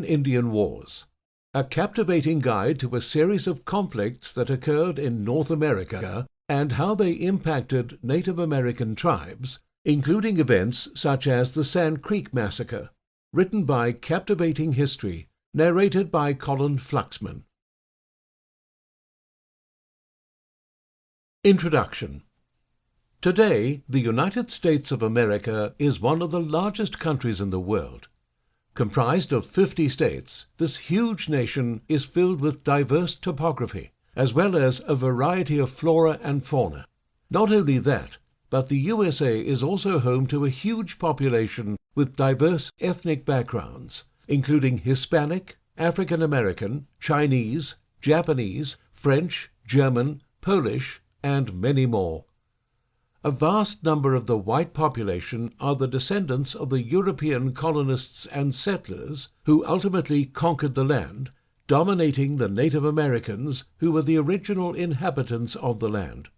American Indian Wars, a captivating guide to a series of conflicts that occurred in North America and how they impacted Native American tribes, including events such as the Sand Creek Massacre, written by Captivating History, narrated by Colin Fluxman. Introduction. Today, the United States of America is one of the largest countries in the world. Comprised of 50 states, this huge nation is filled with diverse topography, as well as a variety of flora and fauna. Not only that, but the USA is also home to a huge population with diverse ethnic backgrounds, including Hispanic, African American, Chinese, Japanese, French, German, Polish, and many more. A vast number of the white population are the descendants of the European colonists and settlers who ultimately conquered the land, dominating the Native Americans who were the original inhabitants of the land.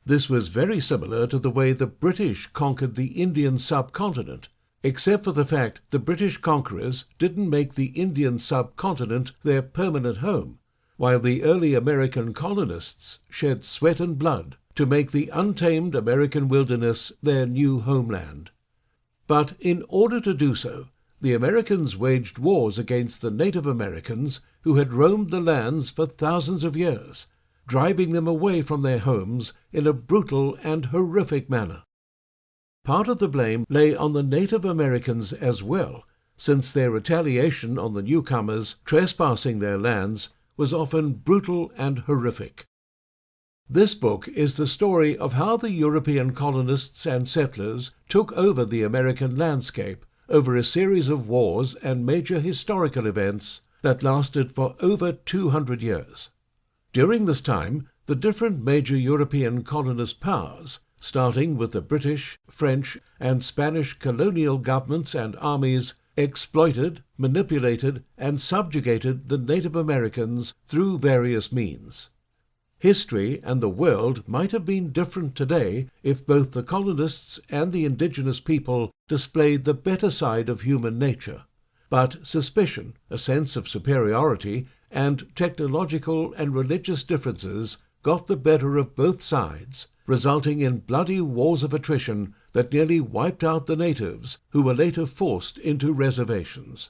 This was very similar to the way the British conquered the Indian subcontinent, except for the fact the British conquerors didn't make the Indian subcontinent their permanent home, while the early American colonists shed sweat and blood to make the untamed American wilderness their new homeland. But in order to do so, the Americans waged wars against the Native Americans who had roamed the lands for thousands of years, driving them away from their homes in a brutal and horrific manner. Part of the blame lay on the Native Americans as well, since their retaliation on the newcomers trespassing their lands was often brutal and horrific. This book is the story of how the European colonists and settlers took over the American landscape over a series of wars and major historical events that lasted for over 200 years. During this time, the different major European colonist powers, starting with the British, French, and Spanish colonial governments and armies, exploited, manipulated, and subjugated the Native Americans through various means. History and the world might have been different today if both the colonists and the indigenous people displayed the better side of human nature. But suspicion, a sense of superiority, and technological and religious differences got the better of both sides, resulting in bloody wars of attrition that nearly wiped out the natives, who were later forced into reservations.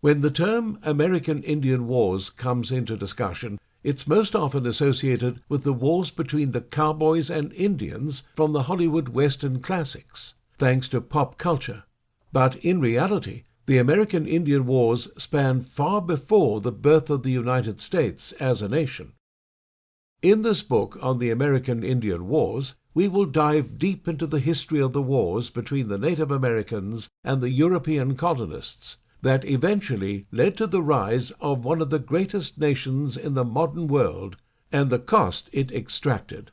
When the term American Indian Wars comes into discussion, it's most often associated with the wars between the cowboys and Indians from the Hollywood Western classics, thanks to pop culture. But in reality, the American Indian Wars span far before the birth of the United States as a nation. In this book on the American Indian Wars, we will dive deep into the history of the wars between the Native Americans and the European colonists that eventually led to the rise of one of the greatest nations in the modern world and the cost it extracted.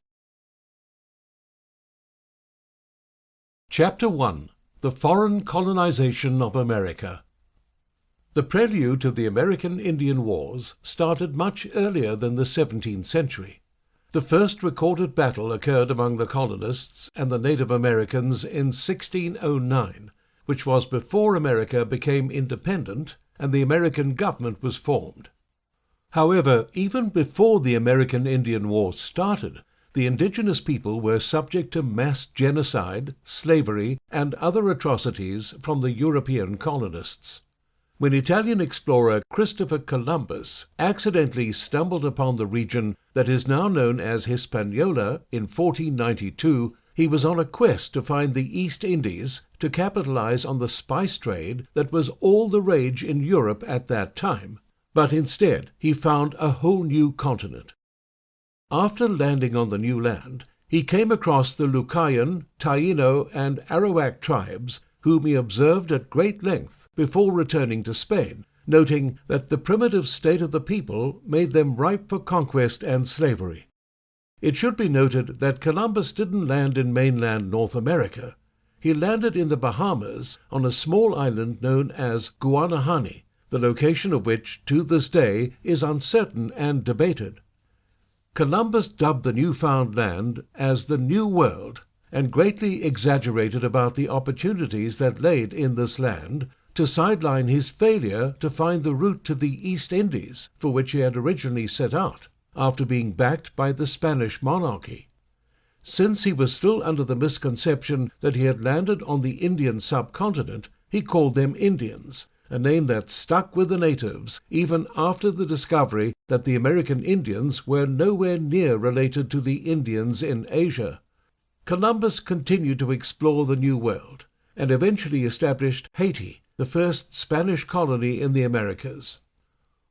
Chapter 1. The Foreign Colonization of America. The prelude to the American Indian Wars started much earlier than the 17th century. The first recorded battle occurred among the colonists and the Native Americans in 1609, which was before America became independent and the American government was formed. However, even before the American Indian Wars started, the indigenous people were subject to mass genocide, slavery, and other atrocities from the European colonists. When Italian explorer Christopher Columbus accidentally stumbled upon the region that is now known as Hispaniola in 1492, he was on a quest to find the East Indies to capitalize on the spice trade that was all the rage in Europe at that time, but instead he found a whole new continent. After landing on the new land, he came across the Lucayan, Taino, and Arawak tribes, whom he observed at great length before returning to Spain, noting that the primitive state of the people made them ripe for conquest and slavery. It should be noted that Columbus didn't land in mainland North America. He landed in the Bahamas on a small island known as Guanahani, the location of which to this day is uncertain and debated. Columbus dubbed the newfound land as the New World and greatly exaggerated about the opportunities that laid in this land, to sideline his failure to find the route to the East Indies for which he had originally set out, after being backed by the Spanish monarchy. Since he was still under the misconception that he had landed on the Indian subcontinent, he called them Indians, a name that stuck with the natives even after the discovery that the American Indians were nowhere near related to the Indians in Asia. Columbus continued to explore the New World and eventually established Haiti, the first Spanish colony in the Americas.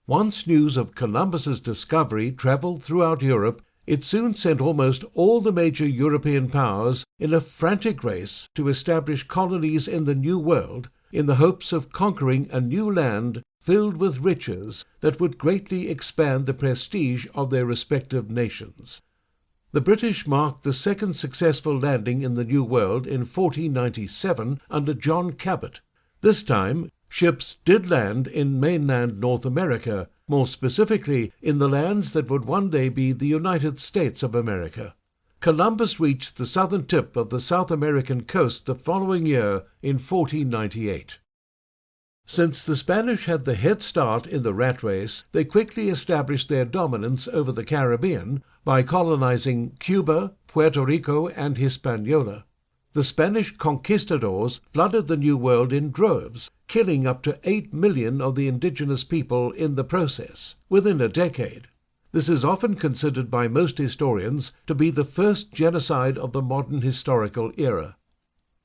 Once news of Columbus's discovery traveled throughout Europe, it soon sent almost all the major European powers in a frantic race to establish colonies in the New World in the hopes of conquering a new land filled with riches that would greatly expand the prestige of their respective nations. The British marked the second successful landing in the New World in 1497 under John Cabot. This time, ships did land in mainland North America, more specifically in the lands that would one day be the United States of America. Columbus reached the southern tip of the South American coast the following year in 1498. Since the Spanish had the head start in the rat race, they quickly established their dominance over the Caribbean by colonizing Cuba, Puerto Rico, and Hispaniola. The Spanish conquistadors flooded the New World in droves, killing up to 8 million of the indigenous people in the process, within a decade. This is often considered by most historians to be the first genocide of the modern historical era.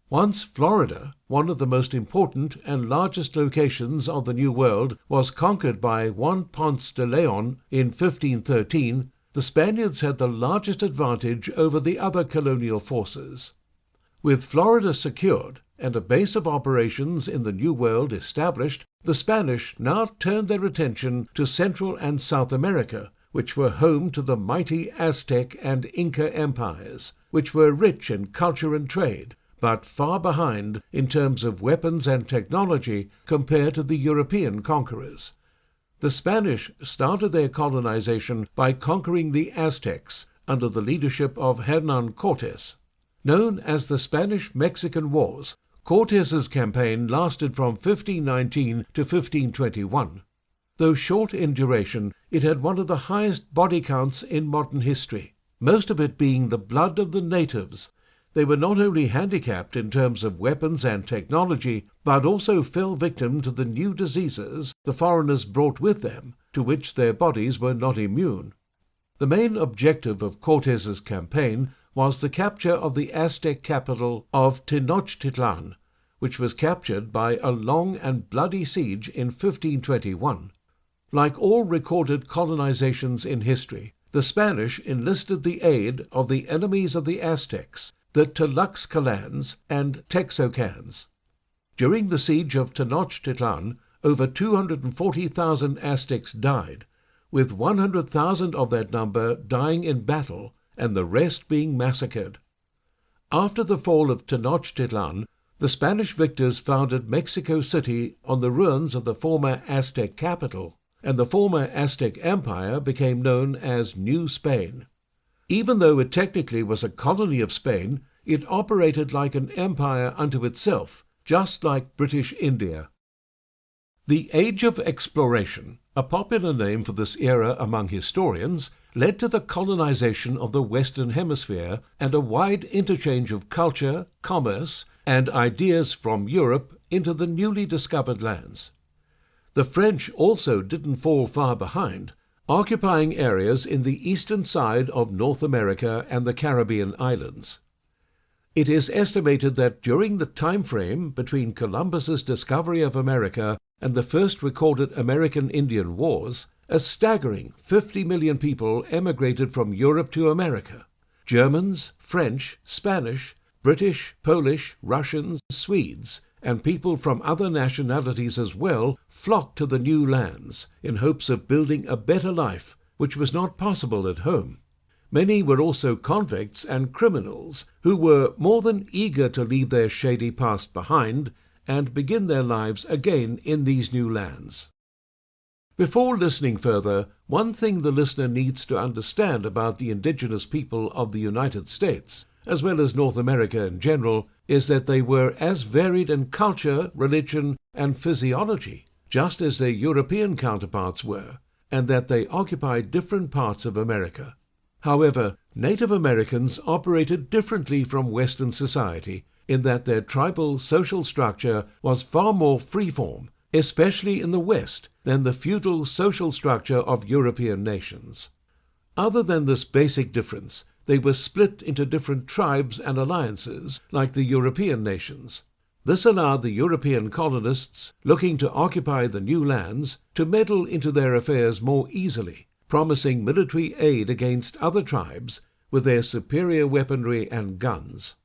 Once Florida, one of the most important and largest locations of the New World, was conquered by Juan Ponce de Leon in 1513, the Spaniards had the largest advantage over the other colonial forces. With Florida secured and a base of operations in the New World established, the Spanish now turned their attention to Central and South America, which were home to the mighty Aztec and Inca empires, which were rich in culture and trade, but far behind in terms of weapons and technology compared to the European conquerors. The Spanish started their colonization by conquering the Aztecs under the leadership of Hernán Cortés. Known as the Spanish-Mexican Wars, Cortés's campaign lasted from 1519 to 1521. Though short in duration, it had one of the highest body counts in modern history, most of it being the blood of the natives. They were not only handicapped in terms of weapons and technology, but also fell victim to the new diseases the foreigners brought with them, to which their bodies were not immune. The main objective of Cortés's campaign was the capture of the Aztec capital of Tenochtitlan, which was captured by a long and bloody siege in 1521. Like all recorded colonizations in history, the Spanish enlisted the aid of the enemies of the Aztecs, the Tlaxcalans and Texocans. During the siege of Tenochtitlan, over 240,000 Aztecs died, with 100,000 of that number dying in battle and the rest being massacred. After the fall of Tenochtitlan, the Spanish victors founded Mexico City on the ruins of the former Aztec capital, and the former Aztec Empire became known as New Spain. Even though it technically was a colony of Spain, it operated like an empire unto itself, just like British India. The Age of Exploration, a popular name for this era among historians, led to the colonization of the Western Hemisphere and a wide interchange of culture, commerce, and ideas from Europe into the newly discovered lands. The French also didn't fall far behind, occupying areas in the eastern side of North America and the Caribbean islands. It is estimated that during the time frame between Columbus's discovery of America and the first recorded American-Indian Wars, a staggering 50 million people emigrated from Europe to America. Germans, French, Spanish, British, Polish, Russians, Swedes, and people from other nationalities as well flocked to the new lands in hopes of building a better life, which was not possible at home. Many were also convicts and criminals who were more than eager to leave their shady past behind and begin their lives again in these new lands. Before listening further, one thing the listener needs to understand about the indigenous people of the United States, as well as North America in general, is that they were as varied in culture, religion, and physiology, just as their European counterparts were, and that they occupied different parts of America. However, Native Americans operated differently from Western society in that their tribal social structure was far more freeform, especially in the West, than the feudal social structure of European nations. Other than this basic difference, they were split into different tribes and alliances, like the European nations. This allowed the European colonists looking to occupy the new lands to meddle into their affairs more easily, promising military aid against other tribes with their superior weaponry and guns.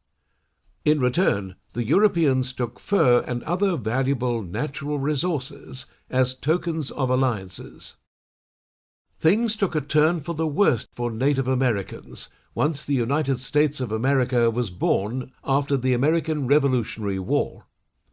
In return, the Europeans took fur and other valuable natural resources as tokens of alliances. Things took a turn for the worst for Native Americans once the United States of America was born after the American Revolutionary War.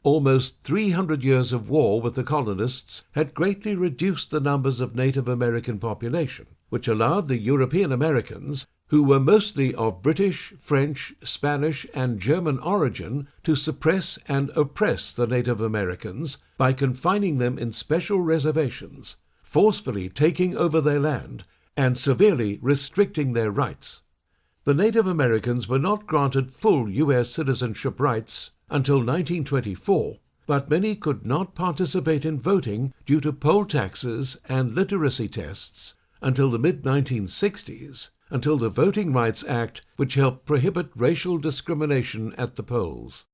Almost 300 years of war with the colonists had greatly reduced the numbers of Native American population, which allowed the European Americans, who were mostly of British, French, Spanish, and German origin, to suppress and oppress the Native Americans by confining them in special reservations, forcefully taking over their land, and severely restricting their rights. The Native Americans were not granted full U.S. citizenship rights until 1924, but many could not participate in voting due to poll taxes and literacy tests until the mid-1960s, until the Voting Rights Act, which helped prohibit racial discrimination at the polls.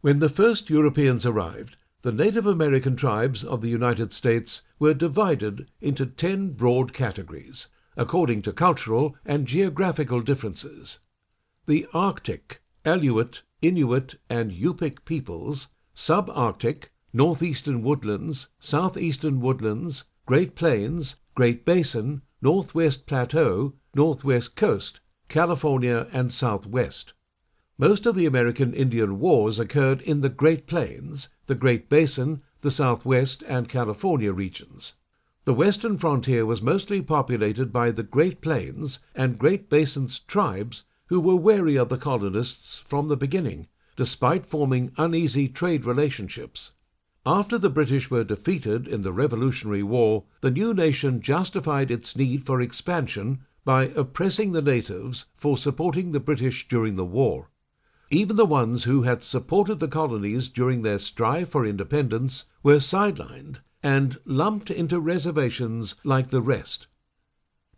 When the first Europeans arrived, the Native American tribes of the United States were divided into 10 broad categories, according to cultural and geographical differences. The Arctic, Aleut, Inuit, and Yupik peoples, Subarctic, Northeastern Woodlands, Southeastern Woodlands, Great Plains, Great Basin, Northwest Plateau, Northwest Coast, California, and Southwest. Most of the American Indian Wars occurred in the Great Plains, the Great Basin, the Southwest, and California regions. The western frontier was mostly populated by the Great Plains and Great Basin's tribes who were wary of the colonists from the beginning, despite forming uneasy trade relationships. After the British were defeated in the Revolutionary War, the new nation justified its need for expansion by oppressing the natives for supporting the British during the war. Even the ones who had supported the colonies during their strive for independence were sidelined and lumped into reservations like the rest.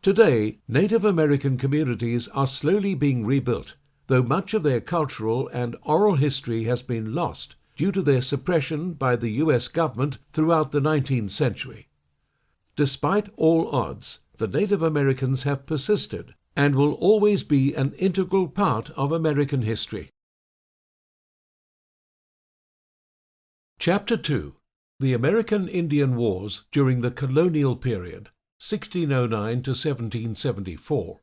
Today, Native American communities are slowly being rebuilt, though much of their cultural and oral history has been lost due to their suppression by the U.S. government throughout the 19th century. Despite all odds, the Native Americans have persisted and will always be an integral part of American history. Chapter 2. The American Indian Wars during the Colonial Period, 1609 to 1774.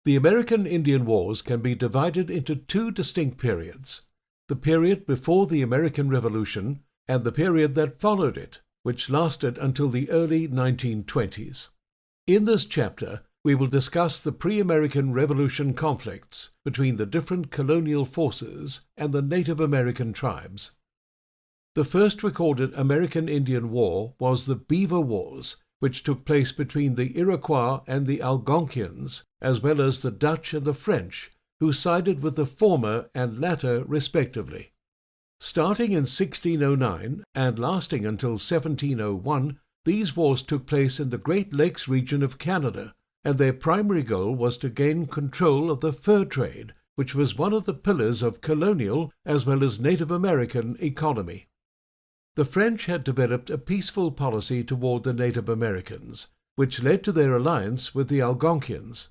The American Indian Wars can be divided into 2 distinct periods: the period before the American Revolution and the period that followed it, which lasted until the early 1920s. In this chapter, we will discuss the pre-American Revolution conflicts between the different colonial forces and the Native American tribes. The first recorded American Indian War was the Beaver Wars, which took place between the Iroquois and the Algonquians, as well as the Dutch and the French, who sided with the former and latter respectively. Starting in 1609 and lasting until 1701, these wars took place in the Great Lakes region of Canada, and their primary goal was to gain control of the fur trade, which was one of the pillars of colonial as well as Native American economy. The French had developed a peaceful policy toward the Native Americans, which led to their alliance with the Algonquians.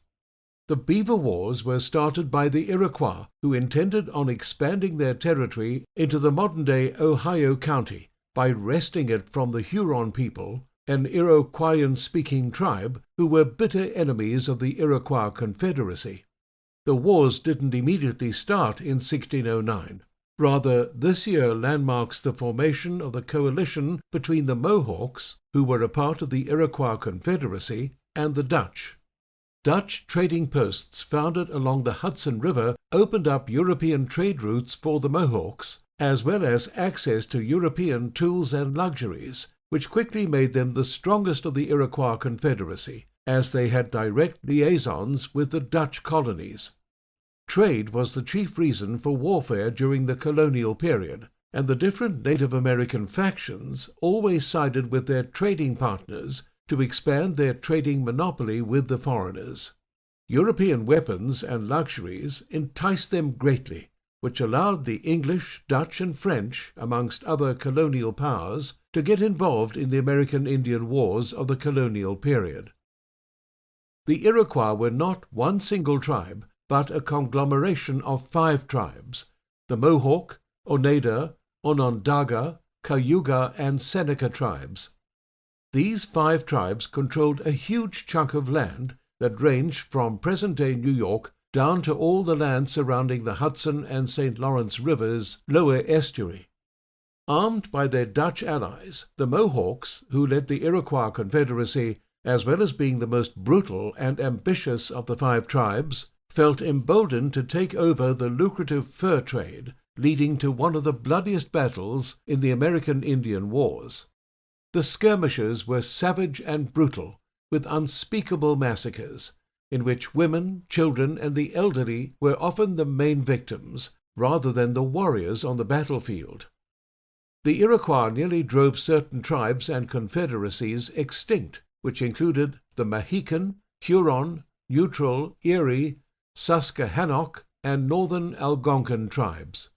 The Beaver Wars were started by the Iroquois, who intended on expanding their territory into the modern-day Ohio County by wresting it from the Huron people, an Iroquoian-speaking tribe who were bitter enemies of the Iroquois Confederacy. The wars didn't immediately start in 1609. Rather, this year landmarks the formation of the coalition between the Mohawks, who were a part of the Iroquois Confederacy, and the Dutch. Dutch trading posts founded along the Hudson River opened up European trade routes for the Mohawks, as well as access to European tools and luxuries, which quickly made them the strongest of the Iroquois Confederacy, as they had direct liaisons with the Dutch colonies. Trade was the chief reason for warfare during the colonial period, and the different Native American factions always sided with their trading partners to expand their trading monopoly with the foreigners. European weapons and luxuries enticed them greatly, which allowed the English, Dutch, and French, amongst other colonial powers, to get involved in the American Indian Wars of the colonial period. The Iroquois were not one single tribe, but a conglomeration of 5 tribes: the Mohawk, Oneida, Onondaga, Cayuga, and Seneca tribes. These 5 tribes controlled a huge chunk of land that ranged from present-day New York down to all the land surrounding the Hudson and St. Lawrence Rivers' lower estuary. Armed by their Dutch allies, the Mohawks, who led the Iroquois Confederacy, as well as being the most brutal and ambitious of the 5 tribes, felt emboldened to take over the lucrative fur trade, leading to one of the bloodiest battles in the American Indian Wars. The skirmishes were savage and brutal, with unspeakable massacres, in which women, children, and the elderly were often the main victims, rather than the warriors on the battlefield. The Iroquois nearly drove certain tribes and confederacies extinct, which included the Mahican, Huron, Neutral, Erie, Susquehannock, and northern Algonquin tribes.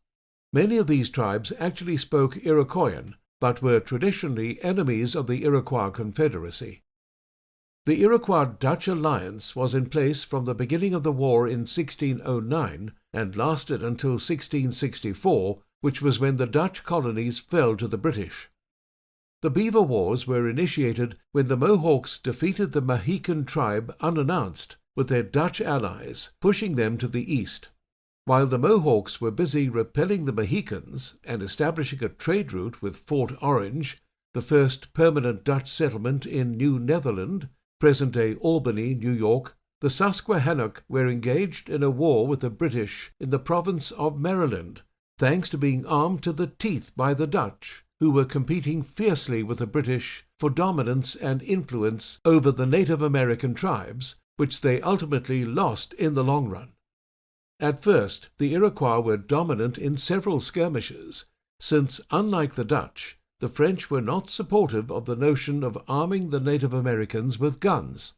Many of these tribes actually spoke Iroquoian, but were traditionally enemies of the Iroquois Confederacy. The Iroquois-Dutch alliance was in place from the beginning of the war in 1609 and lasted until 1664, which was when the Dutch colonies fell to the British. The Beaver Wars were initiated when the Mohawks defeated the Mahican tribe unannounced, with their Dutch allies, pushing them to the east. While the Mohawks were busy repelling the Mohicans and establishing a trade route with Fort Orange, the first permanent Dutch settlement in New Netherland, present-day Albany, New York, the Susquehannock were engaged in a war with the British in the province of Maryland, thanks to being armed to the teeth by the Dutch, who were competing fiercely with the British for dominance and influence over the Native American tribes, which they ultimately lost in the long run. At first, the Iroquois were dominant in several skirmishes, since, unlike the Dutch, the French were not supportive of the notion of arming the Native Americans with guns.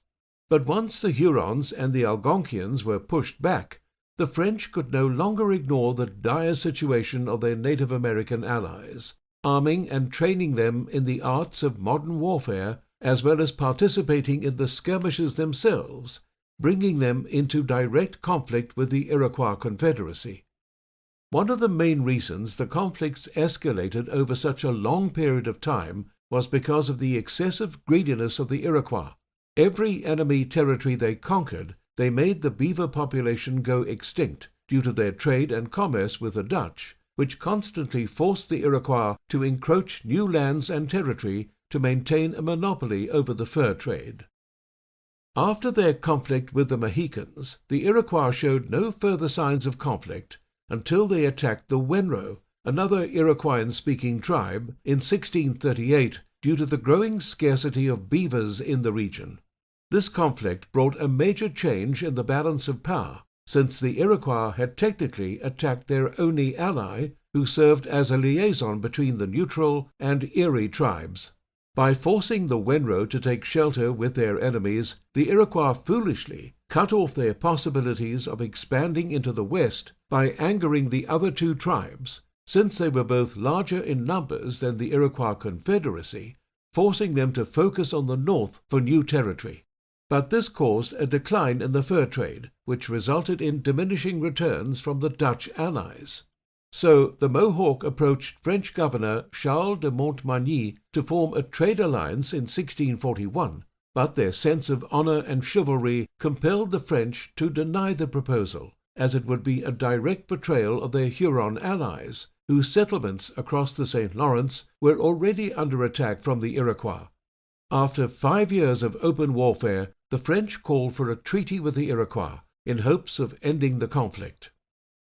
But once the Hurons and the Algonquians were pushed back, the French could no longer ignore the dire situation of their Native American allies, arming and training them in the arts of modern warfare, as well as participating in the skirmishes themselves, bringing them into direct conflict with the Iroquois Confederacy. One of the main reasons the conflicts escalated over such a long period of time was because of the excessive greediness of the Iroquois. Every enemy territory they conquered, they made the beaver population go extinct due to their trade and commerce with the Dutch, which constantly forced the Iroquois to encroach new lands and territory to maintain a monopoly over the fur trade. After their conflict with the Mohicans, the Iroquois showed no further signs of conflict until they attacked the Wenro, another Iroquoian-speaking tribe, in 1638 due to the growing scarcity of beavers in the region. This conflict brought a major change in the balance of power, since the Iroquois had technically attacked their only ally, who served as a liaison between the Neutral and Erie tribes. By forcing the Wenro to take shelter with their enemies, the Iroquois foolishly cut off their possibilities of expanding into the west by angering the other 2 tribes, since they were both larger in numbers than the Iroquois Confederacy, forcing them to focus on the north for new territory. But this caused a decline in the fur trade, which resulted in diminishing returns from the Dutch allies. So the Mohawk approached French governor Charles de Montmagny to form a trade alliance in 1641, but their sense of honor and chivalry compelled the French to deny the proposal, as it would be a direct betrayal of their Huron allies, whose settlements across the St. Lawrence were already under attack from the Iroquois. After 5 years of open warfare, the French called for a treaty with the Iroquois in hopes of ending the conflict.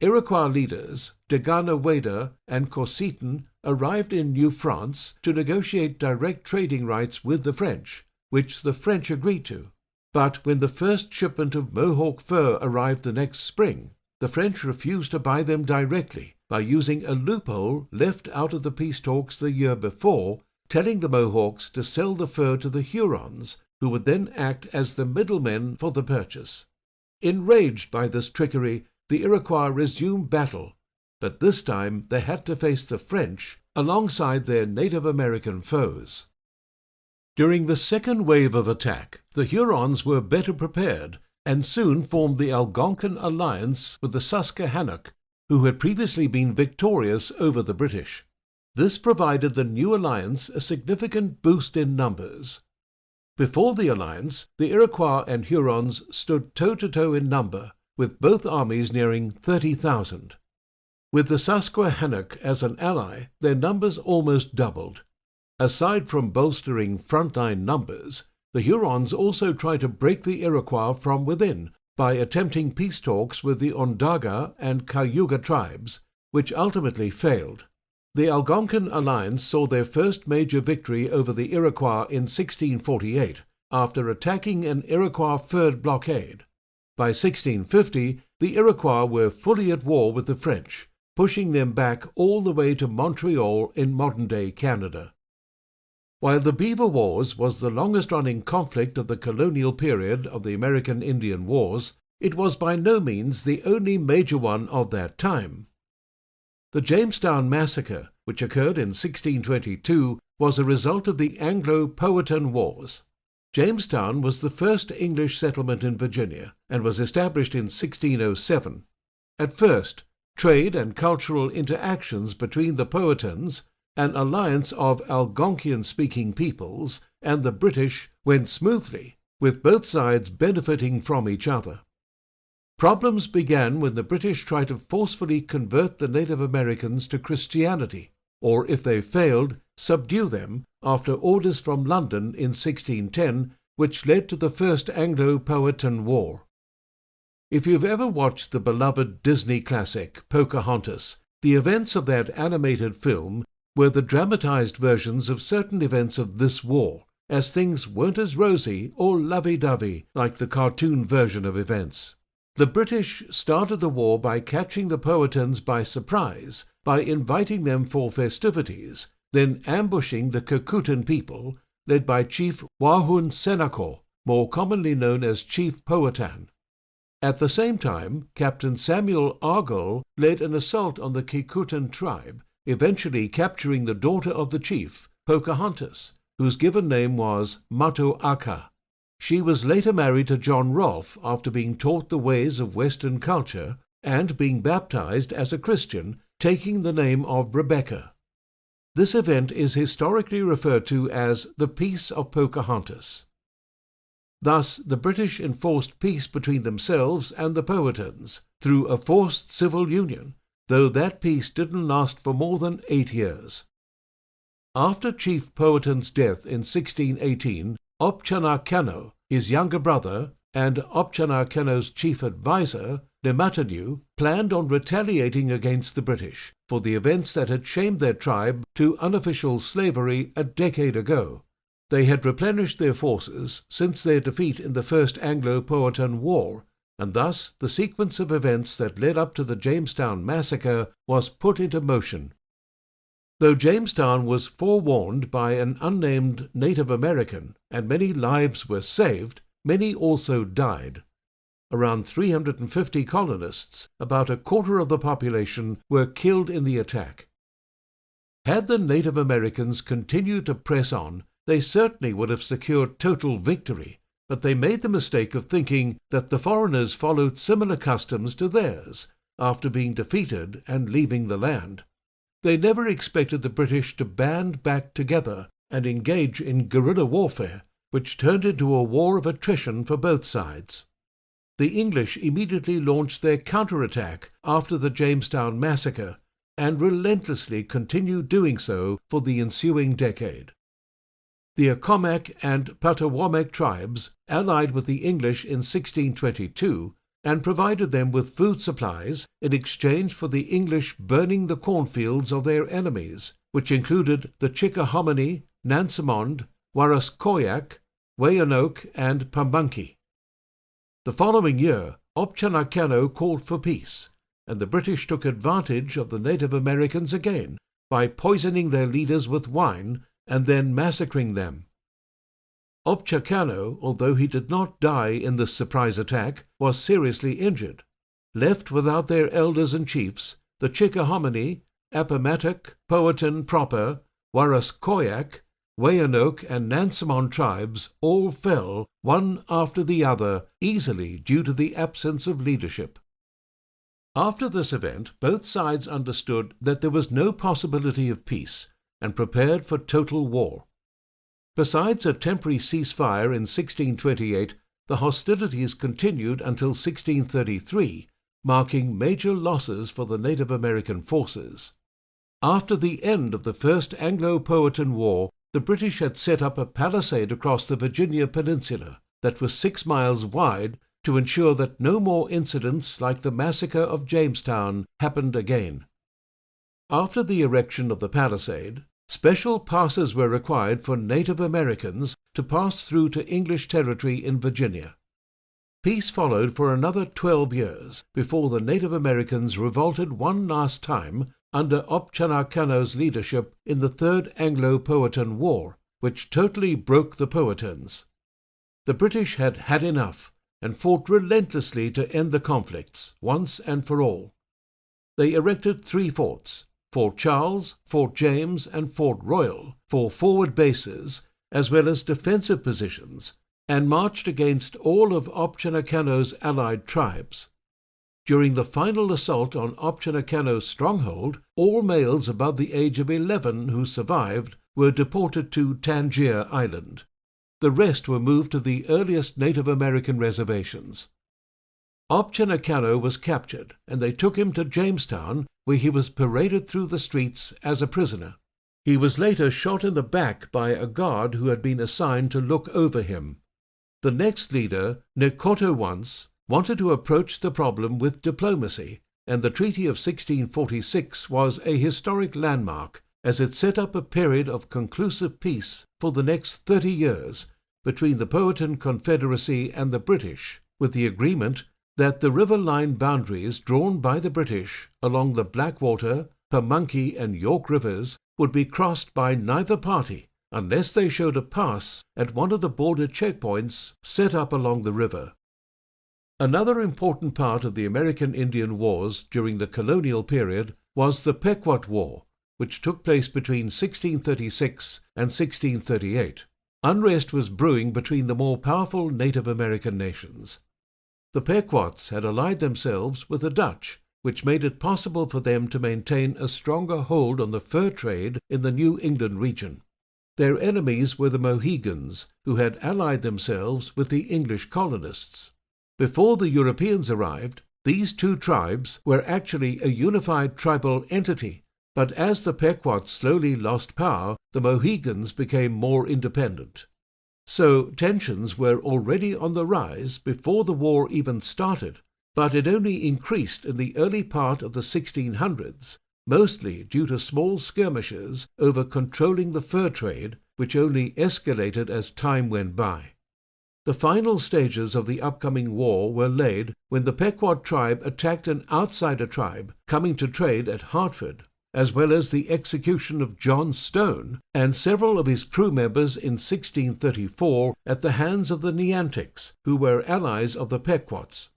Iroquois leaders Degana-Wade and Corsicton arrived in New France to negotiate direct trading rights with the French, which the French agreed to. But when the first shipment of Mohawk fur arrived the next spring, the French refused to buy them directly by using a loophole left out of the peace talks the year before, telling the Mohawks to sell the fur to the Hurons, who would then act as the middlemen for the purchase. Enraged by this trickery, the Iroquois resumed battle, but this time they had to face the French alongside their Native American foes. During the second wave of attack, the Hurons were better prepared and soon formed the Algonquin alliance with the Susquehannock, who had previously been victorious over the British. This provided the new alliance a significant boost in numbers. Before the alliance, the Iroquois and Hurons stood toe-to-toe in number, with both armies nearing 30,000. With the Susquehannock as an ally, their numbers almost doubled. Aside from bolstering frontline numbers, the Hurons also tried to break the Iroquois from within by attempting peace talks with the Onondaga and Cayuga tribes, which ultimately failed. The Algonquin alliance saw their first major victory over the Iroquois in 1648, after attacking an Iroquois fur blockade. By 1650, the Iroquois were fully at war with the French, pushing them back all the way to Montreal in modern-day Canada. While the Beaver Wars was the longest-running conflict of the colonial period of the American Indian Wars, it was by no means the only major one of that time. The Jamestown Massacre, which occurred in 1622, was a result of the Anglo-Powhatan Wars. Jamestown was the first English settlement in Virginia and was established in 1607. At first, trade and cultural interactions between the Powhatans, an alliance of Algonquian-speaking peoples, and the British went smoothly, with both sides benefiting from each other. Problems began when the British tried to forcefully convert the Native Americans to Christianity, or if they failed, subdue them after orders from London in 1610, which led to the First Anglo-Powhatan War. If you've ever watched the beloved Disney classic Pocahontas, the events of that animated film were the dramatized versions of certain events of this war, as things weren't as rosy or lovey-dovey like the cartoon version of events. The British started the war by catching the Powhatans by surprise, by inviting them for festivities, then ambushing the Kekutan people, led by Chief Wahun Senako, more commonly known as Chief Powhatan. At the same time, Captain Samuel Argall led an assault on the Kekutan tribe, eventually capturing the daughter of the chief, Pocahontas, whose given name was Matoaka. She was later married to John Rolfe after being taught the ways of Western culture and being baptized as a Christian, taking the name of Rebecca. This event is historically referred to as the Peace of Pocahontas. Thus, the British enforced peace between themselves and the Powhatans through a forced civil union, though that peace didn't last for more than 8 years. After Chief Powhatan's death in 1618, Opchanarkano, his younger brother, and Opchanarkano's chief advisor, Nematanu, planned on retaliating against the British for the events that had shamed their tribe to unofficial slavery a decade ago. They had replenished their forces since their defeat in the First Anglo-Powhatan War, and thus the sequence of events that led up to the Jamestown Massacre was put into motion. Though Jamestown was forewarned by an unnamed Native American and many lives were saved, many also died. Around 350 colonists, about a quarter of the population, were killed in the attack. Had the Native Americans continued to press on, they certainly would have secured total victory, but they made the mistake of thinking that the foreigners followed similar customs to theirs after being defeated and leaving the land. They never expected the British to band back together and engage in guerrilla warfare, which turned into a war of attrition for both sides. The English immediately launched their counterattack after the Jamestown Massacre, and relentlessly continued doing so for the ensuing decade. The Accomac and Patawamek tribes allied with the English in 1622 and provided them with food supplies in exchange for the English burning the cornfields of their enemies, which included the Chickahominy, Nansemond, Warraskoyak, Weyanoke, and Pamunkey. The following year, Opchanacano called for peace, and the British took advantage of the Native Americans again by poisoning their leaders with wine and then massacring them. Opchanacano, although he did not die in this surprise attack, was seriously injured. Left without their elders and chiefs, the Chickahominy, Appomattox, Powhatan proper, Warraskoyak, Weyanoke, and Nansemond tribes all fell, one after the other, easily due to the absence of leadership. After this event, both sides understood that there was no possibility of peace and prepared for total war. Besides a temporary ceasefire in 1628, the hostilities continued until 1633, marking major losses for the Native American forces. After the end of the First Anglo-Powhatan War, the British had set up a palisade across the Virginia Peninsula that was 6 miles wide to ensure that no more incidents like the massacre of Jamestown happened again. After the erection of the palisade, special passes were required for Native Americans to pass through to English territory in Virginia. Peace followed for another 12 years before the Native Americans revolted one last time under Opchanacano's leadership in the Third Anglo-Powhatan War, which totally broke the Powhatans. The British had had enough and fought relentlessly to end the conflicts, once and for all. They erected 3 forts, Fort Charles, Fort James, and Fort Royal, for forward bases, as well as defensive positions, and marched against all of Opchanacano's allied tribes. During the final assault on Opchanacano's stronghold, all males above the age of 11 who survived were deported to Tangier Island. The rest were moved to the earliest Native American reservations. Opchanacano was captured, and they took him to Jamestown, where he was paraded through the streets as a prisoner. He was later shot in the back by a guard who had been assigned to look over him. The next leader, Necotowance, wanted to approach the problem with diplomacy, and the Treaty of 1646 was a historic landmark as it set up a period of conclusive peace for the next 30 years between the Powhatan Confederacy and the British, with the agreement that the river line boundaries drawn by the British along the Blackwater, Pamunkey, and York rivers would be crossed by neither party unless they showed a pass at one of the border checkpoints set up along the river. Another important part of the American Indian Wars during the colonial period was the Pequot War, which took place between 1636 and 1638. Unrest was brewing between the more powerful Native American nations. The Pequots had allied themselves with the Dutch, which made it possible for them to maintain a stronger hold on the fur trade in the New England region. Their enemies were the Mohegans, who had allied themselves with the English colonists. Before the Europeans arrived, these two tribes were actually a unified tribal entity, but as the Pequots slowly lost power, the Mohegans became more independent. So tensions were already on the rise before the war even started, but it only increased in the early part of the 1600s, mostly due to small skirmishes over controlling the fur trade, which only escalated as time went by. The final stages of the upcoming war were laid when the Pequot tribe attacked an outsider tribe coming to trade at Hartford, as well as the execution of John Stone and several of his crew members in 1634 at the hands of the Neantics, who were allies of the Pequots.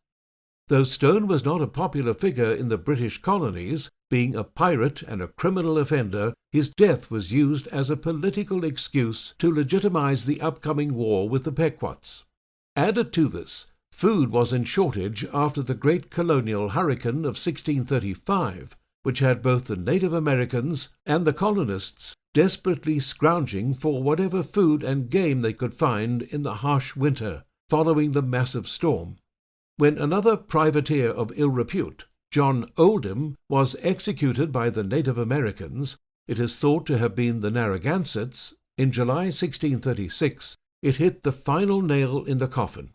Though Stone was not a popular figure in the British colonies, being a pirate and a criminal offender, his death was used as a political excuse to legitimize the upcoming war with the Pequots. Added to this, food was in shortage after the great colonial hurricane of 1635, which had both the Native Americans and the colonists desperately scrounging for whatever food and game they could find in the harsh winter following the massive storm. When another privateer of ill repute, John Oldham, was executed by the Native Americans, it is thought to have been the Narragansetts, in July 1636, it hit the final nail in the coffin.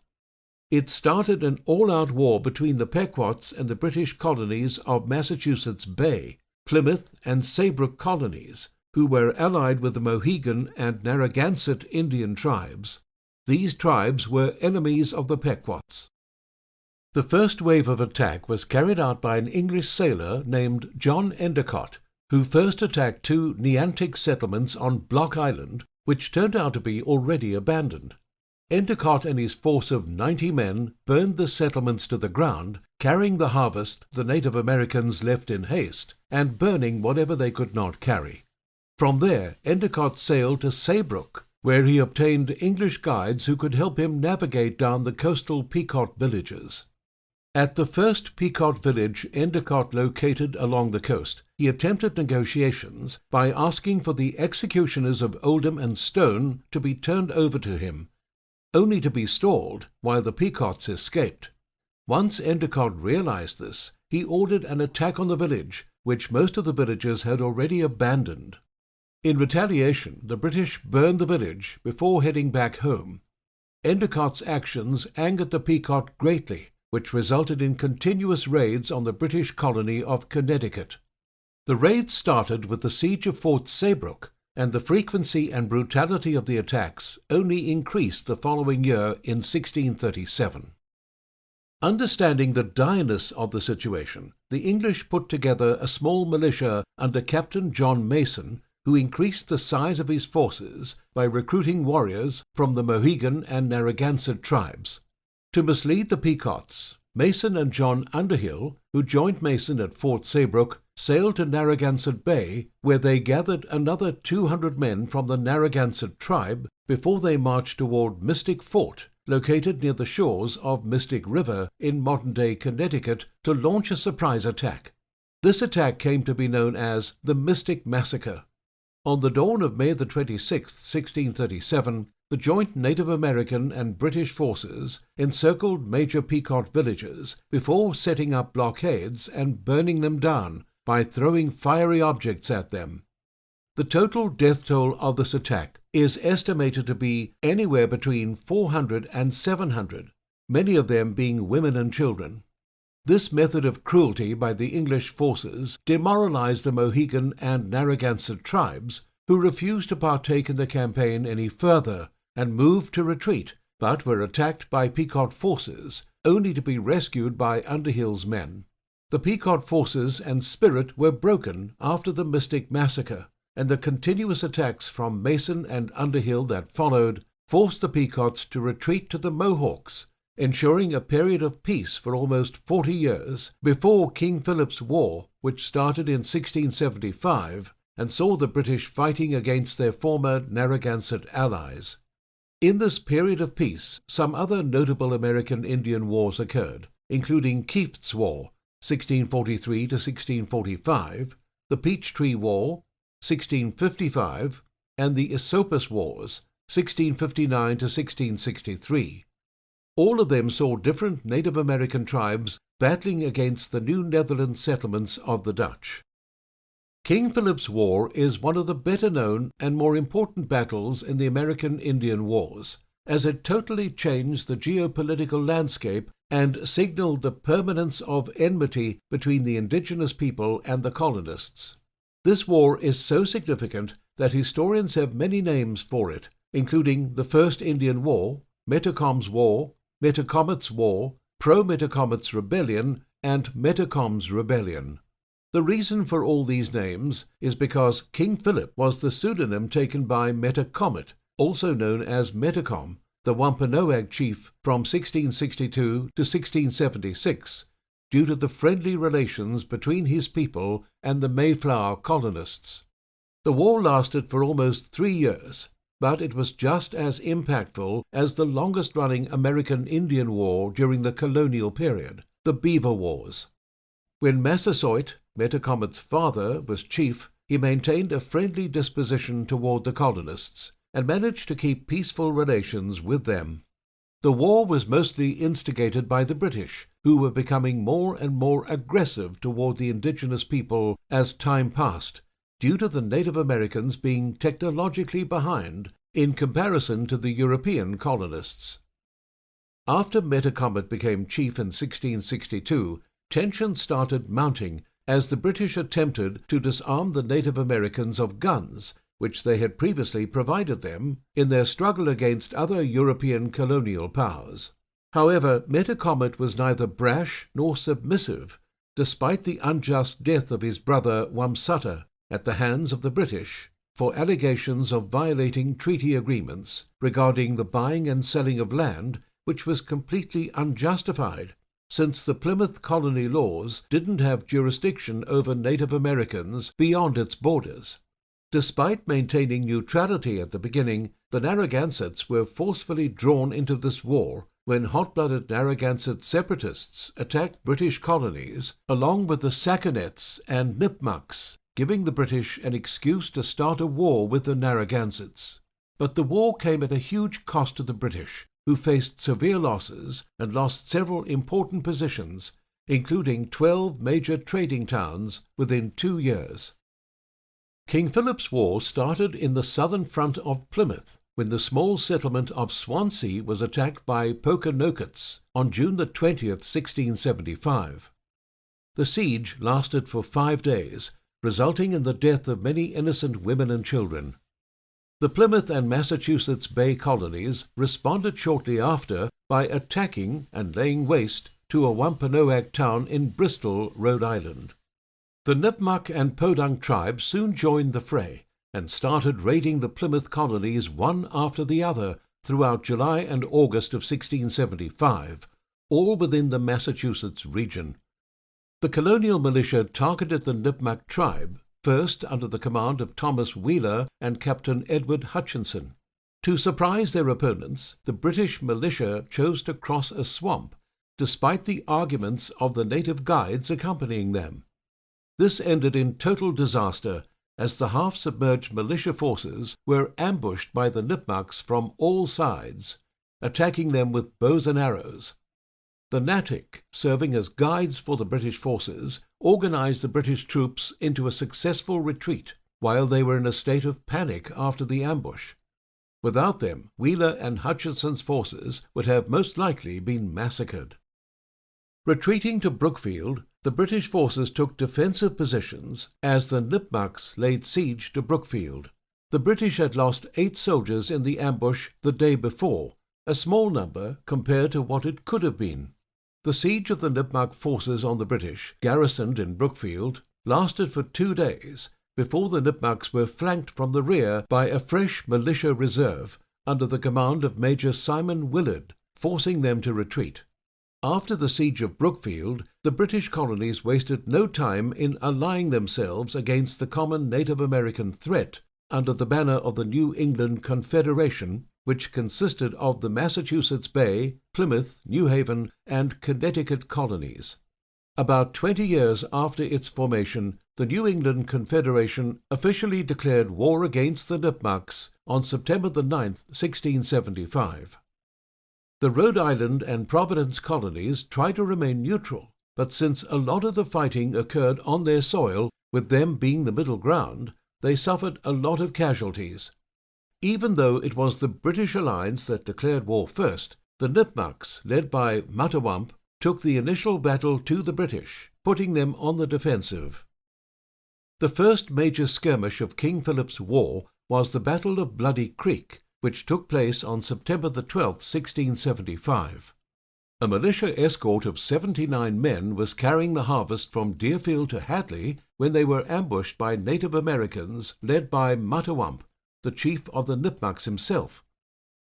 It started an all-out war between the Pequots and the British colonies of Massachusetts Bay, Plymouth, and Saybrook colonies, who were allied with the Mohegan and Narragansett Indian tribes. These tribes were enemies of the Pequots. The first wave of attack was carried out by an English sailor named John Endicott, who first attacked two Neantic settlements on Block Island, which turned out to be already abandoned. Endicott and his force of 90 men burned the settlements to the ground, carrying the harvest the Native Americans left in haste, and burning whatever they could not carry. From there, Endicott sailed to Saybrook, where he obtained English guides who could help him navigate down the coastal Pequot villages. At the first Pequot village Endicott located along the coast, he attempted negotiations by asking for the executioners of Oldham and Stone to be turned over to him, only to be stalled while the Pequots escaped. Once Endicott realized this, he ordered an attack on the village, which most of the villagers had already abandoned. In retaliation, the British burned the village before heading back home. Endicott's actions angered the Pequot greatly, which resulted in continuous raids on the British colony of Connecticut. The raids started with the siege of Fort Saybrook, and the frequency and brutality of the attacks only increased the following year in 1637. Understanding the direness of the situation, the English put together a small militia under Captain John Mason, who increased the size of his forces by recruiting warriors from the Mohegan and Narragansett tribes. To mislead the Pequots, Mason and John Underhill, who joined Mason at Fort Saybrook, sailed to Narragansett Bay, where they gathered another 200 men from the Narragansett tribe before they marched toward Mystic Fort, located near the shores of Mystic River in modern-day Connecticut, to launch a surprise attack. This attack came to be known as the Mystic Massacre. On the dawn of May the 26th, 1637, the joint Native American and British forces encircled major Pequot villages before setting up blockades and burning them down by throwing fiery objects at them. The total death toll of this attack is estimated to be anywhere between 400 and 700, many of them being women and children. This method of cruelty by the English forces demoralized the Mohegan and Narragansett tribes, who refused to partake in the campaign any further and moved to retreat, but were attacked by Pequot forces, only to be rescued by Underhill's men. The Pequot forces and spirit were broken after the Mystic Massacre, and the continuous attacks from Mason and Underhill that followed forced the Pequots to retreat to the Mohawks, ensuring a period of peace for almost 40 years before King Philip's War, which started in 1675 and saw the British fighting against their former Narragansett allies. In this period of peace, some other notable American Indian wars occurred, including Kieft's War, 1643 to 1645, the Peachtree War, 1655, and the Esopus Wars, 1659 to 1663. All of them saw different Native American tribes battling against the New Netherland settlements of the Dutch. King Philip's War is one of the better-known and more important battles in the American Indian Wars, as it totally changed the geopolitical landscape and signaled the permanence of enmity between the indigenous people and the colonists. This war is so significant that historians have many names for it, including the First Indian War, Metacom's War, Metacomet's War, Pro-Metacomet's Rebellion, and Metacom's Rebellion. The reason for all these names is because King Philip was the pseudonym taken by Metacomet, also known as Metacom, the Wampanoag chief from 1662 to 1676, due to the friendly relations between his people and the Mayflower colonists. The war lasted for almost 3 years, but it was just as impactful as the longest-running American Indian War during the colonial period, the Beaver Wars. When Massasoit, Metacomet's father, was chief, he maintained a friendly disposition toward the colonists and managed to keep peaceful relations with them. The war was mostly instigated by the British, who were becoming more and more aggressive toward the indigenous people as time passed, due to the Native Americans being technologically behind in comparison to the European colonists. After Metacomet became chief in 1662, tensions started mounting as the British attempted to disarm the Native Americans of guns, which they had previously provided them in their struggle against other European colonial powers. However, Metacomet was neither brash nor submissive, despite the unjust death of his brother Wamsutta at the hands of the British for allegations of violating treaty agreements regarding the buying and selling of land, which was completely unjustified, since the Plymouth Colony laws didn't have jurisdiction over Native Americans beyond its borders. Despite maintaining neutrality at the beginning, the Narragansetts were forcefully drawn into this war when hot-blooded Narragansett separatists attacked British colonies along with the Saconets and Nipmucks, giving the British an excuse to start a war with the Narragansetts. But the war came at a huge cost to the British, who faced severe losses and lost several important positions, including 12 major trading towns within 2 years. King Philip's War started in the southern front of Plymouth, when the small settlement of Swansea was attacked by Pokanokets on June 20, 1675. The siege lasted for 5 days, resulting in the death of many innocent women and children. The Plymouth and Massachusetts Bay colonies responded shortly after by attacking and laying waste to a Wampanoag town in Bristol, Rhode Island. The Nipmuc and Podunk tribes soon joined the fray and started raiding the Plymouth colonies one after the other throughout July and August of 1675, all within the Massachusetts region. The colonial militia targeted the Nipmuc tribe, first under the command of Thomas Wheeler and Captain Edward Hutchinson. To surprise their opponents, the British militia chose to cross a swamp, despite the arguments of the native guides accompanying them. This ended in total disaster, as the half-submerged militia forces were ambushed by the Nipmucs from all sides, attacking them with bows and arrows. The Natick, serving as guides for the British forces, organized the British troops into a successful retreat while they were in a state of panic after the ambush. Without them, Wheeler and Hutchinson's forces would have most likely been massacred. Retreating to Brookfield, the British forces took defensive positions as the Nipmucs laid siege to Brookfield. The British had lost 8 soldiers in the ambush the day before, a small number compared to what it could have been. The siege of the Nipmuc forces on the British, garrisoned in Brookfield, lasted for 2 days before the Nipmucs were flanked from the rear by a fresh militia reserve under the command of Major Simon Willard, forcing them to retreat. After the siege of Brookfield, the British colonies wasted no time in allying themselves against the common Native American threat under the banner of the New England Confederation, which consisted of the Massachusetts Bay, Plymouth, New Haven, and Connecticut colonies. About 20 years after its formation, the New England Confederation officially declared war against the Nipmucs on September 9, 1675. The Rhode Island and Providence colonies tried to remain neutral, but since a lot of the fighting occurred on their soil, with them being the middle ground, they suffered a lot of casualties. Even though it was the British alliance that declared war first, the Nipmucs, led by Mattawamp, took the initial battle to the British, putting them on the defensive. The first major skirmish of King Philip's War was the Battle of Bloody Creek, which took place on September 12, 1675. A militia escort of 79 men was carrying the harvest from Deerfield to Hadley when they were ambushed by Native Americans led by Mattawamp, the chief of the Nipmucs himself.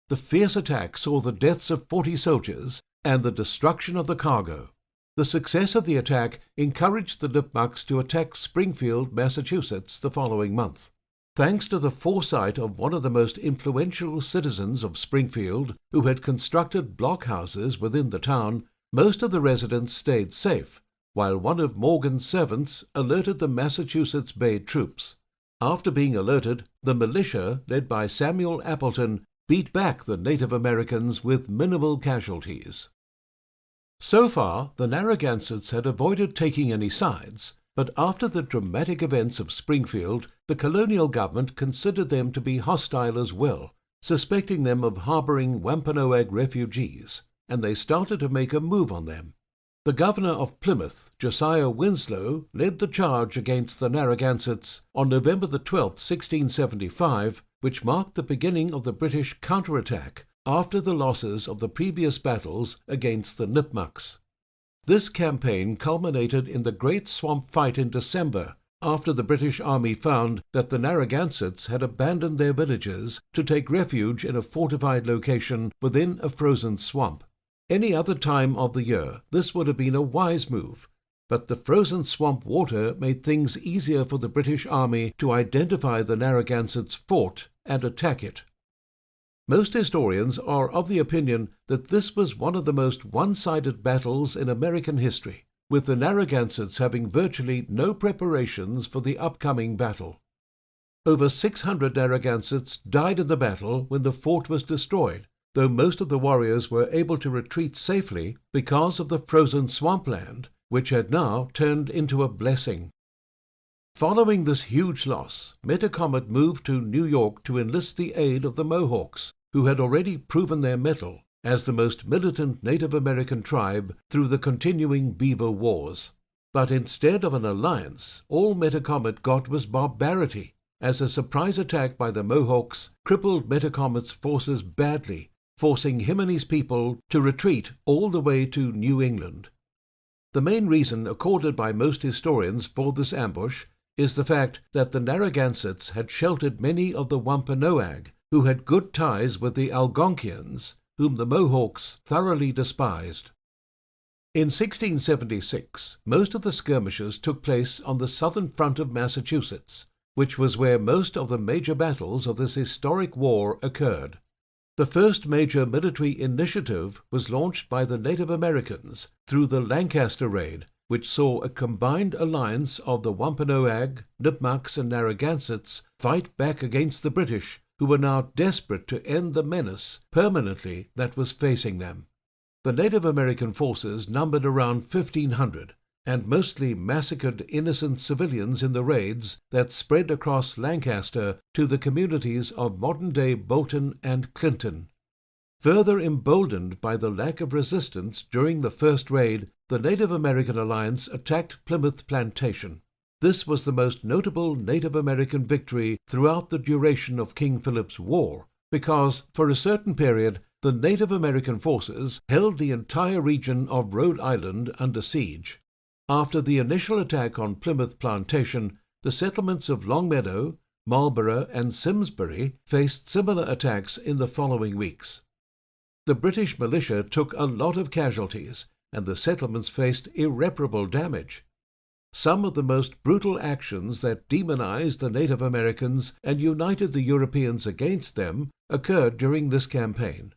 The fierce attack saw the deaths of 40 soldiers and the destruction of the cargo. The success of the attack encouraged the Nipmucs to attack Springfield, Massachusetts, the following month. Thanks to the foresight of one of the most influential citizens of Springfield, who had constructed blockhouses within the town, most of the residents stayed safe, while one of Morgan's servants alerted the Massachusetts Bay troops. After being alerted, the militia, led by Samuel Appleton, beat back the Native Americans with minimal casualties. So far, the Narragansetts had avoided taking any sides, But after the dramatic events of Springfield, the colonial government considered them to be hostile as well, suspecting them of harboring Wampanoag refugees, and they started to make a move on them. The governor of Plymouth, Josiah Winslow, led the charge against the Narragansetts on November the 12th, 1675, which marked the beginning of the British counterattack after the losses of the previous battles against the Nipmucks. This campaign culminated in the Great Swamp Fight in December, after the British Army found that the Narragansetts had abandoned their villages to take refuge in a fortified location within a frozen swamp. Any other time of the year, this would have been a wise move, but the frozen swamp water made things easier for the British Army to identify the Narragansetts' fort and attack it. Most historians are of the opinion that this was one of the most one-sided battles in American history, with the Narragansetts having virtually no preparations for the upcoming battle. Over 600 Narragansetts died in the battle when the fort was destroyed, though most of the warriors were able to retreat safely because of the frozen swampland, which had now turned into a blessing. Following this huge loss, Metacomet moved to New York to enlist the aid of the Mohawks, who had already proven their mettle as the most militant Native American tribe through the continuing Beaver Wars. But instead of an alliance, all Metacomet got was barbarity, as a surprise attack by the Mohawks crippled Metacomet's forces badly, forcing him and his people to retreat all the way to New England. The main reason accorded by most historians for this ambush is the fact that the Narragansetts had sheltered many of the Wampanoag, who had good ties with the Algonquians, whom the Mohawks thoroughly despised. In 1676, most of the skirmishes took place on the southern front of Massachusetts, which was where most of the major battles of this historic war occurred. The first major military initiative was launched by the Native Americans through the Lancaster Raid, which saw a combined alliance of the Wampanoag, Nipmucks, and Narragansetts fight back against the British, who were now desperate to end the menace permanently that was facing them. The Native American forces numbered around 1,500, and mostly massacred innocent civilians in the raids that spread across Lancaster to the communities of modern-day Bolton and Clinton. Further emboldened by the lack of resistance during the first raid, the Native American alliance attacked Plymouth Plantation. This was the most notable Native American victory throughout the duration of King Philip's War, because, for a certain period, the Native American forces held the entire region of Rhode Island under siege. After the initial attack on Plymouth Plantation, the settlements of Longmeadow, Marlborough, and Simsbury faced similar attacks in the following weeks. The British militia took a lot of casualties, and the settlements faced irreparable damage. Some of the most brutal actions that demonized the Native Americans and united the Europeans against them occurred during this campaign.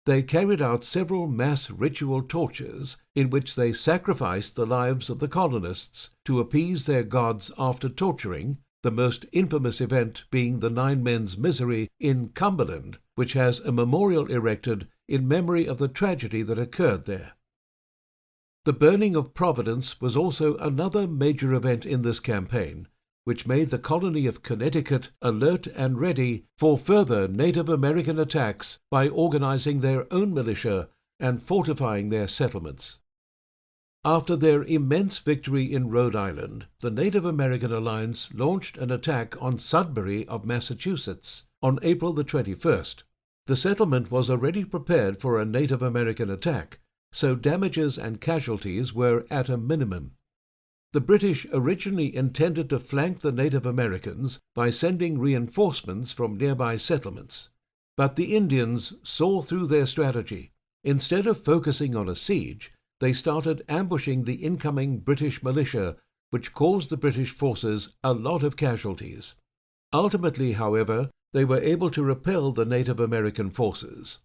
They carried out several mass ritual tortures in which they sacrificed the lives of the colonists to appease their gods after torturing, the most infamous event being the Nine Men's Misery in Cumberland, which has a memorial erected in memory of the tragedy that occurred there. The burning of Providence was also another major event in this campaign, which made the colony of Connecticut alert and ready for further Native American attacks by organizing their own militia and fortifying their settlements. After their immense victory in Rhode Island, the Native American alliance launched an attack on Sudbury of Massachusetts on April the 21st. The settlement was already prepared for a Native American attack, so damages and casualties were at a minimum. The British originally intended to flank the Native Americans by sending reinforcements from nearby settlements, but the Indians saw through their strategy. Instead of focusing on a siege, they started ambushing the incoming British militia, which caused the British forces a lot of casualties. Ultimately, however, they were able to repel the Native American forces.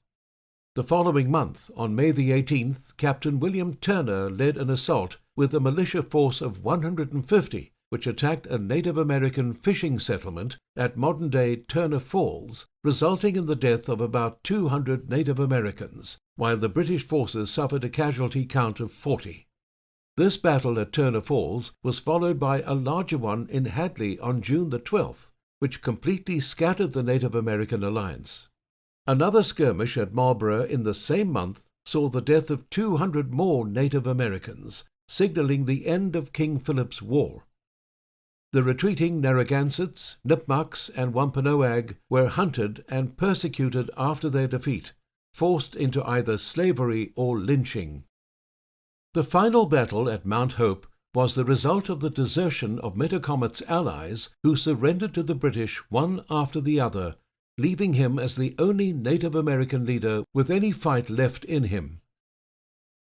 The following month, on May the 18th, Captain William Turner led an assault with a militia force of 150, which attacked a Native American fishing settlement at modern-day Turner Falls, resulting in the death of about 200 Native Americans, while the British forces suffered a casualty count of 40. This battle at Turner Falls was followed by a larger one in Hadley on June the 12th, which completely scattered the Native American alliance. Another skirmish at Marlborough in the same month saw the death of 200 more Native Americans, signaling the end of King Philip's War. The retreating Narragansetts, Nipmucks, and Wampanoag were hunted and persecuted after their defeat, forced into either slavery or lynching. The final battle at Mount Hope was the result of the desertion of Metacomet's allies, who surrendered to the British one after the other, leaving him as the only Native American leader with any fight left in him.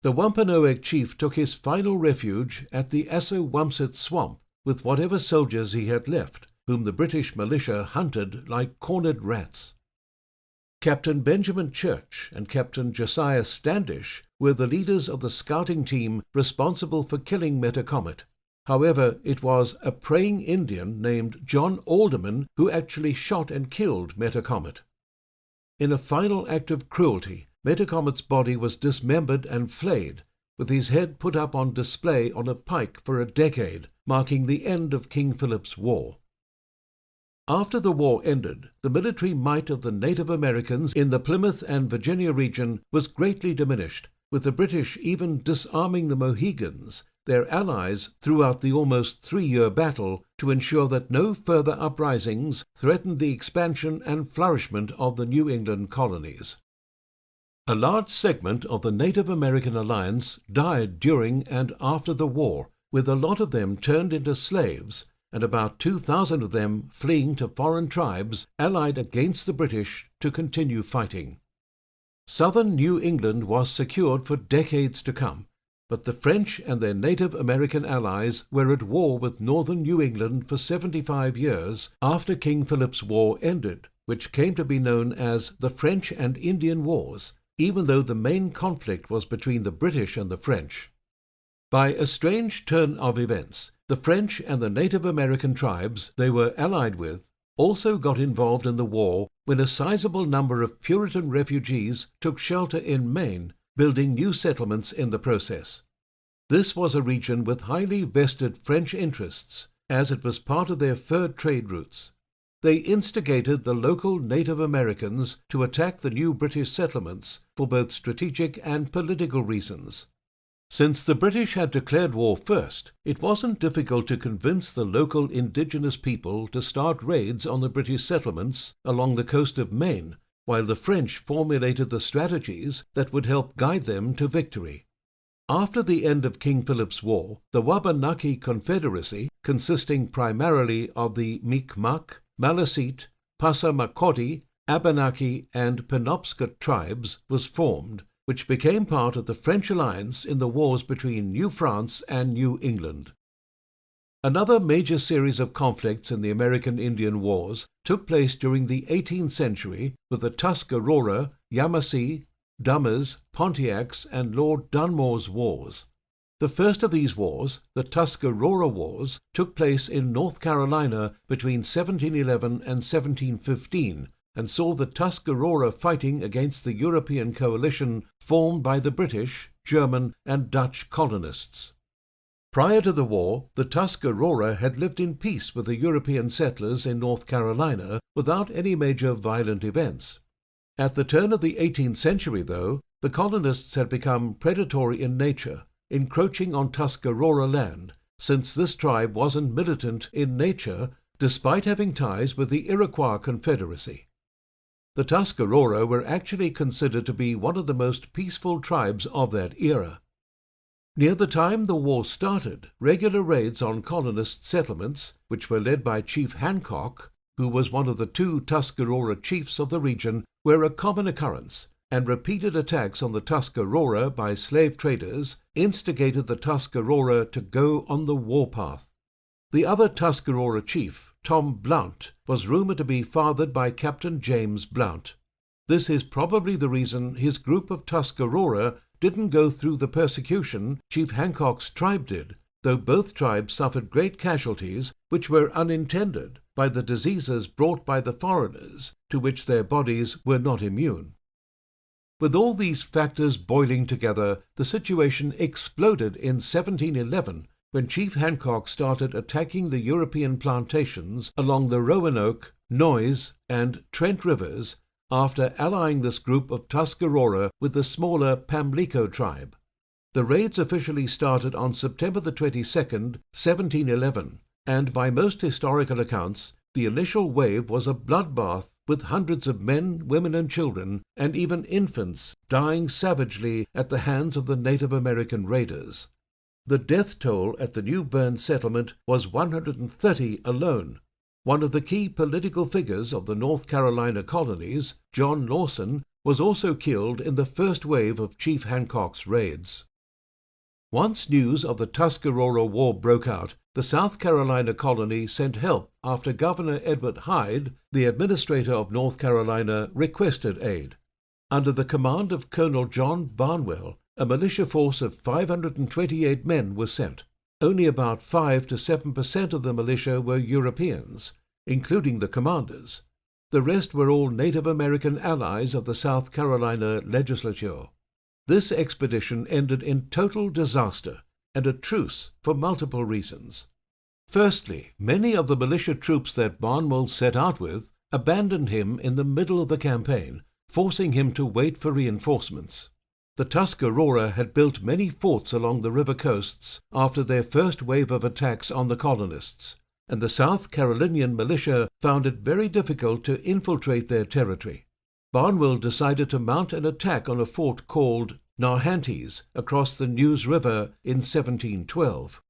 The Wampanoag chief took his final refuge at the Assawamsett Swamp with whatever soldiers he had left, whom the British militia hunted like cornered rats. Captain Benjamin Church and Captain Josiah Standish were the leaders of the scouting team responsible for killing Metacomet. However, it was a praying Indian named John Alderman who actually shot and killed Metacomet. In a final act of cruelty, Metacomet's body was dismembered and flayed, with his head put up on display on a pike for a decade, marking the end of King Philip's War. After the war ended, the military might of the Native Americans in the Plymouth and Virginia region was greatly diminished, with the British even disarming the Mohegans, their allies, throughout the almost 3-year battle to ensure that no further uprisings threatened the expansion and flourishment of the New England colonies. A large segment of the Native American alliance died during and after the war, with a lot of them turned into slaves, and about 2,000 of them fleeing to foreign tribes allied against the British to continue fighting. Southern New England was secured for decades to come, but the French and their Native American allies were at war with northern New England for 75 years after King Philip's War ended, which came to be known as the French and Indian Wars, even though the main conflict was between the British and the French. By a strange turn of events, the French and the Native American tribes they were allied with also got involved in the war when a sizable number of Puritan refugees took shelter in Maine, building new settlements in the process. This was a region with highly vested French interests, as it was part of their fur trade routes. They instigated the local Native Americans to attack the new British settlements for both strategic and political reasons. Since the British had declared war first, it wasn't difficult to convince the local indigenous people to start raids on the British settlements along the coast of Maine, while the French formulated the strategies that would help guide them to victory. After the end of King Philip's War, the Wabanaki Confederacy, consisting primarily of the Mi'kmaq, Maliseet, Passamaquoddy, Abenaki, and Penobscot tribes, was formed, which became part of the French alliance in the wars between New France and New England. Another major series of conflicts in the American Indian Wars took place during the 18th century with the Tuscarora, Yamasee, Dumas, Pontiacs, and Lord Dunmore's Wars. The first of these wars, the Tuscarora Wars, took place in North Carolina between 1711 and 1715, and saw the Tuscarora fighting against the European coalition formed by the British, German, and Dutch colonists. Prior to the war, the Tuscarora had lived in peace with the European settlers in North Carolina without any major violent events. At the turn of the 18th century, though, the colonists had become predatory in nature, encroaching on Tuscarora land, since this tribe wasn't militant in nature despite having ties with the Iroquois Confederacy. The Tuscarora were actually considered to be one of the most peaceful tribes of that era. Near the time the war started, regular raids on colonist settlements, which were led by Chief Hancock, who was one of the 2 Tuscarora chiefs of the region, were a common occurrence, and repeated attacks on the Tuscarora by slave traders instigated the Tuscarora to go on the warpath. The other Tuscarora chief, Tom Blount, was rumored to be fathered by Captain James Blount. This is probably the reason his group of Tuscarora didn't go through the persecution Chief Hancock's tribe did, though both tribes suffered great casualties which were unintended by the diseases brought by the foreigners, to which their bodies were not immune. With all these factors boiling together, the situation exploded in 1711 when Chief Hancock started attacking the European plantations along the Roanoke, Noise, and Trent rivers after allying this group of Tuscarora with the smaller Pamlico tribe. The raids officially started on September the 22nd, 1711, and by most historical accounts, the initial wave was a bloodbath with hundreds of men, women, and children, and even infants dying savagely at the hands of the Native American raiders. The death toll at the New Bern settlement was 130 alone. One of the key political figures of the North Carolina colonies, John Lawson, was also killed in the first wave of Chief Hancock's raids. Once news of the Tuscarora War broke out, the South Carolina colony sent help after Governor Edward Hyde, the administrator of North Carolina, requested aid. Under the command of Colonel John Barnwell, a militia force of 528 men was sent. Only about 5 to 7% of the militia were Europeans, including the commanders. The rest were all Native American allies of the South Carolina legislature. This expedition ended in total disaster and a truce for multiple reasons. Firstly, many of the militia troops that Barnwell set out with abandoned him in the middle of the campaign, forcing him to wait for reinforcements. The Tuscarora had built many forts along the river coasts after their first wave of attacks on the colonists, and the South Carolinian militia found it very difficult to infiltrate their territory. Barnwell decided to mount an attack on a fort called Narhantes across the Neuse River in 1712.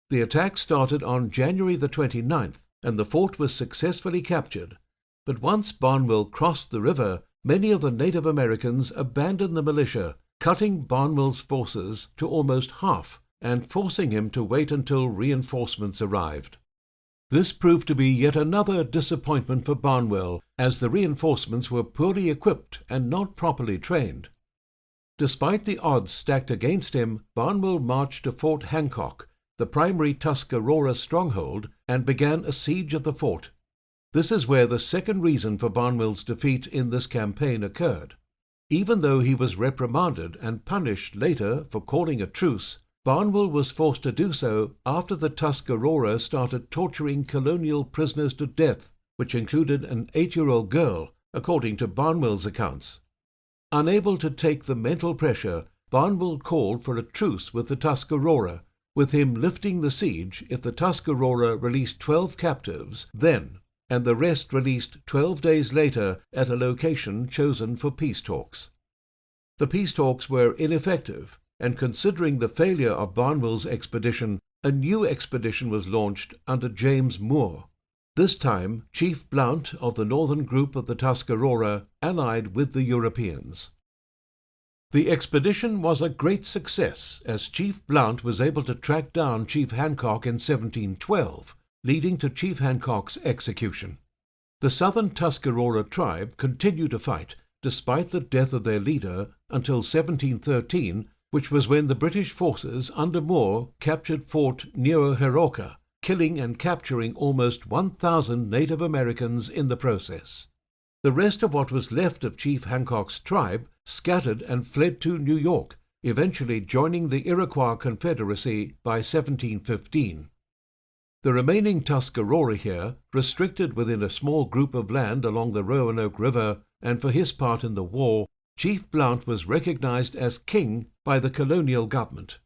The attack started on January the 29th, and the fort was successfully captured. But once Barnwell crossed the river, many of the Native Americans abandoned the militia, cutting Barnwell's forces to almost half and forcing him to wait until reinforcements arrived. This proved to be yet another disappointment for Barnwell, as the reinforcements were poorly equipped and not properly trained. Despite the odds stacked against him, Barnwell marched to Fort Hancock, the primary Tuscarora stronghold, and began a siege of the fort. This is where the second reason for Barnwell's defeat in this campaign occurred. Even though he was reprimanded and punished later for calling a truce, Barnwell was forced to do so after the Tuscarora started torturing colonial prisoners to death, which included an 8-year-old girl, according to Barnwell's accounts. Unable to take the mental pressure, Barnwell called for a truce with the Tuscarora, with him lifting the siege if the Tuscarora released 12 captives then, and the rest released 12 days later at a location chosen for peace talks. The peace talks were ineffective, and considering the failure of Barnwell's expedition, a new expedition was launched under James Moore. This time, Chief Blount of the northern group of the Tuscarora allied with the Europeans. The expedition was a great success, as Chief Blount was able to track down Chief Hancock in 1712, leading to Chief Hancock's execution. The southern Tuscarora tribe continued to fight, despite the death of their leader, until 1713, which was when the British forces under Moore captured Fort Neoheroka, killing and capturing almost 1,000 Native Americans in the process. The rest of what was left of Chief Hancock's tribe scattered and fled to New York, eventually joining the Iroquois Confederacy by 1715. The remaining Tuscarora here, restricted within a small group of land along the Roanoke River, and for his part in the war, Chief Blount was recognized as king by the colonial government.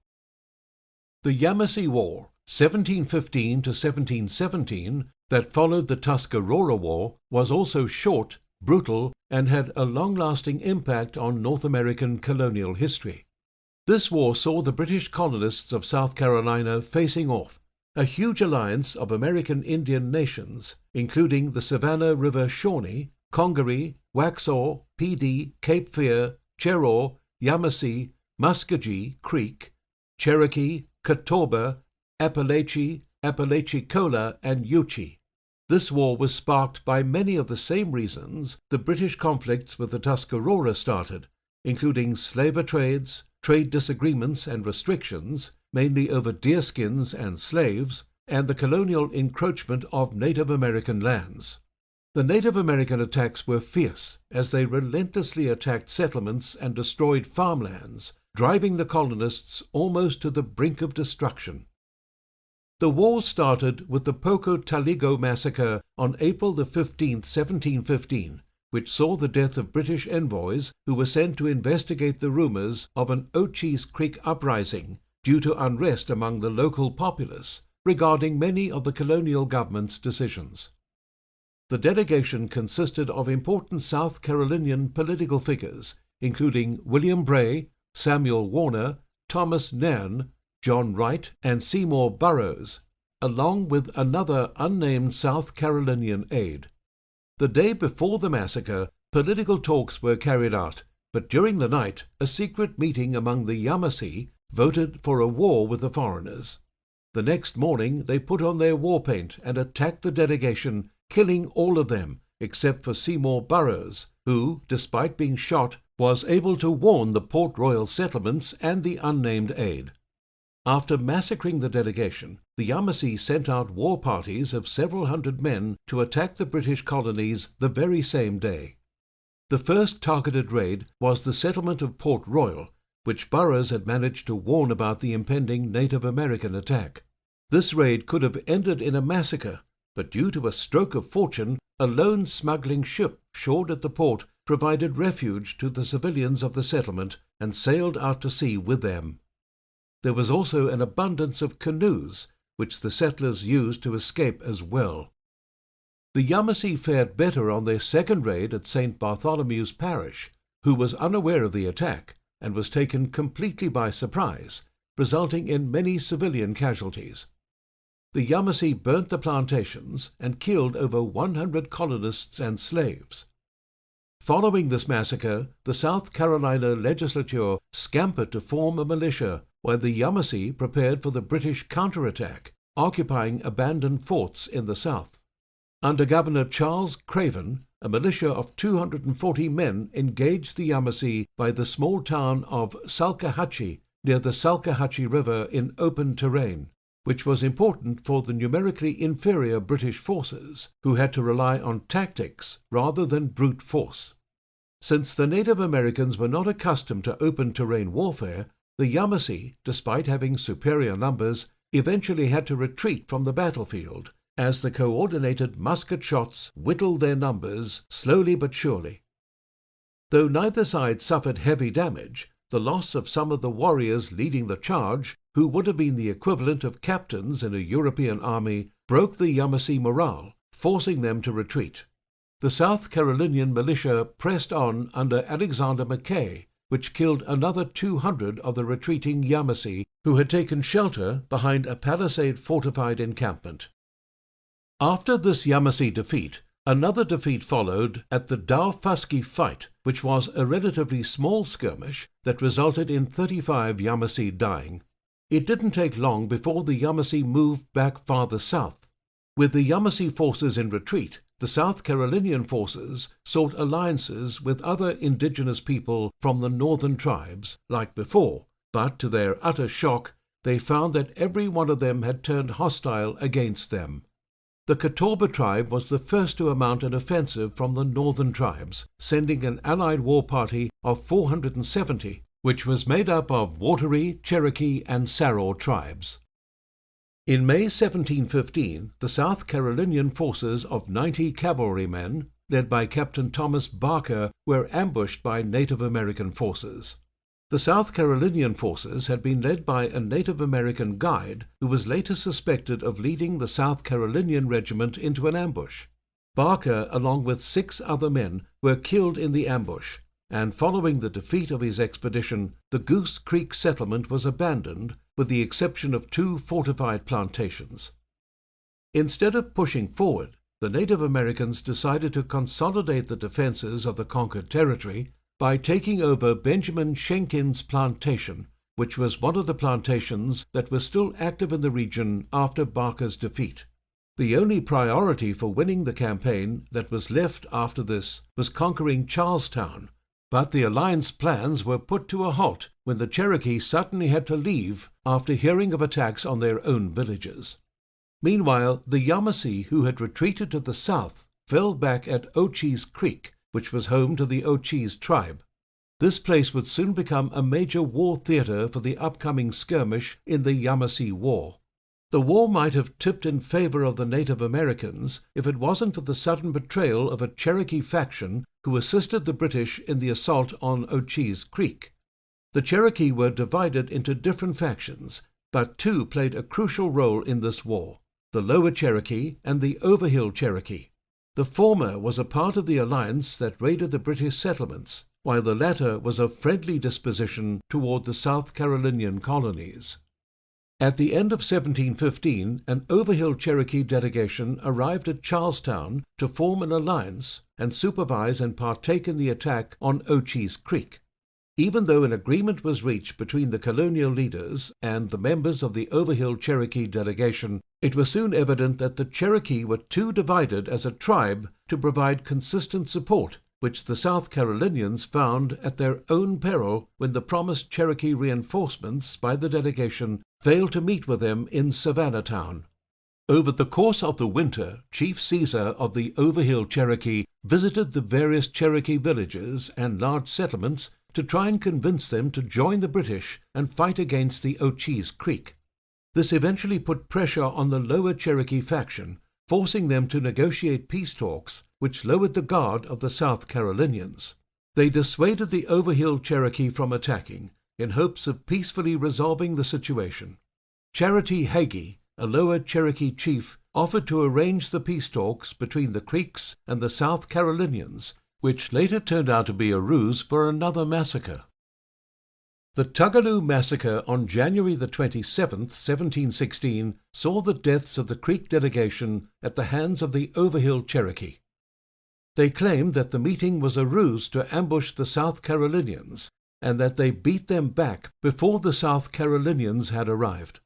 The Yamasee War, 1715 to 1717, that followed the Tuscarora War, was also short, brutal, and had a long-lasting impact on North American colonial history. This war saw the British colonists of South Carolina facing off a huge alliance of American Indian nations, including the Savannah River Shawnee, Congaree, Waxhaw, Pee Dee, Cape Fear, Cherokee, Yamasee, Muskogee Creek, Cherokee, Catawba, Apalachicola, and Yuchi. This war was sparked by many of the same reasons the British conflicts with the Tuscarora started, including slaver trades, trade disagreements and restrictions, mainly over deerskins and slaves, and the colonial encroachment of Native American lands. The Native American attacks were fierce as they relentlessly attacked settlements and destroyed farmlands, driving the colonists almost to the brink of destruction. The war started with the Pocotaligo massacre on April 15, 1715, which saw the death of British envoys who were sent to investigate the rumors of an Ochees Creek uprising due to unrest among the local populace regarding many of the colonial government's decisions. The delegation consisted of important South Carolinian political figures, including William Bray, Samuel Warner, Thomas Nairn, John Wright, and Seymour Burroughs, along with another unnamed South Carolinian aide. The day before the massacre, political talks were carried out, but during the night, a secret meeting among the Yamasee voted for a war with the foreigners. The next morning, they put on their war paint and attacked the delegation, killing all of them except for Seymour Burroughs, who, despite being shot, was able to warn the Port Royal settlements and the unnamed aide. After massacring the delegation, the Yamasee sent out war parties of several hundred men to attack the British colonies the very same day. The first targeted raid was the settlement of Port Royal, which Burroughs had managed to warn about the impending Native American attack. This raid could have ended in a massacre, but due to a stroke of fortune, a lone smuggling ship shored at the port provided refuge to the civilians of the settlement and sailed out to sea with them. There was also an abundance of canoes, which the settlers used to escape as well. The Yamasee fared better on their second raid at St. Bartholomew's Parish, who was unaware of the attack and was taken completely by surprise, resulting in many civilian casualties. The Yamasee burnt the plantations and killed over 100 colonists and slaves. Following this massacre, the South Carolina legislature scampered to form a militia while the Yamasee prepared for the British counterattack, occupying abandoned forts in the south. Under Governor Charles Craven, a militia of 240 men engaged the Yamasee by the small town of Salkehatchie near the Salkehatchie River in open terrain, which was important for the numerically inferior British forces, who had to rely on tactics rather than brute force. Since the Native Americans were not accustomed to open terrain warfare, the Yamasee, despite having superior numbers, eventually had to retreat from the battlefield, as the coordinated musket shots whittled their numbers slowly but surely. Though neither side suffered heavy damage, the loss of some of the warriors leading the charge, who would have been the equivalent of captains in a European army, broke the Yamasee morale, forcing them to retreat. The South Carolinian militia pressed on under Alexander Mackay, which killed another 200 of the retreating Yamasee, who had taken shelter behind a palisade-fortified encampment. After this Yamasee defeat, another defeat followed at the Dowfuskee Fight, which was a relatively small skirmish that resulted in 35 Yamasee dying. It didn't take long before the Yamasee moved back farther south. With the Yamasee forces in retreat, the South Carolinian forces sought alliances with other indigenous people from the northern tribes, like before, but to their utter shock, they found that every one of them had turned hostile against them. The Catawba tribe was the first to mount an offensive from the northern tribes, sending an allied war party of 470, which was made up of Wateree, Cherokee, and Saror tribes. In May 1715, the South Carolinian forces of 90 cavalrymen, led by Captain Thomas Barker, were ambushed by Native American forces. The South Carolinian forces had been led by a Native American guide who was later suspected of leading the South Carolinian regiment into an ambush. Barker, along with 6 other men, were killed in the ambush, and following the defeat of his expedition, the Goose Creek settlement was abandoned, with the exception of 2 fortified plantations. Instead of pushing forward, the Native Americans decided to consolidate the defenses of the conquered territory by taking over Benjamin Schenkin's plantation, which was one of the plantations that was still active in the region after Barker's defeat. The only priority for winning the campaign that was left after this was conquering Charlestown, but the alliance plans were put to a halt when the Cherokee suddenly had to leave after hearing of attacks on their own villages. Meanwhile, the Yamasee, who had retreated to the south, fell back at Ochese Creek, which was home to the Ochese tribe. This place would soon become a major war theater for the upcoming skirmish in the Yamasee War. The war might have tipped in favor of the Native Americans if it wasn't for the sudden betrayal of a Cherokee faction who assisted the British in the assault on Ochese Creek. The Cherokee were divided into different factions, but two played a crucial role in this war: the Lower Cherokee and the Overhill Cherokee. The former was a part of the alliance that raided the British settlements, while the latter was of friendly disposition toward the South Carolinian colonies. At the end of 1715, an Overhill Cherokee delegation arrived at Charlestown to form an alliance and supervise and partake in the attack on Ochese Creek. Even though an agreement was reached between the colonial leaders and the members of the Overhill Cherokee delegation, it was soon evident that the Cherokee were too divided as a tribe to provide consistent support, which the South Carolinians found at their own peril when the promised Cherokee reinforcements by the delegation failed to meet with them in Savannahtown. Over the course of the winter, Chief Caesar of the Overhill Cherokee visited the various Cherokee villages and large settlements to try and convince them to join the British and fight against the Ochese Creek. This eventually put pressure on the Lower Cherokee faction, forcing them to negotiate peace talks, which lowered the guard of the South Carolinians. They dissuaded the Overhill Cherokee from attacking, in hopes of peacefully resolving the situation. Charity Hagee, a Lower Cherokee chief, offered to arrange the peace talks between the Creeks and the South Carolinians, which later turned out to be a ruse for another massacre. The Tugaloo Massacre on January the 27th, 1716, saw the deaths of the Creek delegation at the hands of the Overhill Cherokee. They claimed that the meeting was a ruse to ambush the South Carolinians, and that they beat them back before the South Carolinians had arrived.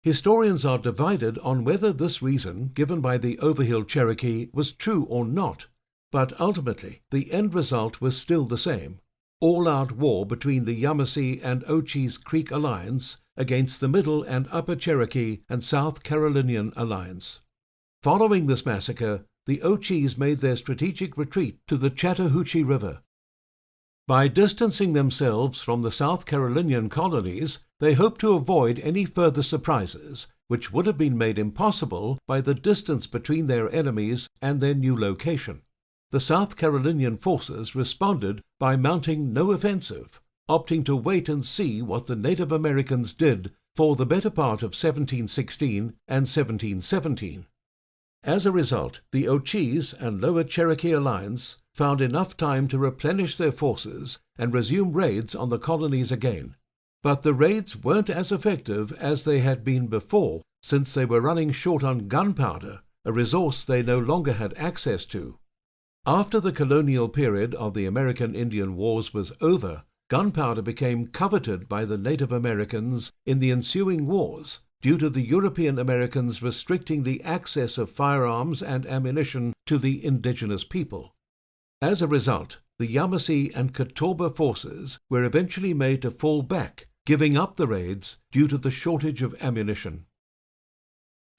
Historians are divided on whether this reason given by the Overhill Cherokee was true or not, but ultimately the end result was still the same: all-out war between the Yamasee and Ochese Creek alliance against the Middle and Upper Cherokee and South Carolinian alliance. Following this massacre, the Ochese made their strategic retreat to the Chattahoochee River. By distancing themselves from the South Carolinian colonies, they hoped to avoid any further surprises, which would have been made impossible by the distance between their enemies and their new location. The South Carolinian forces responded by mounting no offensive, opting to wait and see what the Native Americans did for the better part of 1716 and 1717. As a result, the Ochese and Lower Cherokee alliance found enough time to replenish their forces and resume raids on the colonies again. But the raids weren't as effective as they had been before, since they were running short on gunpowder, a resource they no longer had access to. After the colonial period of the American Indian Wars was over, gunpowder became coveted by the Native Americans in the ensuing wars, due to the European Americans restricting the access of firearms and ammunition to the indigenous people. As a result, the Yamasee and Catawba forces were eventually made to fall back, giving up the raids due to the shortage of ammunition.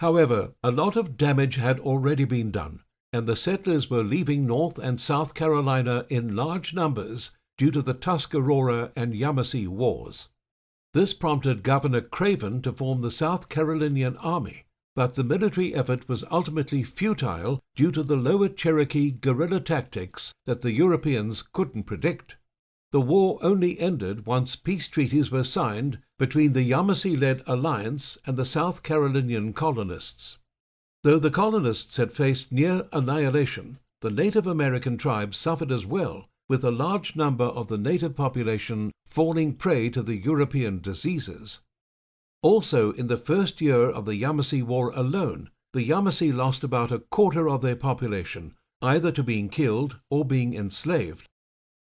However, a lot of damage had already been done, and the settlers were leaving North and South Carolina in large numbers due to the Tuscarora and Yamasee Wars. This prompted Governor Craven to form the South Carolinian Army, but the military effort was ultimately futile due to the Lower Cherokee guerrilla tactics that the Europeans couldn't predict. The war only ended once peace treaties were signed between the Yamasee-led alliance and the South Carolinian colonists. Though the colonists had faced near annihilation, the Native American tribes suffered as well, with a large number of the native population falling prey to the European diseases. Also, in the first year of the Yamasee War alone, the Yamasee lost about a quarter of their population, either to being killed or being enslaved.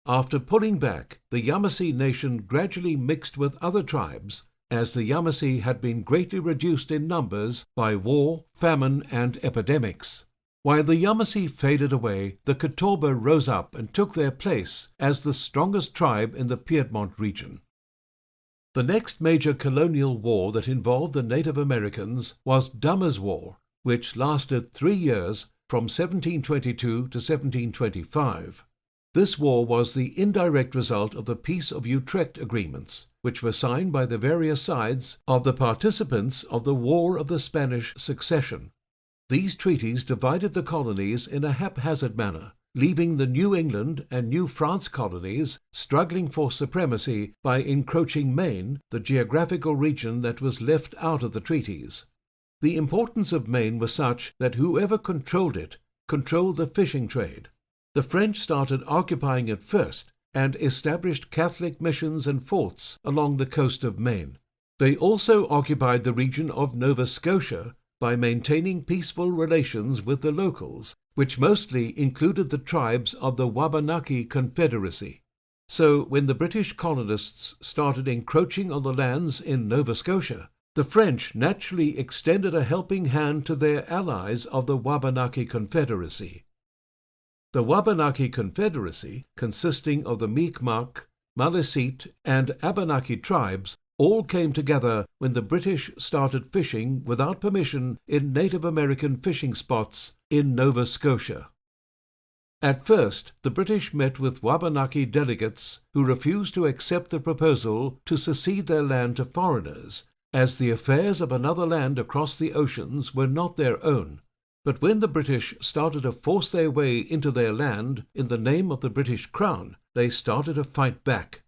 After pulling back, the Yamasee nation gradually mixed with other tribes, as the Yamasee had been greatly reduced in numbers by war, famine, and epidemics. While the Yamasee faded away, the Catawba rose up and took their place as the strongest tribe in the Piedmont region. The next major colonial war that involved the Native Americans was Dummer's War, which lasted 3 years from 1722 to 1725. This war was the indirect result of the Peace of Utrecht agreements, which were signed by the various sides of the participants of the War of the Spanish Succession. These treaties divided the colonies in a haphazard manner, leaving the New England and New France colonies struggling for supremacy by encroaching Maine, the geographical region that was left out of the treaties. The importance of Maine was such that whoever controlled it controlled the fishing trade. The French started occupying it first and established Catholic missions and forts along the coast of Maine. They also occupied the region of Nova Scotia by maintaining peaceful relations with the locals, which mostly included the tribes of the Wabanaki Confederacy. So when the British colonists started encroaching on the lands in Nova Scotia, the French naturally extended a helping hand to their allies of the Wabanaki Confederacy. The Wabanaki Confederacy, consisting of the Mi'kmaq, Maliseet, and Abenaki tribes, all came together when the British started fishing without permission in Native American fishing spots in Nova Scotia. At first, the British met with Wabanaki delegates who refused to accept the proposal to cede their land to foreigners, as the affairs of another land across the oceans were not their own. But when the British started to force their way into their land in the name of the British Crown, they started to fight back.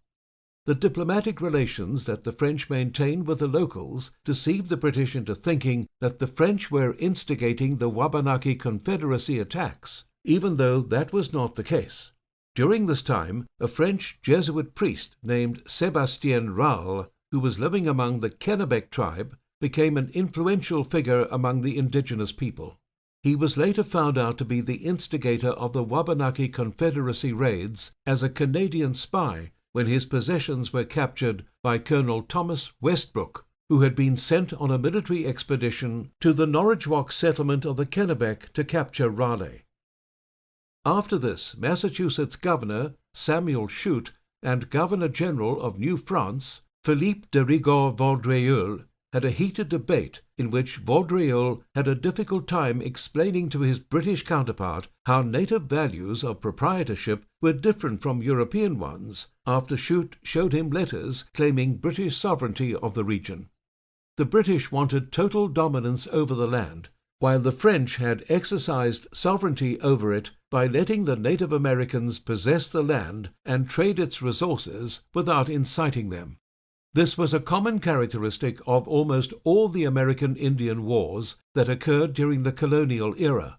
The diplomatic relations that the French maintained with the locals deceived the British into thinking that the French were instigating the Wabanaki Confederacy attacks, even though that was not the case. During this time, a French Jesuit priest named Sébastien Rale, who was living among the Kennebec tribe, became an influential figure among the indigenous people. He was later found out to be the instigator of the Wabanaki Confederacy raids as a Canadian spy when his possessions were captured by Colonel Thomas Westbrook, who had been sent on a military expedition to the Norridgewock settlement of the Kennebec to capture Raleigh. After this, Massachusetts Governor Samuel Shute and Governor-General of New France, Philippe de Rigaud-Vaudreuil, had a heated debate in which Vaudreuil had a difficult time explaining to his British counterpart how native values of proprietorship were different from European ones after Shute showed him letters claiming British sovereignty of the region. The British wanted total dominance over the land, while the French had exercised sovereignty over it by letting the Native Americans possess the land and trade its resources without inciting them. This was a common characteristic of almost all the American Indian Wars that occurred during the colonial era.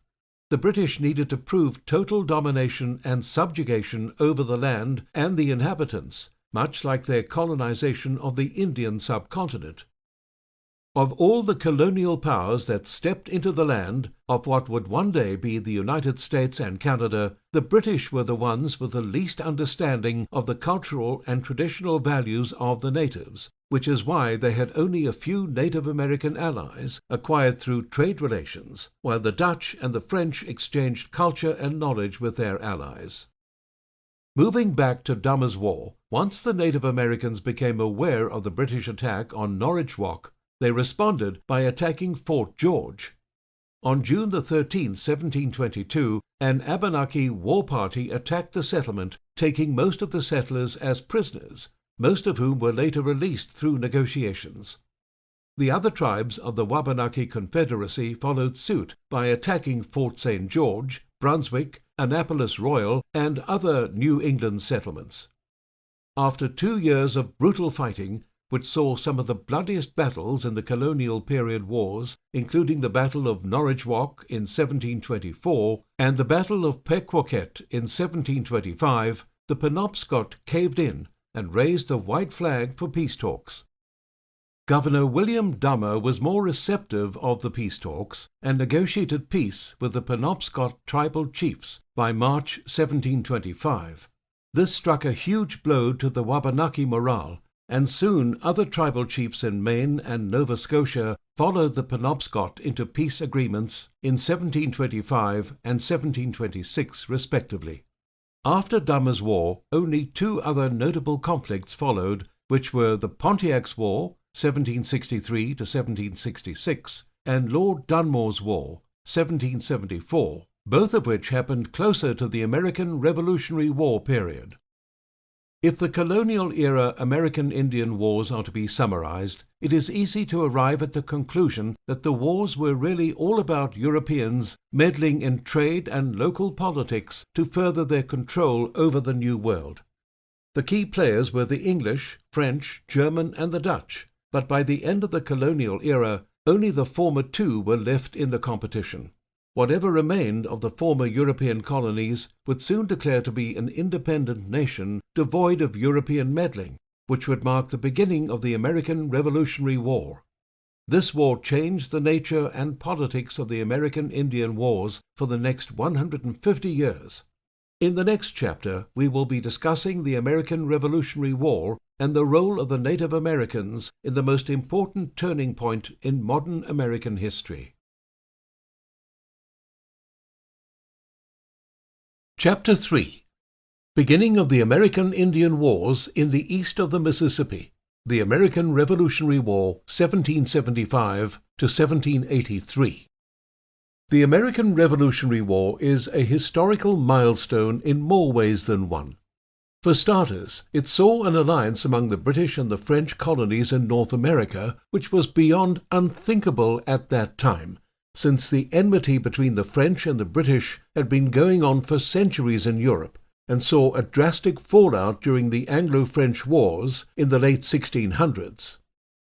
The British needed to prove total domination and subjugation over the land and the inhabitants, much like their colonization of the Indian subcontinent. Of all the colonial powers that stepped into the land of what would one day be the United States and Canada, the British were the ones with the least understanding of the cultural and traditional values of the natives, which is why they had only a few Native American allies acquired through trade relations, while the Dutch and the French exchanged culture and knowledge with their allies. Moving back to Dummer's War, once the Native Americans became aware of the British attack on Norridgewock, they responded by attacking Fort George. On June 13, 1722, an Abenaki war party attacked the settlement, taking most of the settlers as prisoners, most of whom were later released through negotiations. The other tribes of the Wabanaki Confederacy followed suit by attacking Fort St. George, Brunswick, Annapolis Royal, and other New England settlements. After 2 years of brutal fighting, which saw some of the bloodiest battles in the colonial period wars, including the Battle of Norridgewock in 1724 and the Battle of Pequawket in 1725, the Penobscot caved in and raised the white flag for peace talks. Governor William Dummer was more receptive of the peace talks and negotiated peace with the Penobscot tribal chiefs by March 1725. This struck a huge blow to the Wabanaki morale, and soon other tribal chiefs in Maine and Nova Scotia followed the Penobscot into peace agreements in 1725 and 1726 respectively. After Dummer's War, only 2 other notable conflicts followed, which were the Pontiac's War, 1763 to 1766, and Lord Dunmore's War, 1774. both of which happened closer to the American Revolutionary War period. If the colonial-era American Indian Wars are to be summarized, it is easy to arrive at the conclusion that the wars were really all about Europeans meddling in trade and local politics to further their control over the New World. The key players were the English, French, German, and the Dutch, but by the end of the colonial era, only the former two were left in the competition. Whatever remained of the former European colonies would soon declare to be an independent nation devoid of European meddling, which would mark the beginning of the American Revolutionary War. This war changed the nature and politics of the American Indian Wars for the next 150 years. In the next chapter, we will be discussing the American Revolutionary War and the role of the Native Americans in the most important turning point in modern American history. Chapter 3. Beginning of the American Indian Wars in the east of the Mississippi. The American Revolutionary War, 1775 to 1783. The American Revolutionary War is a historical milestone in more ways than one. For starters, it saw an alliance among the British and the French colonies in North America which was beyond unthinkable at that time, since the enmity between the French and the British had been going on for centuries in Europe, and saw a drastic fallout during the Anglo-French Wars in the late 1600s.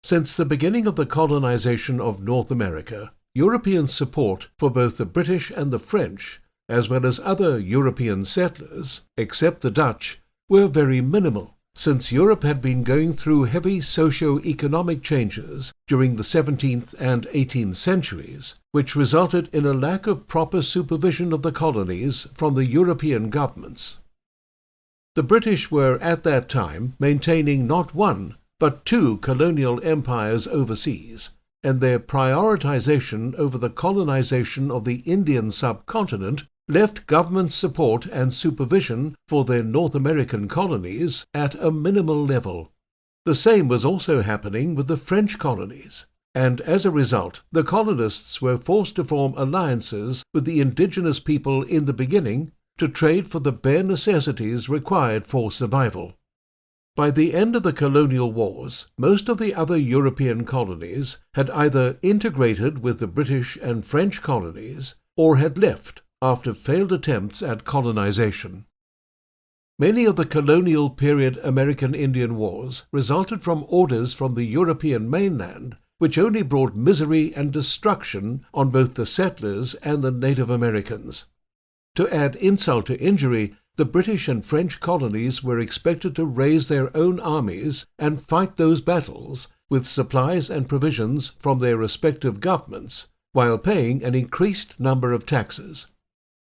Since the beginning of the colonization of North America, European support for both the British and the French, as well as other European settlers, except the Dutch, were very minimal, since Europe had been going through heavy socio-economic changes during the 17th and 18th centuries, which resulted in a lack of proper supervision of the colonies from the European governments. The British were at that time maintaining not one, but two colonial empires overseas, and their prioritization over the colonization of the Indian subcontinent left government support and supervision for their North American colonies at a minimal level. The same was also happening with the French colonies, and as a result, the colonists were forced to form alliances with the indigenous people in the beginning to trade for the bare necessities required for survival. By the end of the colonial wars, most of the other European colonies had either integrated with the British and French colonies or had left after failed attempts at colonization. Many of the colonial period American Indian Wars resulted from orders from the European mainland, which only brought misery and destruction on both the settlers and the Native Americans. To add insult to injury, the British and French colonies were expected to raise their own armies and fight those battles with supplies and provisions from their respective governments, while paying an increased number of taxes.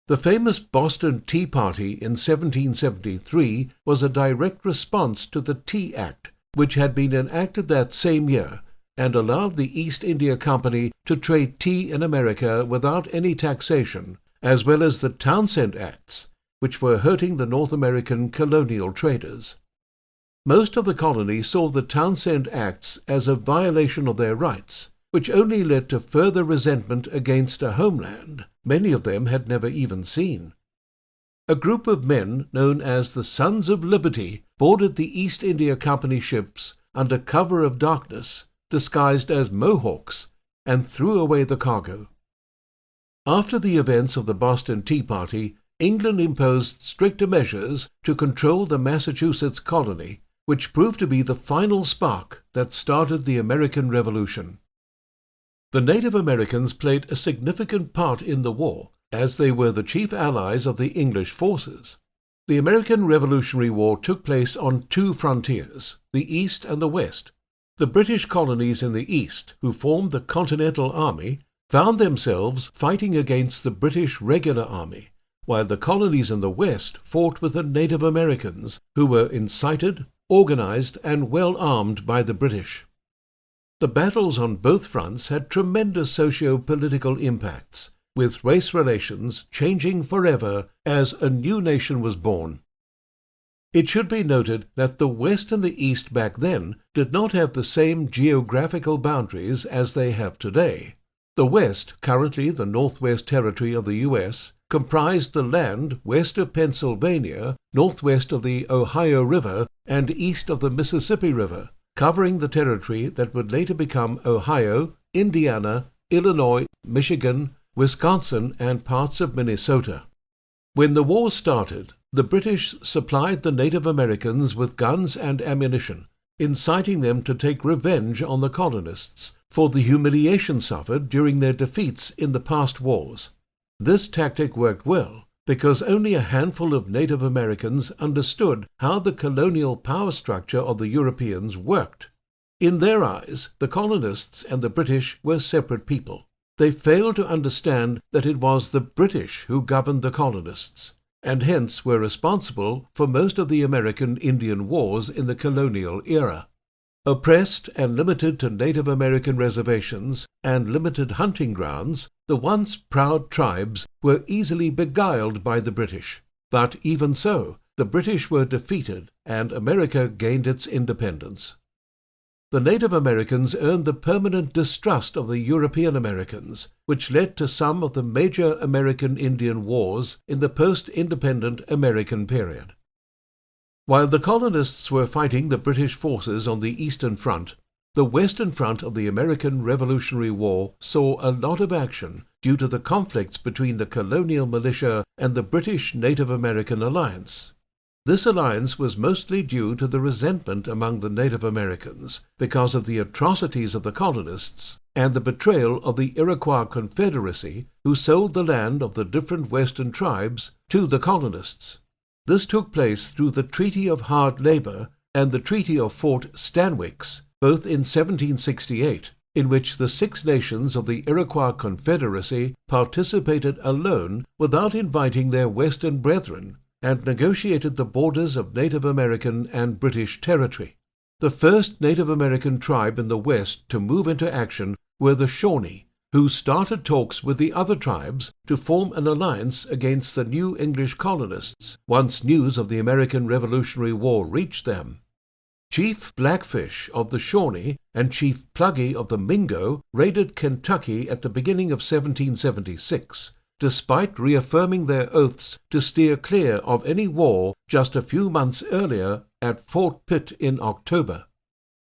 The famous Boston Tea Party in 1773 was a direct response to the Tea Act, which had been enacted that same year, and allowed the East India Company to trade tea in America without any taxation, as well as the Townshend Acts, which were hurting the North American colonial traders. Most of the colonies saw the Townshend Acts as a violation of their rights, which only led to further resentment against a homeland many of them had never even seen. A group of men known as the Sons of Liberty boarded the East India Company ships under cover of darkness, disguised as Mohawks, and threw away the cargo. After the events of the Boston Tea Party, England imposed stricter measures to control the Massachusetts colony, which proved to be the final spark that started the American Revolution. The Native Americans played a significant part in the war, as they were the chief allies of the English forces. The American Revolutionary War took place on two frontiers, the East and the West. The British colonies in the East, who formed the Continental Army, found themselves fighting against the British regular army, while the colonies in the West fought with the Native Americans, who were incited, organized, and well armed by the British. The battles on both fronts had tremendous socio-political impacts, with race relations changing forever as a new nation was born. It should be noted that the West and the East back then did not have the same geographical boundaries as they have today. The West, currently the Northwest Territory of the U.S., comprised the land west of Pennsylvania, northwest of the Ohio River, and east of the Mississippi River, covering the territory that would later become Ohio, Indiana, Illinois, Michigan, Wisconsin, and parts of Minnesota. When the war started, the British supplied the Native Americans with guns and ammunition, inciting them to take revenge on the colonists for the humiliation suffered during their defeats in the past wars. This tactic worked well because only a handful of Native Americans understood how the colonial power structure of the Europeans worked. In their eyes, the colonists and the British were separate people. They failed to understand that it was the British who governed the colonists, and hence were responsible for most of the American Indian Wars in the colonial era. Oppressed and limited to Native American reservations and limited hunting grounds, the once proud tribes were easily beguiled by the British. But even so, the British were defeated and America gained its independence. The Native Americans earned the permanent distrust of the European Americans, which led to some of the major American Indian Wars in the post-independent American period. While the colonists were fighting the British forces on the Eastern Front, the Western Front of the American Revolutionary War saw a lot of action due to the conflicts between the colonial militia and the British Native American alliance. This alliance was mostly due to the resentment among the Native Americans because of the atrocities of the colonists and the betrayal of the Iroquois Confederacy, who sold the land of the different Western tribes to the colonists. This took place through the Treaty of Hard Labor and the Treaty of Fort Stanwix, both in 1768, in which the 6 nations of the Iroquois Confederacy participated alone without inviting their Western brethren, and negotiated the borders of Native American and British territory. The first Native American tribe in the West to move into action were the Shawnee, who started talks with the other tribes to form an alliance against the new English colonists once news of the American Revolutionary War reached them. Chief Blackfish of the Shawnee and Chief Pluggy of the Mingo raided Kentucky at the beginning of 1776, despite reaffirming their oaths to steer clear of any war just a few months earlier at Fort Pitt in October.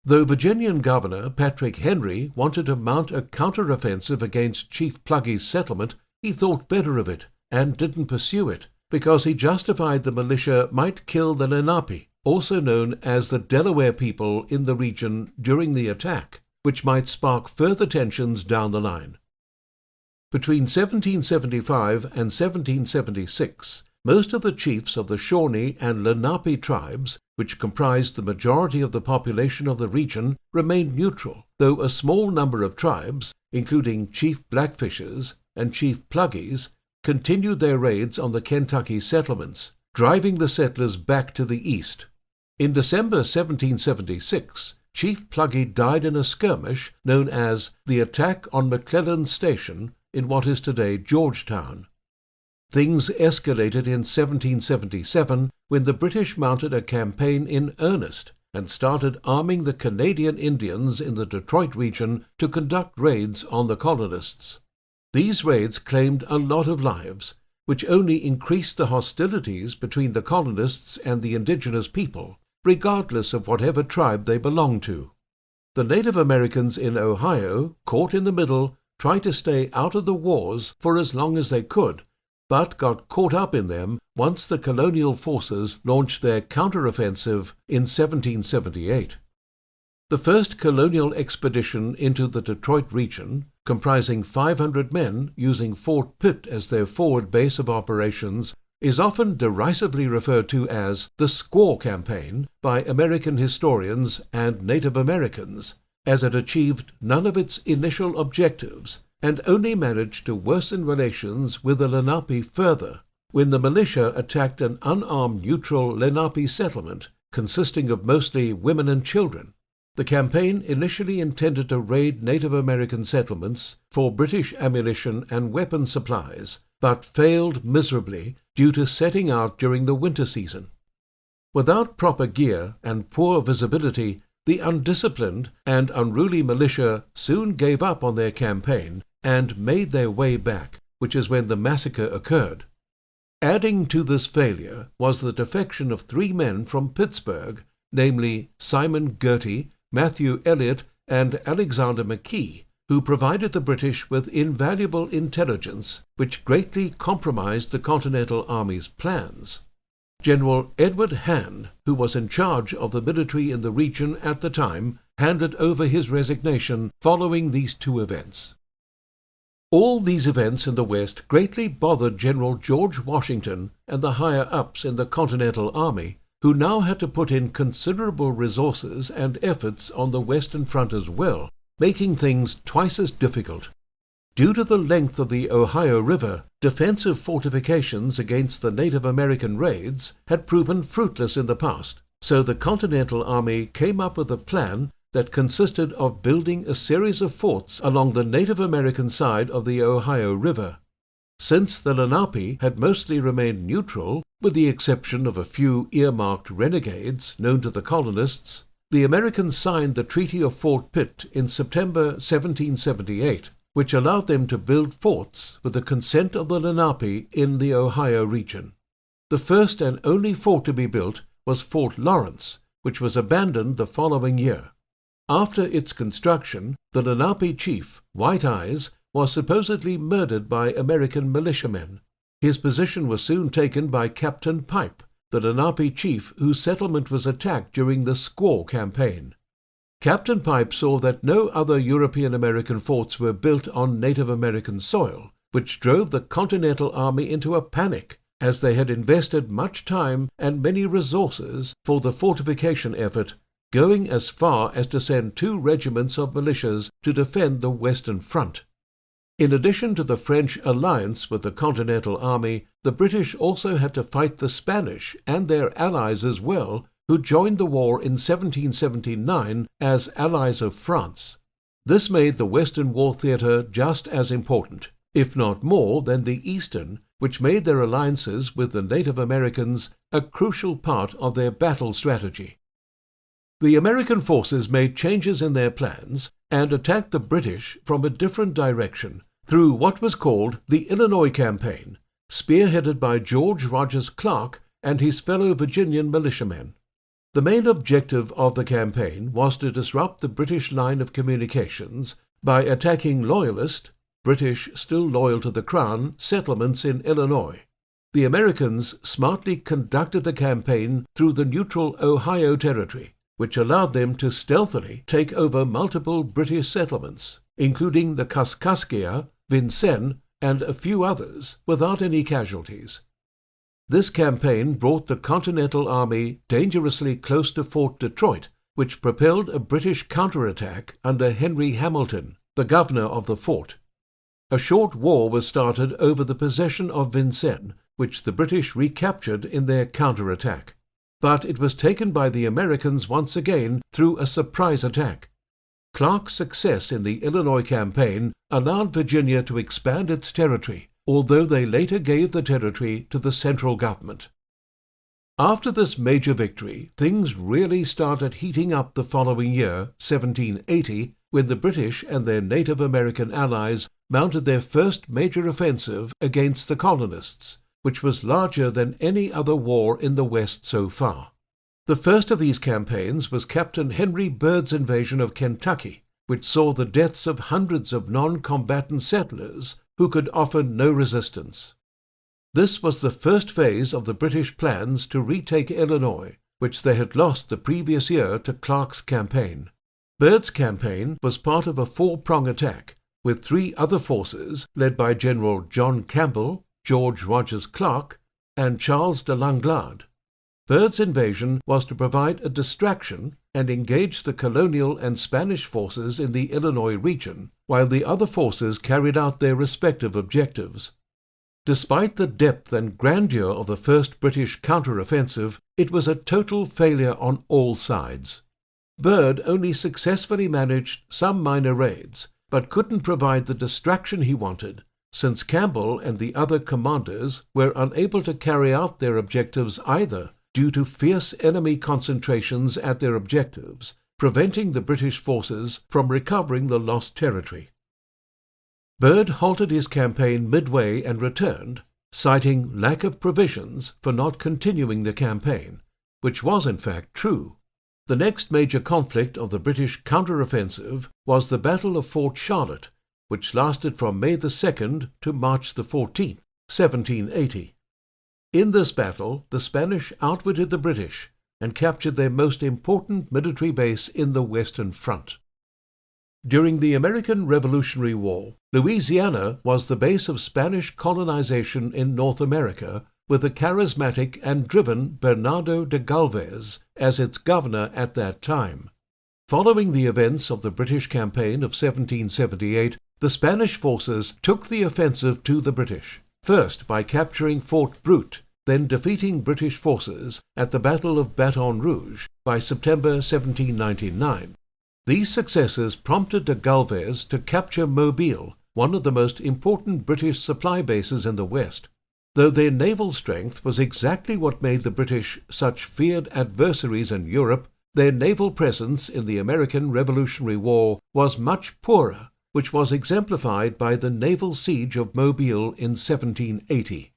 Though Virginian Governor Patrick Henry wanted to mount a counteroffensive against Chief Pluggy's settlement, he thought better of it and didn't pursue it because he justified the militia might kill the Lenape, also known as the Delaware people in the region, during the attack, which might spark further tensions down the line. Between 1775 and 1776, most of the chiefs of the Shawnee and Lenape tribes, which comprised the majority of the population of the region, remained neutral, though a small number of tribes, including Chief Blackfishes and Chief Pluggies, continued their raids on the Kentucky settlements, driving the settlers back to the east. In December 1776, Chief Pluggy died in a skirmish known as the Attack on McClellan Station in what is today Georgetown. Things escalated in 1777 when the British mounted a campaign in earnest and started arming the Canadian Indians in the Detroit region to conduct raids on the colonists. These raids claimed a lot of lives, which only increased the hostilities between the colonists and the indigenous people, regardless of whatever tribe they belonged to. The Native Americans in Ohio, caught in the middle, tried to stay out of the wars for as long as they could, but got caught up in them once the colonial forces launched their counteroffensive in 1778. The first colonial expedition into the Detroit region, comprising 500 men using Fort Pitt as their forward base of operations, is often derisively referred to as the Squaw Campaign by American historians and Native Americans, as it achieved none of its initial objectives and only managed to worsen relations with the Lenape further when the militia attacked an unarmed neutral Lenape settlement consisting of mostly women and children. The campaign initially intended to raid Native American settlements for British ammunition and weapon supplies, but failed miserably due to setting out during the winter season. Without proper gear and poor visibility, the undisciplined and unruly militia soon gave up on their campaign and made their way back, which is when the massacre occurred. Adding to this failure was the defection of 3 men from Pittsburgh, namely Simon Girty, Matthew Elliott, and Alexander McKee, who provided the British with invaluable intelligence which greatly compromised the Continental Army's plans. General Edward Hand, who was in charge of the military in the region at the time, handed over his resignation following these 2 events. All these events in the West greatly bothered General George Washington and the higher-ups in the Continental Army, who now had to put in considerable resources and efforts on the Western Front as well, making things twice as difficult. Due to the length of the Ohio River, defensive fortifications against the Native American raids had proven fruitless in the past, so the Continental Army came up with a plan that consisted of building a series of forts along the Native American side of the Ohio River. Since the Lenape had mostly remained neutral, with the exception of a few earmarked renegades known to the colonists, the Americans signed the Treaty of Fort Pitt in September 1778, which allowed them to build forts with the consent of the Lenape in the Ohio region. The first and only fort to be built was Fort Lawrence, which was abandoned the following year. After its construction, the Lenape chief, White Eyes, was supposedly murdered by American militiamen. His position was soon taken by Captain Pipe, the Lenape chief whose settlement was attacked during the Squaw Campaign. Captain Pipe saw that no other European American forts were built on Native American soil, which drove the Continental Army into a panic, as they had invested much time and many resources for the fortification effort, going as far as to send 2 regiments of militias to defend the Western Front. In addition to the French alliance with the Continental Army, the British also had to fight the Spanish and their allies as well, who joined the war in 1779 as allies of France. This made the Western war theatre just as important, if not more than the Eastern, which made their alliances with the Native Americans a crucial part of their battle strategy. The American forces made changes in their plans and attacked the British from a different direction through what was called the Illinois Campaign, spearheaded by George Rogers Clark and his fellow Virginian militiamen. The main objective of the campaign was to disrupt the British line of communications by attacking Loyalist, British still loyal to the Crown, settlements in Illinois. The Americans smartly conducted the campaign through the neutral Ohio Territory, which allowed them to stealthily take over multiple British settlements, including the Kaskaskia, Vincennes, and a few others, without any casualties. This campaign brought the Continental Army dangerously close to Fort Detroit, which propelled a British counterattack under Henry Hamilton, the governor of the fort. A short war was started over the possession of Vincennes, which the British recaptured in their counterattack. But it was taken by the Americans once again through a surprise attack. Clark's success in the Illinois campaign allowed Virginia to expand its territory, although they later gave the territory to the central government. After this major victory, things really started heating up the following year, 1780, when the British and their Native American allies mounted their first major offensive against the colonists, which was larger than any other war in the West so far. The first of these campaigns was Captain Henry Byrd's invasion of Kentucky, which saw the deaths of hundreds of non-combatant settlers who could offer no resistance. This was the first phase of the British plans to retake Illinois, which they had lost the previous year to Clark's campaign. Byrd's campaign was part of a 4-prong attack, with 3 other forces led by General John Campbell, George Rogers Clark, and Charles de Langlade. Byrd's invasion was to provide a distraction and engage the colonial and Spanish forces in the Illinois region, while the other forces carried out their respective objectives. Despite the depth and grandeur of the first British counter-offensive, it was a total failure on all sides. Byrd only successfully managed some minor raids, but couldn't provide the distraction he wanted, since Campbell and the other commanders were unable to carry out their objectives either due to fierce enemy concentrations at their objectives, preventing the British forces from recovering the lost territory. Byrd halted his campaign midway and returned, citing lack of provisions for not continuing the campaign, which was in fact true. The next major conflict of the British counteroffensive was the Battle of Fort Charlotte, which lasted from May the 2nd to March the 14th, 1780. In this battle, the Spanish outwitted the British and captured their most important military base in the Western Front. During the American Revolutionary War, Louisiana was the base of Spanish colonization in North America, with the charismatic and driven Bernardo de Galvez as its governor at that time. Following the events of the British campaign of 1778, the Spanish forces took the offensive to the British, first by capturing Fort Brute, then defeating British forces at the Battle of Baton Rouge by September 1799. These successes prompted de Galvez to capture Mobile, one of the most important British supply bases in the West. Though their naval strength was exactly what made the British such feared adversaries in Europe, their naval presence in the American Revolutionary War was much poorer, which was exemplified by the naval siege of Mobile in 1780.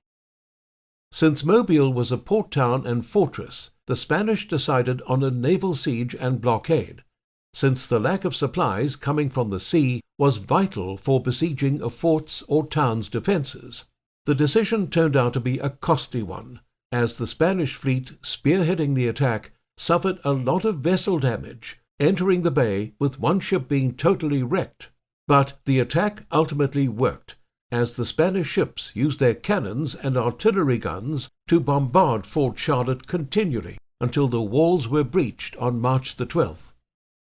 Since Mobile was a port town and fortress, the Spanish decided on a naval siege and blockade, since the lack of supplies coming from the sea was vital for besieging a fort's or town's defenses. The decision turned out to be a costly one, as the Spanish fleet spearheading the attack suffered a lot of vessel damage, entering the bay with one ship being totally wrecked. But the attack ultimately worked, as the Spanish ships used their cannons and artillery guns to bombard Fort Charlotte continually until the walls were breached on March the 12th.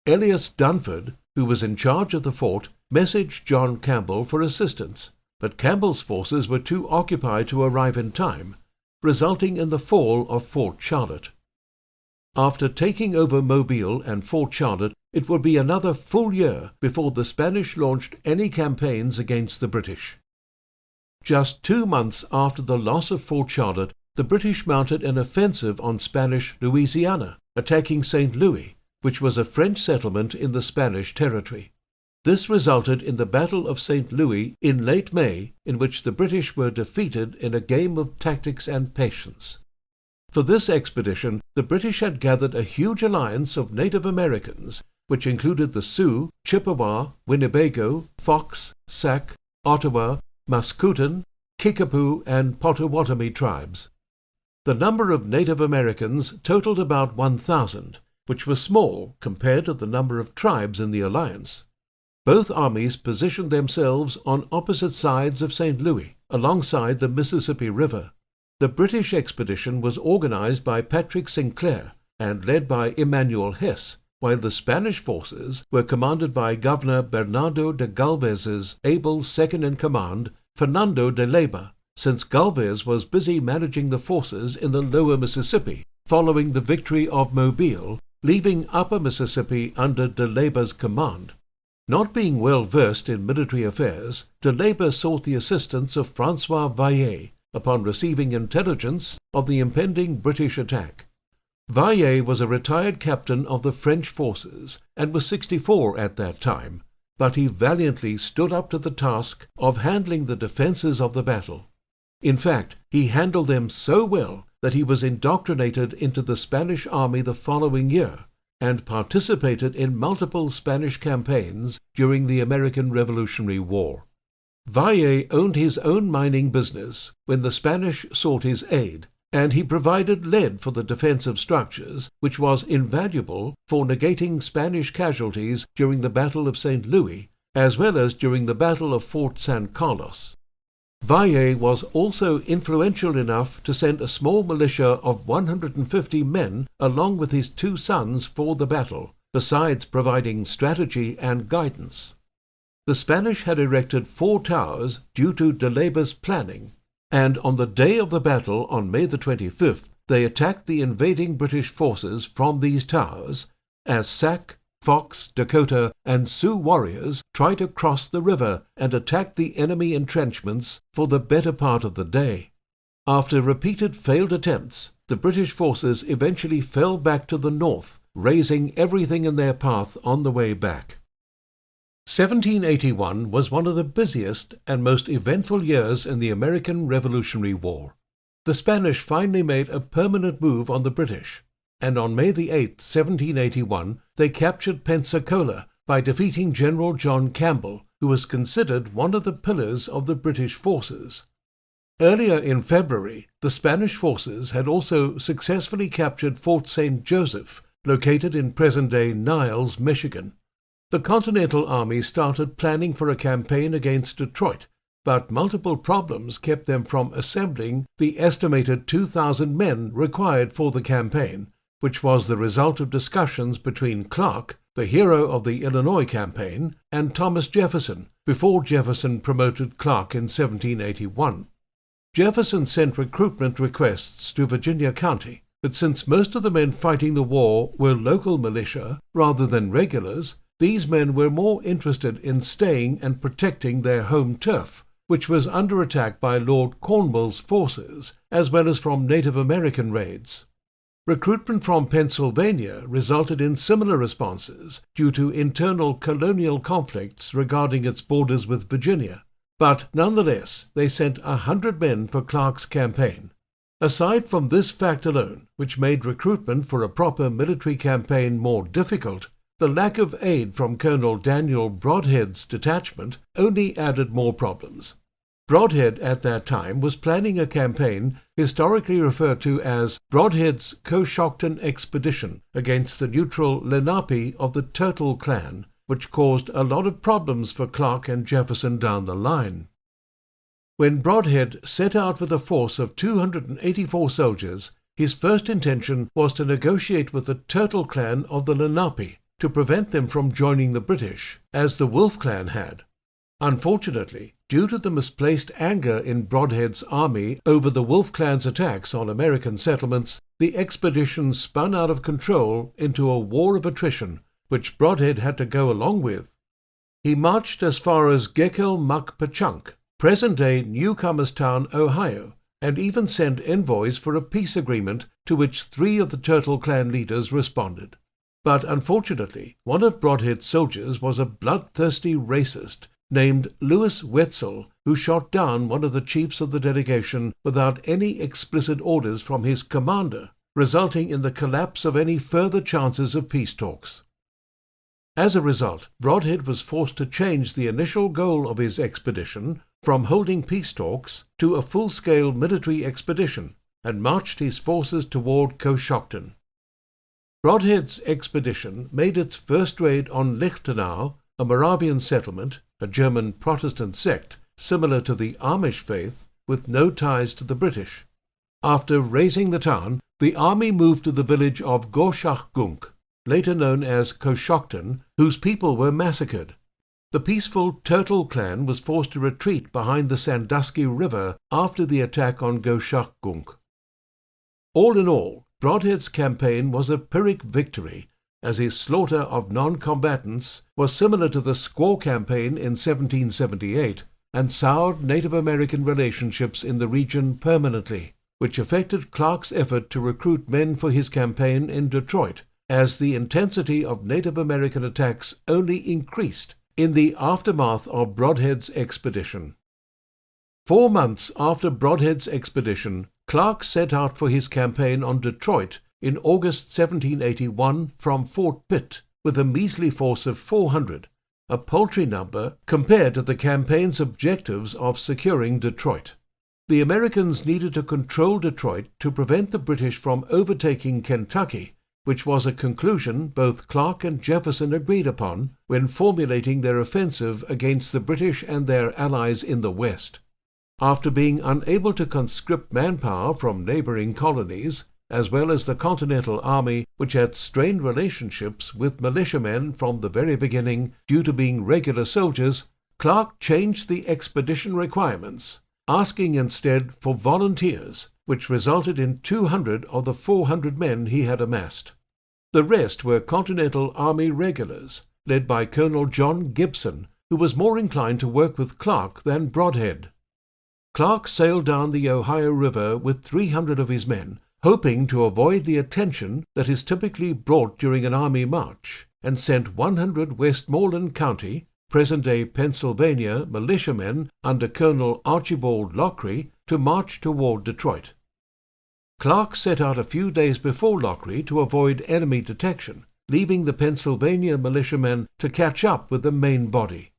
Elias Dunford, who was in charge of the fort, messaged John Campbell for assistance, but Campbell's forces were too occupied to arrive in time, resulting in the fall of Fort Charlotte. After taking over Mobile and Fort Charlotte, it would be another full year before the Spanish launched any campaigns against the British. Just 2 months after the loss of Fort Charlotte, the British mounted an offensive on Spanish Louisiana, attacking St. Louis, which was a French settlement in the Spanish territory. This resulted in the Battle of St. Louis in late May, in which the British were defeated in a game of tactics and patience. For this expedition, the British had gathered a huge alliance of Native Americans, which included the Sioux, Chippewa, Winnebago, Fox, Sac, Ottawa, Mascoutin, Kickapoo, and Potawatomi tribes. The number of Native Americans totaled about 1,000, which was small compared to the number of tribes in the alliance. Both armies positioned themselves on opposite sides of St. Louis, alongside the Mississippi River. The British expedition was organized by Patrick Sinclair and led by Emmanuel Hess, while the Spanish forces were commanded by Governor Bernardo de Galvez's able second-in-command, Fernando de Leyva, since Galvez was busy managing the forces in the lower Mississippi, following the victory of Mobile, leaving upper Mississippi under de Leyva's command. Not being well versed in military affairs, de Leyva sought the assistance of Francois Vallée upon receiving intelligence of the impending British attack. Vallée was a retired captain of the French forces and was 64 at that time, but he valiantly stood up to the task of handling the defenses of the battle. In fact, he handled them so well that he was indoctrinated into the Spanish army the following year and participated in multiple Spanish campaigns during the American Revolutionary War. Vallée owned his own mining business when the Spanish sought his aid, and he provided lead for the defensive structures, which was invaluable for negating Spanish casualties during the Battle of St. Louis, as well as during the Battle of Fort San Carlos. Vallée was also influential enough to send a small militia of 150 men along with his 2 sons for the battle, besides providing strategy and guidance. The Spanish had erected 4 towers due to de Leyva's planning, and on the day of the battle on May the 25th, they attacked the invading British forces from these towers, as Sac, Fox, Dakota, and Sioux warriors tried to cross the river and attack the enemy entrenchments for the better part of the day. After repeated failed attempts, the British forces eventually fell back to the north, razing everything in their path on the way back. 1781 was one of the busiest and most eventful years in the American Revolutionary War. The Spanish finally made a permanent move on the British, and on May the 8th, 1781, they captured Pensacola by defeating General John Campbell, who was considered one of the pillars of the British forces. Earlier in February, the Spanish forces had also successfully captured Fort St. Joseph, located in present-day Niles, Michigan. The Continental Army started planning for a campaign against Detroit, but multiple problems kept them from assembling the estimated 2,000 men required for the campaign, which was the result of discussions between Clark, the hero of the Illinois campaign, and Thomas Jefferson, before Jefferson promoted Clark in 1781. Jefferson sent recruitment requests to Virginia County, but since most of the men fighting the war were local militia rather than regulars, these men were more interested in staying and protecting their home turf, which was under attack by Lord Cornwall's forces, as well as from Native American raids. Recruitment from Pennsylvania resulted in similar responses due to internal colonial conflicts regarding its borders with Virginia, but nonetheless they sent 100 men for Clark's campaign. Aside from this fact alone, which made recruitment for a proper military campaign more difficult, the lack of aid from Colonel Daniel Brodhead's detachment only added more problems. Brodhead at that time was planning a campaign historically referred to as Brodhead's Coshocton Expedition against the neutral Lenape of the Turtle clan, which caused a lot of problems for Clark and Jefferson down the line. When Brodhead set out with a force of 284 soldiers, his first intention was to negotiate with the Turtle clan of the Lenape to prevent them from joining the British, as the Wolf clan had. Unfortunately, due to the misplaced anger in Brodhead's army over the Wolf clan's attacks on American settlements, the expedition spun out of control into a war of attrition, which Brodhead had to go along with. He marched as far as Geckle-Muck-Pechunk, present-day Newcomerstown, Ohio, and even sent envoys for a peace agreement to which 3 of the Turtle clan leaders responded. But unfortunately, one of Brodhead's soldiers was a bloodthirsty racist named Louis Wetzel, who shot down one of the chiefs of the delegation without any explicit orders from his commander, resulting in the collapse of any further chances of peace talks. As a result, Brodhead was forced to change the initial goal of his expedition from holding peace talks to a full-scale military expedition, and marched his forces toward Coshocton. Brodhead's expedition made its first raid on Lichtenau, a Moravian settlement, a German Protestant sect similar to the Amish faith, with no ties to the British. After razing the town, the army moved to the village of Goshachgunk, later known as Coshocton, whose people were massacred. The peaceful Turtle clan was forced to retreat behind the Sandusky River after the attack on Goshachgunk. All in all, Brodhead's campaign was a Pyrrhic victory, as his slaughter of non-combatants was similar to the Squaw campaign in 1778 and soured Native American relationships in the region permanently, which affected Clark's effort to recruit men for his campaign in Detroit, as the intensity of Native American attacks only increased in the aftermath of Brodhead's expedition. 4 months after Brodhead's expedition, Clark set out for his campaign on Detroit in August 1781 from Fort Pitt with a measly force of 400, a paltry number compared to the campaign's objectives of securing Detroit. The Americans needed to control Detroit to prevent the British from overtaking Kentucky, which was a conclusion both Clark and Jefferson agreed upon when formulating their offensive against the British and their allies in the West. After being unable to conscript manpower from neighboring colonies, as well as the Continental Army, which had strained relationships with militiamen from the very beginning due to being regular soldiers, Clark changed the expedition requirements, asking instead for volunteers, which resulted in 200 of the 400 men he had amassed. The rest were Continental Army regulars, led by Colonel John Gibson, who was more inclined to work with Clark than Brodhead. Clark sailed down the Ohio River with 300 of his men, hoping to avoid the attention that is typically brought during an army march, and sent 100 Westmoreland County, present-day Pennsylvania, militiamen under Colonel Archibald Lockery to march toward Detroit. Clark set out a few days before Lockery to avoid enemy detection, leaving the Pennsylvania militiamen to catch up with the main body.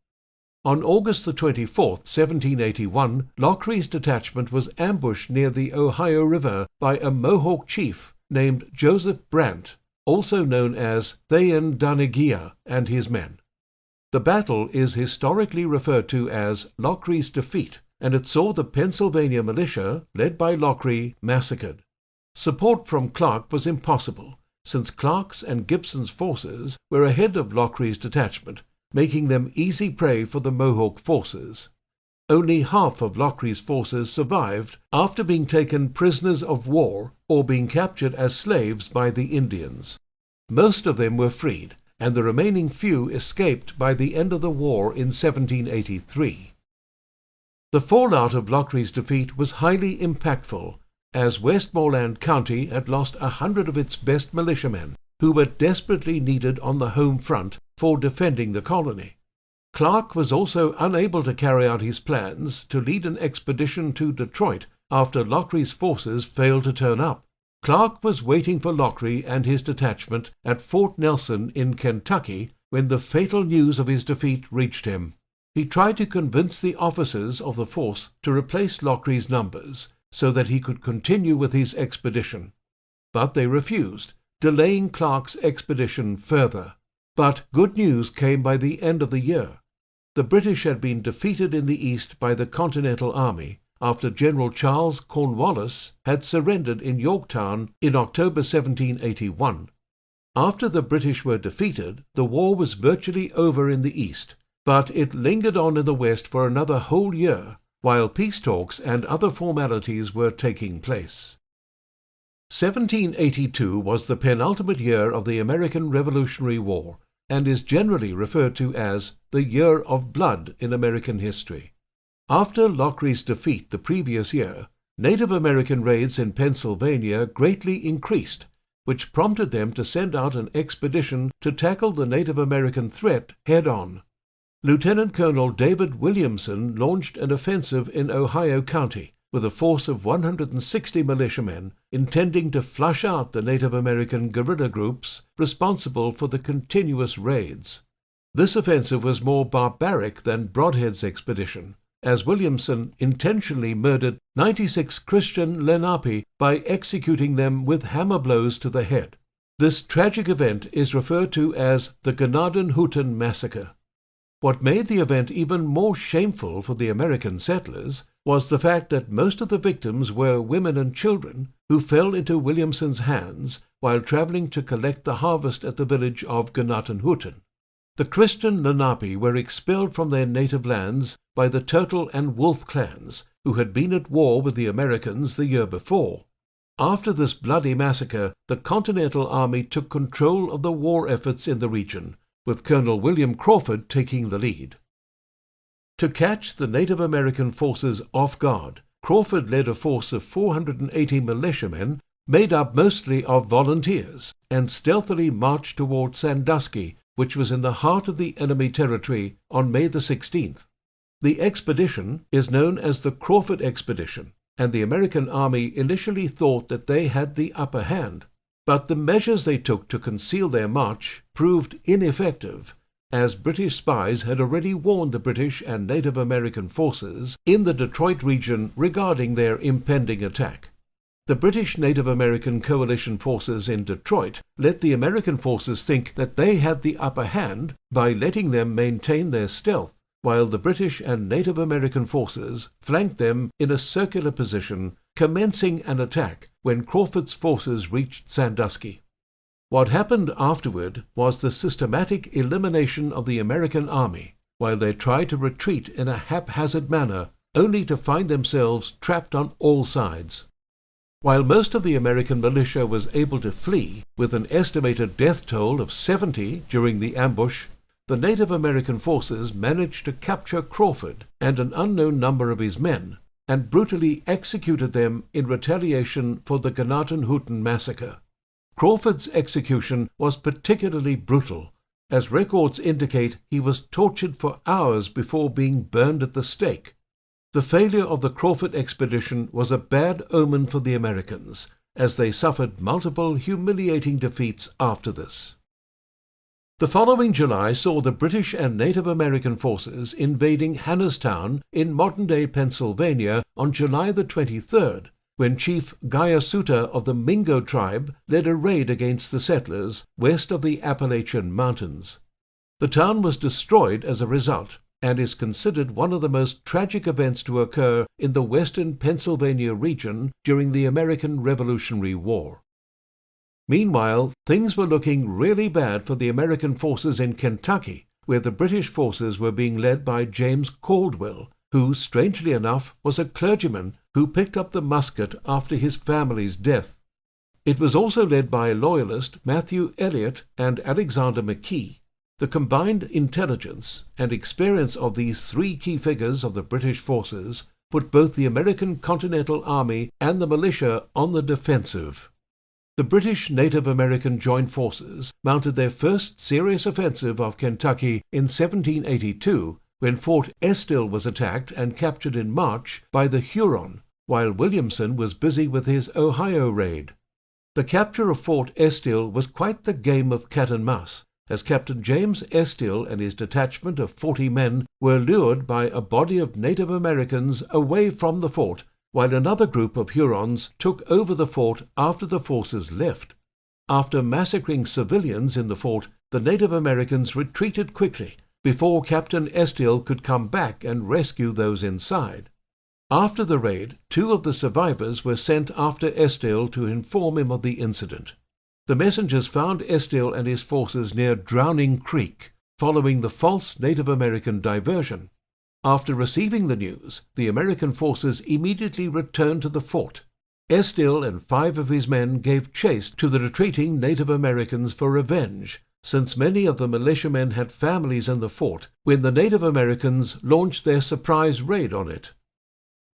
On August the 24th, 1781, Lockery's detachment was ambushed near the Ohio River by a Mohawk chief named Joseph Brant, also known as Thayendanegea, and his men. The battle is historically referred to as Lockery's defeat, and it saw the Pennsylvania militia, led by Lockery, massacred. Support from Clark was impossible, since Clark's and Gibson's forces were ahead of Lockery's detachment, making them easy prey for the Mohawk forces. Only half of Lockery's forces survived after being taken prisoners of war or being captured as slaves by the Indians. Most of them were freed, and the remaining few escaped by the end of the war in 1783. The fallout of Lockery's defeat was highly impactful, as Westmoreland County had lost 100 of its best militiamen, who were desperately needed on the home front for defending the colony. Clark was also unable to carry out his plans to lead an expedition to Detroit after Lockery's forces failed to turn up. Clark was waiting for Lockery and his detachment at Fort Nelson in Kentucky when the fatal news of his defeat reached him. He tried to convince the officers of the force to replace Lockery's numbers so that he could continue with his expedition. But they refused, delaying Clark's expedition further. But good news came by the end of the year. The British had been defeated in the east by the Continental Army after General Charles Cornwallis had surrendered in Yorktown in October 1781. After the British were defeated, the war was virtually over in the east, but it lingered on in the west for another whole year, while peace talks and other formalities were taking place. 1782 was the penultimate year of the American Revolutionary War, and is generally referred to as the Year of Blood in American history. After Lockery's defeat the previous year, Native American raids in Pennsylvania greatly increased, which prompted them to send out an expedition to tackle the Native American threat head-on. Lieutenant Colonel David Williamson launched an offensive in Ohio County with a force of 160 militiamen, intending to flush out the Native American guerrilla groups responsible for the continuous raids. This offensive was more barbaric than Brodhead's expedition, as Williamson intentionally murdered 96 Christian Lenape by executing them with hammer blows to the head. This tragic event is referred to as the Gnadenhutten Massacre. What made the event even more shameful for the American settlers was the fact that most of the victims were women and children who fell into Williamson's hands while traveling to collect the harvest at the village of Gnadenhutten. The Christian Lenape were expelled from their native lands by the Turtle and Wolf clans, who had been at war with the Americans the year before. After this bloody massacre, the Continental Army took control of the war efforts in the region, with Colonel William Crawford taking the lead. To catch the Native American forces off guard, Crawford led a force of 480 militiamen, made up mostly of volunteers, and stealthily marched toward Sandusky, which was in the heart of the enemy territory, on May the 16th. The expedition is known as the Crawford Expedition, and the American army initially thought that they had the upper hand. But the measures they took to conceal their march proved ineffective, as British spies had already warned the British and Native American forces in the Detroit region regarding their impending attack. The British Native American coalition forces in Detroit let the American forces think that they had the upper hand by letting them maintain their stealth, while the British and Native American forces flanked them in a circular position, commencing an attack when Crawford's forces reached Sandusky. What happened afterward was the systematic elimination of the American army, while they tried to retreat in a haphazard manner, only to find themselves trapped on all sides. While most of the American militia was able to flee, with an estimated death toll of 70 during the ambush, the Native American forces managed to capture Crawford and an unknown number of his men, and brutally executed them in retaliation for the Gnadenhutten massacre. Crawford's execution was particularly brutal, as records indicate he was tortured for hours before being burned at the stake. The failure of the Crawford expedition was a bad omen for the Americans, as they suffered multiple humiliating defeats after this. The following July saw the British and Native American forces invading Hannistown in modern-day Pennsylvania on July the 23rd, when Chief Gayasuta of the Mingo tribe led a raid against the settlers west of the Appalachian Mountains. The town was destroyed as a result, and is considered one of the most tragic events to occur in the western Pennsylvania region during the American Revolutionary War. Meanwhile, things were looking really bad for the American forces in Kentucky, where the British forces were being led by James Caldwell, who, strangely enough, was a clergyman who picked up the musket after his family's death. It was also led by Loyalist Matthew Elliott and Alexander McKee. The combined intelligence and experience of these three key figures of the British forces put both the American Continental Army and the militia on the defensive. The British Native American Joint Forces mounted their first serious offensive of Kentucky in 1782, when Fort Estill was attacked and captured in March by the Huron, while Williamson was busy with his Ohio raid. The capture of Fort Estill was quite the game of cat and mouse, as Captain James Estill and his detachment of 40 men were lured by a body of Native Americans away from the fort, while another group of Hurons took over the fort after the forces left. After massacring civilians in the fort, the Native Americans retreated quickly before Captain Estill could come back and rescue those inside. After the raid, 2 of the survivors were sent after Estill to inform him of the incident. The messengers found Estill and his forces near Drowning Creek, following the false Native American diversion. After receiving the news, the American forces immediately returned to the fort. Estill and 5 of his men gave chase to the retreating Native Americans for revenge, since many of the militiamen had families in the fort when the Native Americans launched their surprise raid on it.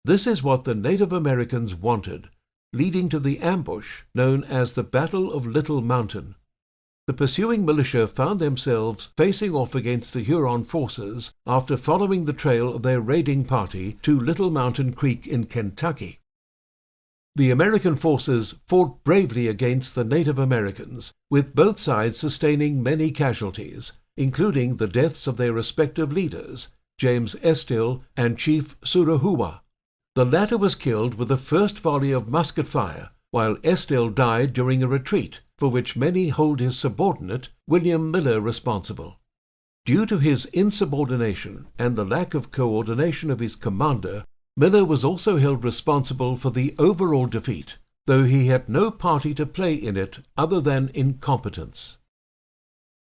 This is what the Native Americans wanted, leading to the ambush known as the Battle of Little Mountain. The pursuing militia found themselves facing off against the Huron forces after following the trail of their raiding party to Little Mountain Creek in Kentucky. The American forces fought bravely against the Native Americans, with both sides sustaining many casualties, including the deaths of their respective leaders, James Estill and Chief Surahuwa. The latter was killed with the first volley of musket fire, while Estill died during a retreat, for which many hold his subordinate, William Miller, responsible. Due to his insubordination and the lack of coordination of his commander, Miller was also held responsible for the overall defeat, though he had no party to play in it other than incompetence.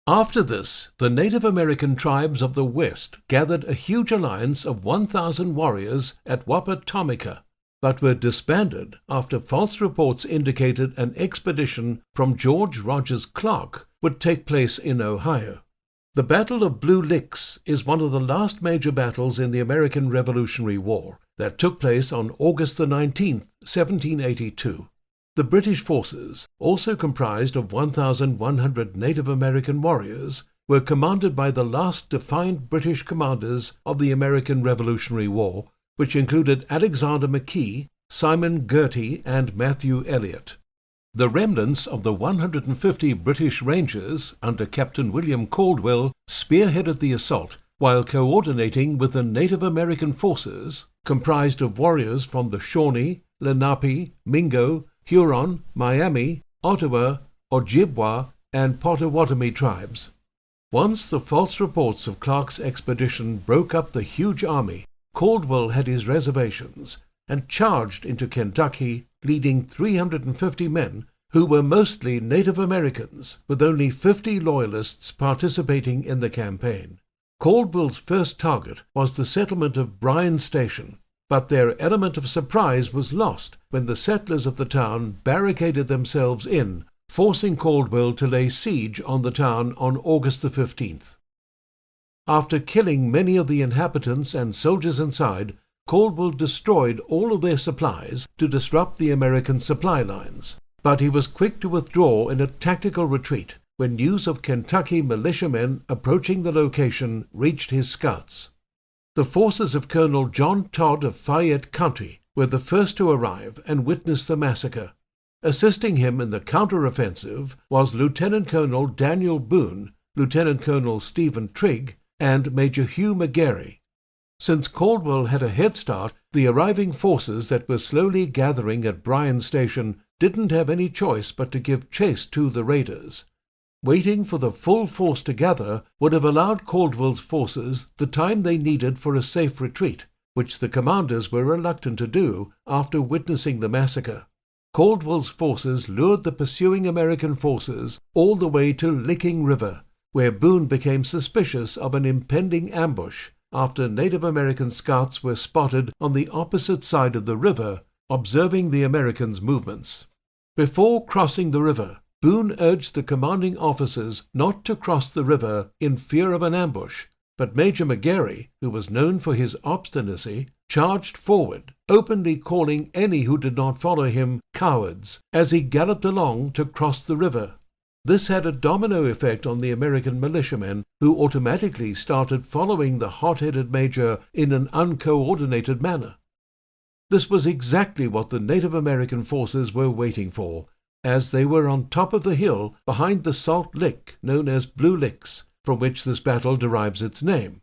After this, the Native American tribes of the West gathered a huge alliance of 1,000 warriors at Wapatomica, but were disbanded after false reports indicated an expedition from George Rogers Clark would take place in Ohio. The Battle of Blue Licks is one of the last major battles in the American Revolutionary War that took place on August the 19th, 1782. The British forces, also comprised of 1,100 Native American warriors, were commanded by the last defined British commanders of the American Revolutionary War, which included Alexander McKee, Simon Girty, and Matthew Elliott. The remnants of the 150 British Rangers under Captain William Caldwell spearheaded the assault, while coordinating with the Native American forces, comprised of warriors from the Shawnee, Lenape, Mingo, Huron, Miami, Ottawa, Ojibwa, and Potawatomi tribes. Once the false reports of Clark's expedition broke up the huge army, Caldwell had his reservations and charged into Kentucky, leading 350 men who were mostly Native Americans, with only 50 Loyalists participating in the campaign. Caldwell's first target was the settlement of Bryan Station, but their element of surprise was lost when the settlers of the town barricaded themselves in, forcing Caldwell to lay siege on the town on August the 15th. After killing many of the inhabitants and soldiers inside, Caldwell destroyed all of their supplies to disrupt the American supply lines, but he was quick to withdraw in a tactical retreat, when news of Kentucky militiamen approaching the location reached his scouts. The forces of Colonel John Todd of Fayette County were the first to arrive and witness the massacre. Assisting him in the counteroffensive was Lieutenant Colonel Daniel Boone, Lieutenant Colonel Stephen Trigg, and Major Hugh McGarry. Since Caldwell had a head start, the arriving forces that were slowly gathering at Bryan Station didn't have any choice but to give chase to the raiders. Waiting for the full force to gather would have allowed Caldwell's forces the time they needed for a safe retreat, which the commanders were reluctant to do after witnessing the massacre. Caldwell's forces lured the pursuing American forces all the way to Licking River, where Boone became suspicious of an impending ambush after Native American scouts were spotted on the opposite side of the river, observing the Americans' movements. Before crossing the river, Boone urged the commanding officers not to cross the river in fear of an ambush, but Major McGarry, who was known for his obstinacy, charged forward, openly calling any who did not follow him cowards as he galloped along to cross the river. This had a domino effect on the American militiamen, who automatically started following the hot-headed major in an uncoordinated manner. This was exactly what the Native American forces were waiting for, as they were on top of the hill behind the Salt Lick known as Blue Licks, from which this battle derives its name.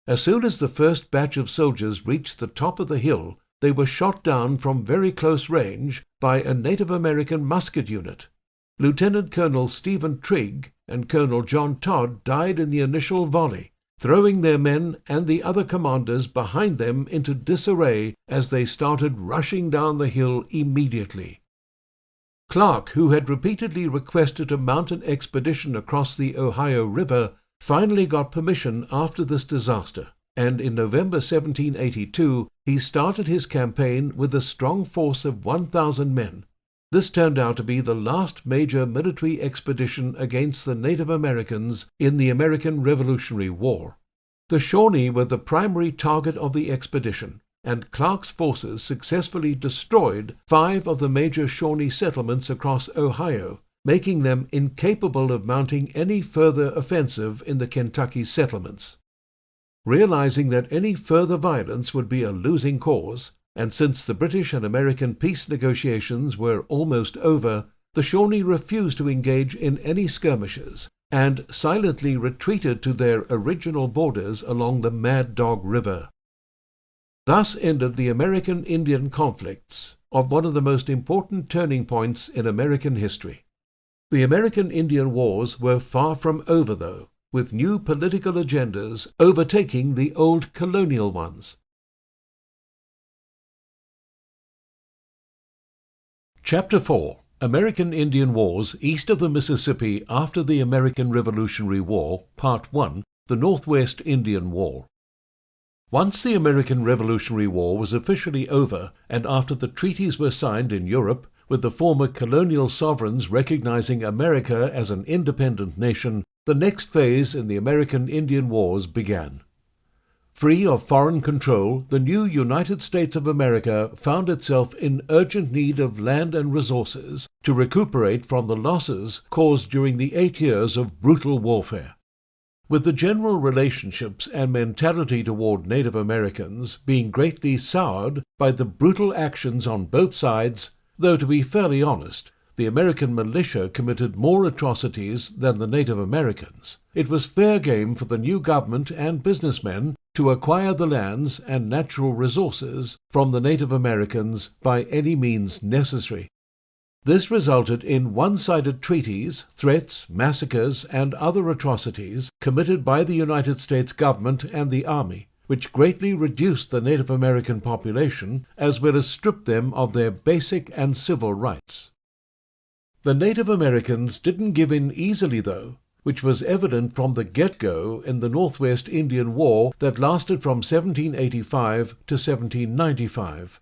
As soon as the first batch of soldiers reached the top of the hill, they were shot down from very close range by a Native American musket unit. Lieutenant Colonel Stephen Trigg and Colonel John Todd died in the initial volley, throwing their men and the other commanders behind them into disarray as they started rushing down the hill immediately. Clark, who had repeatedly requested to mount an expedition across the Ohio River, finally got permission after this disaster, and in November 1782 he started his campaign with a strong force of 1,000 men. This turned out to be the last major military expedition against the Native Americans in the American Revolutionary War. The Shawnee were the primary target of the expedition, and Clark's forces successfully destroyed 5 of the major Shawnee settlements across Ohio, making them incapable of mounting any further offensive in the Kentucky settlements. Realizing that any further violence would be a losing cause, and since the British and American peace negotiations were almost over, the Shawnee refused to engage in any skirmishes and silently retreated to their original borders along the Mad Dog River. Thus ended the American Indian conflicts of one of the most important turning points in American history. The American Indian Wars were far from over, though, with new political agendas overtaking the old colonial ones. Chapter 4. American Indian Wars East of the Mississippi After the American Revolutionary War, Part 1, The Northwest Indian War. Once the American Revolutionary War was officially over, and after the treaties were signed in Europe, with the former colonial sovereigns recognizing America as an independent nation, the next phase in the American Indian Wars began. Free of foreign control, the new United States of America found itself in urgent need of land and resources to recuperate from the losses caused during the 8 years of brutal warfare. With the general relationships and mentality toward Native Americans being greatly soured by the brutal actions on both sides, though to be fairly honest, the American militia committed more atrocities than the Native Americans, it was fair game for the new government and businessmen to acquire the lands and natural resources from the Native Americans by any means necessary. This resulted in one-sided treaties, threats, massacres, and other atrocities committed by the United States government and the Army, which greatly reduced the Native American population as well as stripped them of their basic and civil rights. The Native Americans didn't give in easily, though, which was evident from the get-go in the Northwest Indian War that lasted from 1785 to 1795.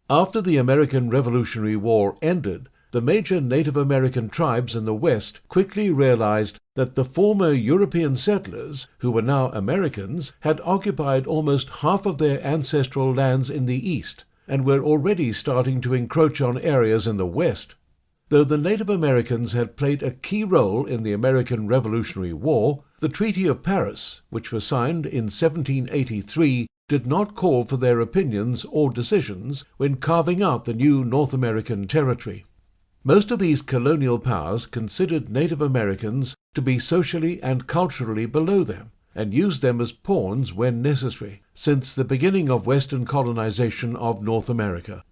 After the American Revolutionary War ended, the major Native American tribes in the West quickly realized that the former European settlers, who were now Americans, had occupied almost half of their ancestral lands in the East, and were already starting to encroach on areas in the West. Though the Native Americans had played a key role in the American Revolutionary War, the Treaty of Paris, which was signed in 1783, did not call for their opinions or decisions when carving out the new North American territory. Most of these colonial powers considered Native Americans to be socially and culturally below them, and used them as pawns when necessary, since the beginning of Western colonization of North America.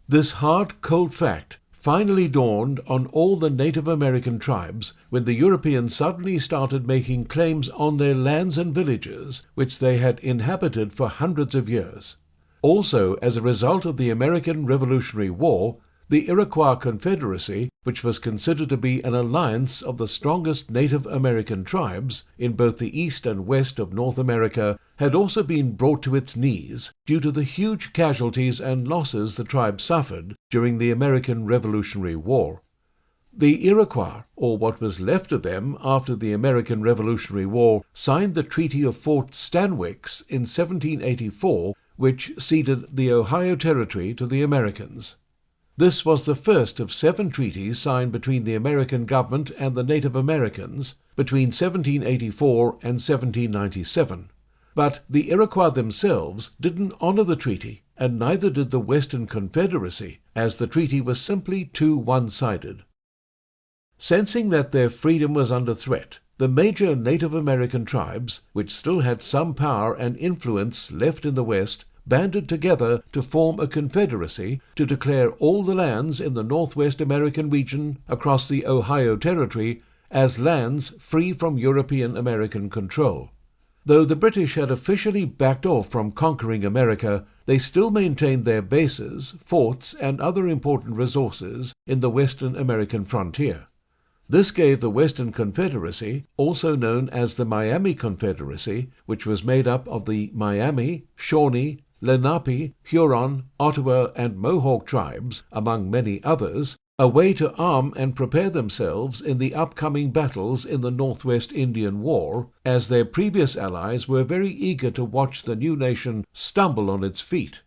This hard, cold fact finally dawned on all the Native American tribes when the Europeans suddenly started making claims on their lands and villages, which they had inhabited for hundreds of years. Also, as a result of the American Revolutionary War, the Iroquois Confederacy, which was considered to be an alliance of the strongest Native American tribes in both the east and west of North America, had also been brought to its knees due to the huge casualties and losses the tribe suffered during the American Revolutionary War. The Iroquois, or what was left of them after the American Revolutionary War, signed the Treaty of Fort Stanwix in 1784, which ceded the Ohio Territory to the Americans. This was the first of 7 treaties signed between the American government and the Native Americans between 1784 and 1797. But the Iroquois themselves didn't honor the treaty, and neither did the Western Confederacy, as the treaty was simply too one-sided. Sensing that their freedom was under threat, the major Native American tribes, which still had some power and influence left in the West, banded together to form a confederacy to declare all the lands in the Northwest American region across the Ohio Territory as lands free from European American control. Though the British had officially backed off from conquering America, they still maintained their bases, forts, and other important resources in the Western American frontier. This gave the Western Confederacy, also known as the Miami Confederacy, which was made up of the Miami, Shawnee, Lenape, Huron, Ottawa, and Mohawk tribes, among many others, a way to arm and prepare themselves in the upcoming battles in the Northwest Indian War, as their previous allies were very eager to watch the new nation stumble on its feet.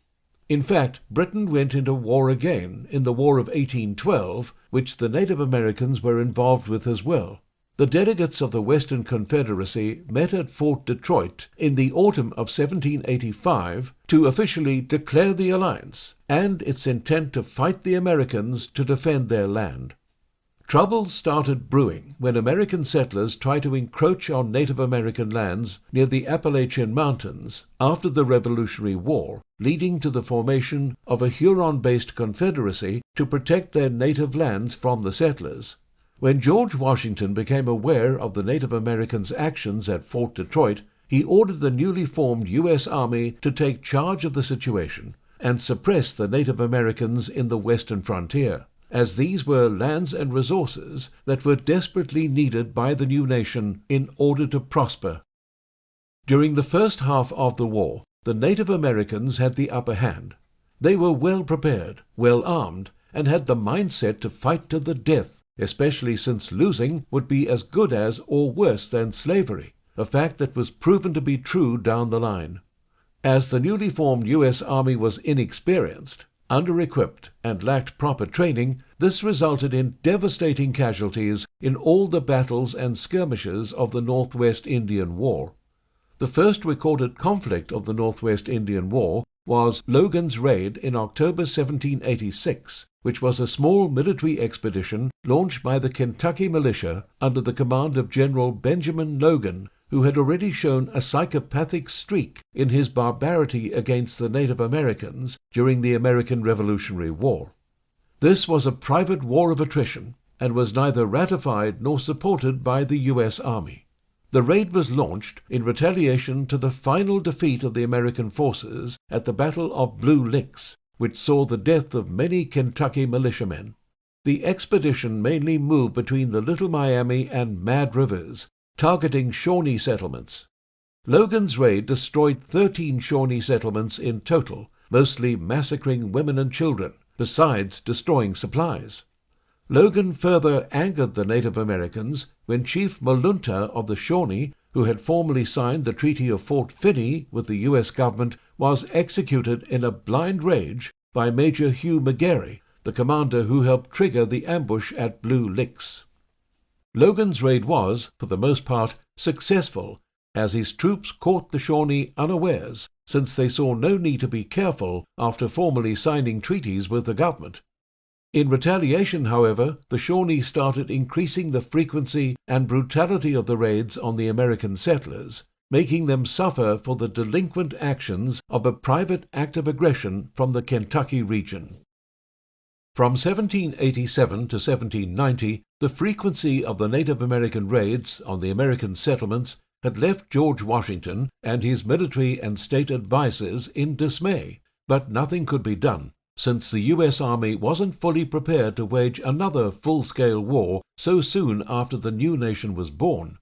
In fact, Britain went into war again in the War of 1812, which the Native Americans were involved with as well. The delegates of the Western Confederacy met at Fort Detroit in the autumn of 1785 to officially declare the alliance and its intent to fight the Americans to defend their land. Trouble started brewing when American settlers tried to encroach on Native American lands near the Appalachian Mountains after the Revolutionary War, leading to the formation of a Huron-based confederacy to protect their native lands from the settlers. When George Washington became aware of the Native Americans' actions at Fort Detroit, he ordered the newly formed U.S. Army to take charge of the situation and suppress the Native Americans in the western frontier, as these were lands and resources that were desperately needed by the new nation in order to prosper. During the first half of the war, the Native Americans had the upper hand. They were well prepared, well armed, and had the mindset to fight to the death, especially since losing would be as good as or worse than slavery, a fact that was proven to be true down the line. As the newly formed U.S. Army was inexperienced, under-equipped, and lacked proper training, this resulted in devastating casualties in all the battles and skirmishes of the Northwest Indian War. The first recorded conflict of the Northwest Indian War was Logan's Raid in October 1786, which was a small military expedition launched by the Kentucky militia under the command of General Benjamin Logan, who had already shown a psychopathic streak in his barbarity against the Native Americans during the American Revolutionary War. This was a private war of attrition and was neither ratified nor supported by the U.S. Army. The raid was launched in retaliation to the final defeat of the American forces at the Battle of Blue Licks, which saw the death of many Kentucky militiamen. The expedition mainly moved between the Little Miami and Mad Rivers, targeting Shawnee settlements. Logan's raid destroyed 13 Shawnee settlements in total, mostly massacring women and children, besides destroying supplies. Logan further angered the Native Americans when Chief Malunta of the Shawnee, who had formerly signed the Treaty of Fort Finney with the U.S. government, was executed in a blind rage by Major Hugh McGarry, the commander who helped trigger the ambush at Blue Licks. Logan's raid was, for the most part, successful, as his troops caught the Shawnee unawares, since they saw no need to be careful after formally signing treaties with the government. In retaliation, however, the Shawnee started increasing the frequency and brutality of the raids on the American settlers, making them suffer for the delinquent actions of a private act of aggression from the Kentucky region. From 1787 to 1790, the frequency of the Native American raids on the American settlements had left George Washington and his military and state advisers in dismay, but nothing could be done, since the U.S. Army wasn't fully prepared to wage another full-scale war so soon after the new nation was born.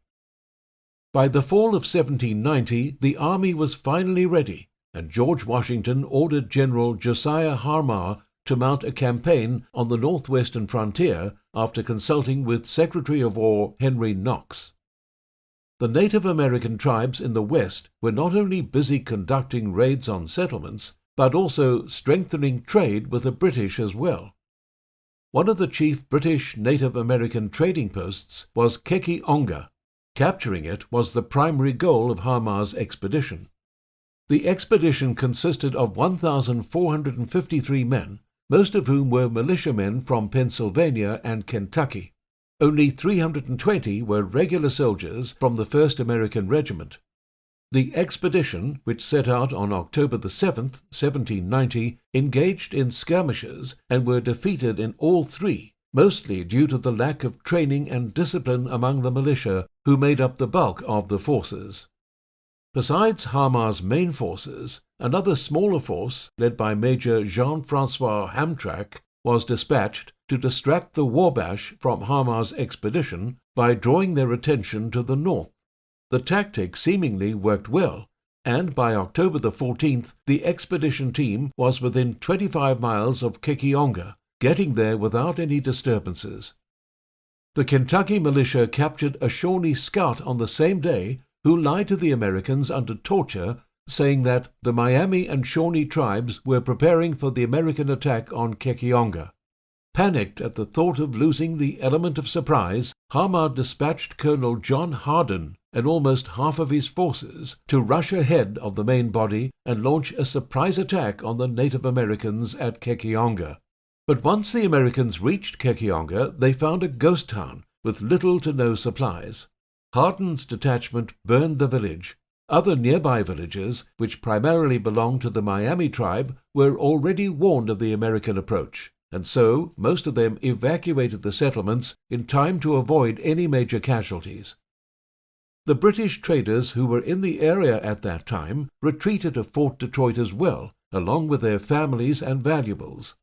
By the fall of 1790, the army was finally ready, and George Washington ordered General Josiah Harmar to mount a campaign on the northwestern frontier after consulting with Secretary of War Henry Knox. The Native American tribes in the West were not only busy conducting raids on settlements, but also strengthening trade with the British as well. One of the chief British Native American trading posts was Kekionga. Capturing it was the primary goal of Harmar's expedition. The expedition consisted of 1,453 men, most of whom were militiamen from Pennsylvania and Kentucky. Only 320 were regular soldiers from the 1st American Regiment. The expedition, which set out on October the 7th, 1790, engaged in skirmishes and were defeated in all three, mostly due to the lack of training and discipline among the militia, who made up the bulk of the forces. Besides Harmar's main forces, another smaller force, led by Major Jean-Francois Hamtramck, was dispatched to distract the Wabash from Harmar's expedition by drawing their attention to the north. The tactic seemingly worked well, and by October the 14th, the expedition team was within 25 miles of Kekionga, getting there without any disturbances. The Kentucky militia captured a Shawnee scout on the same day who lied to the Americans under torture, saying that the Miami and Shawnee tribes were preparing for the American attack on Kekionga. Panicked at the thought of losing the element of surprise, Harmar dispatched Colonel John Hardin and almost half of his forces to rush ahead of the main body and launch a surprise attack on the Native Americans at Kekionga. But once the Americans reached Kekionga, they found a ghost town with little to no supplies. Hardin's detachment burned the village. Other nearby villages, which primarily belonged to the Miami tribe, were already warned of the American approach, and so most of them evacuated the settlements in time to avoid any major casualties. The British traders who were in the area at that time retreated to Fort Detroit as well, along with their families and valuables.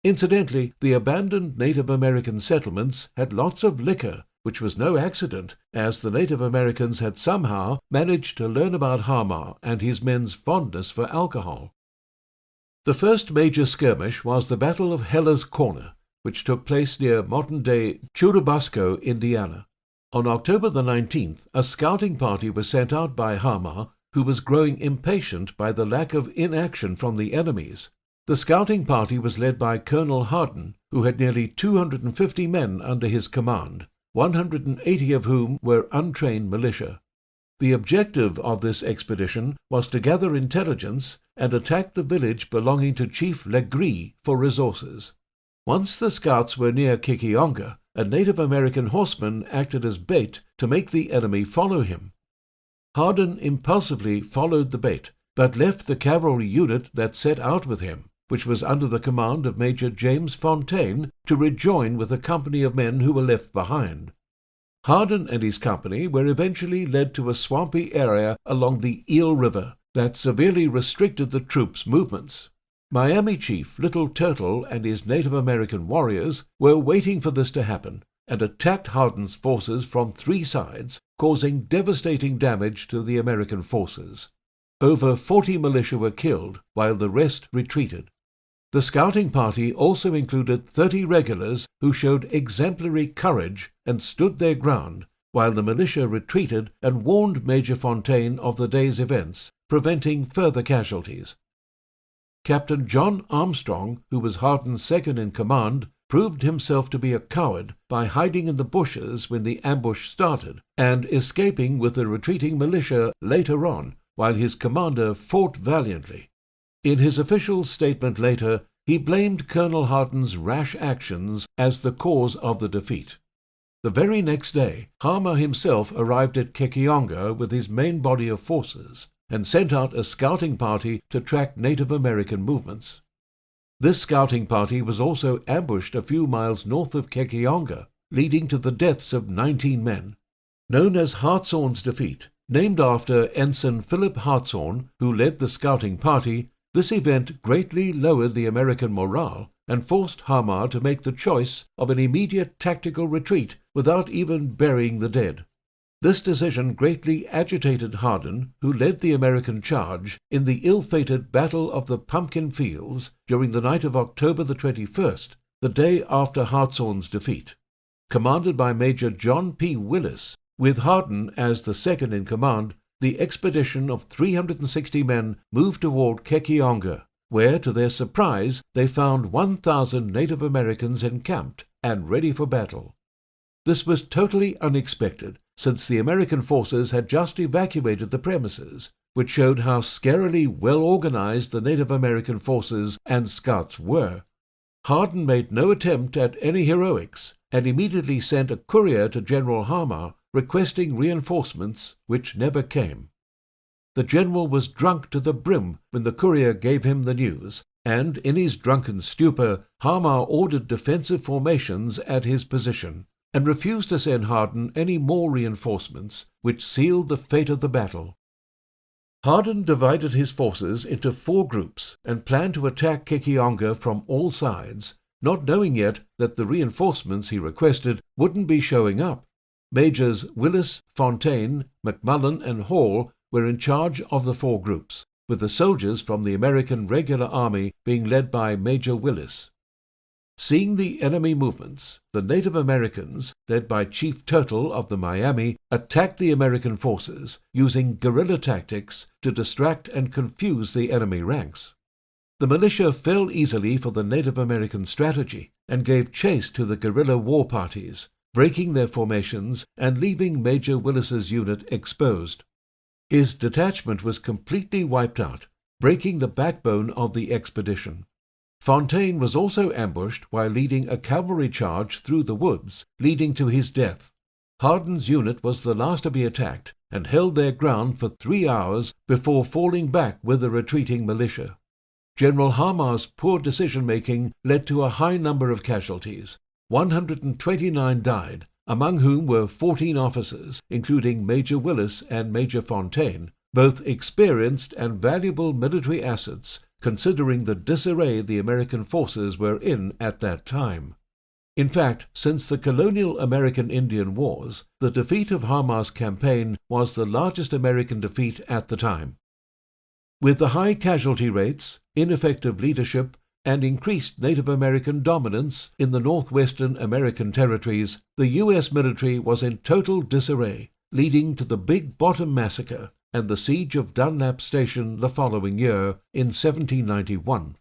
Incidentally, the abandoned Native American settlements had lots of liquor, which was no accident, as the Native Americans had somehow managed to learn about Harmar and his men's fondness for alcohol. The first major skirmish was the Battle of Heller's Corner, which took place near modern-day Churubusco, Indiana. On October the 19th, a scouting party was sent out by Harmar, who was growing impatient by the lack of inaction from the enemies. The scouting party was led by Colonel Hardin, who had nearly 250 men under his command, 180 of whom were untrained militia. The objective of this expedition was to gather intelligence and attack the village belonging to Chief Legree for resources. Once the scouts were near Kekionga, a Native American horseman acted as bait to make the enemy follow him. Hardin impulsively followed the bait, but left the cavalry unit that set out with him, which was under the command of Major James Fontaine, to rejoin with a company of men who were left behind. Hardin and his company were eventually led to a swampy area along the Eel River that severely restricted the troops' movements. Miami Chief Little Turtle and his Native American warriors were waiting for this to happen and attacked Hardin's forces from three sides, causing devastating damage to the American forces. Over 40 militia were killed, while the rest retreated. The scouting party also included 30 regulars who showed exemplary courage and stood their ground, while the militia retreated and warned Major Fontaine of the day's events, preventing further casualties. Captain John Armstrong, who was Hardin's second in command, proved himself to be a coward by hiding in the bushes when the ambush started and escaping with the retreating militia later on, while his commander fought valiantly. In his official statement later, he blamed Colonel Hardin's rash actions as the cause of the defeat. The very next day, Harmar himself arrived at Kekionga with his main body of forces and sent out a scouting party to track Native American movements. This scouting party was also ambushed a few miles north of Kekionga, leading to the deaths of 19 men. Known as Hartshorn's defeat, named after Ensign Philip Hartshorn, who led the scouting party, this event greatly lowered the American morale and forced Harmar to make the choice of an immediate tactical retreat without even burying the dead. This decision greatly agitated Hardin, who led the American charge in the ill-fated Battle of the Pumpkin Fields during the night of October the 21st, the day after Hartshorn's defeat. Commanded by Major John P. Willis, with Hardin as the second in command, the expedition of 360 men moved toward Kekionga, where, to their surprise, they found 1,000 Native Americans encamped and ready for battle. This was totally unexpected, since the American forces had just evacuated the premises, which showed how scarily well organized the Native American forces and scouts were. Hardin made no attempt at any heroics, and immediately sent a courier to General Harmar requesting reinforcements, which never came. The general was drunk to the brim when the courier gave him the news, and in his drunken stupor, Harmar ordered defensive formations at his position, and refused to send Hardin any more reinforcements, which sealed the fate of the battle. Hardin divided his forces into 4 groups and planned to attack Kekionga from all sides, not knowing yet that the reinforcements he requested wouldn't be showing up. Majors Willis, Fontaine, McMullen, and Hall were in charge of the 4 groups, with the soldiers from the American Regular Army being led by Major Willis. Seeing the enemy movements, the Native Americans, led by Chief Turtle of the Miami, attacked the American forces, using guerrilla tactics to distract and confuse the enemy ranks. The militia fell easily for the Native American strategy and gave chase to the guerrilla war parties, breaking their formations and leaving Major Willis's unit exposed. His detachment was completely wiped out, breaking the backbone of the expedition. Fontaine was also ambushed while leading a cavalry charge through the woods, leading to his death. Hardin's unit was the last to be attacked and held their ground for 3 hours before falling back with the retreating militia. General Harmar's poor decision-making led to a high number of casualties. 129 died, among whom were 14 officers, including Major Willis and Major Fontaine, both experienced and valuable military assets, considering the disarray the American forces were in at that time. In fact, since the colonial American-Indian Wars, the defeat of Harmar's campaign was the largest American defeat at the time. With the high casualty rates, ineffective leadership, and increased Native American dominance in the northwestern American territories, the U.S. military was in total disarray, leading to the Big Bottom Massacre and the siege of Dunlap Station the following year in 1791.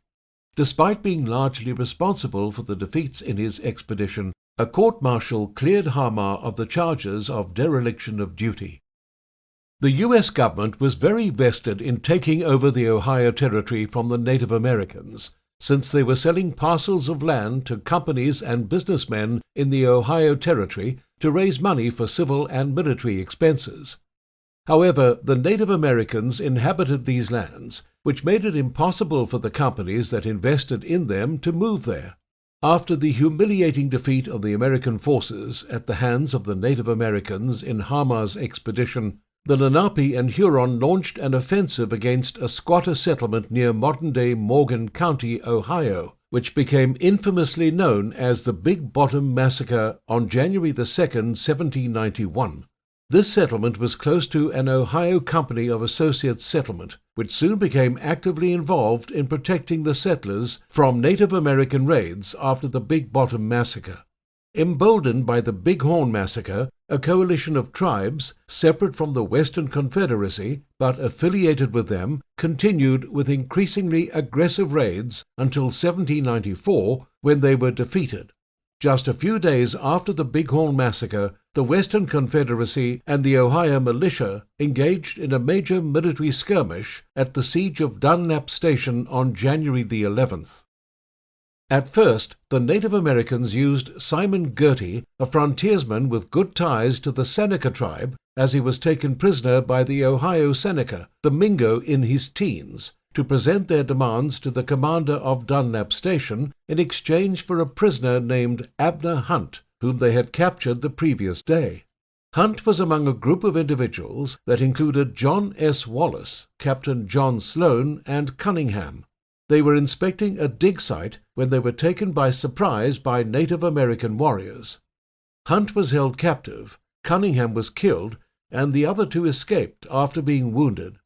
Despite being largely responsible for the defeats in his expedition, a court-martial cleared Harmar of the charges of dereliction of duty. The U.S. government was very vested in taking over the Ohio Territory from the Native Americans, since they were selling parcels of land to companies and businessmen in the Ohio Territory to raise money for civil and military expenses. However, the Native Americans inhabited these lands, which made it impossible for the companies that invested in them to move there. After the humiliating defeat of the American forces at the hands of the Native Americans in Harmar's expedition, the Lenape and Huron launched an offensive against a squatter settlement near modern-day Morgan County, Ohio, which became infamously known as the Big Bottom Massacre on January 2, 1791. This settlement was close to an Ohio Company of Associates settlement, which soon became actively involved in protecting the settlers from Native American raids after the Big Bottom Massacre. Emboldened by the Big Horn Massacre, a coalition of tribes separate from the Western Confederacy but affiliated with them, continued with increasingly aggressive raids until 1794, when they were defeated. Just a few days after the Bighorn Massacre, the Western Confederacy and the Ohio militia engaged in a major military skirmish at the siege of Dunlap Station on January the 11th. At first, the Native Americans used Simon Girty, a frontiersman with good ties to the Seneca tribe, as he was taken prisoner by the Ohio Seneca, the Mingo, in his teens, to present their demands to the commander of Dunlap Station in exchange for a prisoner named Abner Hunt, whom they had captured the previous day. Hunt was among a group of individuals that included John S. Wallace, Captain John Sloan, and Cunningham. They were inspecting a dig site when they were taken by surprise by Native American warriors. Hunt was held captive, Cunningham was killed, and the other two escaped after being wounded.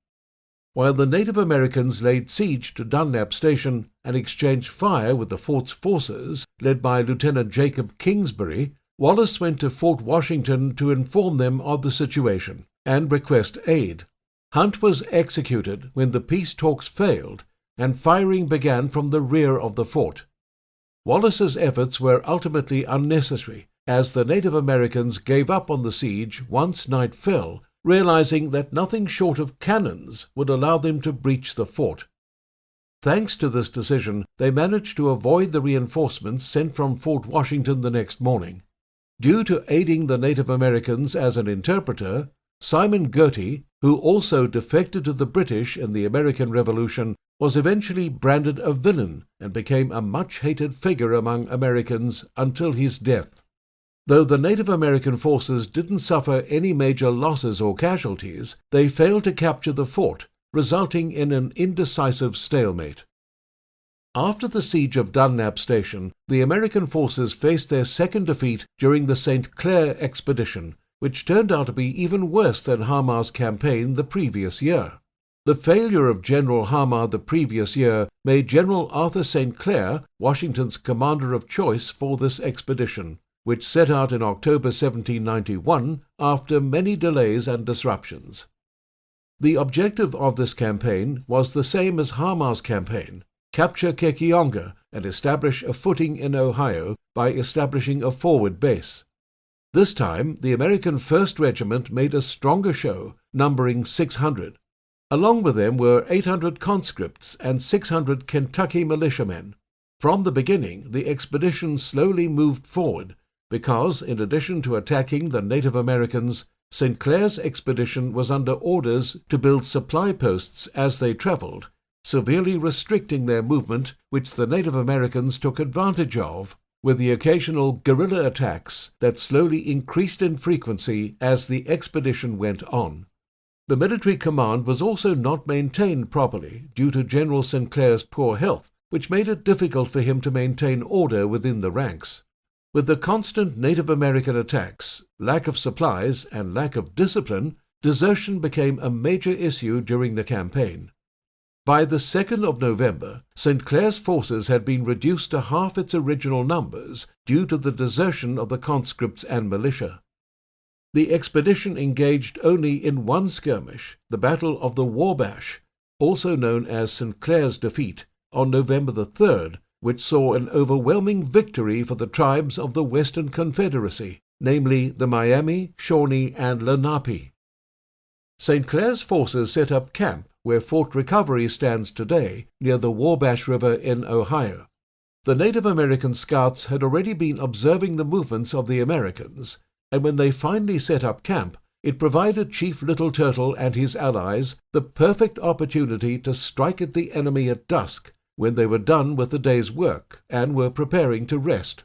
While the Native Americans laid siege to Dunlap Station and exchanged fire with the fort's forces, led by Lieutenant Jacob Kingsbury, Wallace went to Fort Washington to inform them of the situation and request aid. Hunt was executed when the peace talks failed, and firing began from the rear of the fort. Wallace's efforts were ultimately unnecessary, as the Native Americans gave up on the siege once night fell, realizing that nothing short of cannons would allow them to breach the fort. Thanks to this decision, they managed to avoid the reinforcements sent from Fort Washington the next morning. Due to aiding the Native Americans as an interpreter, Simon Girty, who also defected to the British in the American Revolution, was eventually branded a villain and became a much-hated figure among Americans until his death. Though the Native American forces didn't suffer any major losses or casualties, they failed to capture the fort, resulting in an indecisive stalemate. After the siege of Dunlap Station, the American forces faced their second defeat during the St. Clair expedition, which turned out to be even worse than Hamar's campaign the previous year. The failure of General Hamar the previous year made General Arthur St. Clair Washington's commander of choice for this expedition, which set out in October 1791 after many delays and disruptions. The objective of this campaign was the same as Hamar's campaign: capture Kekionga and establish a footing in Ohio by establishing a forward base. This time, the American 1st Regiment made a stronger show, numbering 600. Along with them were 800 conscripts and 600 Kentucky militiamen. From the beginning, the expedition slowly moved forward because, in addition to attacking the Native Americans, St. Clair's expedition was under orders to build supply posts as they traveled, severely restricting their movement, which the Native Americans took advantage of, with the occasional guerrilla attacks that slowly increased in frequency as the expedition went on. The military command was also not maintained properly due to General St. Clair's poor health, which made it difficult for him to maintain order within the ranks. With the constant Native American attacks, lack of supplies, and lack of discipline, desertion became a major issue during the campaign. By the 2nd of November, St. Clair's forces had been reduced to half its original numbers due to the desertion of the conscripts and militia. The expedition engaged only in one skirmish, the Battle of the Wabash, also known as St. Clair's defeat, on November the 3rd, which saw an overwhelming victory for the tribes of the Western Confederacy, namely the Miami, Shawnee, and Lenape. St. Clair's forces set up camp where Fort Recovery stands today, near the Wabash River in Ohio. The Native American scouts had already been observing the movements of the Americans, and when they finally set up camp, it provided Chief Little Turtle and his allies the perfect opportunity to strike at the enemy at dusk, when they were done with the day's work and were preparing to rest.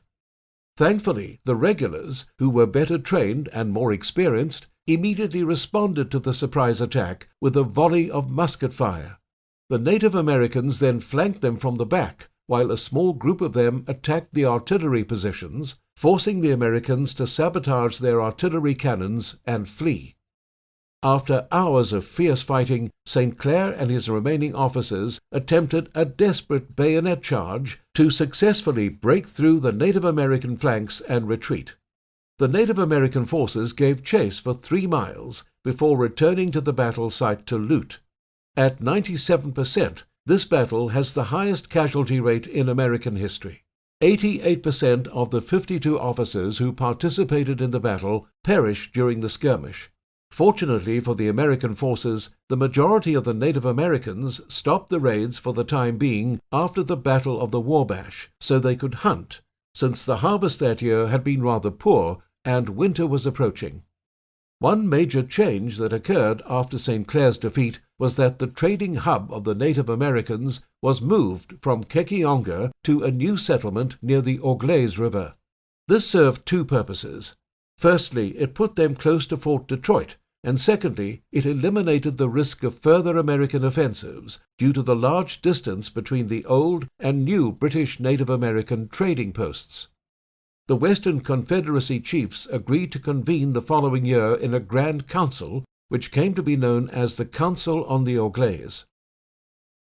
Thankfully, the regulars, who were better trained and more experienced, immediately responded to the surprise attack with a volley of musket fire. The Native Americans then flanked them from the back, while a small group of them attacked the artillery positions, forcing the Americans to sabotage their artillery cannons and flee. After hours of fierce fighting, St. Clair and his remaining officers attempted a desperate bayonet charge to successfully break through the Native American flanks and retreat. the Native American forces gave chase for 3 miles before returning to the battle site to loot. At 97%, this battle has the highest casualty rate in American history. 88% of the 52 officers who participated in the battle perished during the skirmish. Fortunately for the American forces, the majority of the Native Americans stopped the raids for the time being after the Battle of the Wabash, so they could hunt, since the harvest that year had been rather poor and winter was approaching. One major change that occurred after St. Clair's defeat was that the trading hub of the Native Americans was moved from Kekionga to a new settlement near the Auglaize River. This served 2 purposes. Firstly, it put them close to Fort Detroit, and secondly, it eliminated the risk of further American offensives due to the large distance between the old and new British Native American trading posts. The Western Confederacy chiefs agreed to convene the following year in a Grand Council, which came to be known as the Council on the Auglaize.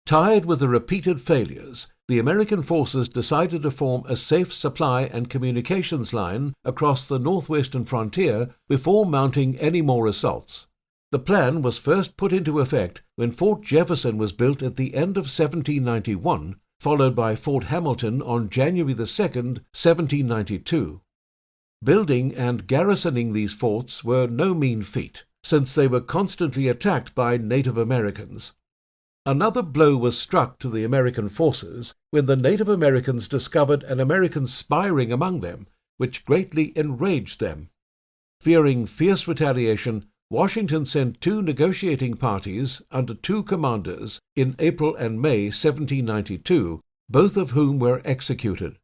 Tired with the repeated failures, the American forces decided to form a safe supply and communications line across the northwestern frontier before mounting any more assaults. The plan was first put into effect when Fort Jefferson was built at the end of 1791, followed by Fort Hamilton on January 2, 1792. Building and garrisoning these forts were no mean feat, since they were constantly attacked by Native Americans. Another blow was struck to the American forces when the Native Americans discovered an American spy ring among them, which greatly enraged them. Fearing fierce retaliation, Washington sent 2 negotiating parties under 2 commanders in April and May 1792, both of whom were executed.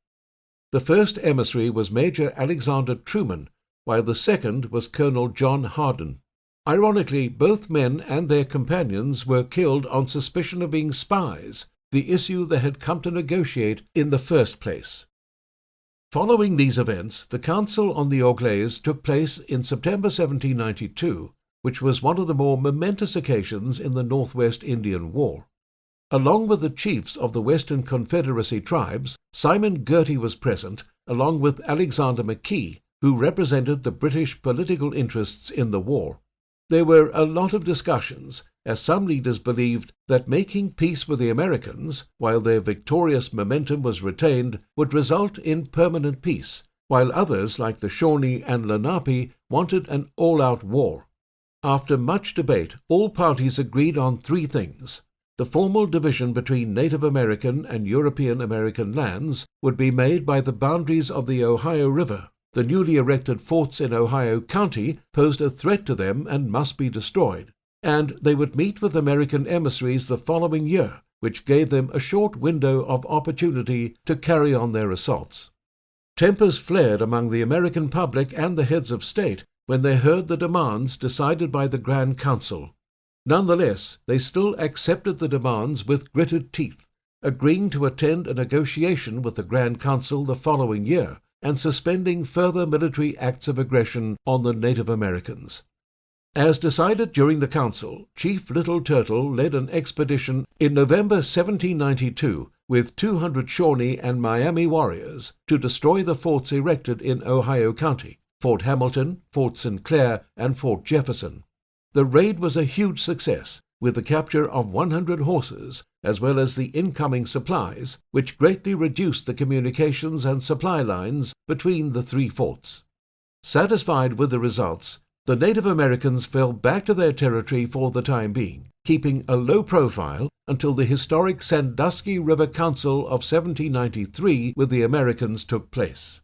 The first emissary was Major Alexander Truman, while the second was Colonel John Hardin. Ironically, both men and their companions were killed on suspicion of being spies, the issue they had come to negotiate in the first place. Following these events, the Council on the Auglaize took place in September 1792, which was one of the more momentous occasions in the Northwest Indian War. Along with the chiefs of the Western Confederacy tribes, Simon Girty was present, along with Alexander McKee, who represented the British political interests in the war. There were a lot of discussions, as some leaders believed that making peace with the Americans, while their victorious momentum was retained, would result in permanent peace, while others, like the Shawnee and Lenape, wanted an all-out war. After much debate, all parties agreed on 3 things. The formal division between Native American and European American lands would be made by the boundaries of the Ohio River. The newly erected forts in Ohio County posed a threat to them and must be destroyed, and they would meet with American emissaries the following year, which gave them a short window of opportunity to carry on their assaults. Tempers flared among the American public and the heads of state when they heard the demands decided by the Grand Council. Nonetheless, they still accepted the demands with gritted teeth, agreeing to attend a negotiation with the Grand Council the following year, and suspending further military acts of aggression on the Native Americans. As decided during the council, Chief Little Turtle led an expedition in November 1792 with 200 Shawnee and Miami warriors to destroy the forts erected in Ohio County, Fort Hamilton, Fort Sinclair, and Fort Jefferson. The raid was a huge success, with the capture of 100 horses, as well as the incoming supplies, which greatly reduced the communications and supply lines between the 3 forts. Satisfied with the results, the Native Americans fell back to their territory for the time being, keeping a low profile until the historic Sandusky River Council of 1793 with the Americans took place.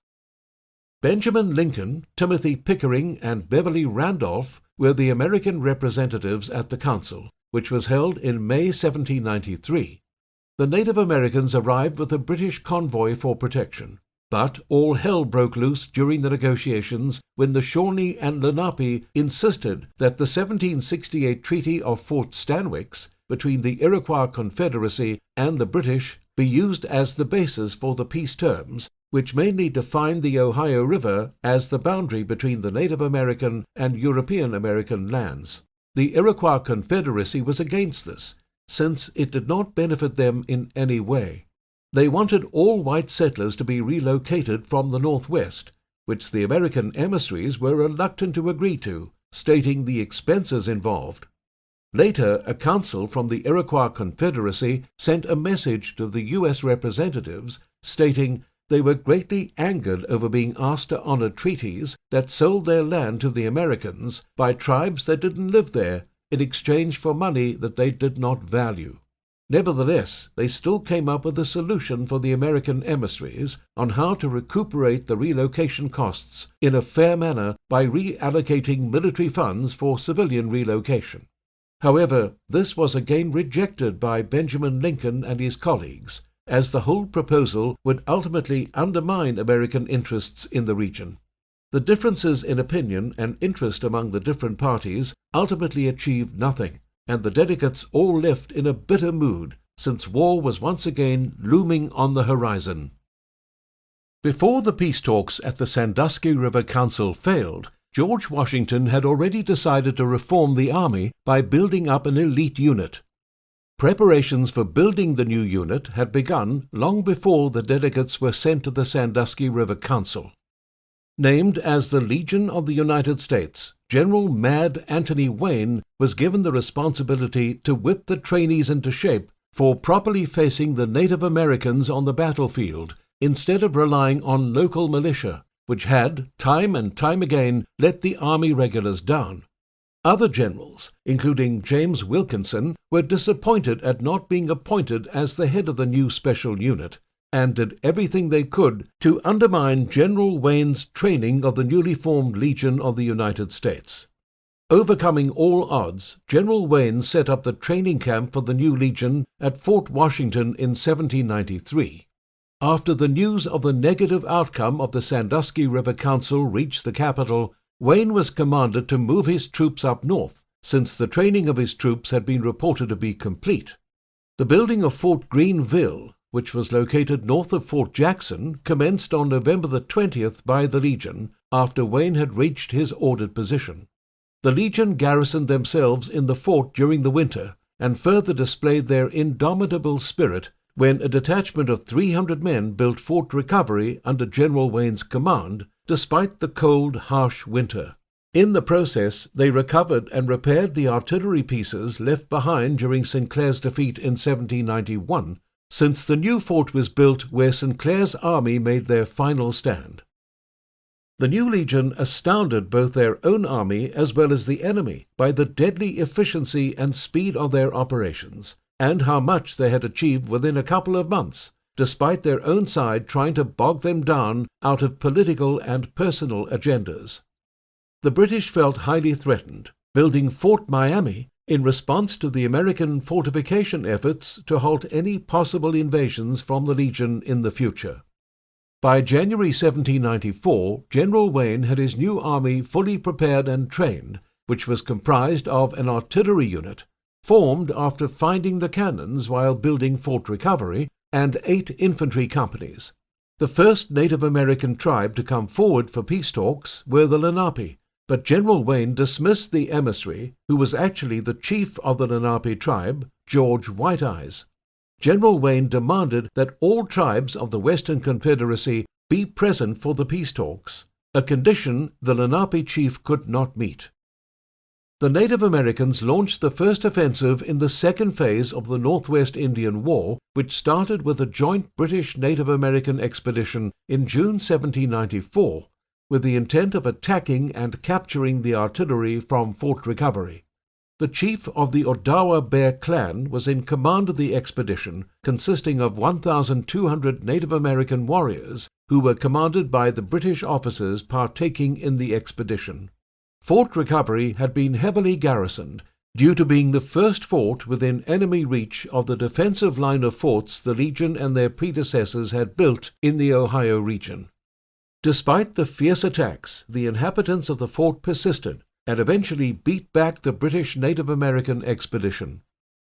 Benjamin Lincoln, Timothy Pickering, and Beverly Randolph were the American representatives at the council, which was held in May 1793. The Native Americans arrived with a British convoy for protection, but all hell broke loose during the negotiations when the Shawnee and Lenape insisted that the 1768 Treaty of Fort Stanwix between the Iroquois Confederacy and the British be used as the basis for the peace terms, which mainly defined the Ohio River as the boundary between the Native American and European American lands. The Iroquois Confederacy was against this, since it did not benefit them in any way. They wanted all white settlers to be relocated from the Northwest, which the American emissaries were reluctant to agree to, stating the expenses involved. Later, a consul from the Iroquois Confederacy sent a message to the U.S. representatives stating they were greatly angered over being asked to honor treaties that sold their land to the Americans by tribes that didn't live there in exchange for money that they did not value. Nevertheless, they still came up with a solution for the American emissaries on how to recuperate the relocation costs in a fair manner by reallocating military funds for civilian relocation. However, this was again rejected by Benjamin Lincoln and his colleagues, as the whole proposal would ultimately undermine American interests in the region. The differences in opinion and interest among the different parties ultimately achieved nothing, and the delegates all left in a bitter mood, since war was once again looming on the horizon. Before the peace talks at the Sandusky River Council failed, George Washington had already decided to reform the army by building up an elite unit. Preparations for building the new unit had begun long before the delegates were sent to the Sandusky River Council. Named as the Legion of the United States, General Mad Anthony Wayne was given the responsibility to whip the trainees into shape for properly facing the Native Americans on the battlefield, instead of relying on local militia, which had, time and time again, let the Army regulars down. Other generals, including James Wilkinson, were disappointed at not being appointed as the head of the new special unit, and did everything they could to undermine General Wayne's training of the newly formed Legion of the United States. Overcoming all odds, General Wayne set up the training camp for the new Legion at Fort Washington in 1793. After the news of the negative outcome of the Sandusky River Council reached the capital, Wayne was commanded to move his troops up north, since the training of his troops had been reported to be complete. The building of Fort Greenville, which was located north of Fort Jackson, commenced on November the 20th by the Legion, after Wayne had reached his ordered position. The Legion garrisoned themselves in the fort during the winter, and further displayed their indomitable spirit when a detachment of 300 men built Fort Recovery under General Wayne's command, despite the cold, harsh winter. In the process, they recovered and repaired the artillery pieces left behind during Sinclair's defeat in 1791, since the new fort was built where Sinclair's army made their final stand. The new Legion astounded both their own army as well as the enemy by the deadly efficiency and speed of their operations, and how much they had achieved within a couple of months, despite their own side trying to bog them down out of political and personal agendas. The British felt highly threatened, building Fort Miami in response to the American fortification efforts to halt any possible invasions from the Legion in the future. By January 1794, General Wayne had his new army fully prepared and trained, which was comprised of an artillery unit, formed after finding the cannons while building Fort Recovery, and 8 infantry companies. The first Native American tribe to come forward for peace talks were the Lenape, but General Wayne dismissed the emissary, who was actually the chief of the Lenape tribe, George White Eyes. General Wayne demanded that all tribes of the Western Confederacy be present for the peace talks, a condition the Lenape chief could not meet. The Native Americans launched the first offensive in the second phase of the Northwest Indian War, which started with a joint British-Native American expedition in June 1794, with the intent of attacking and capturing the artillery from Fort Recovery. The chief of the Odawa Bear clan was in command of the expedition, consisting of 1,200 Native American warriors, who were commanded by the British officers partaking in the expedition. Fort Recovery had been heavily garrisoned, due to being the first fort within enemy reach of the defensive line of forts the Legion and their predecessors had built in the Ohio region. Despite the fierce attacks, the inhabitants of the fort persisted, and eventually beat back the British Native American expedition.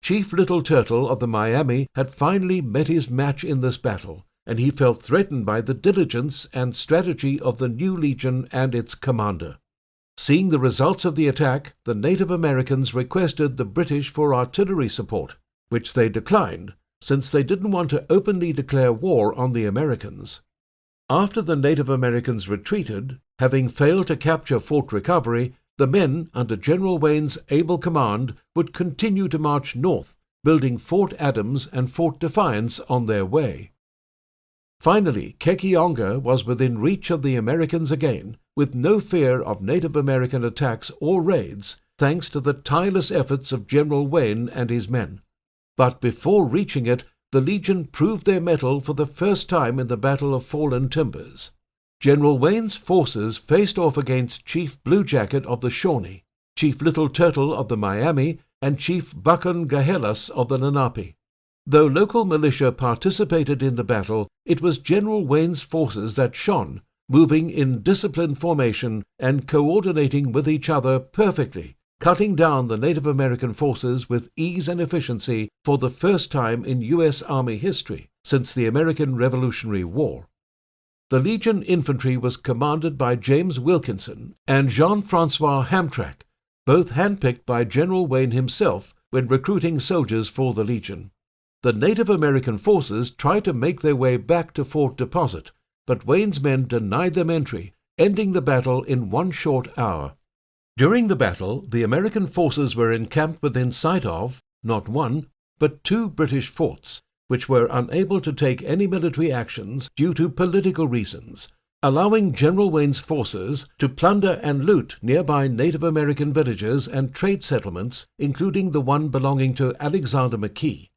Chief Little Turtle of the Miami had finally met his match in this battle, and he felt threatened by the diligence and strategy of the new Legion and its commander. Seeing the results of the attack, the Native Americans requested the British for artillery support, which they declined, since they didn't want to openly declare war on the Americans. After the Native Americans retreated, having failed to capture Fort Recovery, the men, under General Wayne's able command, would continue to march north, building Fort Adams and Fort Defiance on their way. Finally, Kekionga was within reach of the Americans again, with no fear of Native American attacks or raids, thanks to the tireless efforts of General Wayne and his men. But before reaching it, the Legion proved their mettle for the first time in the Battle of Fallen Timbers. General Wayne's forces faced off against Chief Blue Jacket of the Shawnee, Chief Little Turtle of the Miami, and Chief Buchan Gahelas of the Lenape. Though local militia participated in the battle, it was General Wayne's forces that shone, moving in disciplined formation and coordinating with each other perfectly, cutting down the Native American forces with ease and efficiency for the first time in U.S. Army history since the American Revolutionary War. The Legion infantry was commanded by James Wilkinson and Jean-Francois Hamtramck, both handpicked by General Wayne himself when recruiting soldiers for the Legion. The Native American forces tried to make their way back to Fort Deposit, but Wayne's men denied them entry, ending the battle in 1 short hour. During the battle, the American forces were encamped within sight of, not 1, but 2 British forts, which were unable to take any military actions due to political reasons, allowing General Wayne's forces to plunder and loot nearby Native American villages and trade settlements, including the one belonging to Alexander McKee.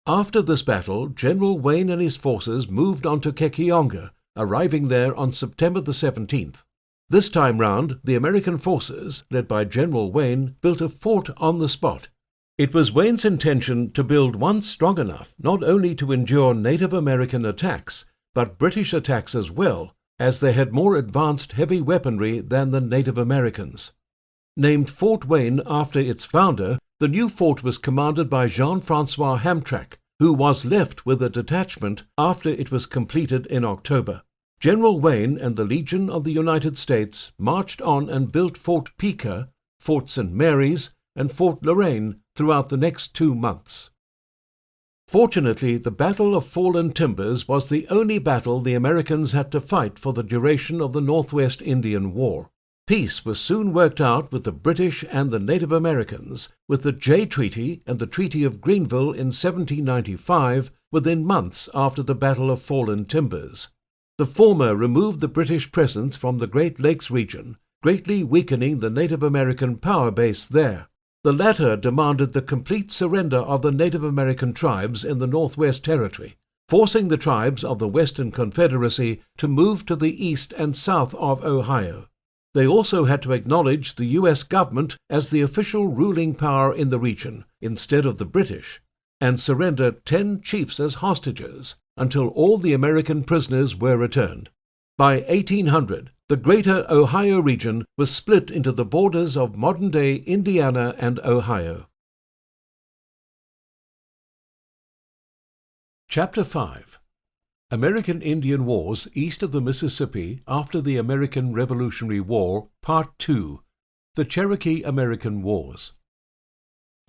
After this battle, General Wayne and his forces moved on to Kekionga, arriving there on September the 17th. This time round, the American forces, led by General Wayne, built a fort on the spot. It was Wayne's intention to build one strong enough not only to endure Native American attacks, but British attacks as well, as they had more advanced heavy weaponry than the Native Americans. Named Fort Wayne after its founder, the new fort was commanded by Jean-Francois Hamtramck, who was left with a detachment after it was completed in October. General Wayne and the Legion of the United States marched on and built Fort Pica, Fort St. Mary's, and Fort Lorraine throughout the next 2 months. Fortunately, the Battle of Fallen Timbers was the only battle the Americans had to fight for the duration of the Northwest Indian War. Peace was soon worked out with the British and the Native Americans, with the Jay Treaty and the Treaty of Greenville in 1795 within months after the Battle of Fallen Timbers. The former removed the British presence from the Great Lakes region, greatly weakening the Native American power base there. The latter demanded the complete surrender of the Native American tribes in the Northwest Territory, forcing the tribes of the Western Confederacy to move to the east and south of Ohio. They also had to acknowledge the U.S. government as the official ruling power in the region, instead of the British, and surrender 10 chiefs as hostages until all the American prisoners were returned. By 1800, the greater Ohio region was split into the borders of modern-day Indiana and Ohio. Chapter 5. American Indian Wars East of the Mississippi After the American Revolutionary War, Part 2. The Cherokee-American Wars.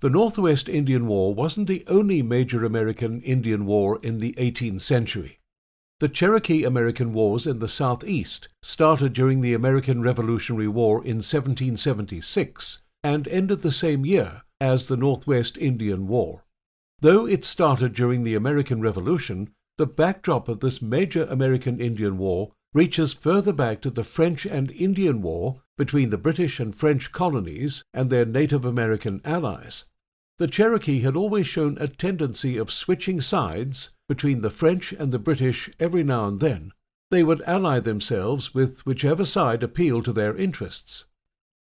The Northwest Indian War wasn't the only major American Indian War in the 18th century. The Cherokee-American Wars in the Southeast started during the American Revolutionary War in 1776 and ended the same year as the Northwest Indian War. Though it started during the American Revolution, the backdrop of this major American Indian War reaches further back to the French and Indian War between the British and French colonies and their Native American allies. The Cherokee had always shown a tendency of switching sides between the French and the British every now and then. They would ally themselves with whichever side appealed to their interests.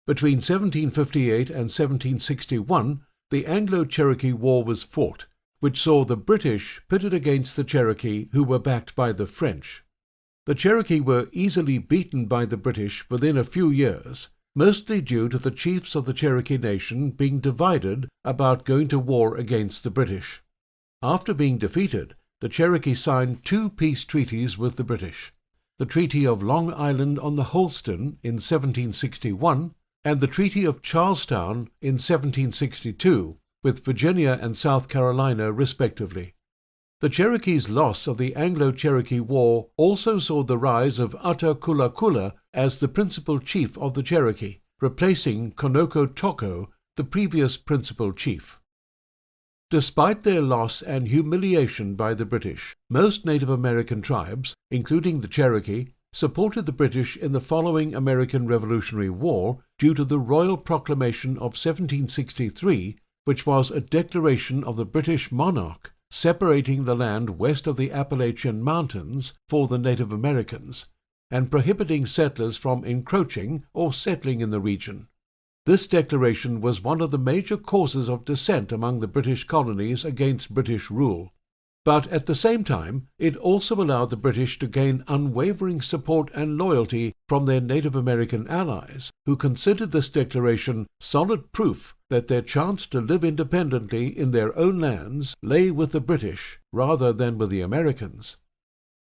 Between 1758 and 1761, the Anglo-Cherokee War was fought, which saw the British pitted against the Cherokee, who were backed by the French. The Cherokee were easily beaten by the British within a few years, mostly due to the chiefs of the Cherokee Nation being divided about going to war against the British. After being defeated, the Cherokee signed 2 peace treaties with the British, the Treaty of Long Island on the Holston in 1761 and the Treaty of Charlestown in 1762, with Virginia and South Carolina respectively. The Cherokees' loss of the Anglo-Cherokee War also saw the rise of Attakullakulla as the principal chief of the Cherokee, replacing Konokotoko, the previous principal chief. Despite their loss and humiliation by the British, most Native American tribes, including the Cherokee, supported the British in the following American Revolutionary War due to the Royal Proclamation of 1763, which was a declaration of the British monarch separating the land west of the Appalachian Mountains for the Native Americans, and prohibiting settlers from encroaching or settling in the region. This declaration was one of the major causes of dissent among the British colonies against British rule. But at the same time, it also allowed the British to gain unwavering support and loyalty from their Native American allies, who considered this declaration solid proof that their chance to live independently in their own lands lay with the British rather than with the Americans.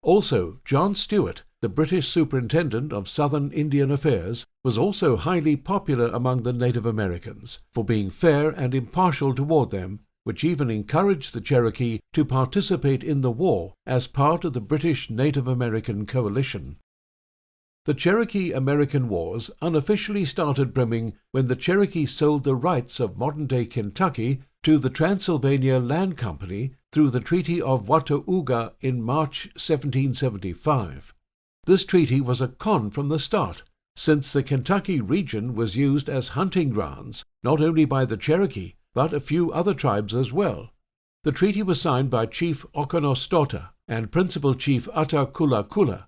Also, John Stuart, the British Superintendent of Southern Indian Affairs, was also highly popular among the Native Americans for being fair and impartial toward them, which even encouraged the Cherokee to participate in the war as part of the British Native American coalition. The Cherokee-American Wars unofficially started brimming when the Cherokee sold the rights of modern-day Kentucky to the Transylvania Land Company through the Treaty of Watauga in March 1775. This treaty was a con from the start, since the Kentucky region was used as hunting grounds not only by the Cherokee, but a few other tribes as well. The treaty was signed by Chief Okonostota and Principal Chief Attakullakulla.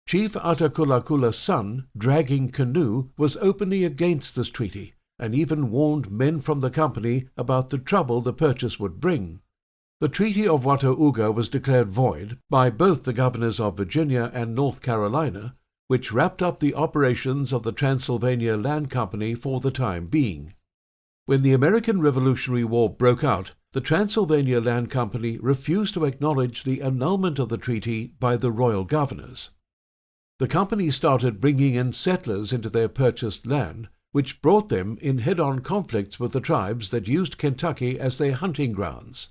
Chief Attakullakulla's son, Dragging Canoe, was openly against this treaty, and even warned men from the company about the trouble the purchase would bring. The Treaty of Watauga was declared void by both the governors of Virginia and North Carolina, which wrapped up the operations of the Transylvania Land Company for the time being. When the American Revolutionary War broke out, the Transylvania Land Company refused to acknowledge the annulment of the treaty by the royal governors. The company started bringing in settlers into their purchased land, which brought them in head-on conflicts with the tribes that used Kentucky as their hunting grounds.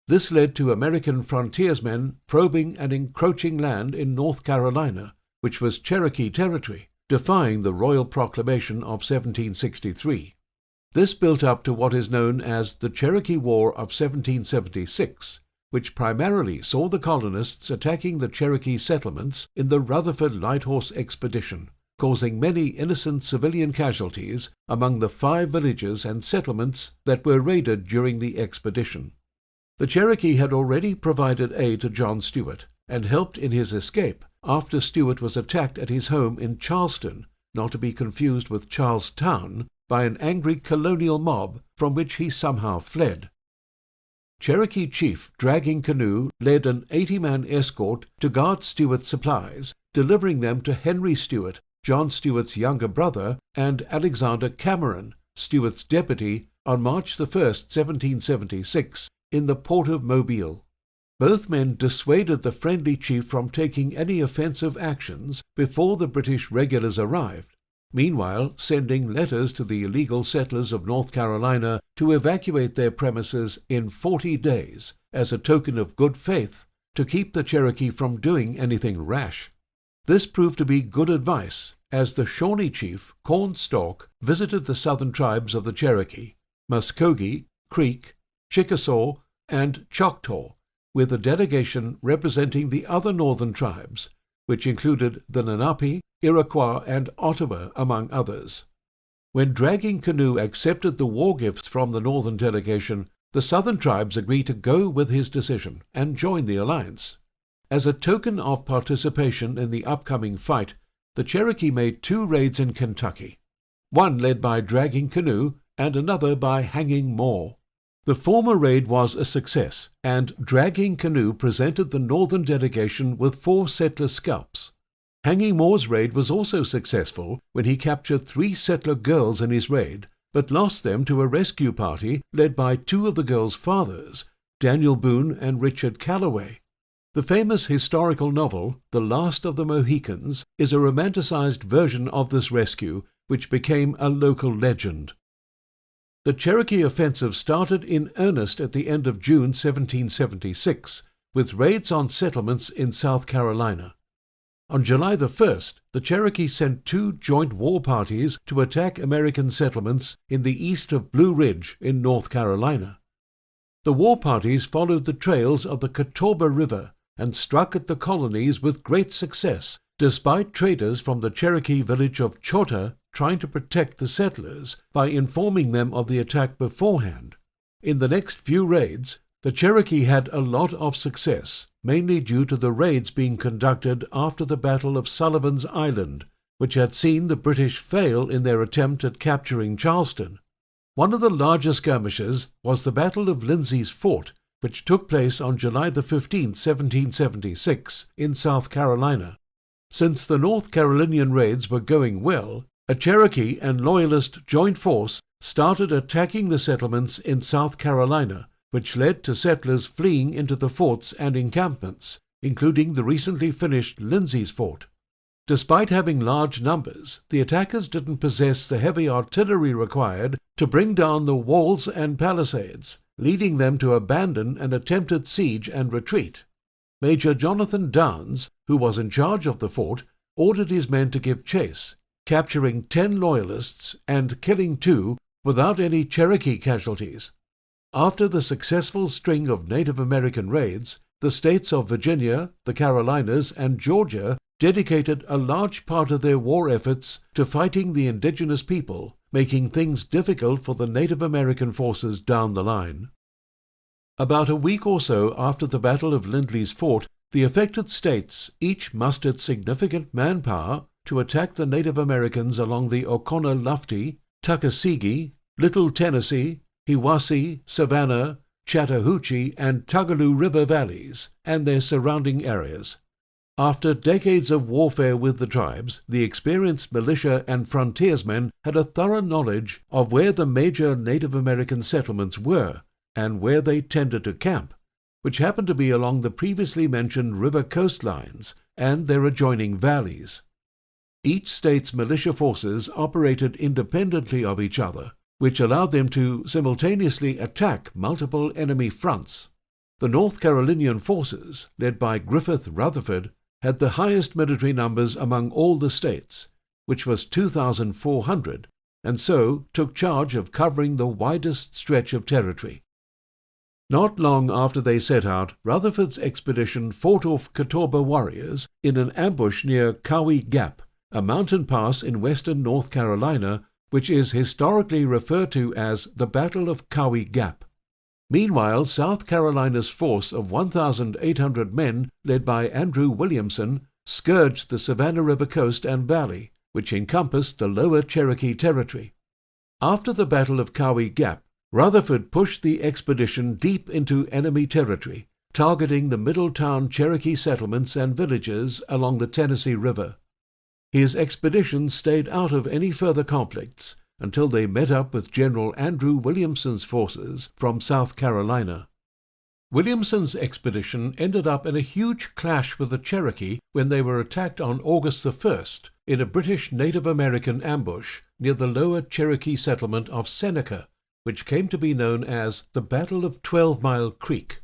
This led to American frontiersmen probing and encroaching land in North Carolina, which was Cherokee territory, defying the Royal Proclamation of 1763. This built up to what is known as the Cherokee War of 1776, which primarily saw the colonists attacking the Cherokee settlements in the Rutherford Light Horse Expedition, causing many innocent civilian casualties among the 5 villages and settlements that were raided during the expedition. The Cherokee had already provided aid to John Stuart and helped in his escape after Stuart was attacked at his home in Charleston, not to be confused with Charlestown, by an angry colonial mob from which he somehow fled. Cherokee Chief Dragging Canoe led an 80-man escort to guard Stuart's supplies, delivering them to Henry Stuart, John Stuart's younger brother, and Alexander Cameron, Stuart's deputy, on March 1, 1776, in the port of Mobile. Both men dissuaded the friendly chief from taking any offensive actions before the British regulars arrived, meanwhile sending letters to the illegal settlers of North Carolina to evacuate their premises in 40 days as a token of good faith to keep the Cherokee from doing anything rash. This proved to be good advice, as the Shawnee chief, Cornstalk, visited the southern tribes of the Cherokee, Muskogee, Creek, Chickasaw, and Choctaw, with a delegation representing the other northern tribes, which included the Lenape, Iroquois, and Ottawa, among others. When Dragging Canoe accepted the war gifts from the northern delegation, the southern tribes agreed to go with his decision and join the alliance. As a token of participation in the upcoming fight, the Cherokee made 2 raids in Kentucky, one led by Dragging Canoe and another by Hanging More. The former raid was a success, and Dragging Canoe presented the northern delegation with 4 settler scalps. Hanging More's raid was also successful when he captured 3 settler girls in his raid, but lost them to a rescue party led by 2 of the girls' fathers, Daniel Boone and Richard Calloway. The famous historical novel, The Last of the Mohicans, is a romanticized version of this rescue, which became a local legend. The Cherokee offensive started in earnest at the end of June 1776, with raids on settlements in South Carolina. On July the 1st, the Cherokee sent 2 joint war parties to attack American settlements in the east of Blue Ridge in North Carolina. The war parties followed the trails of the Catawba River and struck at the colonies with great success, despite traders from the Cherokee village of Chota trying to protect the settlers by informing them of the attack beforehand. In the next few raids, the Cherokee had a lot of success, mainly due to the raids being conducted after the Battle of Sullivan's Island, which had seen the British fail in their attempt at capturing Charleston. One of the larger skirmishes was the Battle of Lindsay's Fort, which took place on July the 15th, 1776, in South Carolina. Since the North Carolinian raids were going well, a Cherokee and Loyalist joint force started attacking the settlements in South Carolina, which led to settlers fleeing into the forts and encampments, including the recently finished Lindsay's Fort. Despite having large numbers, the attackers didn't possess the heavy artillery required to bring down the walls and palisades, leading them to abandon an attempted siege and retreat. Major Jonathan Downs, who was in charge of the fort, ordered his men to give chase, capturing 10 Loyalists and killing 2 without any Cherokee casualties. After the successful string of Native American raids, the states of Virginia, the Carolinas, and Georgia dedicated a large part of their war efforts to fighting the indigenous people, making things difficult for the Native American forces down the line. About a week or so after the Battle of Lindley's Fort, the affected states each mustered significant manpower to attack the Native Americans along the Oconaluftee, Tuckasegee, Little Tennessee, Hiwassee, Savannah, Chattahoochee, and Tougaloo River valleys and their surrounding areas. After decades of warfare with the tribes, the experienced militia and frontiersmen had a thorough knowledge of where the major Native American settlements were and where they tended to camp, which happened to be along the previously mentioned river coastlines and their adjoining valleys. Each state's militia forces operated independently of each other, which allowed them to simultaneously attack multiple enemy fronts. The North Carolinian forces, led by Griffith Rutherford, had the highest military numbers among all the states, which was 2,400, and so took charge of covering the widest stretch of territory. Not long after they set out, Rutherford's expedition fought off Catawba warriors in an ambush near Cowie Gap, a mountain pass in western North Carolina, which is historically referred to as the Battle of Cowie Gap. Meanwhile, South Carolina's force of 1,800 men, led by Andrew Williamson, scourged the Savannah River coast and valley, which encompassed the lower Cherokee territory. After the Battle of Cowie Gap, Rutherford pushed the expedition deep into enemy territory, targeting the Middletown Cherokee settlements and villages along the Tennessee River. His expedition stayed out of any further conflicts until they met up with General Andrew Williamson's forces from South Carolina. Williamson's expedition ended up in a huge clash with the Cherokee when they were attacked on August the 1st in a British Native American ambush near the lower Cherokee settlement of Seneca, which came to be known as the Battle of 12 Mile Creek.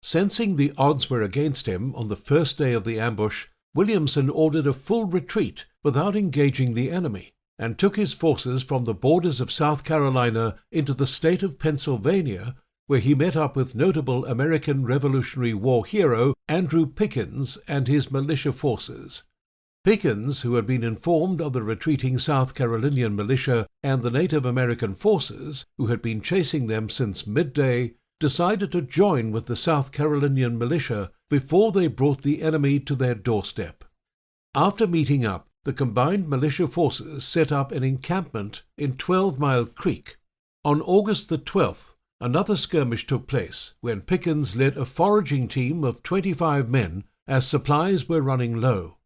Sensing the odds were against him on the first day of the ambush, Williamson ordered a full retreat without engaging the enemy, and took his forces from the borders of South Carolina into the state of Pennsylvania, where he met up with notable American Revolutionary War hero Andrew Pickens and his militia forces. Pickens, who had been informed of the retreating South Carolinian militia and the Native American forces, who had been chasing them since midday, decided to join with the South Carolinian militia before they brought the enemy to their doorstep. After meeting up, the combined militia forces set up an encampment in 12 Mile Creek. On August the 12th, another skirmish took place when Pickens led a foraging team of 25 men as supplies were running low.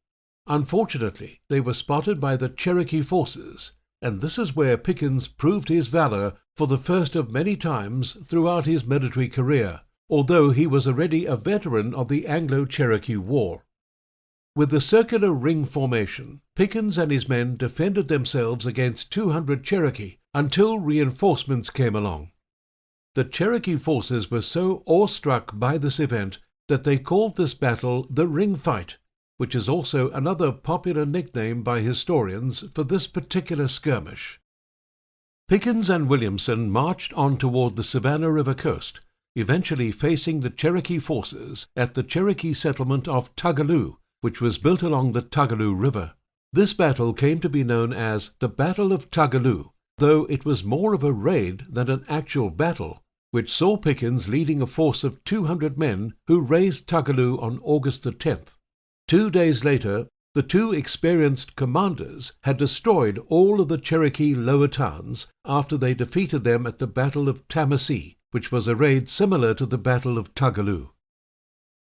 Unfortunately, they were spotted by the Cherokee forces, and this is where Pickens proved his valor for the first of many times throughout his military career, although he was already a veteran of the Anglo-Cherokee War. With the circular ring formation, Pickens and his men defended themselves against 200 Cherokee until reinforcements came along. The Cherokee forces were so awestruck by this event that they called this battle the Ring Fight, which is also another popular nickname by historians for this particular skirmish. Pickens and Williamson marched on toward the Savannah River coast, eventually facing the Cherokee forces at the Cherokee settlement of Tugaloo, which was built along the Tugaloo River. This battle came to be known as the Battle of Tugaloo, though it was more of a raid than an actual battle, which saw Pickens leading a force of 200 men who razed Tugaloo on August the 10th. 2 days later, the two experienced commanders had destroyed all of the Cherokee lower towns after they defeated them at the Battle of Tennessee, which was a raid similar to the Battle of Tugaloo.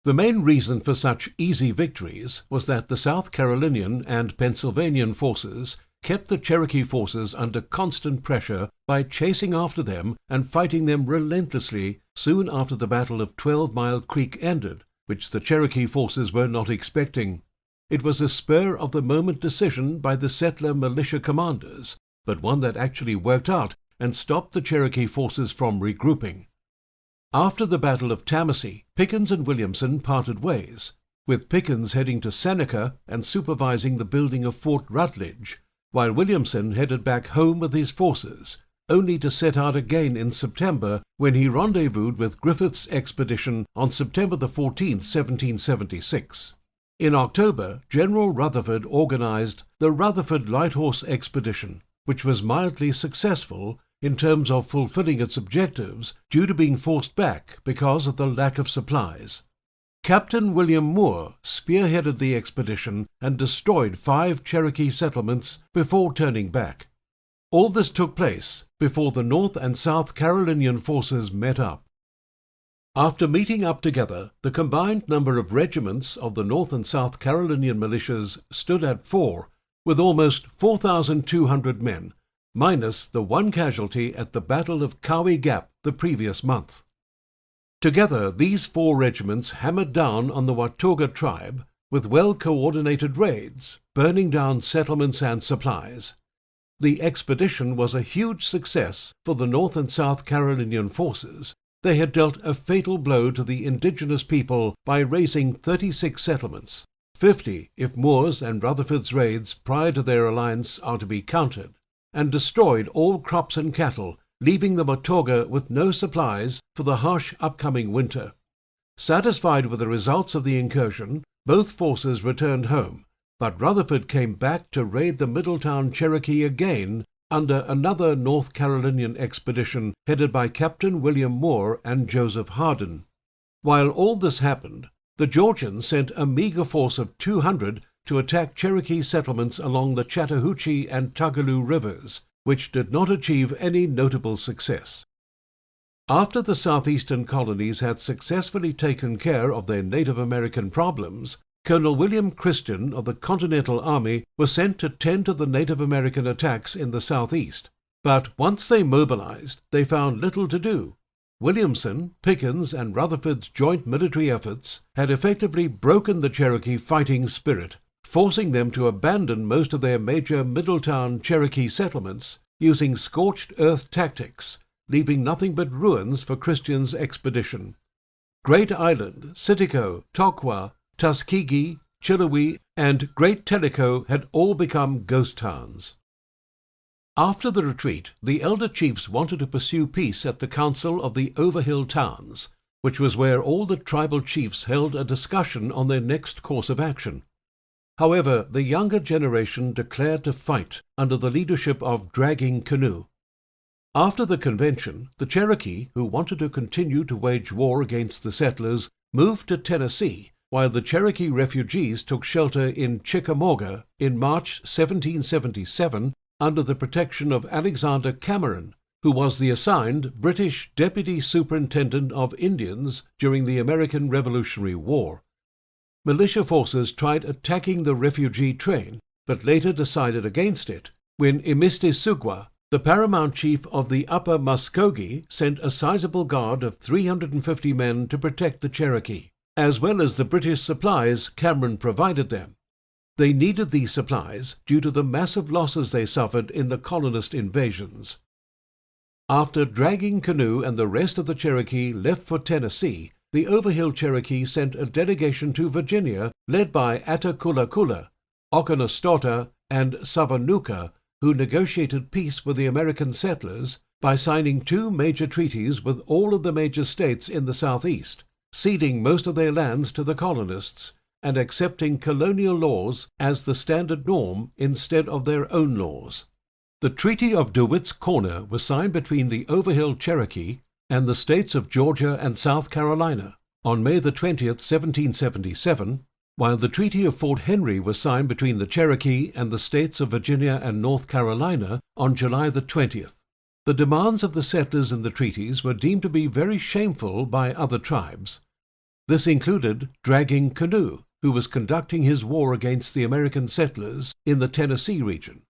The main reason for such easy victories was that the South Carolinian and Pennsylvanian forces kept the Cherokee forces under constant pressure by chasing after them and fighting them relentlessly soon after the Battle of 12 Mile Creek ended, which the Cherokee forces were not expecting. It was a spur-of-the-moment decision by the settler militia commanders, but one that actually worked out and stopped the Cherokee forces from regrouping. After the Battle of Tennessee, Pickens and Williamson parted ways, with Pickens heading to Seneca and supervising the building of Fort Rutledge, while Williamson headed back home with his forces, only to set out again in September when he rendezvoused with Griffith's expedition on September the 14th, 1776. In October, General Rutherford organized the Rutherford Light Horse Expedition, which was mildly successful in terms of fulfilling its objectives due to being forced back because of the lack of supplies. Captain William Moore spearheaded the expedition and destroyed 5 Cherokee settlements before turning back. All this took place before the North and South Carolinian forces met up. After meeting up together, the combined number of regiments of the North and South Carolinian militias stood at 4, with almost 4,200 men, minus the 1 casualty at the Battle of Cowie Gap the previous month. Together, these 4 regiments hammered down on the Watauga tribe with well-coordinated raids, burning down settlements and supplies. The expedition was a huge success for the North and South Carolinian forces. They had dealt a fatal blow to the indigenous people by razing 36 settlements, 50 if Moore's and Rutherford's raids prior to their alliance are to be counted, and destroyed all crops and cattle, leaving the Watauga with no supplies for the harsh upcoming winter. Satisfied with the results of the incursion, both forces returned home, but Rutherford came back to raid the Middletown Cherokee again under another North Carolinian expedition headed by Captain William Moore and Joseph Hardin. While all this happened, the Georgians sent a meager force of 200 to attack Cherokee settlements along the Chattahoochee and Tugaloo rivers, which did not achieve any notable success. After the southeastern colonies had successfully taken care of their Native American problems, Colonel William Christian of the Continental Army was sent to tend to the Native American attacks in the southeast. But once they mobilized, they found little to do. Williamson, Pickens, and Rutherford's joint military efforts had effectively broken the Cherokee fighting spirit, forcing them to abandon most of their major Middletown Cherokee settlements using scorched earth tactics, leaving nothing but ruins for Christian's expedition. Great Island, Sitico, Toccoa, Tuskegee, Chillouee, and Great Tellico had all become ghost towns. After the retreat, the elder chiefs wanted to pursue peace at the Council of the Overhill Towns, which was where all the tribal chiefs held a discussion on their next course of action. However, the younger generation declared to fight under the leadership of Dragging Canoe. After the convention, the Cherokee, who wanted to continue to wage war against the settlers, moved to Tennessee, while the Cherokee refugees took shelter in Chickamauga in March 1777 under the protection of Alexander Cameron, who was the assigned British Deputy Superintendent of Indians during the American Revolutionary War. Militia forces tried attacking the refugee train, but later decided against it when Imistisugwa, the paramount chief of the Upper Muskogee, sent a sizable guard of 350 men to protect the Cherokee, as well as the British supplies Cameron provided them. They needed these supplies due to the massive losses they suffered in the colonist invasions. After Dragging Canoe and the rest of the Cherokee left for Tennessee, the Overhill Cherokee sent a delegation to Virginia led by Attakullakulla, Oconostota, and Sabanuka, who negotiated peace with the American settlers by signing two major treaties with all of the major states in the southeast, ceding most of their lands to the colonists and accepting colonial laws as the standard norm instead of their own laws. The Treaty of DeWitt's Corner was signed between the Overhill Cherokee and the states of Georgia and South Carolina on May the 20th, 1777, while the Treaty of Fort Henry was signed between the Cherokee and the states of Virginia and North Carolina on July the 20th. The demands of the settlers in the treaties were deemed to be very shameful by other tribes. This included Dragging Canoe, who was conducting his war against the American settlers in the Tennessee region.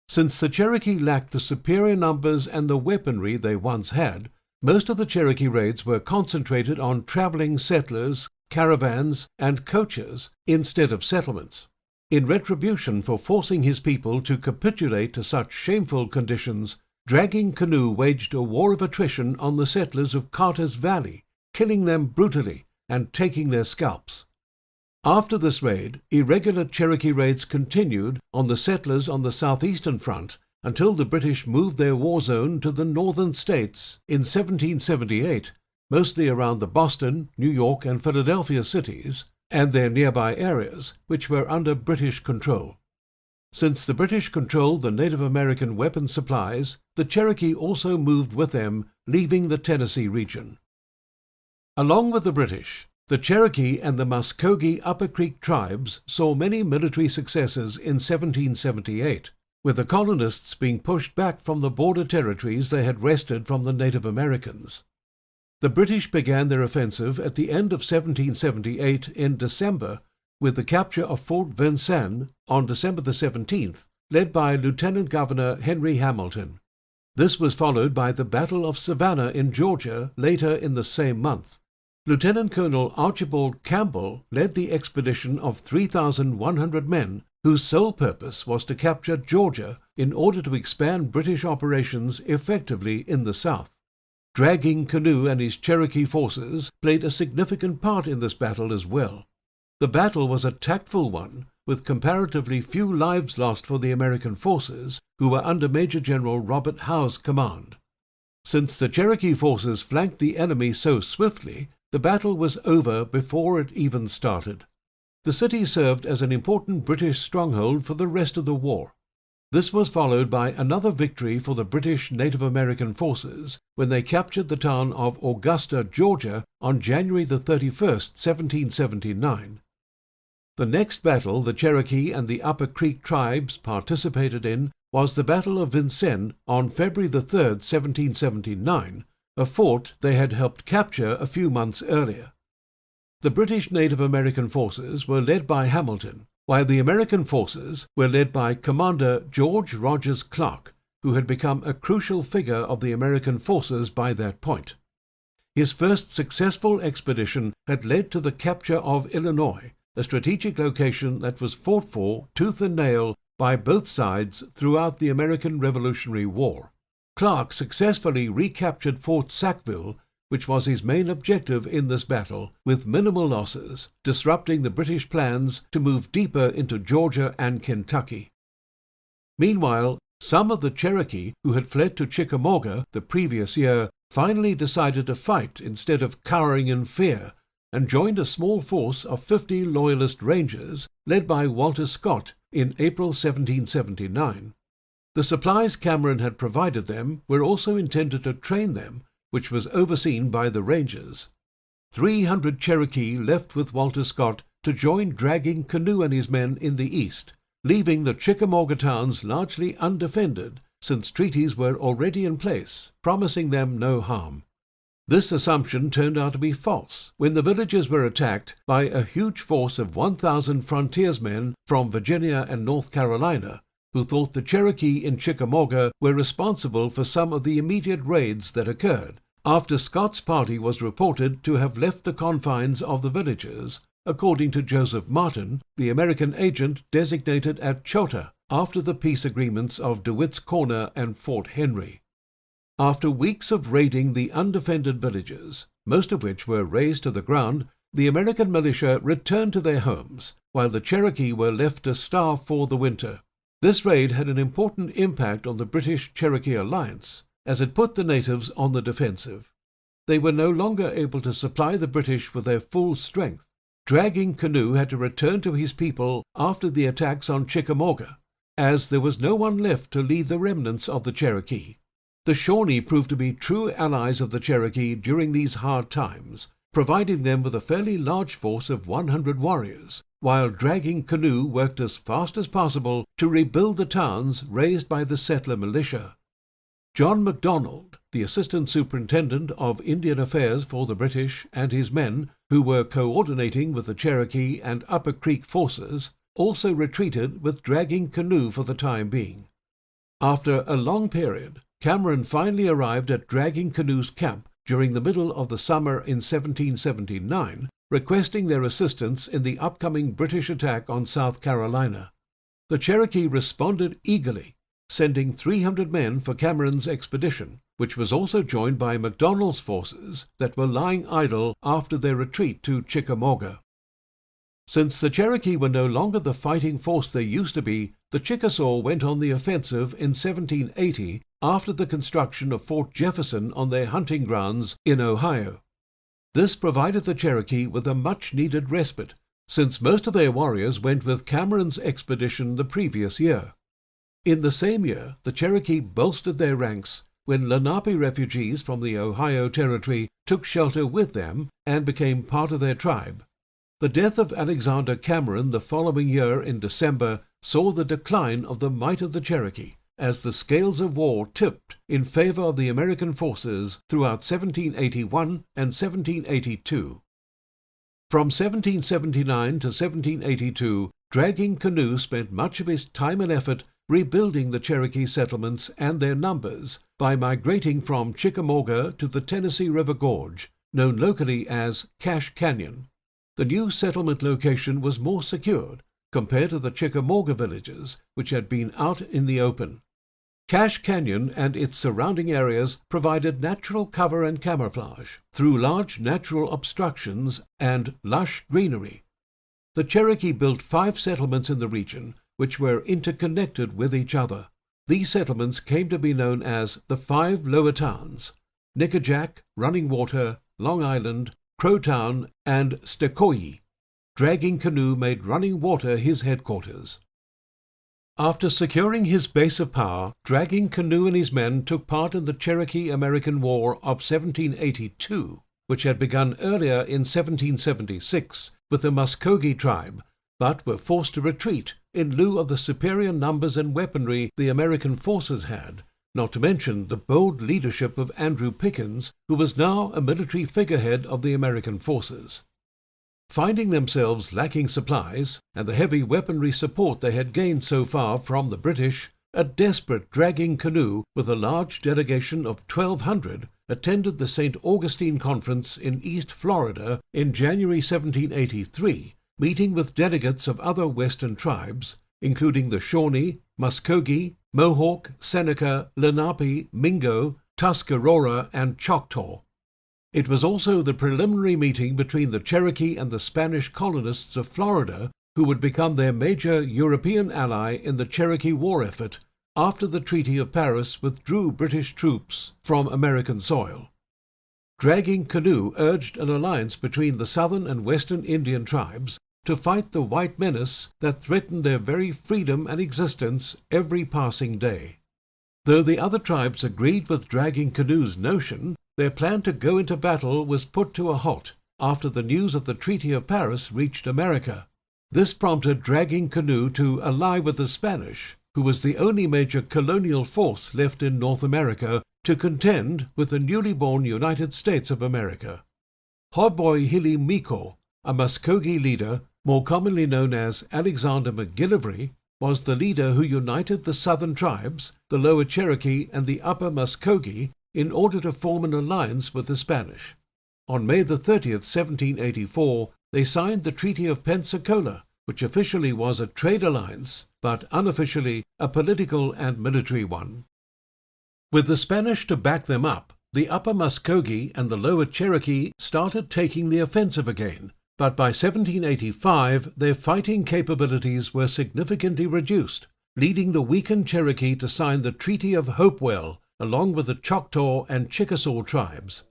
Since the Cherokee lacked the superior numbers and the weaponry they once had, most of the Cherokee raids were concentrated on traveling settlers, caravans, and coaches instead of settlements. In retribution for forcing his people to capitulate to such shameful conditions, Dragging Canoe waged a war of attrition on the settlers of Carter's Valley, killing them brutally and taking their scalps. After this raid, irregular Cherokee raids continued on the settlers on the southeastern front until the British moved their war zone to the northern states in 1778, mostly around the Boston, New York, and Philadelphia cities, and their nearby areas, which were under British control. Since the British controlled the Native American weapon supplies, the Cherokee also moved with them, leaving the Tennessee region. Along with the British, the Cherokee and the Muskogee Upper Creek tribes saw many military successes in 1778, with the colonists being pushed back from the border territories they had wrested from the Native Americans. The British began their offensive at the end of 1778 in December, with the capture of Fort Vincennes on December the 17th, led by Lieutenant Governor Henry Hamilton. This was followed by the Battle of Savannah in Georgia later in the same month. Lieutenant Colonel Archibald Campbell led the expedition of 3,100 men, whose sole purpose was to capture Georgia in order to expand British operations effectively in the South. Dragging Canoe and his Cherokee forces played a significant part in this battle as well. The battle was a tactful one, with comparatively few lives lost for the American forces, who were under Major General Robert Howe's command. Since the Cherokee forces flanked the enemy so swiftly, the battle was over before it even started. The city served as an important British stronghold for the rest of the war. This was followed by another victory for the British Native American forces when they captured the town of Augusta, Georgia on January the 31st, 1779. The next battle the Cherokee and the Upper Creek tribes participated in was the Battle of Vincennes on February the 3rd, 1779, a fort they had helped capture a few months earlier. The British Native American forces were led by Hamilton, while the American forces were led by Commander George Rogers Clark, who had become a crucial figure of the American forces by that point. His first successful expedition had led to the capture of Illinois, a strategic location that was fought for tooth and nail by both sides throughout the American Revolutionary War. Clark successfully recaptured Fort Sackville, which was his main objective in this battle, with minimal losses, disrupting the British plans to move deeper into Georgia and Kentucky. Meanwhile, some of the Cherokee who had fled to Chickamauga the previous year finally decided to fight instead of cowering in fear, and joined a small force of 50 Loyalist Rangers led by Walter Scott in April 1779. The supplies Cameron had provided them were also intended to train them, which was overseen by the Rangers. 300 Cherokee left with Walter Scott to join Dragging Canoe and his men in the east, leaving the Chickamauga towns largely undefended since treaties were already in place, promising them no harm. This assumption turned out to be false when the villages were attacked by a huge force of 1,000 frontiersmen from Virginia and North Carolina, who thought the Cherokee in Chickamauga were responsible for some of the immediate raids that occurred, after Scott's party was reported to have left the confines of the villages, according to Joseph Martin, the American agent designated at Chota after the peace agreements of DeWitt's Corner and Fort Henry. After weeks of raiding the undefended villages, most of which were razed to the ground, the American militia returned to their homes, while the Cherokee were left to starve for the winter. This raid had an important impact on the British-Cherokee alliance, as it put the natives on the defensive. They were no longer able to supply the British with their full strength. Dragging Canoe had to return to his people after the attacks on Chickamauga, as there was no one left to lead the remnants of the Cherokee. The Shawnee proved to be true allies of the Cherokee during these hard times, providing them with a fairly large force of 100 warriors, while Dragging Canoe worked as fast as possible to rebuild the towns razed by the settler militia. John MacDonald, the Assistant Superintendent of Indian Affairs for the British, and his men, who were coordinating with the Cherokee and Upper Creek forces, also retreated with Dragging Canoe for the time being. After a long period, Cameron finally arrived at Dragging Canoe's camp during the middle of the summer in 1779, requesting their assistance in the upcoming British attack on South Carolina. The Cherokee responded eagerly, sending 300 men for Cameron's expedition, which was also joined by MacDonald's forces that were lying idle after their retreat to Chickamauga. Since the Cherokee were no longer the fighting force they used to be, the Chickasaw went on the offensive in 1780 after the construction of Fort Jefferson on their hunting grounds in Ohio. This provided the Cherokee with a much-needed respite, since most of their warriors went with Cameron's expedition the previous year. In the same year, the Cherokee bolstered their ranks when Lenape refugees from the Ohio Territory took shelter with them and became part of their tribe. The death of Alexander Cameron the following year in December saw the decline of the might of the Cherokee, as the scales of war tipped in favor of the American forces throughout 1781 and 1782. From 1779 to 1782, Dragging Canoe spent much of his time and effort rebuilding the Cherokee settlements and their numbers by migrating from Chickamauga to the Tennessee River Gorge, known locally as Cache Canyon. The new settlement location was more secured compared to the Chickamauga villages, which had been out in the open. Cache Canyon and its surrounding areas provided natural cover and camouflage through large natural obstructions and lush greenery. The Cherokee built 5 settlements in the region, which were interconnected with each other. These settlements came to be known as the 5 Lower Towns: Nickajack, Running Water, Long Island, Crowtown, and Stecoyi. Dragging Canoe made Running Water his headquarters. After securing his base of power, Dragging Canoe and his men took part in the Cherokee-American War of 1782, which had begun earlier in 1776 with the Muskogee tribe, but were forced to retreat in lieu of the superior numbers and weaponry the American forces had, not to mention the bold leadership of Andrew Pickens, who was now a military figurehead of the American forces. Finding themselves lacking supplies and the heavy weaponry support they had gained so far from the British, a desperate Dragging Canoe with a large delegation of 1,200 attended the St. Augustine Conference in East Florida in January 1783, meeting with delegates of other western tribes, including the Shawnee, Muskogee, Mohawk, Seneca, Lenape, Mingo, Tuscarora, and Choctaw. It was also the preliminary meeting between the Cherokee and the Spanish colonists of Florida, who would become their major European ally in the Cherokee war effort after the Treaty of Paris withdrew British troops from American soil. Dragging Canoe urged an alliance between the southern and western Indian tribes to fight the white menace that threatened their very freedom and existence every passing day. Though the other tribes agreed with Dragging Canoe's notion, their plan to go into battle was put to a halt after the news of the Treaty of Paris reached America. This prompted Dragging Canoe to ally with the Spanish, who was the only major colonial force left in North America, to contend with the newly born United States of America. Hoboy-Hili Miko, a Muskogee leader, more commonly known as Alexander McGillivray, was the leader who united the southern tribes, the Lower Cherokee and the Upper Muskogee, in order to form an alliance with the Spanish. On May 30, 1784, they signed the Treaty of Pensacola, which officially was a trade alliance, but unofficially a political and military one. With the Spanish to back them up, the Upper Muskogee and the Lower Cherokee started taking the offensive again, but by 1785 their fighting capabilities were significantly reduced, leading the weakened Cherokee to sign the Treaty of Hopewell along with the Choctaw and Chickasaw tribes.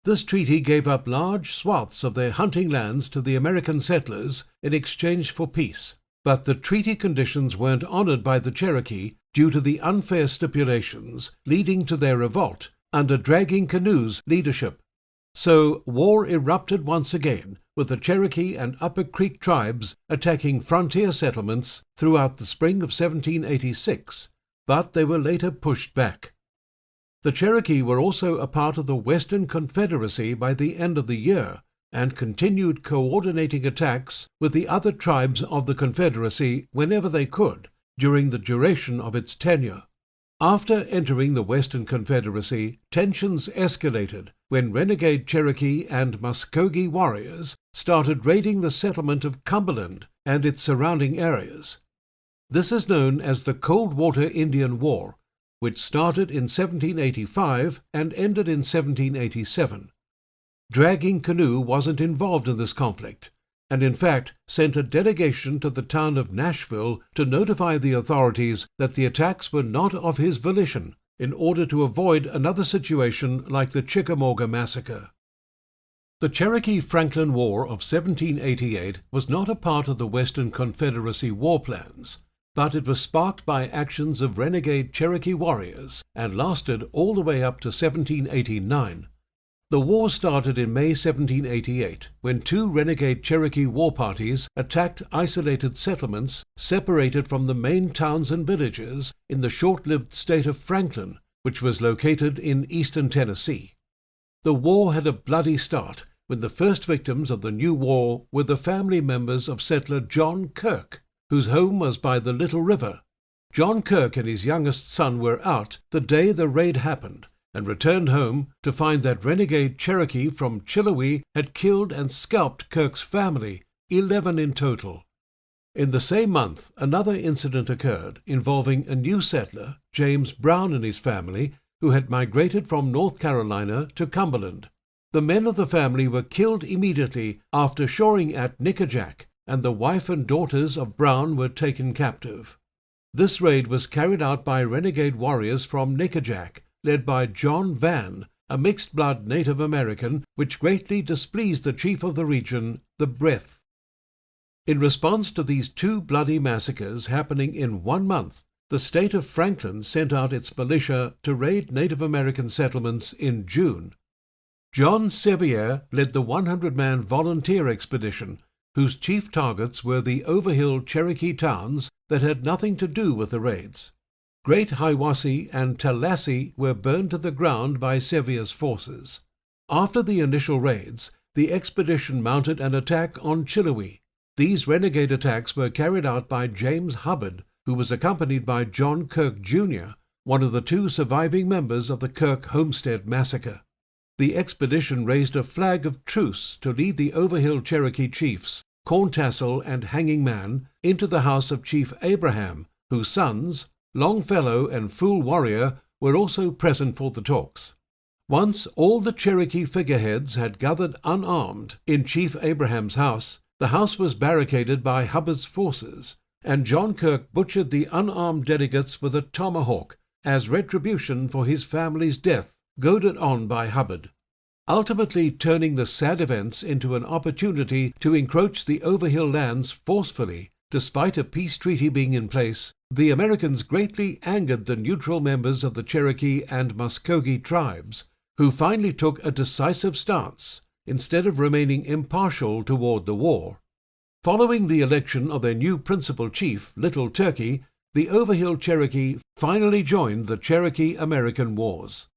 This treaty gave up large swaths of their hunting lands to the American settlers in exchange for peace, but the treaty conditions weren't honored by the Cherokee due to the unfair stipulations, leading to their revolt under Dragging Canoe's leadership. So war erupted once again, with the Cherokee and Upper Creek tribes attacking frontier settlements throughout the spring of 1786, but they were later pushed back. The Cherokee were also a part of the Western Confederacy by the end of the year, and continued coordinating attacks with the other tribes of the Confederacy whenever they could during the duration of its tenure. After entering the Western Confederacy, tensions escalated when renegade Cherokee and Muskogee warriors started raiding the settlement of Cumberland and its surrounding areas. This is known as the Cold Water Indian War, which started in 1785 and ended in 1787. Dragging Canoe wasn't involved in this conflict, and in fact sent a delegation to the town of Nashville to notify the authorities that the attacks were not of his volition, in order to avoid another situation like the Chickamauga Massacre. The Cherokee-Franklin War of 1788 was not a part of the Western Confederacy war plans, but it was sparked by actions of renegade Cherokee warriors and lasted all the way up to 1789. The war started in May 1788, when two renegade Cherokee war parties attacked isolated settlements separated from the main towns and villages in the short-lived state of Franklin, which was located in eastern Tennessee. The war had a bloody start when the first victims of the new war were the family members of settler John Kirk, whose home was by the Little River. John Kirk and his youngest son were out the day the raid happened, and returned home to find that renegade Cherokee from Chilliwack had killed and scalped Kirk's family, 11 in total. In the same month, another incident occurred involving a new settler, James Brown, and his family, who had migrated from North Carolina to Cumberland. The men of the family were killed immediately after shoring at Nickajack, and the wife and daughters of Brown were taken captive. This raid was carried out by renegade warriors from Nickajack, led by John Vann, a mixed-blood Native American, which greatly displeased the chief of the region, the Breath. In response to these two bloody massacres happening in 1 month, the state of Franklin sent out its militia to raid Native American settlements in June. John Sevier led the 100-man volunteer expedition, whose chief targets were the Overhill Cherokee towns that had nothing to do with the raids. Great Hiwassee and Tallahassee were burned to the ground by Sevier's forces. After the initial raids, the expedition mounted an attack on Chilliwack. These renegade attacks were carried out by James Hubbard, who was accompanied by John Kirk, Jr., one of the two surviving members of the Kirk Homestead Massacre. The expedition raised a flag of truce to lead the Overhill Cherokee chiefs, Corntassel and Hanging Man, into the house of Chief Abraham, whose sons, Longfellow and Fool Warrior, were also present for the talks. Once all the Cherokee figureheads had gathered unarmed in Chief Abraham's house, the house was barricaded by Hubbard's forces, and John Kirk butchered the unarmed delegates with a tomahawk as retribution for his family's death, goaded on by Hubbard, ultimately turning the sad events into an opportunity to encroach the Overhill lands forcefully. Despite a peace treaty being in place, the Americans greatly angered the neutral members of the Cherokee and Muskogee tribes, who finally took a decisive stance, instead of remaining impartial toward the war. Following the election of their new principal chief, Little Turkey, the Overhill Cherokee finally joined the Cherokee-American Wars.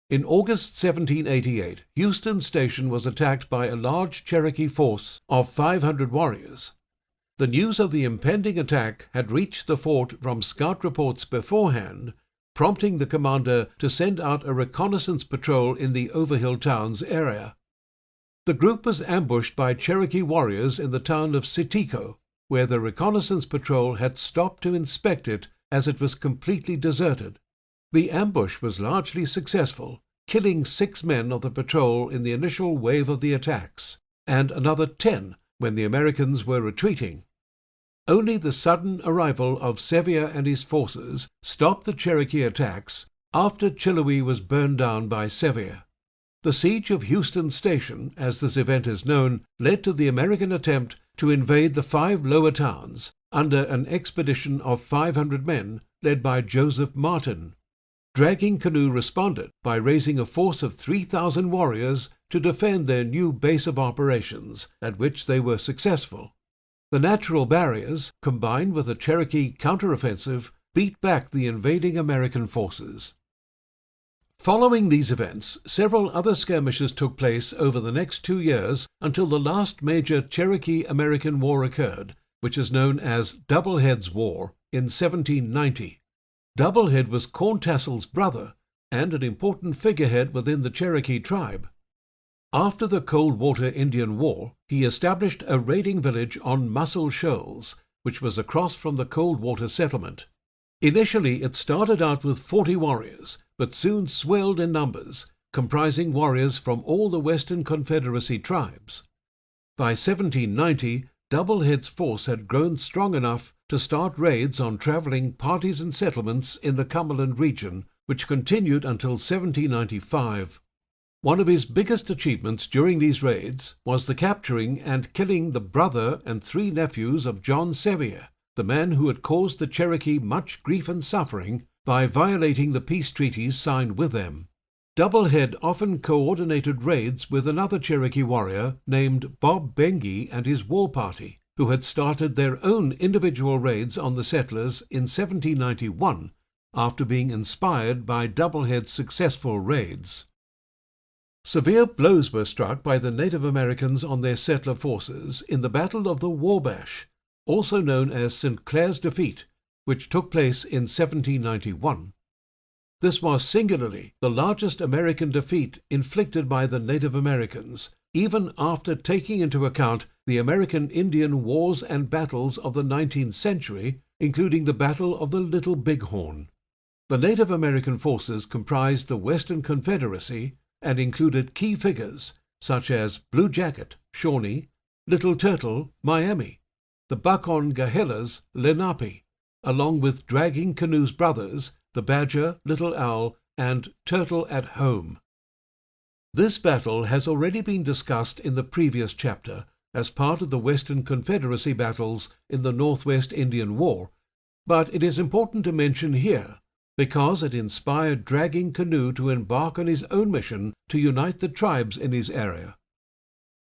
In August 1788, Houston Station was attacked by a large Cherokee force of 500 warriors. The news of the impending attack had reached the fort from scout reports beforehand, prompting the commander to send out a reconnaissance patrol in the Overhill town's area. The group was ambushed by Cherokee warriors in the town of Sitico, where the reconnaissance patrol had stopped to inspect it as it was completely deserted. The ambush was largely successful, killing 6 men of the patrol in the initial wave of the attacks, and another 10 when the Americans were retreating. Only the sudden arrival of Sevier and his forces stopped the Cherokee attacks after Chiloé was burned down by Sevier. The siege of Houston Station, as this event is known, led to the American attempt to invade the 5 lower towns under an expedition of 500 men led by Joseph Martin. Dragging Canoe responded by raising a force of 3,000 warriors to defend their new base of operations, at which they were successful. The natural barriers, combined with a Cherokee counteroffensive, beat back the invading American forces. Following these events, several other skirmishes took place over the next 2 years until the last major Cherokee-American war occurred, which is known as Doublehead's War, in 1790. Doublehead was Corntassel's brother and an important figurehead within the Cherokee tribe. After the Cold Water Indian War, he established a raiding village on Muscle Shoals, which was across from the Cold Water settlement. Initially, it started out with 40 warriors, but soon swelled in numbers, comprising warriors from all the Western Confederacy tribes. By 1790, Doublehead's force had grown strong enough to start raids on traveling parties and settlements in the Cumberland region, which continued until 1795. One of his biggest achievements during these raids was the capturing and killing the brother and 3 nephews of John Sevier, the man who had caused the Cherokee much grief and suffering by violating the peace treaties signed with them. Doublehead often coordinated raids with another Cherokee warrior named Bob Bengi and his war party, who had started their own individual raids on the settlers in 1791 after being inspired by Doublehead's successful raids. Severe blows were struck by the Native Americans on their settler forces in the Battle of the Wabash, also known as St. Clair's Defeat, which took place in 1791. This was singularly the largest American defeat inflicted by the Native Americans, even after taking into account the American Indian wars and battles of the 19th century, including the Battle of the Little Bighorn. The Native American forces comprised the Western Confederacy and included key figures such as Blue Jacket, Shawnee, Little Turtle, Miami, the Buckhorn-Gahellas, Lenape, along with Dragging Canoe's brothers, the Badger, Little Owl, and Turtle at Home. This battle has already been discussed in the previous chapter as part of the Western Confederacy battles in the Northwest Indian War, but it is important to mention here because it inspired Dragging Canoe to embark on his own mission to unite the tribes in his area.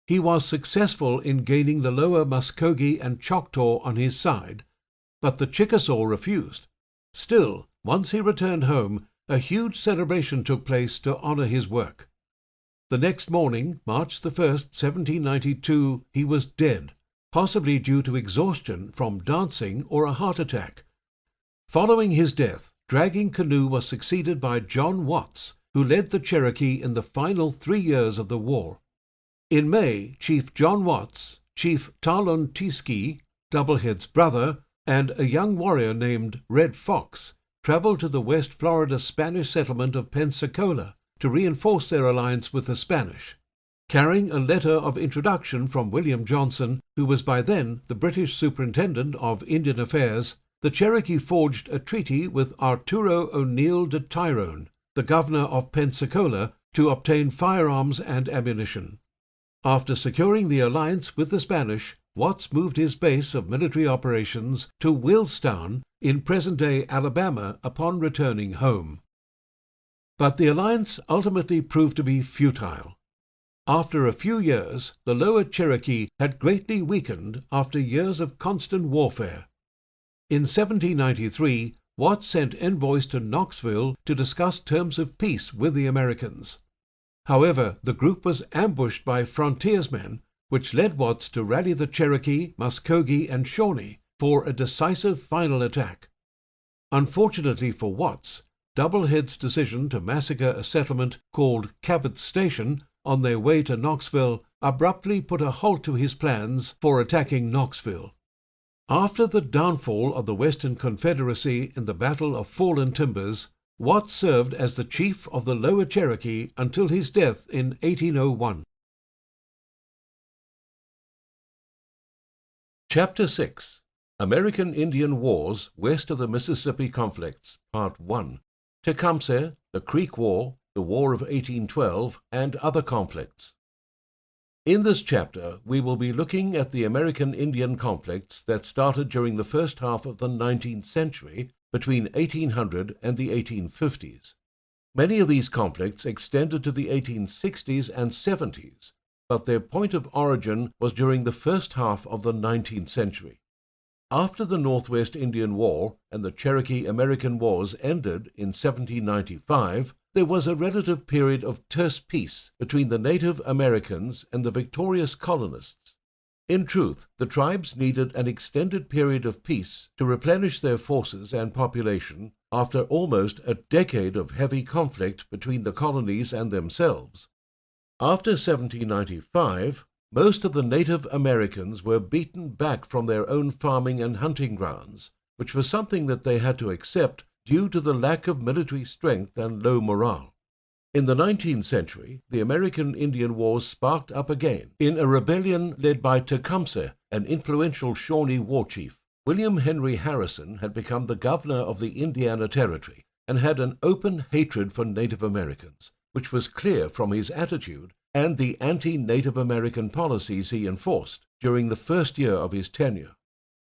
He was successful in gaining the lower Muskogee and Choctaw on his side, but the Chickasaw refused. Still, once he returned home, a huge celebration took place to honor his work. The next morning, March 1, 1792, he was dead, possibly due to exhaustion from dancing or a heart attack. Following his death, Dragging Canoe was succeeded by John Watts, who led the Cherokee in the final 3 years of the war. In May, Chief John Watts, Chief Talon Teeskee, Doublehead's brother, and a young warrior named Red Fox traveled to the West Florida Spanish settlement of Pensacola to reinforce their alliance with the Spanish. Carrying a letter of introduction from William Johnson, who was by then the British Superintendent of Indian Affairs, the Cherokee forged a treaty with Arturo O'Neill de Tyrone, the governor of Pensacola, to obtain firearms and ammunition. After securing the alliance with the Spanish, Watts moved his base of military operations to Willstown in present-day Alabama upon returning home. But the alliance ultimately proved to be futile. After a few years, the lower Cherokee had greatly weakened after years of constant warfare. In 1793, Watts sent envoys to Knoxville to discuss terms of peace with the Americans. However, the group was ambushed by frontiersmen, which led Watts to rally the Cherokee, Muskogee, and Shawnee for a decisive final attack. Unfortunately for Watts, Doublehead's decision to massacre a settlement called Cabot Station on their way to Knoxville abruptly put a halt to his plans for attacking Knoxville. After the downfall of the Western Confederacy in the Battle of Fallen Timbers, Watts served as the chief of the Lower Cherokee until his death in 1801. Chapter 6. American Indian Wars West of the Mississippi Conflicts, Part 1. Tecumseh, the Creek War, the War of 1812, and other conflicts. In this chapter, we will be looking at the American Indian conflicts that started during the first half of the 19th century, between 1800 and the 1850s. Many of these conflicts extended to the 1860s and 70s, but their point of origin was during the first half of the 19th century. After the Northwest Indian War and the Cherokee-American Wars ended in 1795, there was a relative period of terse peace between the Native Americans and the victorious colonists. In truth, the tribes needed an extended period of peace to replenish their forces and population after almost a decade of heavy conflict between the colonies and themselves. After 1795, most of the Native Americans were beaten back from their own farming and hunting grounds, which was something that they had to accept due to the lack of military strength and low morale. In the 19th century, the American Indian Wars sparked up again in a rebellion led by Tecumseh, an influential Shawnee war chief. William Henry Harrison had become the governor of the Indiana Territory and had an open hatred for Native Americans, which was clear from his attitude and the anti-Native American policies he enforced during the first year of his tenure.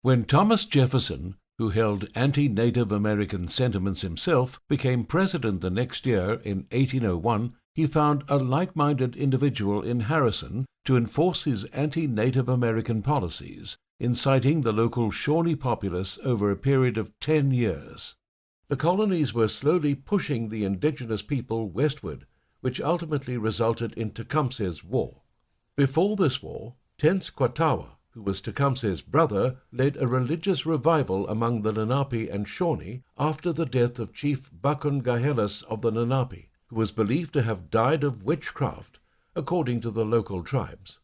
When Thomas Jefferson, who held anti-Native American sentiments himself, became president the next year in 1801, he found a like-minded individual in Harrison to enforce his anti-Native American policies, inciting the local Shawnee populace over a period of 10 years. The colonies were slowly pushing the indigenous people westward, which ultimately resulted in Tecumseh's War. Before this war, Tenskwatawa, who was Tecumseh's brother, led a religious revival among the Lenape and Shawnee after the death of Chief Buchan-Gahelus of the Lenape, who was believed to have died of witchcraft, according to the local tribes.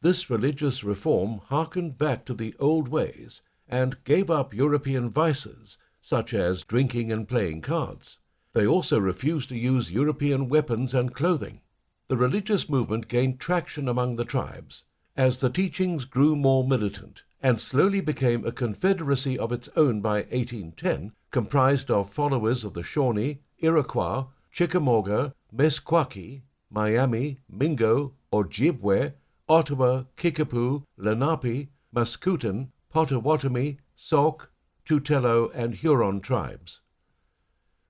This religious reform harkened back to the old ways and gave up European vices, such as drinking and playing cards. They also refused to use European weapons and clothing. The religious movement gained traction among the tribes as the teachings grew more militant and slowly became a confederacy of its own by 1810, comprised of followers of the Shawnee, Iroquois, Chickamauga, Meskwaki, Miami, Mingo, Ojibwe, Ottawa, Kickapoo, Lenape, Mascoutin, Potawatomi, Sauk, Tutelo, and Huron tribes.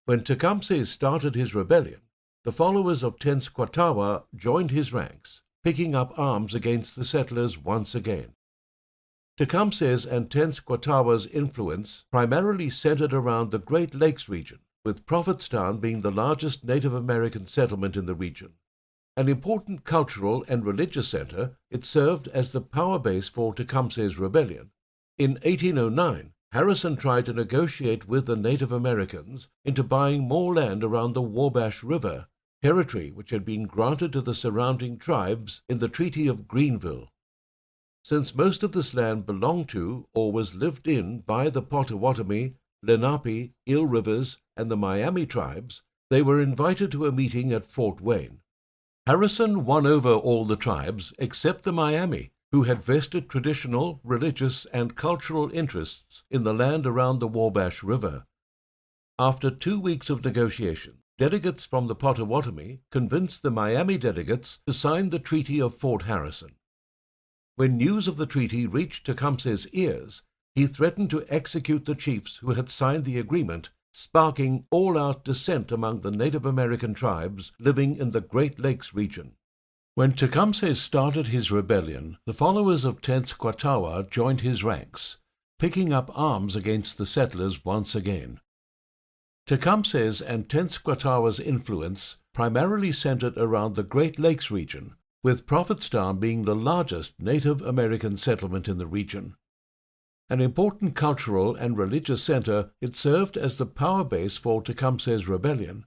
When Tecumseh started his rebellion, the followers of Tenskwatawa joined his ranks, picking up arms against the settlers once again. Tecumseh's and Tenskwatawa's influence primarily centered around the Great Lakes region, with Prophetstown being the largest Native American settlement in the region. An important cultural and religious center, it served as the power base for Tecumseh's rebellion. In 1809, Harrison tried to negotiate with the Native Americans into buying more land around the Wabash River, territory which had been granted to the surrounding tribes in the Treaty of Greenville. Since most of this land belonged to or was lived in by the Potawatomi, Lenape, Eel Rivers, and the Miami tribes, they were invited to a meeting at Fort Wayne. Harrison won over all the tribes except the Miami, who had vested traditional, religious, and cultural interests in the land around the Wabash River. After 2 weeks of negotiation, delegates from the Potawatomi convinced the Miami delegates to sign the Treaty of Fort Harrison. When news of the treaty reached Tecumseh's ears, he threatened to execute the chiefs who had signed the agreement, sparking all-out dissent among the Native American tribes living in the Great Lakes region. When Tecumseh started his rebellion, the followers of Tenskwatawa joined his ranks, picking up arms against the settlers once again. Tecumseh's and Tenskwatawa's influence primarily centered around the Great Lakes region, with Prophetstown being the largest Native American settlement in the region. An important cultural and religious center, it served as the power base for Tecumseh's rebellion.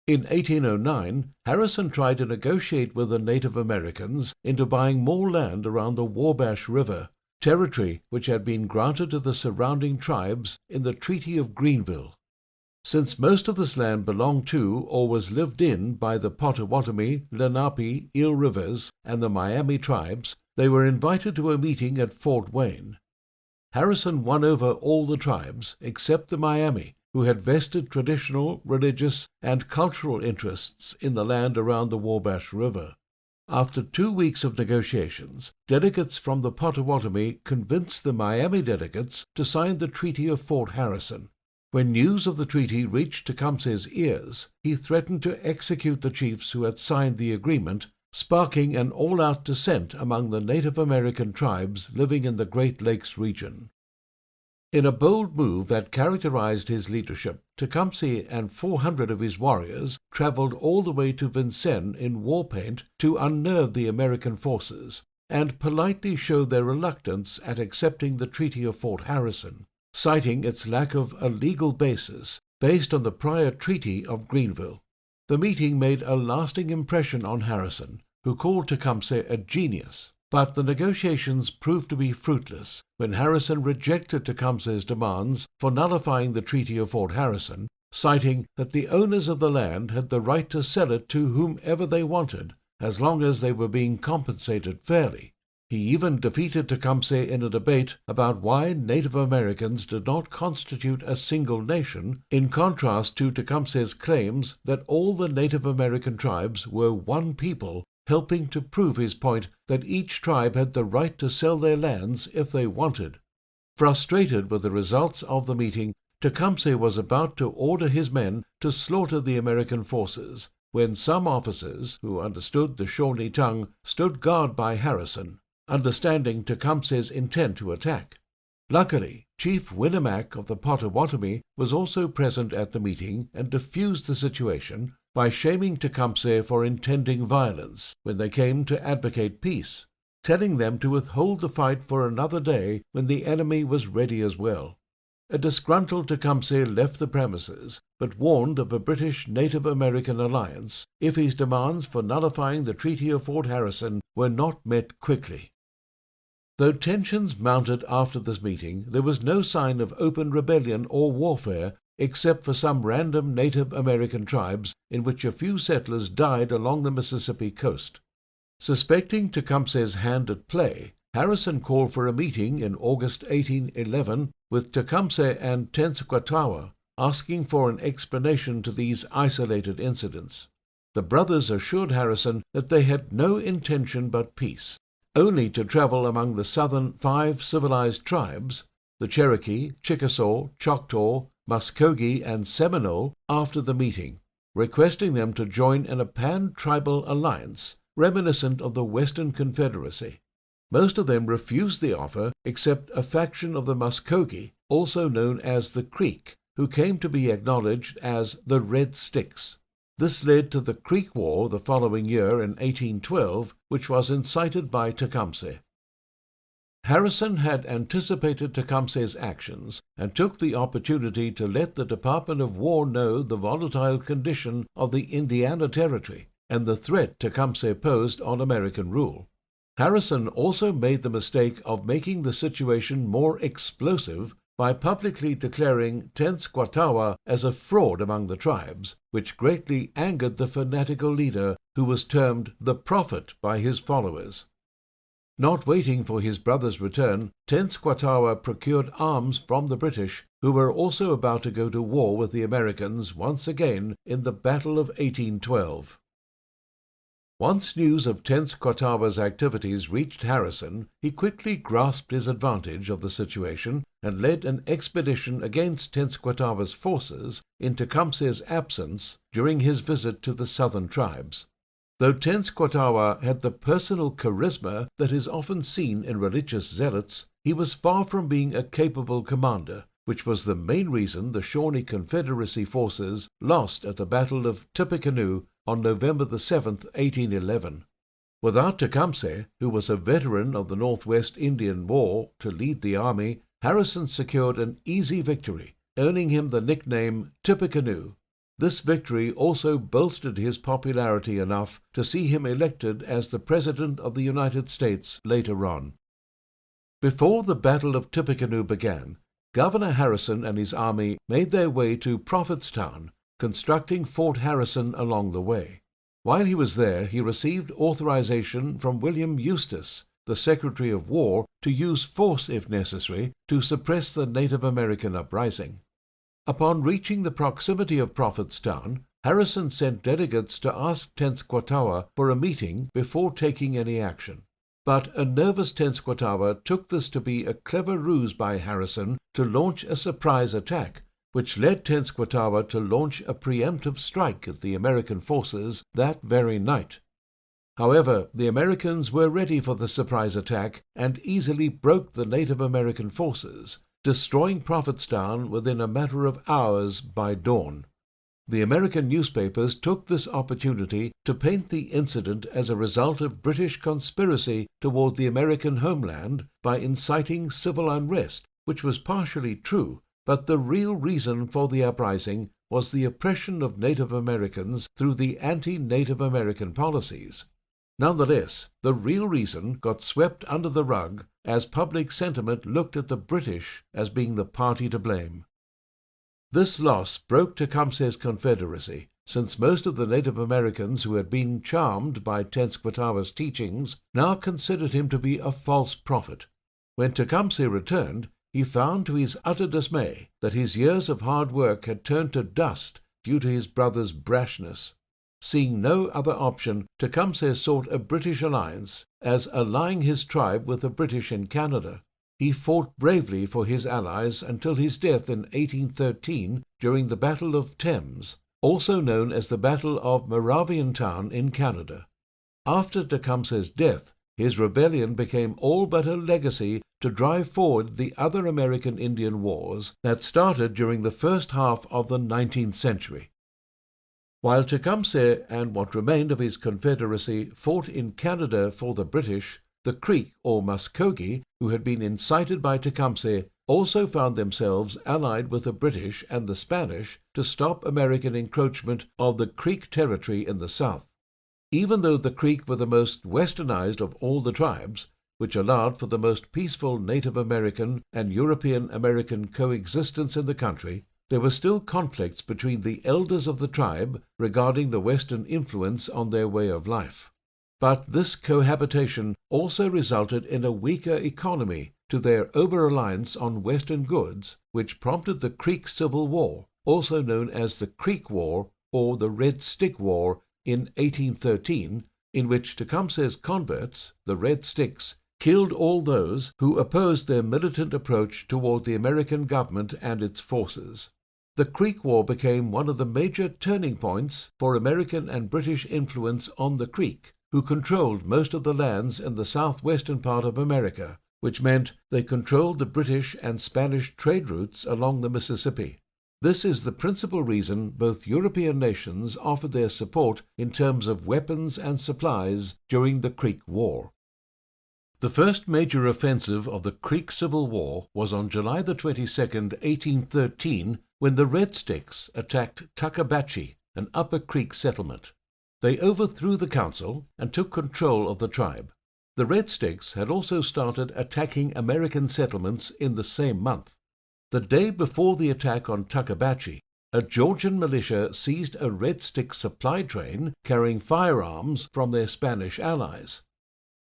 In 1809, Harrison tried to negotiate with the Native Americans into buying more land around the Wabash River, territory which had been granted to the surrounding tribes in the Treaty of Greenville. Since most of this land belonged to or was lived in by the Potawatomi, Lenape, Eel Rivers, and the Miami tribes, they were invited to a meeting at Fort Wayne. Harrison won over all the tribes except the Miami, who had vested traditional, religious, and cultural interests in the land around the Wabash River. After 2 weeks of negotiations, delegates from the Potawatomi convinced the Miami delegates to sign the Treaty of Fort Harrison. When news of the treaty reached Tecumseh's ears, he threatened to execute the chiefs who had signed the agreement, sparking an all-out dissent among the Native American tribes living in the Great Lakes region. In a bold move that characterized his leadership, Tecumseh and 400 of his warriors traveled all the way to Vincennes in war paint to unnerve the American forces and politely show their reluctance at accepting the Treaty of Fort Harrison, citing its lack of a legal basis based on the prior Treaty of Greenville. The meeting made a lasting impression on Harrison, who called Tecumseh a genius. But the negotiations proved to be fruitless when Harrison rejected Tecumseh's demands for nullifying the Treaty of Fort Harrison, citing that the owners of the land had the right to sell it to whomever they wanted, as long as they were being compensated fairly. He even defeated Tecumseh in a debate about why Native Americans did not constitute a single nation, in contrast to Tecumseh's claims that all the Native American tribes were one people, helping to prove his point that each tribe had the right to sell their lands if they wanted. Frustrated with the results of the meeting, Tecumseh was about to order his men to slaughter the American forces, when some officers, who understood the Shawnee tongue, stood guard by Harrison, understanding Tecumseh's intent to attack. Luckily, Chief Winnemac of the Potawatomi was also present at the meeting and diffused the situation by shaming Tecumseh for intending violence when they came to advocate peace, telling them to withhold the fight for another day when the enemy was ready as well. A disgruntled Tecumseh left the premises, but warned of a British Native American alliance if his demands for nullifying the Treaty of Fort Harrison were not met quickly. Though tensions mounted after this meeting, there was no sign of open rebellion or warfare except for some random Native American tribes in which a few settlers died along the Mississippi coast. Suspecting Tecumseh's hand at play, Harrison called for a meeting in August 1811 with Tecumseh and Tenskwatawa, asking for an explanation to these isolated incidents. The brothers assured Harrison that they had no intention but peace, only to travel among the southern 5 civilized tribes, the Cherokee, Chickasaw, Choctaw, Muskogee, and Seminole, after the meeting, requesting them to join in a pan-tribal alliance reminiscent of the Western Confederacy. Most of them refused the offer except a faction of the Muskogee, also known as the Creek, who came to be acknowledged as the Red Sticks. This led to the Creek War the following year in 1812, which was incited by Tecumseh. Harrison had anticipated Tecumseh's actions and took the opportunity to let the Department of War know the volatile condition of the Indiana Territory and the threat Tecumseh posed on American rule. Harrison also made the mistake of making the situation more explosive by publicly declaring Tenskwatawa as a fraud among the tribes, which greatly angered the fanatical leader who was termed the Prophet by his followers. Not waiting for his brother's return, Tenskwatawa procured arms from the British, who were also about to go to war with the Americans once again in the Battle of 1812. Once news of Tenskwatawa's activities reached Harrison, he quickly grasped his advantage of the situation and led an expedition against Tenskwatawa's forces in Tecumseh's absence during his visit to the southern tribes. Though Tenskwatawa had the personal charisma that is often seen in religious zealots, he was far from being a capable commander, which was the main reason the Shawnee Confederacy forces lost at the Battle of Tippecanoe on November 7, 1811. Without Tecumseh, who was a veteran of the Northwest Indian War, to lead the army, Harrison secured an easy victory, earning him the nickname Tippecanoe. This victory also bolstered his popularity enough to see him elected as the President of the United States later on. Before the Battle of Tippecanoe began, Governor Harrison and his army made their way to Prophetstown, constructing Fort Harrison along the way. While he was there, he received authorization from William Eustis, the Secretary of War, to use force if necessary to suppress the Native American uprising. Upon reaching the proximity of Prophetstown, Harrison sent delegates to ask Tenskwatawa for a meeting before taking any action. But a nervous Tenskwatawa took this to be a clever ruse by Harrison to launch a surprise attack, which led Tenskwatawa to launch a preemptive strike at the American forces that very night. However, the Americans were ready for the surprise attack and easily broke the Native American forces, destroying Prophetstown within a matter of hours by dawn. The American newspapers took this opportunity to paint the incident as a result of British conspiracy toward the American homeland by inciting civil unrest, which was partially true, but the real reason for the uprising was the oppression of Native Americans through the anti-Native American policies. Nonetheless, the real reason got swept under the rug as public sentiment looked at the British as being the party to blame. This loss broke Tecumseh's Confederacy, since most of the Native Americans who had been charmed by Tenskwatawa's teachings now considered him to be a false prophet. When Tecumseh returned, he found to his utter dismay that his years of hard work had turned to dust due to his brother's brashness. Seeing no other option, Tecumseh sought a British alliance, as allying his tribe with the British in Canada. He fought bravely for his allies until his death in 1813 during the Battle of Thames, also known as the Battle of Moraviantown in Canada. After Tecumseh's death, his rebellion became all but a legacy to drive forward the other American Indian wars that started during the first half of the 19th century. While Tecumseh and what remained of his Confederacy fought in Canada for the British, the Creek or Muskogee, who had been incited by Tecumseh, also found themselves allied with the British and the Spanish to stop American encroachment of the Creek territory in the south. Even though the Creek were the most westernized of all the tribes, which allowed for the most peaceful Native American and European American coexistence in the country, there were still conflicts between the elders of the tribe regarding the Western influence on their way of life. But this cohabitation also resulted in a weaker economy to their over-reliance on Western goods, which prompted the Creek Civil War, also known as the Creek War or the Red Stick War, in 1813, in which Tecumseh's converts, the Red Sticks, killed all those who opposed their militant approach toward the American government and its forces. The Creek War became one of the major turning points for American and British influence on the Creek, who controlled most of the lands in the southwestern part of America, which meant they controlled the British and Spanish trade routes along the Mississippi. This is the principal reason both European nations offered their support in terms of weapons and supplies during the Creek War. The first major offensive of the Creek Civil War was on July the 22nd, 1813, when the Red Sticks attacked Tuckabashie, an Upper Creek settlement. They overthrew the council and took control of the tribe. The Red Sticks had also started attacking American settlements in the same month. The day before the attack on Tuckabashie, a Georgian militia seized a Red Stick supply train carrying firearms from their Spanish allies.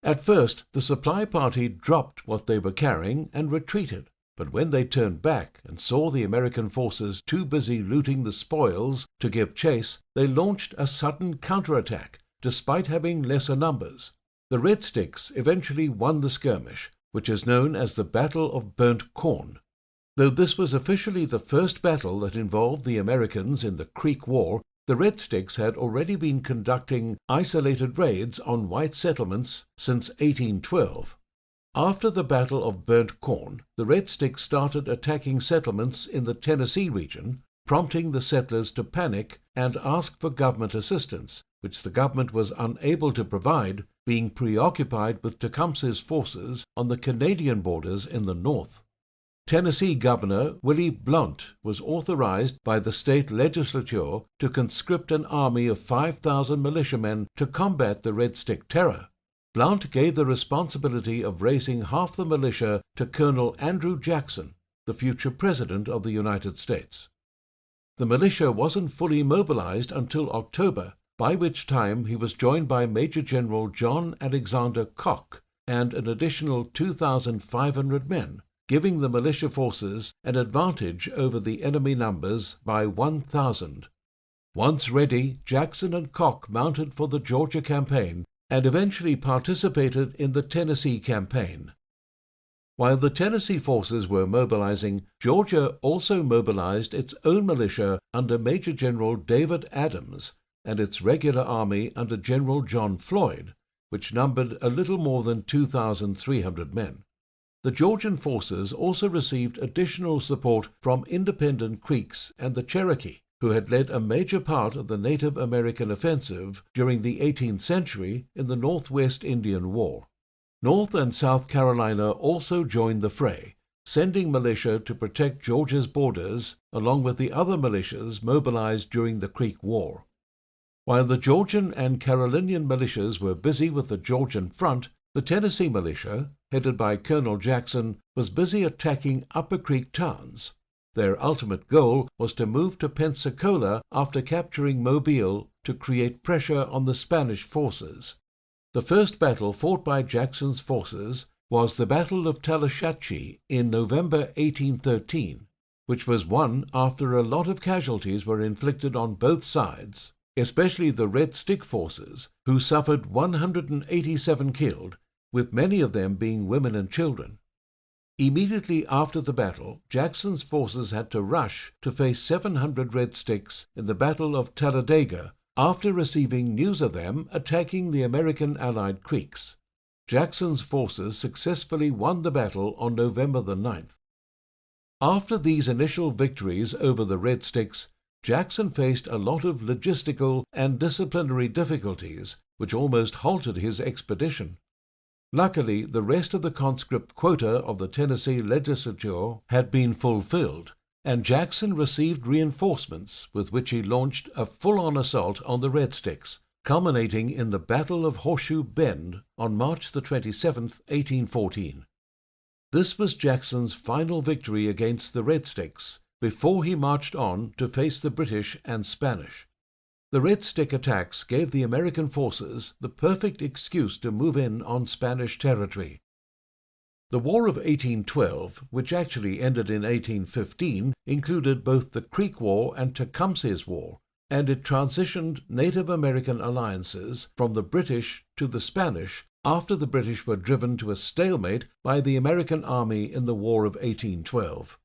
At first, the supply party dropped what they were carrying and retreated, but when they turned back and saw the American forces too busy looting the spoils to give chase, they launched a sudden counterattack, despite having lesser numbers. The Red Sticks eventually won the skirmish, which is known as the Battle of Burnt Corn. Though this was officially the first battle that involved the Americans in the Creek War, the Red Sticks had already been conducting isolated raids on white settlements since 1812. After the Battle of Burnt Corn, the Red Sticks started attacking settlements in the Tennessee region, prompting the settlers to panic and ask for government assistance, which the government was unable to provide, being preoccupied with Tecumseh's forces on the Canadian borders in the north. Tennessee Governor Willie Blount was authorized by the state legislature to conscript an army of 5,000 militiamen to combat the Red Stick terror. Blount gave the responsibility of raising half the militia to Colonel Andrew Jackson, the future President of the United States. The militia wasn't fully mobilized until October, by which time he was joined by Major General John Alexander Koch and an additional 2,500 men, giving the militia forces an advantage over the enemy numbers by 1,000. Once ready, Jackson and Koch mounted for the Georgia campaign and eventually participated in the Tennessee campaign. While the Tennessee forces were mobilizing, Georgia also mobilized its own militia under Major General David Adams and its regular army under General John Floyd, which numbered a little more than 2,300 men. The Georgian forces also received additional support from independent Creeks and the Cherokee, who had led a major part of the Native American offensive during the 18th century in the Northwest Indian War. North and South Carolina also joined the fray, sending militia to protect Georgia's borders along with the other militias mobilized during the Creek War. While the Georgian and Carolinian militias were busy with the Georgian front, the Tennessee militia, headed by Colonel Jackson, was busy attacking Upper Creek towns. Their ultimate goal was to move to Pensacola after capturing Mobile to create pressure on the Spanish forces. The first battle fought by Jackson's forces was the Battle of Tallushatchee in November 1813, which was won after a lot of casualties were inflicted on both sides, especially the Red Stick forces, who suffered 187 killed, with many of them being women and children. Immediately after the battle, Jackson's forces had to rush to face 700 Red Sticks in the Battle of Talladega after receiving news of them attacking the American Allied Creeks. Jackson's forces successfully won the battle on November the 9th. After these initial victories over the Red Sticks, Jackson faced a lot of logistical and disciplinary difficulties, which almost halted his expedition. Luckily, the rest of the conscript quota of the Tennessee legislature had been fulfilled, and Jackson received reinforcements with which he launched a full-on assault on the Red Sticks, culminating in the Battle of Horseshoe Bend on March the 27th, 1814. This was Jackson's final victory against the Red Sticks before he marched on to face the British and Spanish. The Red Stick attacks gave the American forces the perfect excuse to move in on Spanish territory. The War of 1812, which actually ended in 1815, included both the Creek War and Tecumseh's War, and it transitioned Native American alliances from the British to the Spanish after the British were driven to a stalemate by the American army in the War of 1812.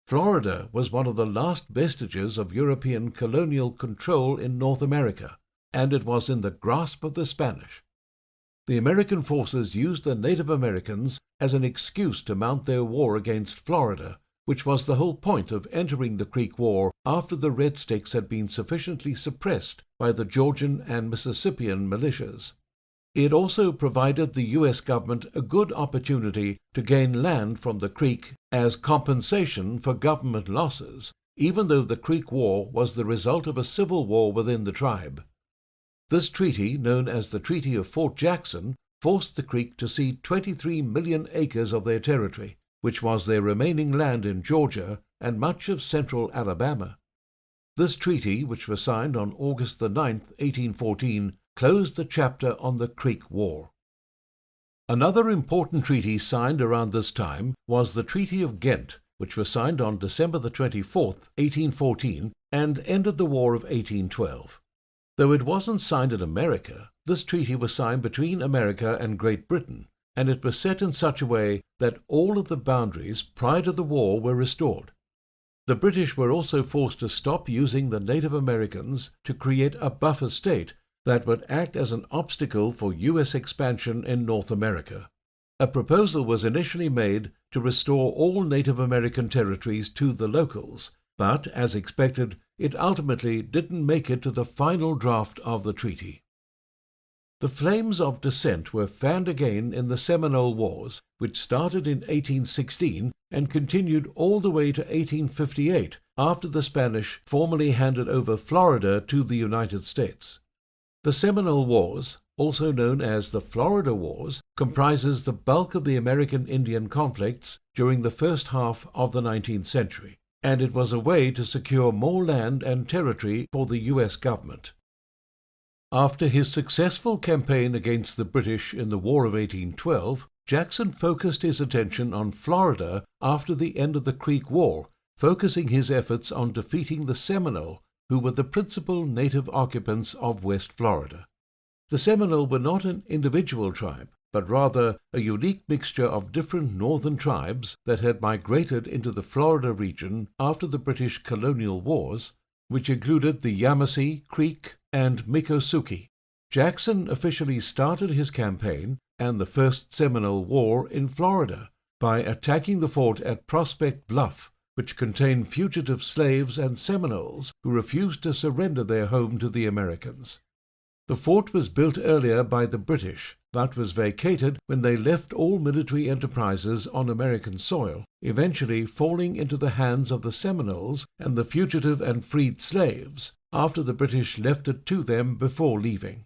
Florida was one of the last vestiges of European colonial control in North America, and it was in the grasp of the Spanish. The American forces used the Native Americans as an excuse to mount their war against Florida, which was the whole point of entering the Creek War after the Red Sticks had been sufficiently suppressed by the Georgian and Mississippian militias. It also provided the U.S. government a good opportunity to gain land from the Creek as compensation for government losses, even though the Creek War was the result of a civil war within the tribe. This treaty, known as the Treaty of Fort Jackson, forced the Creek to cede 23 million acres of their territory, which was their remaining land in Georgia and much of central Alabama. This treaty, which was signed on August the 9th, 1814, closed the chapter on the Creek War. Another important treaty signed around this time was the Treaty of Ghent, which was signed on December the 24th, 1814, and ended the War of 1812. Though it wasn't signed in America, this treaty was signed between America and Great Britain, and it was set in such a way that all of the boundaries prior to the war were restored. The British were also forced to stop using the Native Americans to create a buffer state that would act as an obstacle for U.S. expansion in North America. A proposal was initially made to restore all Native American territories to the locals, but, as expected, it ultimately didn't make it to the final draft of the treaty. The flames of dissent were fanned again in the Seminole Wars, which started in 1816 and continued all the way to 1858, after the Spanish formally handed over Florida to the United States. The Seminole Wars, also known as the Florida Wars, comprises the bulk of the American-Indian conflicts during the first half of the 19th century, and it was a way to secure more land and territory for the U.S. government. After his successful campaign against the British in the War of 1812, Jackson focused his attention on Florida after the end of the Creek War, focusing his efforts on defeating the Seminole, who were the principal native occupants of West Florida. The Seminole were not an individual tribe, but rather a unique mixture of different northern tribes that had migrated into the Florida region after the British colonial wars, which included the Yamasee, Creek, and Miccosukee. Jackson officially started his campaign and the First Seminole War in Florida by attacking the fort at Prospect Bluff, which contained fugitive slaves and Seminoles who refused to surrender their home to the Americans. The fort was built earlier by the British, but was vacated when they left all military enterprises on American soil, eventually falling into the hands of the Seminoles and the fugitive and freed slaves after the British left it to them before leaving.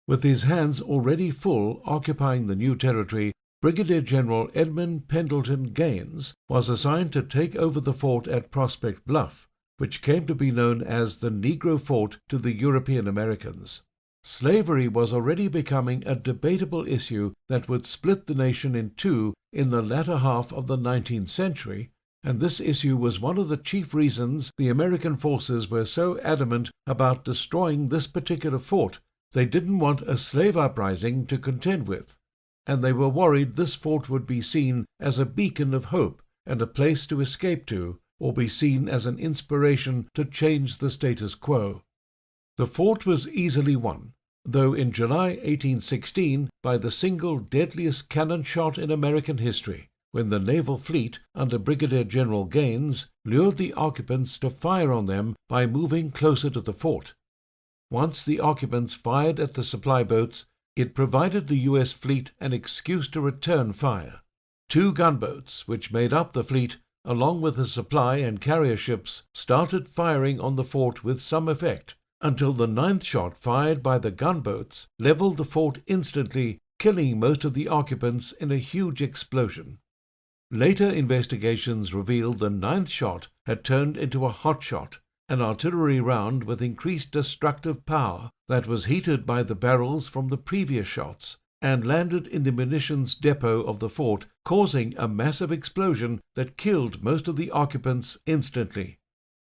With his hands already full occupying the new territory, Brigadier General Edmund Pendleton Gaines was assigned to take over the fort at Prospect Bluff, which came to be known as the Negro Fort to the European Americans. Slavery was already becoming a debatable issue that would split the nation in two in the latter half of the 19th century, and this issue was one of the chief reasons the American forces were so adamant about destroying this particular fort. They didn't want a slave uprising to contend with, and they were worried this fort would be seen as a beacon of hope and a place to escape to, or be seen as an inspiration to change the status quo. The fort was easily won, though in July 1816 by the single deadliest cannon shot in American history, when the naval fleet under Brigadier General Gaines lured the occupants to fire on them by moving closer to the fort. Once the occupants fired at the supply boats, it provided the U.S. fleet an excuse to return fire. 2 gunboats, which made up the fleet, along with the supply and carrier ships, started firing on the fort with some effect, until the 9th shot fired by the gunboats leveled the fort instantly, killing most of the occupants in a huge explosion. Later investigations revealed the 9th shot had turned into a hot shot, an artillery round with increased destructive power that was heated by the barrels from the previous shots and landed in the munitions depot of the fort, causing a massive explosion that killed most of the occupants instantly.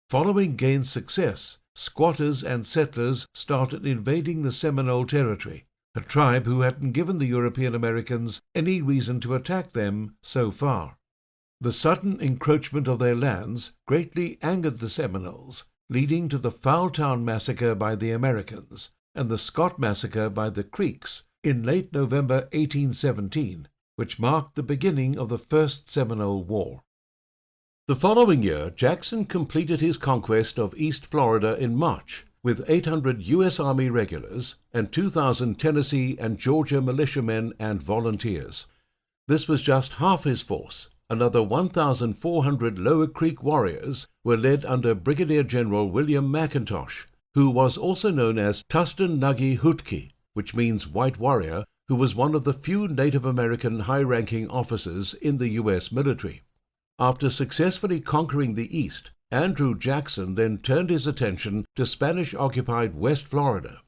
Following Gaines' success, squatters and settlers started invading the Seminole territory, a tribe who hadn't given the European Americans any reason to attack them so far. The sudden encroachment of their lands greatly angered the Seminoles, leading to the Foultown Massacre by the Americans and the Scott Massacre by the Creeks in late November 1817, which marked the beginning of the First Seminole War. The following year, Jackson completed his conquest of East Florida in March, with 800 U.S. Army regulars and 2,000 Tennessee and Georgia militiamen and volunteers. This was just half his force. Another 1,400 Lower Creek warriors were led under Brigadier General William McIntosh, who was also known as Tustennuggee-Hootkee, which means White Warrior, who was one of the few Native American high-ranking officers in the U.S. military. After successfully conquering the East, Andrew Jackson then turned his attention to Spanish-occupied West Florida.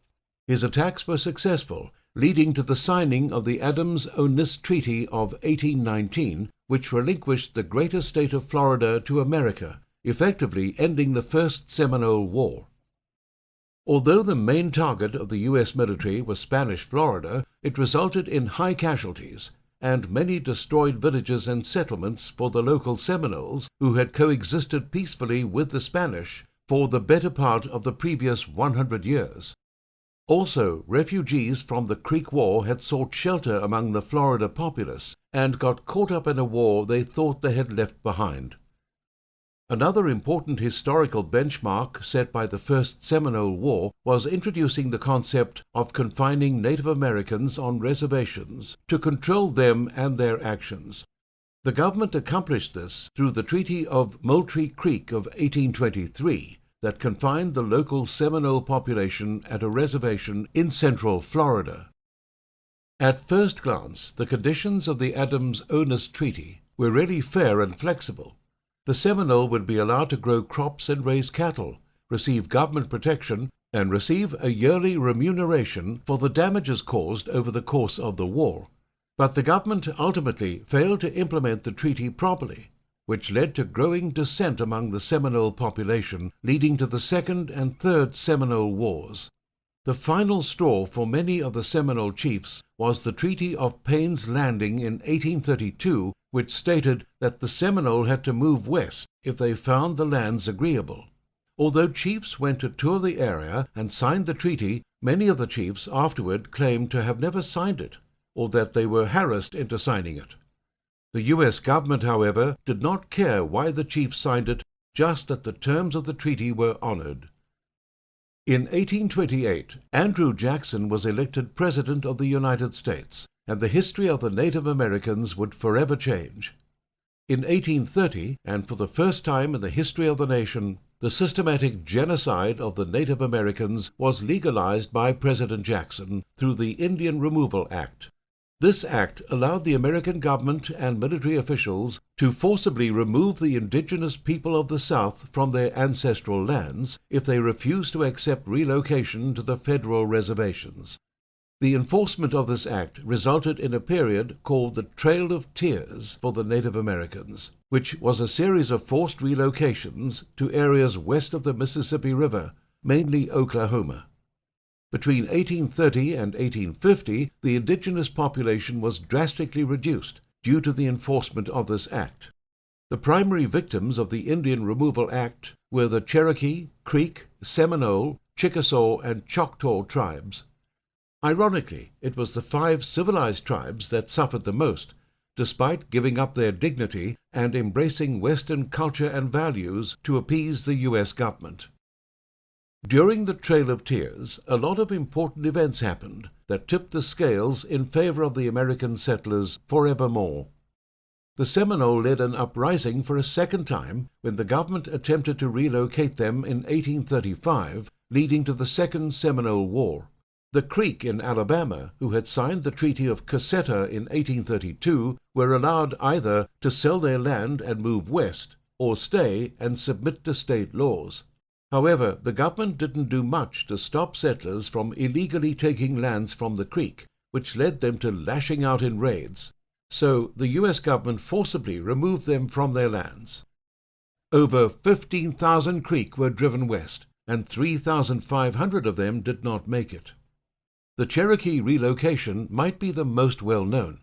His attacks were successful, leading to the signing of the Adams-Onis Treaty of 1819, which relinquished the greater state of Florida to America, effectively ending the First Seminole War. Although the main target of the U.S. military was Spanish Florida, it resulted in high casualties and many destroyed villages and settlements for the local Seminoles who had coexisted peacefully with the Spanish for the better part of the previous 100 years. Also, refugees from the Creek War had sought shelter among the Florida populace and got caught up in a war they thought they had left behind. Another important historical benchmark set by the First Seminole War was introducing the concept of confining Native Americans on reservations to control them and their actions. The government accomplished this through the Treaty of Moultrie Creek of 1823 that confined the local Seminole population at a reservation in central Florida. At first glance, the conditions of the Adams-Onis Treaty were really fair and flexible. The Seminole would be allowed to grow crops and raise cattle, receive government protection, and receive a yearly remuneration for the damages caused over the course of the war. But the government ultimately failed to implement the treaty properly, which led to growing dissent among the Seminole population, leading to the Second and Third Seminole Wars. The final straw for many of the Seminole chiefs was the Treaty of Payne's Landing in 1832, which stated that the Seminole had to move west if they found the lands agreeable. Although chiefs went to tour the area and signed the treaty, many of the chiefs afterward claimed to have never signed it, or that they were harassed into signing it. The U.S. government, however, did not care why the chiefs signed it, just that the terms of the treaty were honored. In 1828, Andrew Jackson was elected President of the United States, and the history of the Native Americans would forever change. In 1830, and for the first time in the history of the nation, the systematic genocide of the Native Americans was legalized by President Jackson through the Indian Removal Act. This act allowed the American government and military officials to forcibly remove the indigenous people of the South from their ancestral lands if they refused to accept relocation to the federal reservations. The enforcement of this act resulted in a period called the Trail of Tears for the Native Americans, which was a series of forced relocations to areas west of the Mississippi River, mainly Oklahoma. Between 1830 and 1850, the indigenous population was drastically reduced due to the enforcement of this act. The primary victims of the Indian Removal Act were the Cherokee, Creek, Seminole, Chickasaw, and Choctaw tribes. Ironically, it was the 5 civilized tribes that suffered the most, despite giving up their dignity and embracing Western culture and values to appease the U.S. government. During the Trail of Tears, a lot of important events happened that tipped the scales in favor of the American settlers forevermore. The Seminole led an uprising for a second time when the government attempted to relocate them in 1835, leading to the Second Seminole War. The Creek in Alabama, who had signed the Treaty of Cusseta in 1832, were allowed either to sell their land and move west, or stay and submit to state laws. However, the government didn't do much to stop settlers from illegally taking lands from the Creek, which led them to lashing out in raids. So the U.S. government forcibly removed them from their lands. Over 15,000 Creek were driven west, and 3,500 of them did not make it. The Cherokee relocation might be the most well-known.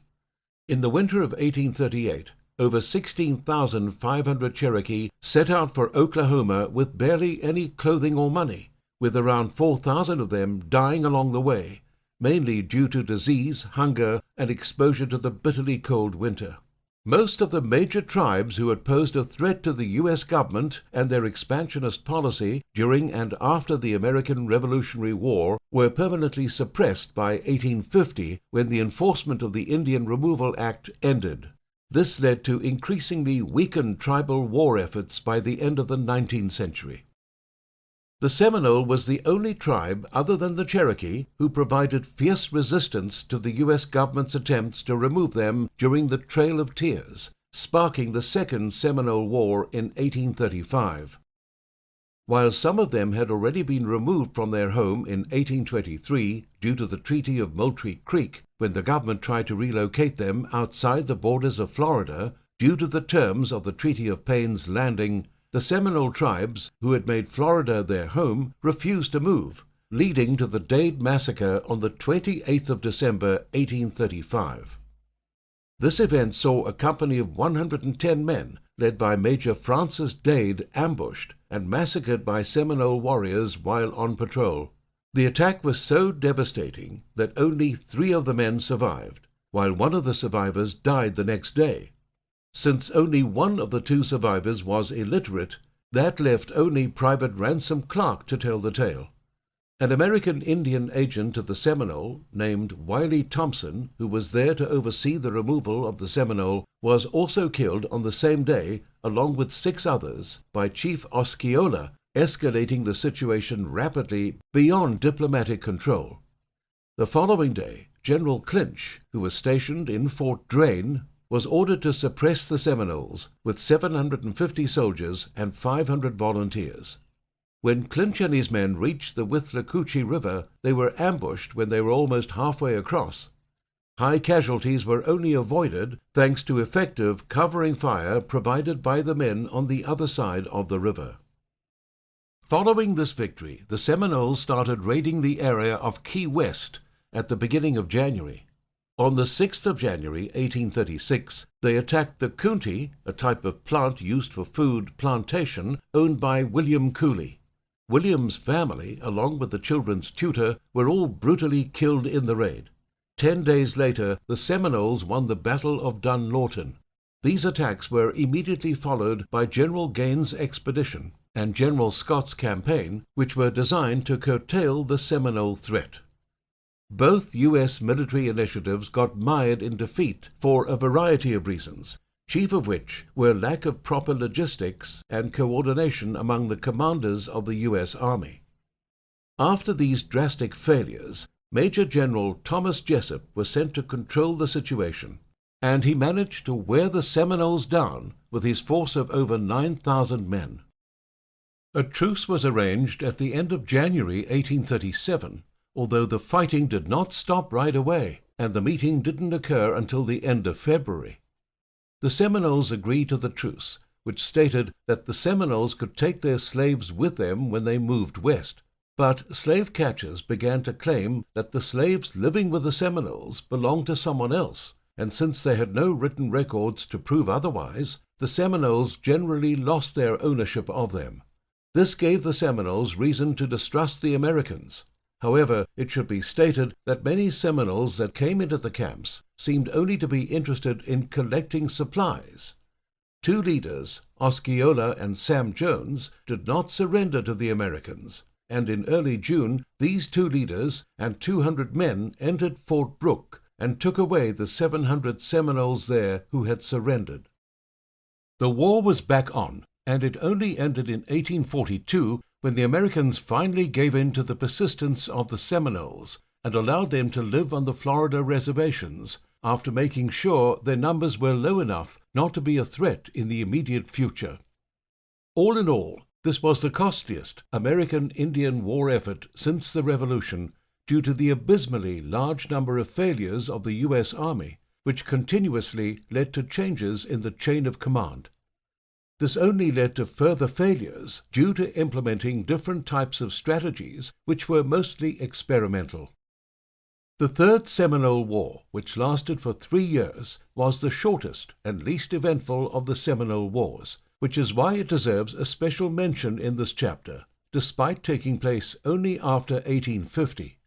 In the winter of 1838, over 16,500 Cherokee set out for Oklahoma with barely any clothing or money, with around 4,000 of them dying along the way, mainly due to disease, hunger, and exposure to the bitterly cold winter. Most of the major tribes who had posed a threat to the U.S. government and their expansionist policy during and after the American Revolutionary War were permanently suppressed by 1850, when the enforcement of the Indian Removal Act ended. This led to increasingly weakened tribal war efforts by the end of the 19th century. The Seminole was the only tribe other than the Cherokee who provided fierce resistance to the U.S. government's attempts to remove them during the Trail of Tears, sparking the Second Seminole War in 1835. While some of them had already been removed from their home in 1823 due to the Treaty of Moultrie Creek, when the government tried to relocate them outside the borders of Florida due to the terms of the Treaty of Payne's Landing, the Seminole tribes, who had made Florida their home, refused to move, leading to the Dade Massacre on the 28th of December, 1835. This event saw a company of 110 men, led by Major Francis Dade, ambushed and massacred by Seminole warriors while on patrol. The attack was so devastating that only 3 of the men survived, while one of the survivors died the next day. Since only one of the 2 survivors was illiterate, that left only Private Ransom Clark to tell the tale. An American Indian agent of the Seminole, named Wiley Thompson, who was there to oversee the removal of the Seminole, was also killed on the same day, along with 6 others, by Chief Osceola, escalating the situation rapidly beyond diplomatic control. The following day, General Clinch, who was stationed in Fort Drane, was ordered to suppress the Seminoles with 750 soldiers and 500 volunteers. When Clinch and his men reached the Withlacoochee River, they were ambushed when they were almost halfway across. High casualties were only avoided thanks to effective covering fire provided by the men on the other side of the river. Following this victory, the Seminoles started raiding the area of Key West at the beginning of January. On the 6th of January, 1836, they attacked the Coontie, a type of plant used for food, plantation owned by William Cooley. William's family, along with the children's tutor, were all brutally killed in the raid. 10 days later, the Seminoles won the Battle of Dunlawton. These attacks were immediately followed by General Gaines's expedition and General Scott's campaign, which were designed to curtail the Seminole threat. Both U.S. military initiatives got mired in defeat for a variety of reasons, chief of which were lack of proper logistics and coordination among the commanders of the U.S. Army. After these drastic failures, Major General Thomas Jessup was sent to control the situation, and he managed to wear the Seminoles down with his force of over 9,000 men. A truce was arranged at the end of January 1837, although the fighting did not stop right away, and the meeting didn't occur until the end of February. The Seminoles agreed to the truce, which stated that the Seminoles could take their slaves with them when they moved west. But slave catchers began to claim that the slaves living with the Seminoles belonged to someone else, and since they had no written records to prove otherwise, the Seminoles generally lost their ownership of them. This gave the Seminoles reason to distrust the Americans. However, it should be stated that many Seminoles that came into the camps seemed only to be interested in collecting supplies. Two leaders, Osceola and Sam Jones, did not surrender to the Americans, and in early June, these two leaders and 200 men entered Fort Brooke and took away the 700 Seminoles there who had surrendered. The war was back on, and it only ended in 1842 when the Americans finally gave in to the persistence of the Seminoles and allowed them to live on the Florida reservations after making sure their numbers were low enough not to be a threat in the immediate future. All in all, this was the costliest American Indian war effort since the Revolution due to the abysmally large number of failures of the U.S. Army, which continuously led to changes in the chain of command. This only led to further failures due to implementing different types of strategies which were mostly experimental. The Third Seminole War, which lasted for 3 years, was the shortest and least eventful of the Seminole Wars, which is why it deserves a special mention in this chapter, despite taking place only after 1850.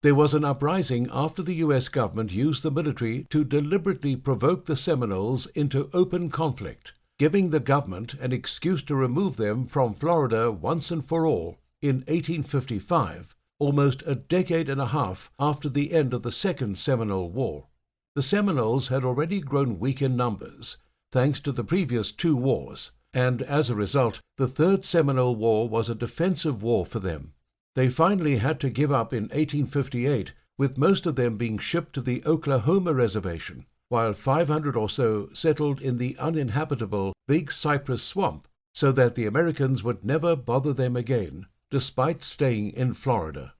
There was an uprising after the U.S. government used the military to deliberately provoke the Seminoles into open conflict, giving the government an excuse to remove them from Florida once and for all in 1855, almost a decade and a half after the end of the Second Seminole War. The Seminoles had already grown weak in numbers, thanks to the previous 2 wars, and as a result, the Third Seminole War was a defensive war for them. They finally had to give up in 1858, with most of them being shipped to the Oklahoma Reservation, while 500 or so settled in the uninhabitable Big Cypress Swamp, so that the Americans would never bother them again, despite staying in Florida.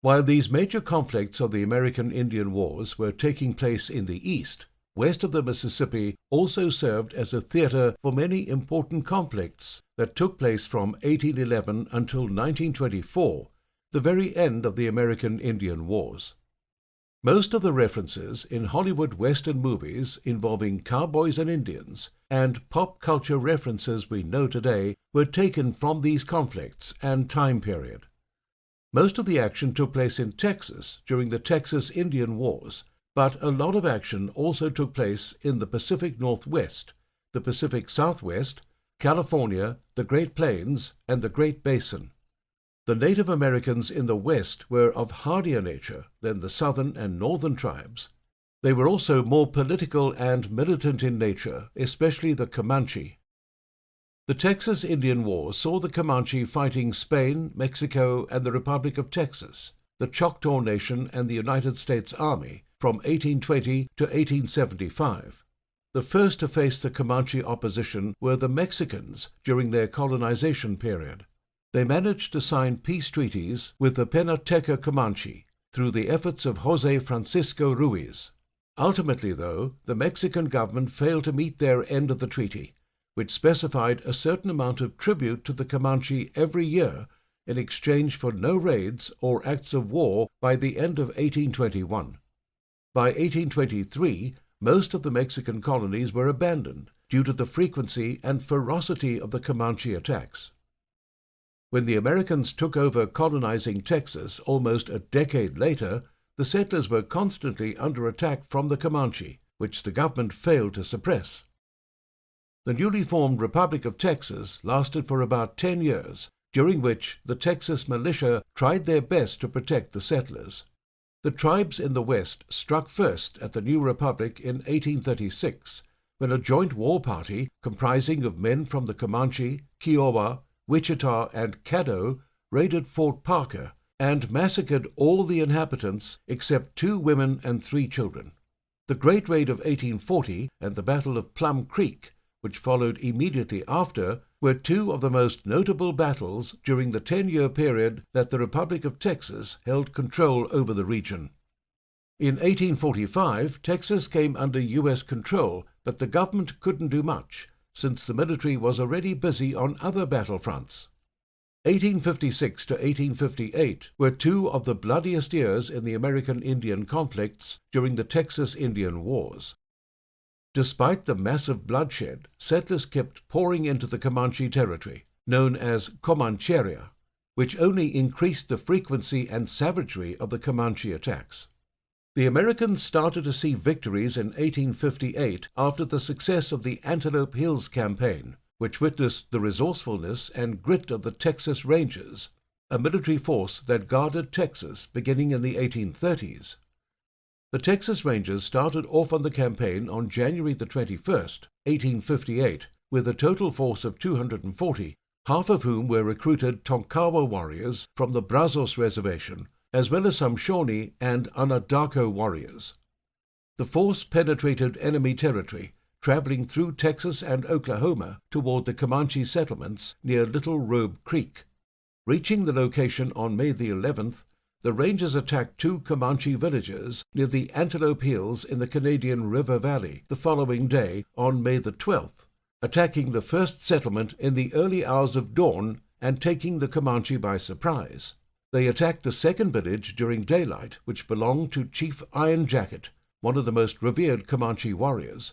While these major conflicts of the American Indian Wars were taking place in the East, west of the Mississippi also served as a theater for many important conflicts that took place from 1811 until 1924, the very end of the American Indian Wars. Most of the references in Hollywood Western movies involving cowboys and Indians, and pop culture references we know today, were taken from these conflicts and time period. Most of the action took place in Texas during the Texas Indian Wars, but a lot of action also took place in the Pacific Northwest, the Pacific Southwest, California, the Great Plains, and the Great Basin. The Native Americans in the West were of hardier nature than the southern and northern tribes. They were also more political and militant in nature, especially the Comanche. The Texas Indian War saw the Comanche fighting Spain, Mexico, and the Republic of Texas. the Choctaw Nation and the United States Army from 1820 to 1875. The first to face the Comanche opposition were the Mexicans during their colonization period. They managed to sign peace treaties with the Penateca Comanche through the efforts of José Francisco Ruiz. Ultimately, though, the Mexican government failed to meet their end of the treaty, which specified a certain amount of tribute to the Comanche every year in exchange for no raids or acts of war by the end of 1821. By 1823, most of the Mexican colonies were abandoned due to the frequency and ferocity of the Comanche attacks. When the Americans took over colonizing Texas almost a decade later, the settlers were constantly under attack from the Comanche, which the government failed to suppress. The newly formed Republic of Texas lasted for about 10 years, during which the Texas militia tried their best to protect the settlers. The tribes in the West struck first at the new republic in 1836, when a joint war party comprising of men from the Comanche, Kiowa, Wichita, and Caddo raided Fort Parker and massacred all the inhabitants except 2 women and 3 children. The Great Raid of 1840 and the Battle of Plum Creek, which followed immediately after, were 2 of the most notable battles during the 10-year period that the Republic of Texas held control over the region. In 1845, Texas came under U.S. control, but the government couldn't do much, since the military was already busy on other battlefronts. 1856 to 1858 were 2 of the bloodiest years in the American Indian conflicts during the Texas Indian Wars. Despite the massive bloodshed, settlers kept pouring into the Comanche territory, known as Comancheria, which only increased the frequency and savagery of the Comanche attacks. The Americans started to see victories in 1858 after the success of the Antelope Hills Campaign, which witnessed the resourcefulness and grit of the Texas Rangers, a military force that guarded Texas beginning in the 1830s. The Texas Rangers started off on the campaign on January the 21st, 1858, with a total force of 240, half of whom were recruited Tonkawa warriors from the Brazos Reservation, as well as some Shawnee and Onondaga warriors. The force penetrated enemy territory, traveling through Texas and Oklahoma toward the Comanche settlements near Little Robe Creek. Reaching the location on May the 11th, the Rangers attacked 2 Comanche villages near the Antelope Hills in the Canadian River Valley the following day on May the 12th, attacking the first settlement in the early hours of dawn and taking the Comanche by surprise. They attacked the second village during daylight, which belonged to Chief Iron Jacket, one of the most revered Comanche warriors.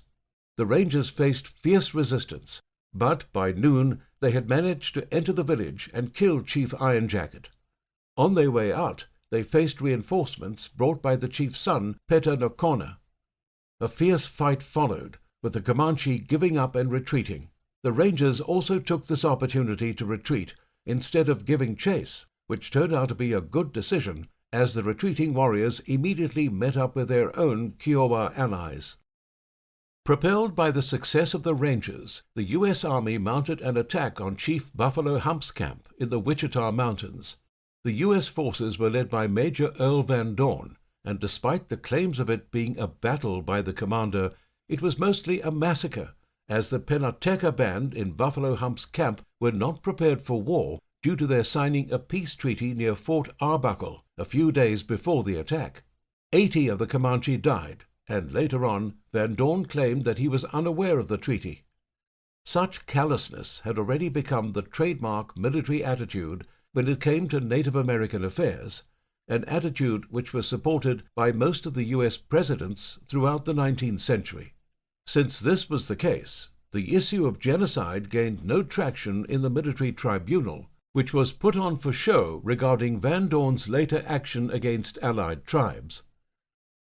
The Rangers faced fierce resistance, but by noon they had managed to enter the village and kill Chief Iron Jacket. On their way out, they faced reinforcements brought by the chief's son, Peta Nocona. A fierce fight followed, with the Comanche giving up and retreating. The Rangers also took this opportunity to retreat instead of giving chase, which turned out to be a good decision, as the retreating warriors immediately met up with their own Kiowa allies. Propelled by the success of the Rangers, the U.S. Army mounted an attack on Chief Buffalo Hump's camp in the Wichita Mountains. The U.S. forces were led by Major Earl Van Dorn, and despite the claims of it being a battle by the commander, it was mostly a massacre, as the Penateca Band in Buffalo Hump's camp were not prepared for war due to their signing a peace treaty near Fort Arbuckle a few days before the attack. 80 of the Comanche died, and later on, Van Dorn claimed that he was unaware of the treaty. Such callousness had already become the trademark military attitude when it came to Native American affairs, an attitude which was supported by most of the U.S. presidents throughout the 19th century. Since this was the case, the issue of genocide gained no traction in the military tribunal, which was put on for show regarding Van Dorn's later action against Allied tribes.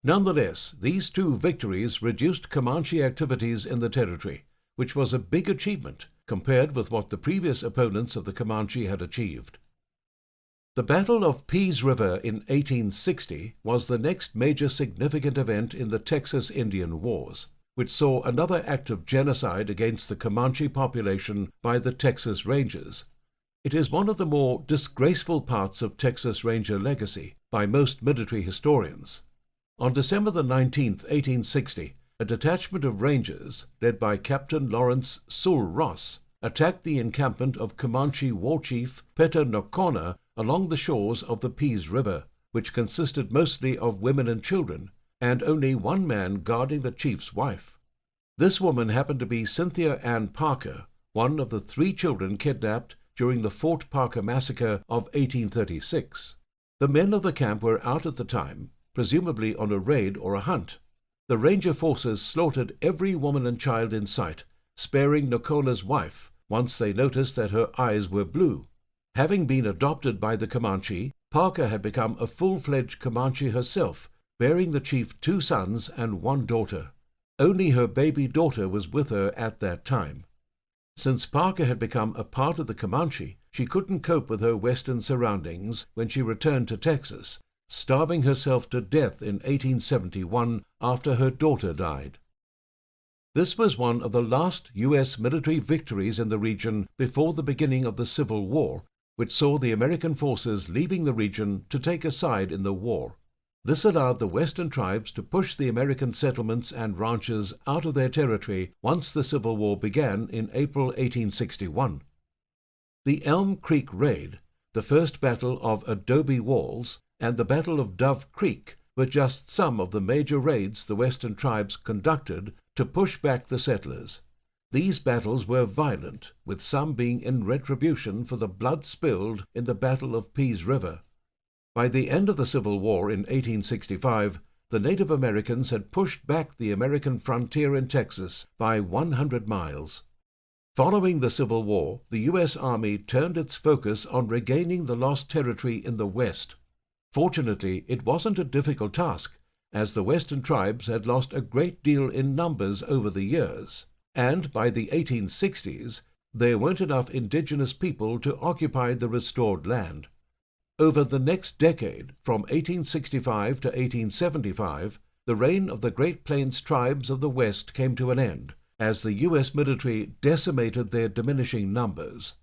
Nonetheless, these 2 victories reduced Comanche activities in the territory, which was a big achievement compared with what the previous opponents of the Comanche had achieved. The Battle of Pease River in 1860 was the next major significant event in the Texas Indian Wars, which saw another act of genocide against the Comanche population by the Texas Rangers. It is one of the more disgraceful parts of Texas Ranger legacy by most military historians. On December the 19th, 1860, a detachment of Rangers, led by Captain Lawrence Sul Ross, attacked the encampment of Comanche war chief Peta Nocona along the shores of the Peace River, which consisted mostly of women and children, and only one man guarding the chief's wife. This woman happened to be Cynthia Ann Parker, one of the 3 children kidnapped during the Fort Parker massacre of 1836. The men of the camp were out at the time, presumably on a raid or a hunt. The Ranger forces slaughtered every woman and child in sight, sparing Nocona's wife once they noticed that her eyes were blue. Having been adopted by the Comanche, Parker had become a full-fledged Comanche herself, bearing the chief 2 sons and 1 daughter. Only her baby daughter was with her at that time. Since Parker had become a part of the Comanche, she couldn't cope with her western surroundings when she returned to Texas, starving herself to death in 1871 after her daughter died. This was one of the last U.S. military victories in the region before the beginning of the Civil War, which saw the American forces leaving the region to take a side in the war. This allowed the western tribes to push the American settlements and ranches out of their territory once the Civil War began in April 1861. The Elm Creek Raid, the first battle of Adobe Walls, and the Battle of Dove Creek were just some of the major raids the western tribes conducted to push back the settlers. These battles were violent, with some being in retribution for the blood spilled in the Battle of Peace River. By the end of the Civil War in 1865, the Native Americans had pushed back the American frontier in Texas by 100 miles. Following the Civil War, the U.S. Army turned its focus on regaining the lost territory in the West. Fortunately, it wasn't a difficult task, as the western tribes had lost a great deal in numbers over the years, and by the 1860s, there weren't enough indigenous people to occupy the restored land. Over the next decade, from 1865 to 1875, the reign of the Great Plains tribes of the West came to an end, as the U.S. military decimated their diminishing numbers.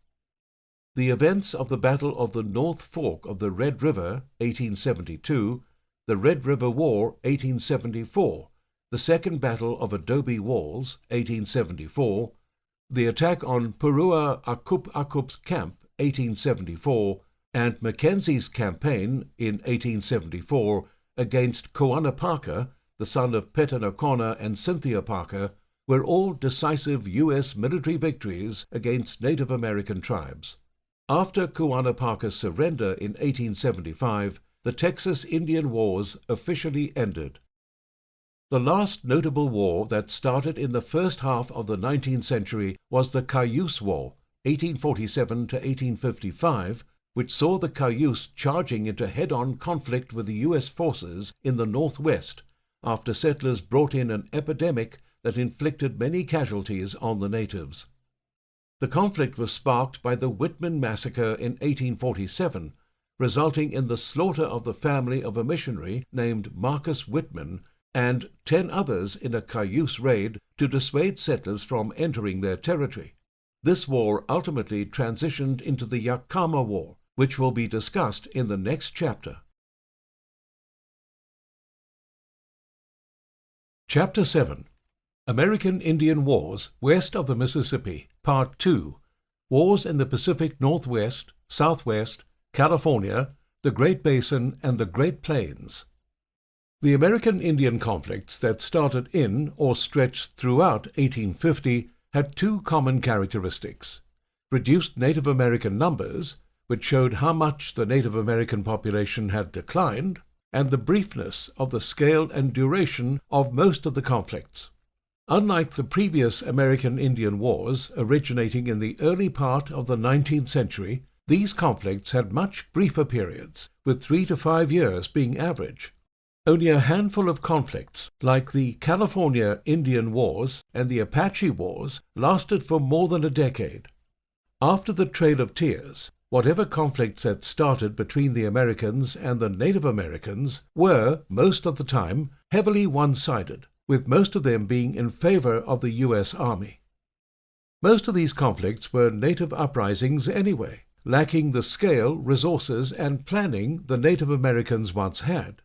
The events of the Battle of the North Fork of the Red River, 1872, the Red River War, 1874, the Second Battle of Adobe Walls, 1874, the attack on Purua Akup Akup's camp, 1874, and Mackenzie's campaign in 1874 against Coana Parker, the son of Peta Nocona and Cynthia Parker, were all decisive U.S. military victories against Native American tribes. After Coana Parker's surrender in 1875, the Texas Indian Wars officially ended. The last notable war that started in the first half of the 19th century was the Cayuse War, 1847 to 1855, which saw the Cayuse charging into head-on conflict with the U.S. forces in the Northwest after settlers brought in an epidemic that inflicted many casualties on the natives. The conflict was sparked by the Whitman Massacre in 1847, resulting in the slaughter of the family of a missionary named Marcus Whitman and 10 others in a Cayuse raid to dissuade settlers from entering their territory. This war ultimately transitioned into the Yakama War, which will be discussed in the next chapter. Chapter 7. American Indian Wars West of the Mississippi, Part 2. Wars in the Pacific Northwest, Southwest, California, the Great Basin, and the Great Plains. The American Indian conflicts that started in or stretched throughout 1850 had 2 common characteristics: reduced Native American numbers, which showed how much the Native American population had declined, and the briefness of the scale and duration of most of the conflicts. Unlike the previous American Indian Wars originating in the early part of the 19th century, these conflicts had much briefer periods, with 3 to 5 years being average. Only a handful of conflicts, like the California Indian Wars and the Apache Wars, lasted for more than a decade. After the Trail of Tears, whatever conflicts had started between the Americans and the Native Americans were, most of the time, heavily one-sided, with most of them being in favor of the U.S. Army. Most of these conflicts were native uprisings anyway, lacking the scale, resources, and planning the Native Americans once had.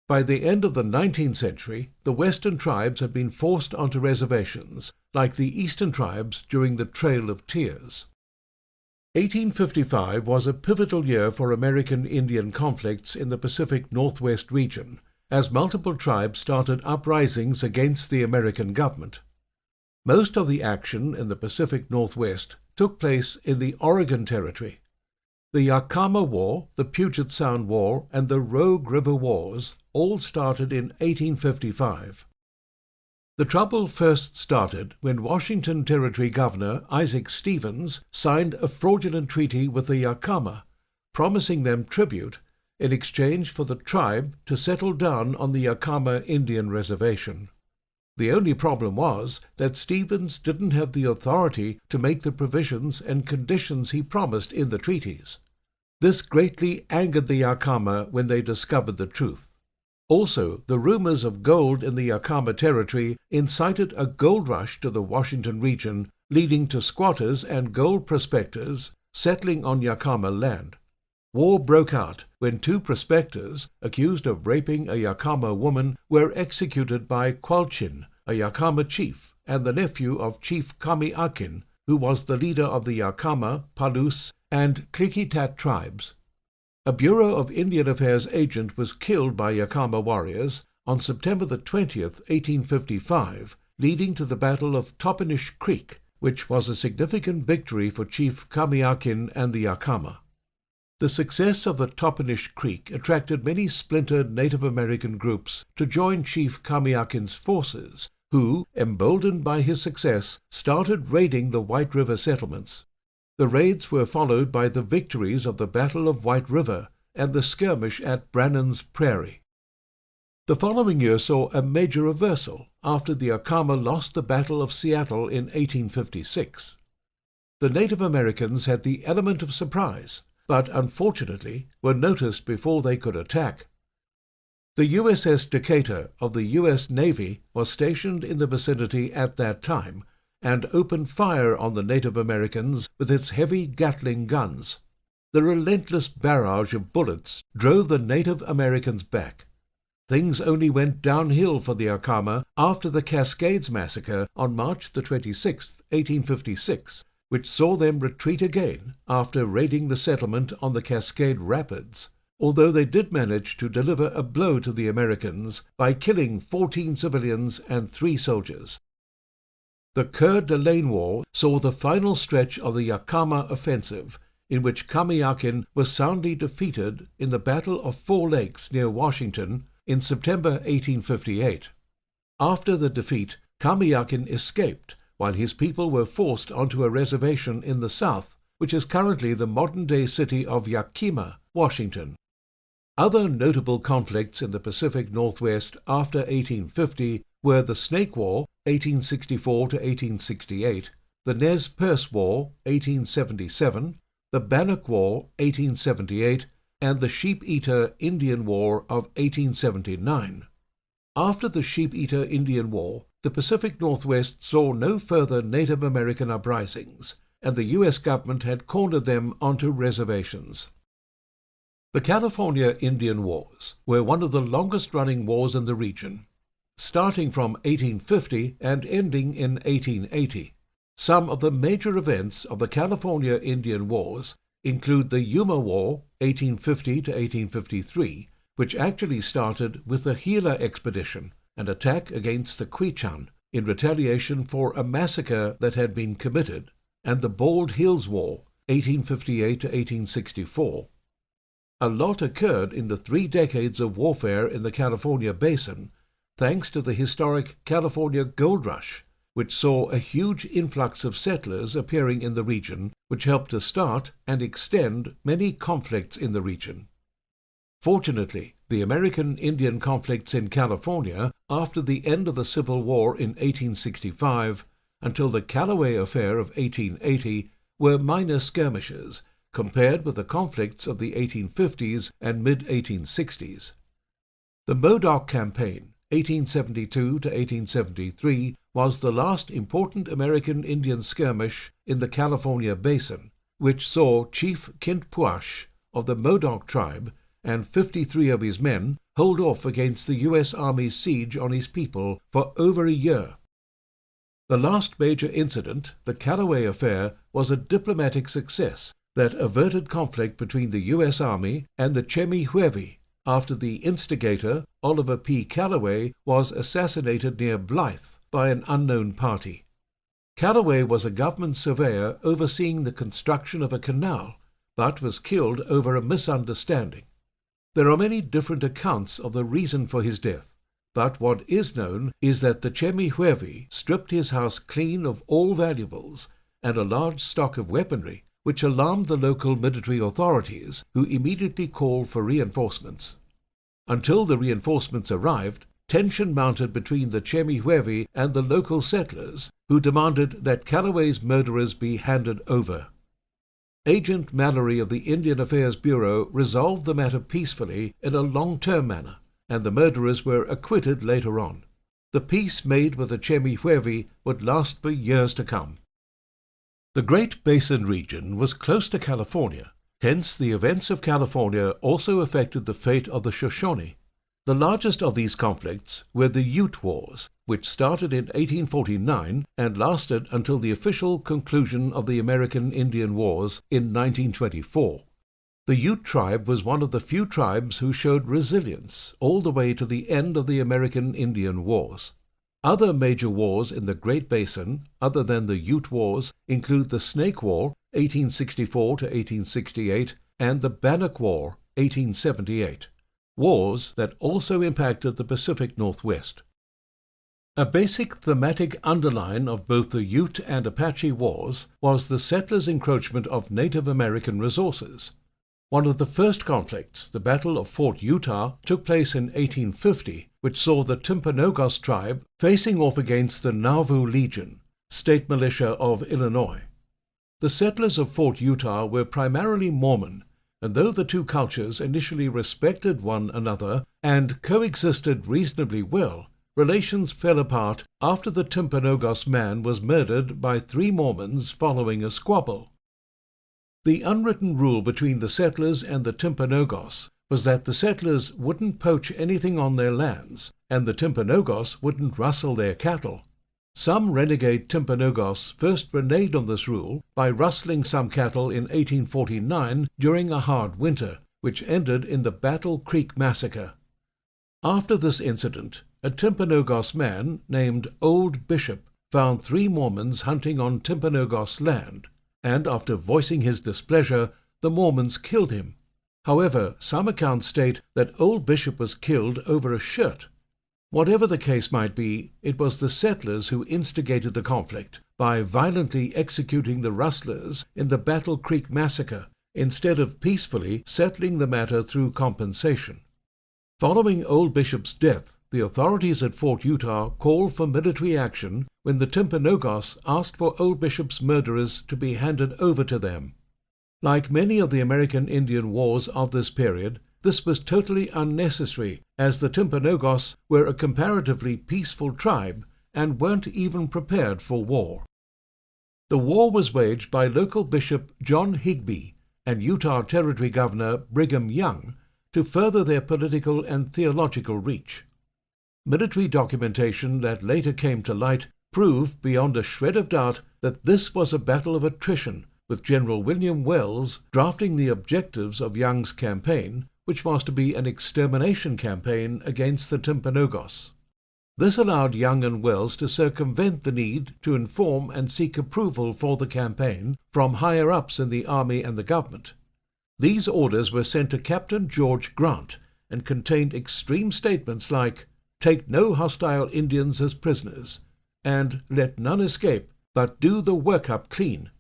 By the end of the 19th century, the Western tribes had been forced onto reservations, like the Eastern tribes during the Trail of Tears. 1855 was a pivotal year for American Indian conflicts in the Pacific Northwest region, as multiple tribes started uprisings against the American government. Most of the action in the Pacific Northwest took place in the Oregon Territory. The Yakama War, the Puget Sound War, and the Rogue River Wars all started in 1855. The trouble first started when Washington Territory Governor Isaac Stevens signed a fraudulent treaty with the Yakama, promising them tribute in exchange for the tribe to settle down on the Yakama Indian Reservation. The only problem was that Stevens didn't have the authority to make the provisions and conditions he promised in the treaties. This greatly angered the Yakama when they discovered the truth. Also, the rumors of gold in the Yakama Territory incited a gold rush to the Washington region, leading to squatters and gold prospectors settling on Yakama land. War broke out when 2 prospectors, accused of raping a Yakama woman, were executed by Qualchin, a Yakama chief, and the nephew of Chief Kamiakin, who was the leader of the Yakama, Palouse, and Klickitat tribes. A Bureau of Indian Affairs agent was killed by Yakama warriors on September 20th, 1855, leading to the Battle of Toppenish Creek, which was a significant victory for Chief Kamiakin and the Yakama. The success of the Toppenish Creek attracted many splintered Native American groups to join Chief Kamiakin's forces, who, emboldened by his success, started raiding the White River settlements. The raids were followed by the victories of the Battle of White River and the skirmish at Brannan's Prairie. The following year saw a major reversal after the Yakama lost the Battle of Seattle in 1856. The Native Americans had the element of surprise, but unfortunately were noticed before they could attack. The USS Decatur of the U.S. Navy was stationed in the vicinity at that time and opened fire on the Native Americans with its heavy Gatling guns. The relentless barrage of bullets drove the Native Americans back. Things only went downhill for the Yakama after the Cascades Massacre on March 26, 1856, which saw them retreat again after raiding the settlement on the Cascade Rapids, although they did manage to deliver a blow to the Americans by killing 14 civilians and 3 soldiers. The Coeur d'Alene War saw the final stretch of the Yakama offensive, in which Kamiakin was soundly defeated in the Battle of 4 Lakes near Washington in September 1858. After the defeat, Kamiakin escaped, while his people were forced onto a reservation in the south, which is currently the modern-day city of Yakima, Washington. Other notable conflicts in the Pacific Northwest after 1850 were the Snake War, 1864 to 1868, the Nez Perce War, 1877, the Bannock War, 1878, and the Sheep-Eater Indian War of 1879. After the Sheep-Eater Indian War, the Pacific Northwest saw no further Native American uprisings, and the U.S. government had cornered them onto reservations. The California Indian Wars were one of the longest-running wars in the region, starting from 1850 and ending in 1880. Some of the major events of the California Indian Wars include the Yuma War, 1850 to 1853, which actually started with the Gila expedition, an attack against the Quechan in retaliation for a massacre that had been committed, and the Bald Hills War, 1858 to 1864. A lot occurred in the 3 decades of warfare in the California Basin, thanks to the historic California Gold Rush, which saw a huge influx of settlers appearing in the region, which helped to start and extend many conflicts in the region. Fortunately, the American Indian conflicts in California after the end of the Civil War in 1865 until the Callaway Affair of 1880 were minor skirmishes compared with the conflicts of the 1850s and mid-1860s. The Modoc Campaign, 1872 to 1873, was the last important American Indian skirmish in the California Basin, which saw Chief Kintpuash of the Modoc tribe and 53 of his men hold off against the U.S. Army's siege on his people for over a year. The last major incident, the Callaway Affair, was a diplomatic success that averted conflict between the U.S. Army and the Chemehuevi after the instigator, Oliver P. Callaway, was assassinated near Blythe by an unknown party. Callaway was a government surveyor overseeing the construction of a canal, but was killed over a misunderstanding. There are many different accounts of the reason for his death, but what is known is that the Chemehuevi stripped his house clean of all valuables and a large stock of weaponry, which alarmed the local military authorities, who immediately called for reinforcements. Until the reinforcements arrived, tension mounted between the Chemehuevi and the local settlers, who demanded that Callaway's murderers be handed over. Agent Mallory of the Indian Affairs Bureau resolved the matter peacefully in a long-term manner, and the murderers were acquitted later on. The peace made with the Chemehuevi would last for years to come. The Great Basin region was close to California, hence the events of California also affected the fate of the Shoshone. The largest of these conflicts were the Ute Wars, which started in 1849 and lasted until the official conclusion of the American Indian Wars in 1924. The Ute tribe was one of the few tribes who showed resilience all the way to the end of the American Indian Wars. Other major wars in the Great Basin, other than the Ute Wars, include the Snake War, 1864 to 1868, and the Bannock War, 1878. Wars that also impacted the Pacific Northwest. A basic thematic underline of both the Ute and Apache Wars was the settlers' encroachment of Native American resources. One of the first conflicts, the Battle of Fort Utah, took place in 1850, which saw the Timpanogos tribe facing off against the Nauvoo Legion, state militia of Illinois. The settlers of Fort Utah were primarily Mormon, and though the two cultures initially respected one another and coexisted reasonably well, relations fell apart after the Timpanogos man was murdered by 3 Mormons following a squabble. The unwritten rule between the settlers and the Timpanogos was that the settlers wouldn't poach anything on their lands, and the Timpanogos wouldn't rustle their cattle. Some renegade Timpanogos first reneged on this rule by rustling some cattle in 1849 during a hard winter, which ended in the Battle Creek Massacre. After this incident, a Timpanogos man named Old Bishop found 3 Mormons hunting on Timpanogos land, and after voicing his displeasure, the Mormons killed him. However, some accounts state that Old Bishop was killed over a shirt. Whatever the case might be, it was the settlers who instigated the conflict by violently executing the rustlers in the Battle Creek Massacre, instead of peacefully settling the matter through compensation. Following Old Bishop's death, the authorities at Fort Utah called for military action when the Timpanogos asked for Old Bishop's murderers to be handed over to them. Like many of the American Indian Wars of this period, this was totally unnecessary, as the Timpanogos were a comparatively peaceful tribe and weren't even prepared for war. The war was waged by local Bishop John Higbee and Utah Territory Governor Brigham Young to further their political and theological reach. Military documentation that later came to light proved beyond a shred of doubt that this was a battle of attrition, with General William Wells drafting the objectives of Young's campaign, which was to be an extermination campaign against the Timpanogos. This allowed Young and Wells to circumvent the need to inform and seek approval for the campaign from higher-ups in the Army and the government. These orders were sent to Captain George Grant and contained extreme statements like, "Take no hostile Indians as prisoners," and "Let none escape, but do the work up clean."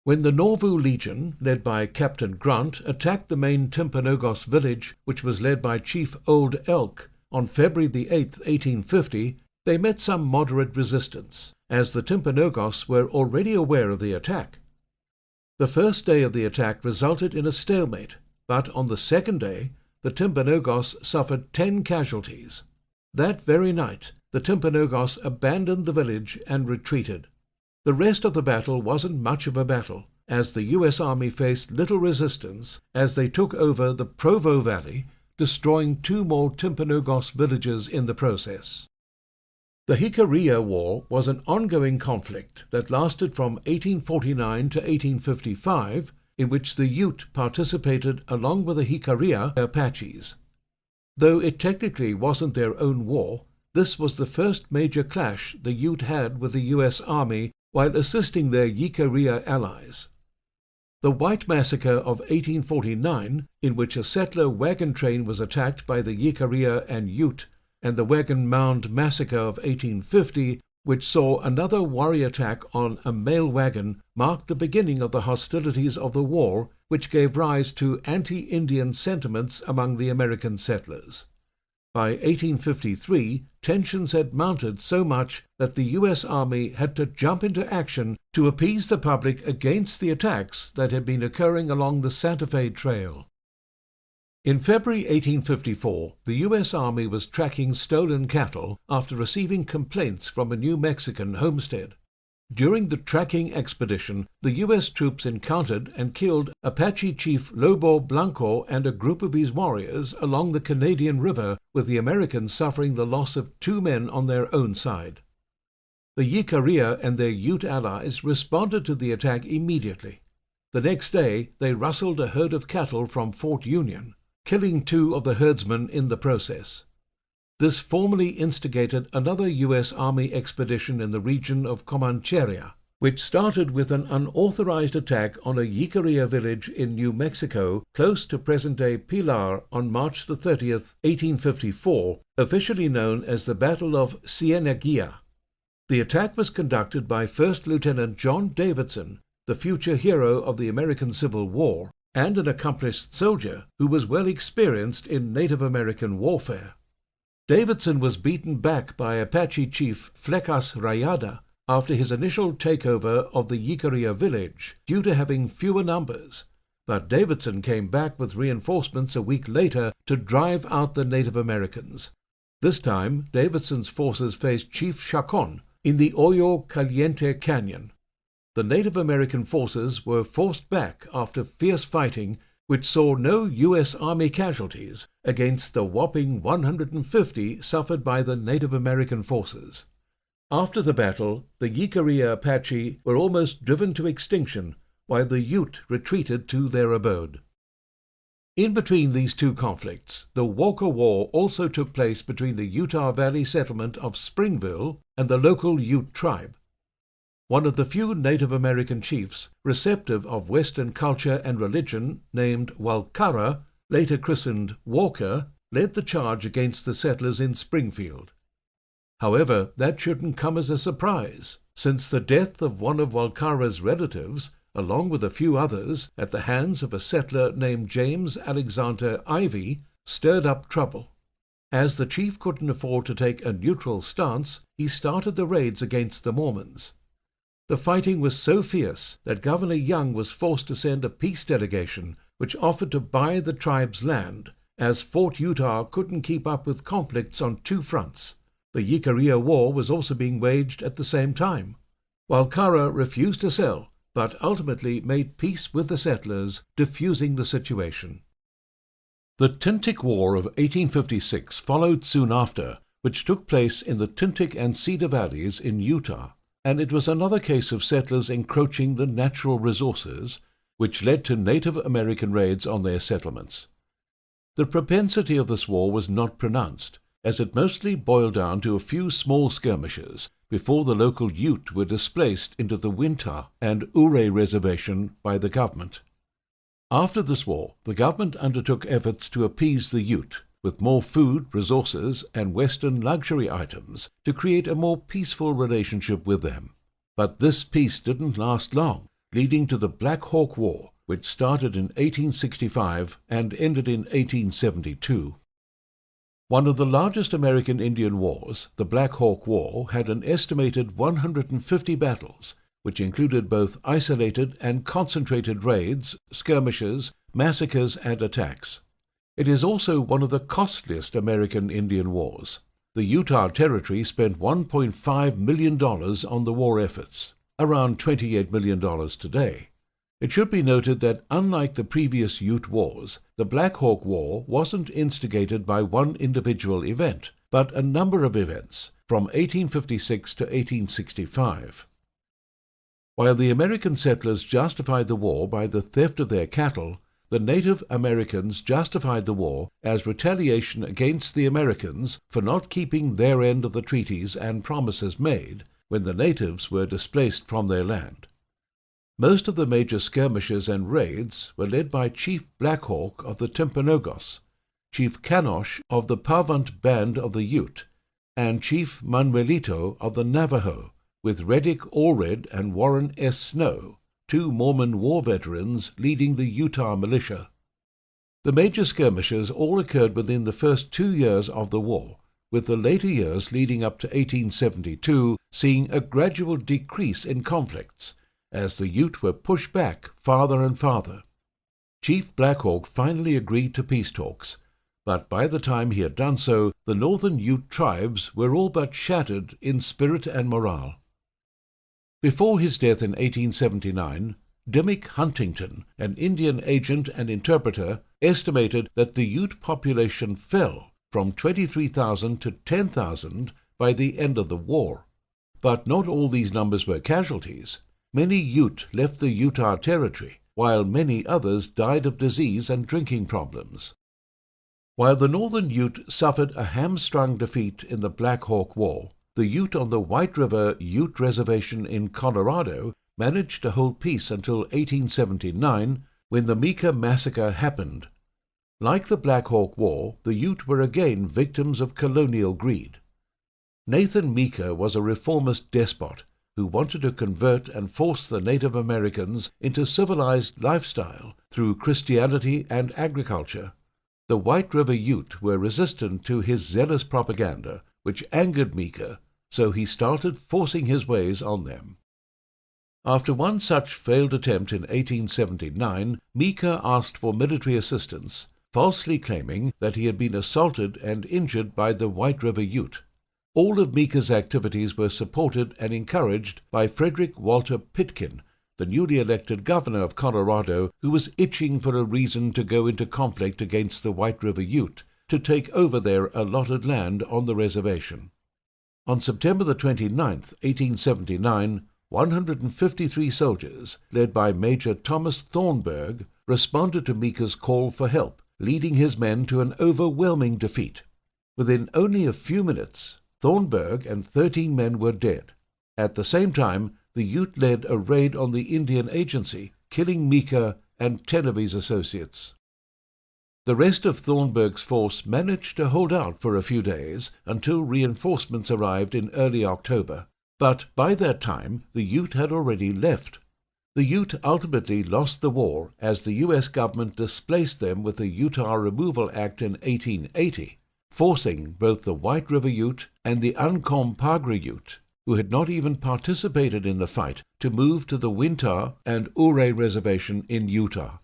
When the Nauvoo Legion, led by Captain Grant, attacked the main Timpanogos village, which was led by Chief Old Elk, on February the 8th, 1850, they met some moderate resistance, as the Timpanogos were already aware of the attack. The first day of the attack resulted in a stalemate, but on the second day, the Timpanogos suffered 10 casualties. That very night, the Timpanogos abandoned the village and retreated. The rest of the battle wasn't much of a battle, as the U.S. Army faced little resistance as they took over the Provo Valley, destroying 2 more Timpanogos villages in the process. The Jicarilla War was an ongoing conflict that lasted from 1849 to 1855, in which the Ute participated along with the Jicarilla Apaches. Though it technically wasn't their own war, this was the first major clash the Ute had with the U.S. Army while assisting their Jicarilla allies. The White Massacre of 1849, in which a settler wagon train was attacked by the Jicarilla and Ute, and the Wagon Mound Massacre of 1850, which saw another warrior attack on a mail wagon, marked the beginning of the hostilities of the war, which gave rise to anti-Indian sentiments among the American settlers. By 1853, tensions had mounted so much that the U.S. Army had to jump into action to appease the public against the attacks that had been occurring along the Santa Fe Trail. In February 1854, the U.S. Army was tracking stolen cattle after receiving complaints from a New Mexican homestead. During the tracking expedition, the U.S. troops encountered and killed Apache chief Lobo Blanco and a group of his warriors along the Canadian River, with the Americans suffering the loss of 2 men on their own side. The Jicarilla and their Ute allies responded to the attack immediately. The next day, they rustled a herd of cattle from Fort Union, killing 2 of the herdsmen in the process. This formally instigated another U.S. Army expedition in the region of Comancheria, which started with an unauthorized attack on a Jicarilla village in New Mexico close to present-day Pilar on March 30, 1854, officially known as the Battle of Cieneguilla. The attack was conducted by First Lieutenant John Davidson, the future hero of the American Civil War, and an accomplished soldier who was well experienced in Native American warfare. Davidson was beaten back by Apache chief Flecas Rayada after his initial takeover of the Jicarilla village due to having fewer numbers, but Davidson came back with reinforcements a week later to drive out the Native Americans. This time, Davidson's forces faced Chief Chacon in the Hoyo Caliente Canyon. The Native American forces were forced back after fierce fighting, which saw no U.S. Army casualties against the whopping 150 suffered by the Native American forces. After the battle, the Jicarilla Apache were almost driven to extinction, while the Ute retreated to their abode. In between these 2 conflicts, the Walker War also took place between the Utah Valley settlement of Springville and the local Ute tribe. One of the few Native American chiefs receptive of Western culture and religion, named Walkara, later christened Walker, led the charge against the settlers in Springfield. However, that shouldn't come as a surprise, since the death of one of Walkara's relatives, along with a few others, at the hands of a settler named James Alexander Ivy, stirred up trouble. As the chief couldn't afford to take a neutral stance, he started the raids against the Mormons. The fighting was so fierce that Governor Young was forced to send a peace delegation which offered to buy the tribe's land, as Fort Utah couldn't keep up with conflicts on 2 fronts. The Jicarilla War was also being waged at the same time. Walkara refused to sell, but ultimately made peace with the settlers, diffusing the situation. The Tintic War of 1856 followed soon after, which took place in the Tintic and Cedar Valleys in Utah, and it was another case of settlers encroaching the natural resources, which led to Native American raids on their settlements. The propensity of this war was not pronounced, as it mostly boiled down to a few small skirmishes before the local Ute were displaced into the Wintah and Ouray Reservation by the government. After this war, the government undertook efforts to appease the Ute with more food, resources, and Western luxury items to create a more peaceful relationship with them. But this peace didn't last long, leading to the Black Hawk War, which started in 1865 and ended in 1872. One of the largest American Indian wars, the Black Hawk War, had an estimated 150 battles, which included both isolated and concentrated raids, skirmishes, massacres, and attacks. It is also one of the costliest American Indian wars. The Utah Territory spent $1.5 million on the war efforts, around $28 million today. It should be noted that unlike the previous Ute Wars, the Black Hawk War wasn't instigated by one individual event, but a number of events from 1856 to 1865. While the American settlers justified the war by the theft of their cattle, the Native Americans justified the war as retaliation against the Americans for not keeping their end of the treaties and promises made when the natives were displaced from their land. Most of the major skirmishes and raids were led by Chief Black Hawk of the Timpanogos, Chief Canosh of the Pavant Band of the Ute, and Chief Manuelito of the Navajo, with Reddick Allred and Warren S. Snow, two Mormon war veterans leading the Utah militia. The major skirmishes all occurred within the first 2 years of the war, with the later years leading up to 1872 seeing a gradual decrease in conflicts, as the Ute were pushed back farther and farther. Chief Black Hawk finally agreed to peace talks, but by the time he had done so, the northern Ute tribes were all but shattered in spirit and morale. Before his death in 1879, Dimmick Huntington, an Indian agent and interpreter, estimated that the Ute population fell from 23,000 to 10,000 by the end of the war. But not all these numbers were casualties. Many Ute left the Utah Territory, while many others died of disease and drinking problems. While the northern Ute suffered a hamstrung defeat in the Black Hawk War, the Ute on the White River Ute Reservation in Colorado managed to hold peace until 1879, when the Meeker Massacre happened. Like the Black Hawk War, the Ute were again victims of colonial greed. Nathan Meeker was a reformist despot who wanted to convert and force the Native Americans into civilized lifestyle through Christianity and agriculture. The White River Ute were resistant to his zealous propaganda, which angered Meeker, so he started forcing his ways on them. After one such failed attempt in 1879, Meeker asked for military assistance, falsely claiming that he had been assaulted and injured by the White River Ute. All of Meeker's activities were supported and encouraged by Frederick Walter Pitkin, the newly elected governor of Colorado, who was itching for a reason to go into conflict against the White River Ute to take over their allotted land on the reservation. On September the 29th, 1879, 153 soldiers, led by Major Thomas Thornburg, responded to Meeker's call for help, leading his men to an overwhelming defeat. Within only a few minutes, Thornburg and 13 men were dead. At the same time, the Ute led a raid on the Indian Agency, killing Meeker and 10 of his associates. The rest of Thornburg's force managed to hold out for a few days until reinforcements arrived in early October, but by that time the Ute had already left. The Ute ultimately lost the war as the U.S. government displaced them with the Utah Removal Act in 1880, forcing both the White River Ute and the Uncompahgre Ute, who had not even participated in the fight, to move to the Wintah and Ouray Reservation in Utah.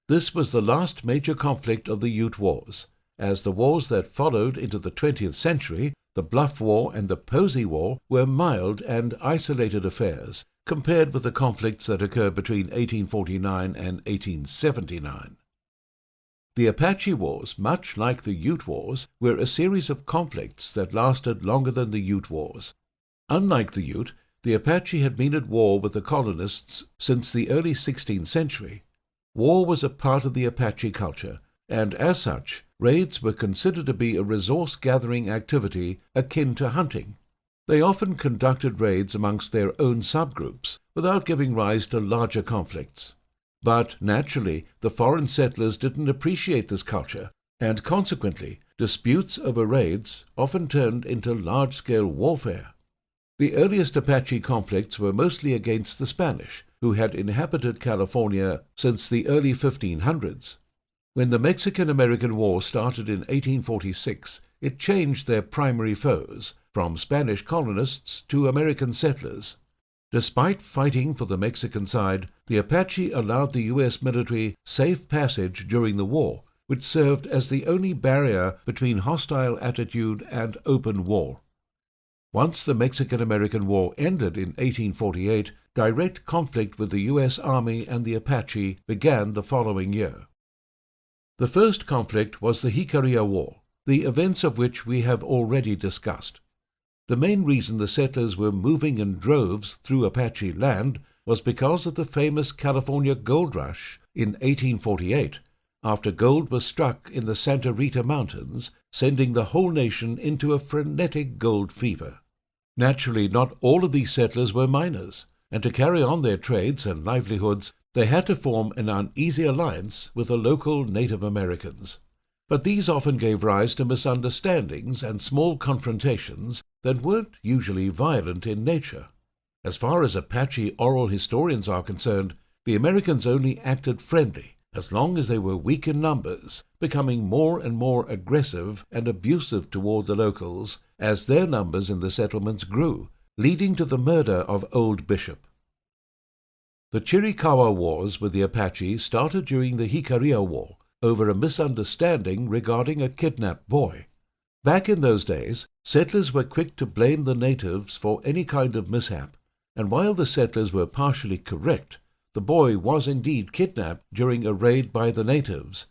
This was the last major conflict of the Ute Wars, as the wars that followed into the 20th century, the Bluff War and the Posey War, were mild and isolated affairs compared with the conflicts that occurred between 1849 and 1879. The Apache Wars, much like the Ute Wars, were a series of conflicts that lasted longer than the Ute Wars. Unlike the Ute, the Apache had been at war with the colonists since the early 16th century. War was a part of the Apache culture, and as such, raids were considered to be a resource-gathering activity akin to hunting. They often conducted raids amongst their own subgroups, without giving rise to larger conflicts. But, naturally, the foreign settlers didn't appreciate this culture, and consequently, disputes over raids often turned into large-scale warfare. The earliest Apache conflicts were mostly against the Spanish, who had inhabited California since the early 1500s. When the Mexican-American War started in 1846, it changed their primary foes, from Spanish colonists to American settlers. Despite fighting for the Mexican side, the Apache allowed the U.S. military safe passage during the war, which served as the only barrier between hostile attitude and open war. Once the Mexican-American War ended in 1848, direct conflict with the U.S. Army and the Apache began the following year. The first conflict was the Jicarilla War, the events of which we have already discussed. The main reason the settlers were moving in droves through Apache land was because of the famous California gold rush in 1848, after gold was struck in the Santa Rita Mountains, sending the whole nation into a frenetic gold fever. Naturally, not all of these settlers were miners, and to carry on their trades and livelihoods, they had to form an uneasy alliance with the local Native Americans. But these often gave rise to misunderstandings and small confrontations that weren't usually violent in nature. As far as Apache oral historians are concerned, the Americans only acted friendly as long as they were weak in numbers, becoming more and more aggressive and abusive toward the locals as their numbers in the settlements grew, leading to the murder of Old Bishop. The Chiricahua Wars with the Apache started during the Jicarilla War over a misunderstanding regarding a kidnapped boy. Back in those days, settlers were quick to blame the natives for any kind of mishap, and while the settlers were partially correct, the boy was indeed kidnapped during a raid by the natives.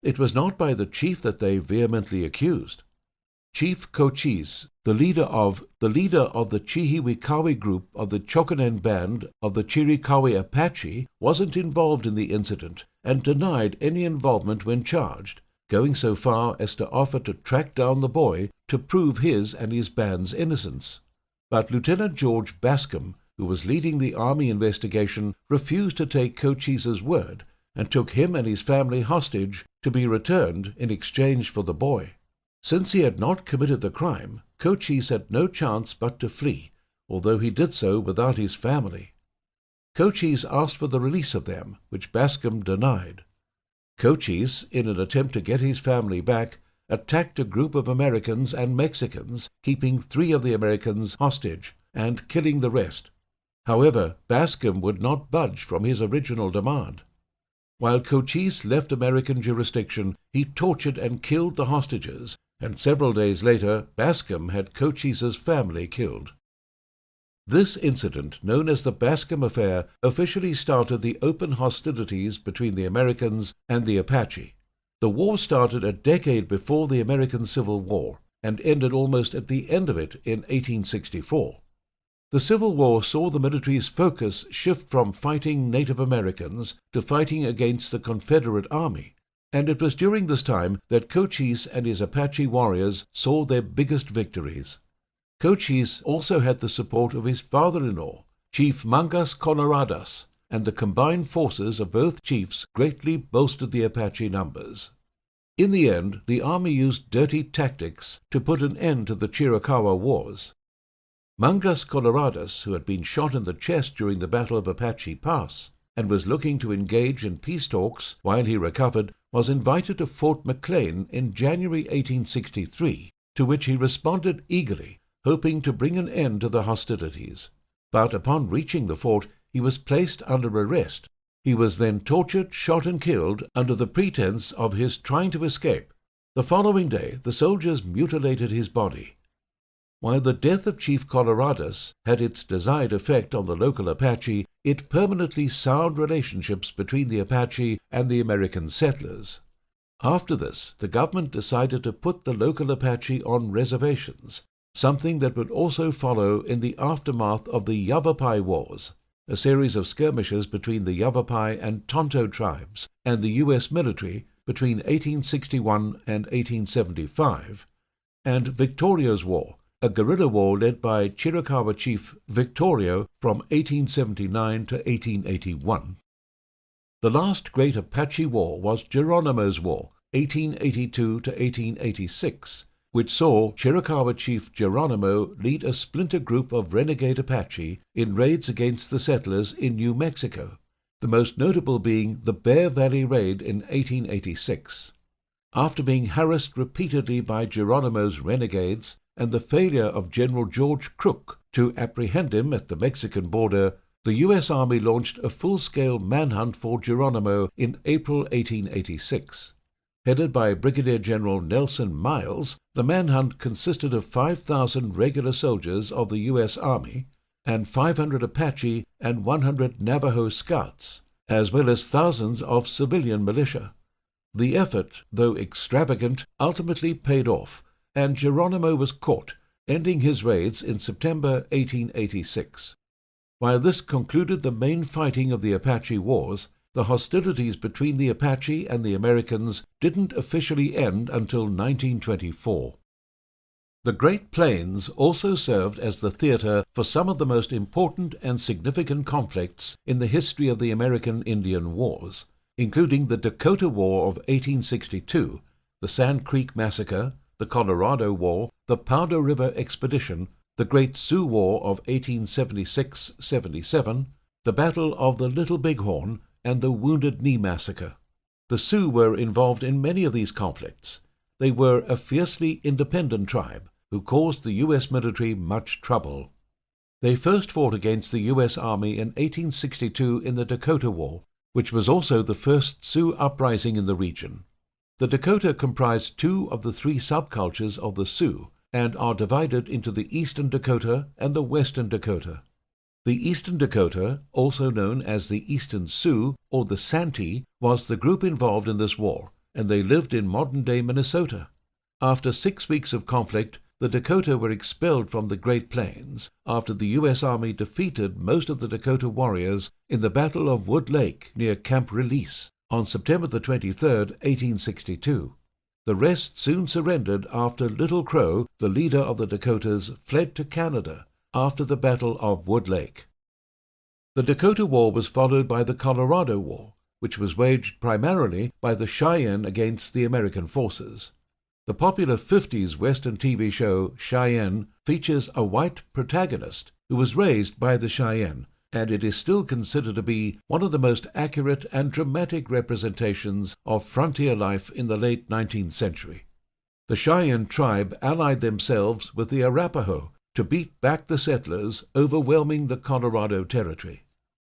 It was not by the chief that they vehemently accused. Chief Cochise, the leader of the Chihiwikawi group of the Chokonen band of the Chiricahua Apache, wasn't involved in the incident and denied any involvement when charged, going so far as to offer to track down the boy to prove his and his band's innocence. But Lieutenant George Bascom, who was leading the Army investigation, refused to take Cochise's word and took him and his family hostage to be returned in exchange for the boy. Since he had not committed the crime, Cochise had no chance but to flee, although he did so without his family. Cochise asked for the release of them, which Bascom denied. Cochise, in an attempt to get his family back, attacked a group of Americans and Mexicans, keeping 3 of the Americans hostage and killing the rest. However, Bascom would not budge from his original demand. While Cochise left American jurisdiction, he tortured and killed the hostages, and several days later Bascom had Cochise's family killed. This incident, known as the Bascom Affair, officially started the open hostilities between the Americans and the Apache. The war started a decade before the American Civil War and ended almost at the end of it in 1864. The Civil War saw the military's focus shift from fighting Native Americans to fighting against the Confederate Army, and it was during this time that Cochise and his Apache warriors saw their biggest victories. Cochise also had the support of his father-in-law, Chief Mangas Coloradas, and the combined forces of both chiefs greatly bolstered the Apache numbers. In the end, the army used dirty tactics to put an end to the Chiricahua Wars. Mangas Coloradas, who had been shot in the chest during the Battle of Apache Pass and was looking to engage in peace talks while he recovered, was invited to Fort McLean in January 1863, to which he responded eagerly, hoping to bring an end to the hostilities. But upon reaching the fort, he was placed under arrest. He was then tortured, shot and killed under the pretense of his trying to escape. The following day, the soldiers mutilated his body. While the death of Chief Coloradas had its desired effect on the local Apache, it permanently soured relationships between the Apache and the American settlers. After this, the government decided to put the local Apache on reservations, something that would also follow in the aftermath of the Yavapai Wars, a series of skirmishes between the Yavapai and Tonto tribes and the U.S. military between 1861 and 1875, and Victorio's War, a guerrilla war led by Chiricahua chief Victorio from 1879 to 1881. The last great Apache war was Geronimo's War, 1882 to 1886, which saw Chiricahua chief Geronimo lead a splinter group of renegade Apache in raids against the settlers in New Mexico, the most notable being the Bear Valley Raid in 1886. After being harassed repeatedly by Geronimo's renegades and the failure of General George Crook to apprehend him at the Mexican border, the U.S. Army launched a full-scale manhunt for Geronimo in April 1886. Headed by Brigadier General Nelson Miles, the manhunt consisted of 5,000 regular soldiers of the U.S. Army, and 500 Apache and 100 Navajo scouts, as well as thousands of civilian militia. The effort, though extravagant, ultimately paid off, and Geronimo was caught, ending his raids in September 1886. While this concluded the main fighting of the Apache Wars, the hostilities between the Apache and the Americans didn't officially end until 1924. The Great Plains also served as the theater for some of the most important and significant conflicts in the history of the American Indian Wars, including the Dakota War of 1862, the Sand Creek Massacre, the Colorado War, the Powder River Expedition, the Great Sioux War of 1876-77, the Battle of the Little Bighorn, and the Wounded Knee Massacre. The Sioux were involved in many of these conflicts. They were a fiercely independent tribe who caused the U.S. military much trouble. They first fought against the U.S. Army in 1862 in the Dakota War, which was also the first Sioux uprising in the region. The Dakota comprised two of the three subcultures of the Sioux and are divided into the Eastern Dakota and the Western Dakota. The Eastern Dakota, also known as the Eastern Sioux or the Santee, was the group involved in this war, and they lived in modern-day Minnesota. After 6 weeks of conflict, the Dakota were expelled from the Great Plains after the U.S. Army defeated most of the Dakota warriors in the Battle of Wood Lake near Camp Release on September 23, 1862. The rest soon surrendered after Little Crow, the leader of the Dakotas, fled to Canada after the Battle of Wood Lake. The Dakota War was followed by the Colorado War, which was waged primarily by the Cheyenne against the American forces. The popular 50s Western TV show Cheyenne features a white protagonist who was raised by the Cheyenne, and it is still considered to be one of the most accurate and dramatic representations of frontier life in the late 19th century. The Cheyenne tribe allied themselves with the Arapaho to beat back the settlers, overwhelming the Colorado Territory.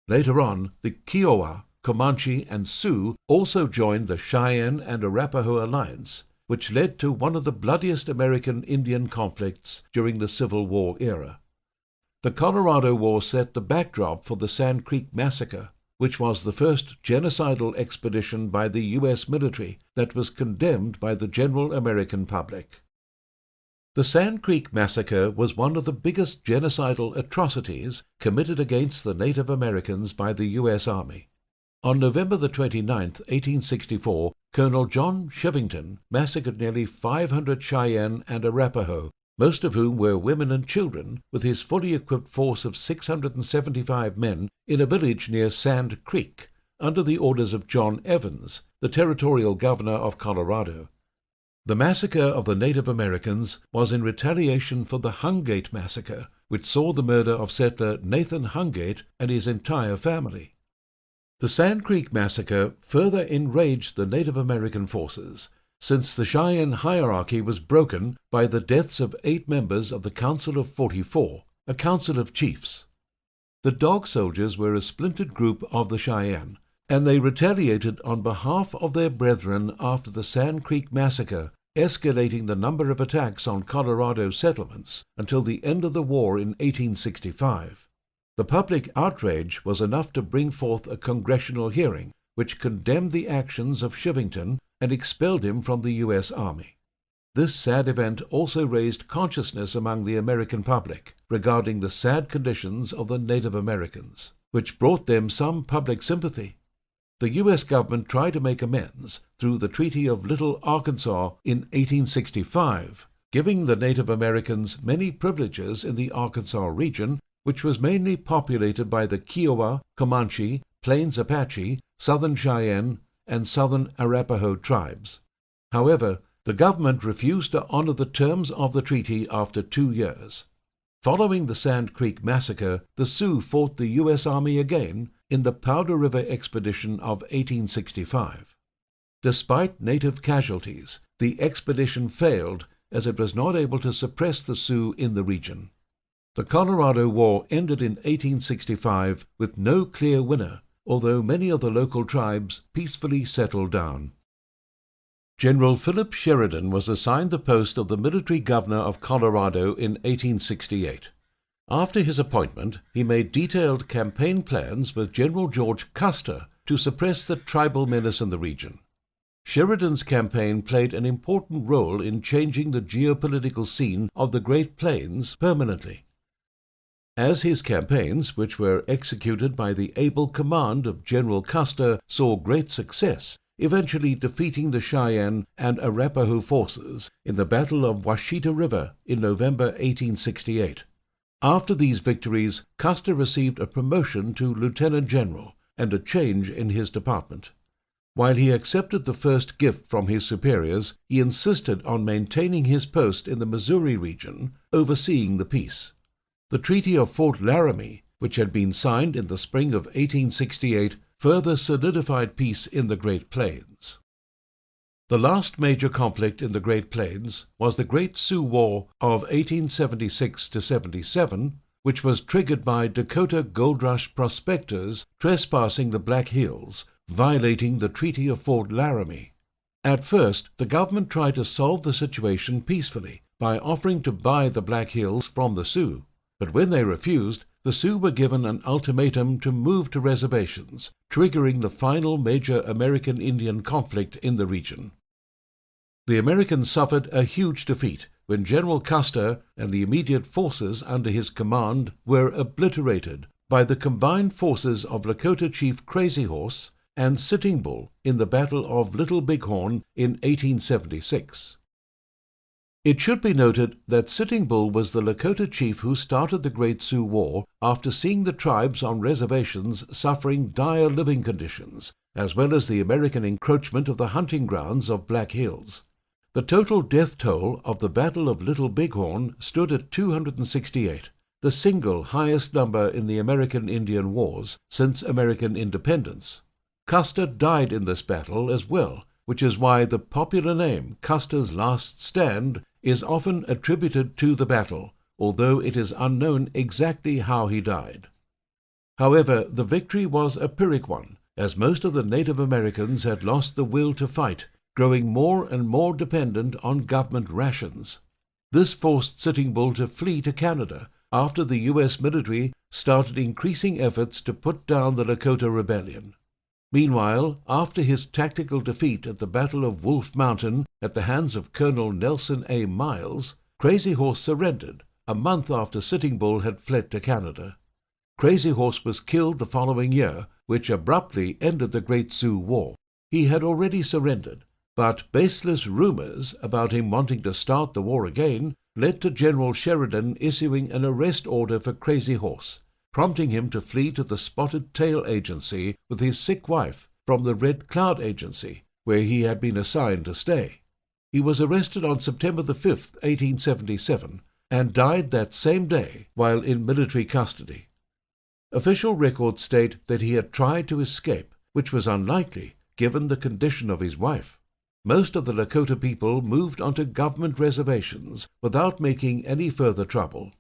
Later on, the Kiowa, Comanche, and Sioux also joined the Cheyenne and Arapaho alliance, which led to one of the bloodiest American Indian conflicts during the Civil War era. The Colorado War set the backdrop for the Sand Creek Massacre, which was the first genocidal expedition by the U.S. military that was condemned by the general American public. The Sand Creek Massacre was one of the biggest genocidal atrocities committed against the Native Americans by the U.S. Army. On November 29, 1864, Colonel John Chivington massacred nearly 500 Cheyenne and Arapaho, most of whom were women and children, with his fully equipped force of 675 men in a village near Sand Creek, under the orders of John Evans, the territorial governor of Colorado. The massacre of the Native Americans was in retaliation for the Hungate Massacre, which saw the murder of settler Nathan Hungate and his entire family. The Sand Creek Massacre further enraged the Native American forces, since the Cheyenne hierarchy was broken by the deaths of 8 members of the Council of 44, a council of chiefs. The Dog Soldiers were a splintered group of the Cheyenne, and they retaliated on behalf of their brethren after the Sand Creek Massacre, escalating the number of attacks on Colorado settlements until the end of the war in 1865. The public outrage was enough to bring forth a congressional hearing, which condemned the actions of Chivington and expelled him from the U.S. Army. This sad event also raised consciousness among the American public regarding the sad conditions of the Native Americans, which brought them some public sympathy. The U.S. government tried to make amends through the Treaty of Little Arkansas in 1865, giving the Native Americans many privileges in the Arkansas region, which was mainly populated by the Kiowa, Comanche, Plains Apache, Southern Cheyenne, and Southern Arapaho tribes. However, the government refused to honor the terms of the treaty after 2 years. Following the Sand Creek Massacre, the Sioux fought the U.S. Army again in the Powder River Expedition of 1865. Despite native casualties, the expedition failed as it was not able to suppress the Sioux in the region. The Colorado War ended in 1865 with no clear winner, although many of the local tribes peacefully settled down. General Philip Sheridan was assigned the post of the military governor of Colorado in 1868. After his appointment, he made detailed campaign plans with General George Custer to suppress the tribal menace in the region. Sheridan's campaign played an important role in changing the geopolitical scene of the Great Plains permanently. As his campaigns, which were executed by the able command of General Custer, saw great success, eventually defeating the Cheyenne and Arapaho forces in the Battle of Washita River in November 1868. After these victories, Custer received a promotion to lieutenant general and a change in his department. While he accepted the first gift from his superiors, he insisted on maintaining his post in the Missouri region, overseeing the peace. The Treaty of Fort Laramie, which had been signed in the spring of 1868, further solidified peace in the Great Plains. The last major conflict in the Great Plains was the Great Sioux War of 1876–77, which was triggered by Dakota Gold Rush prospectors trespassing the Black Hills, violating the Treaty of Fort Laramie. At first, the government tried to solve the situation peacefully by offering to buy the Black Hills from the Sioux. But when they refused, the Sioux were given an ultimatum to move to reservations, triggering the final major American Indian conflict in the region. The Americans suffered a huge defeat when General Custer and the immediate forces under his command were obliterated by the combined forces of Lakota Chief Crazy Horse and Sitting Bull in the Battle of Little Bighorn in 1876. It should be noted that Sitting Bull was the Lakota chief who started the Great Sioux War after seeing the tribes on reservations suffering dire living conditions, as well as the American encroachment of the hunting grounds of Black Hills. The total death toll of the Battle of Little Bighorn stood at 268, the single highest number in the American Indian Wars since American independence. Custer died in this battle as well, which is why the popular name Custer's Last Stand is often attributed to the battle, although it is unknown exactly how he died. However, the victory was a Pyrrhic one, as most of the Native Americans had lost the will to fight, growing more and more dependent on government rations. This forced Sitting Bull to flee to Canada after the U.S. military started increasing efforts to put down the Lakota Rebellion. Meanwhile, after his tactical defeat at the Battle of Wolf Mountain at the hands of Colonel Nelson A. Miles, Crazy Horse surrendered a month after Sitting Bull had fled to Canada. Crazy Horse was killed the following year, which abruptly ended the Great Sioux War. He had already surrendered, but baseless rumors about him wanting to start the war again led to General Sheridan issuing an arrest order for Crazy Horse, prompting him to flee to the Spotted Tail Agency with his sick wife from the Red Cloud Agency, where he had been assigned to stay. He was arrested on September 5, 1877, and died that same day while in military custody. Official records state that he had tried to escape, which was unlikely given the condition of his wife. Most of the Lakota people moved onto government reservations without making any further trouble.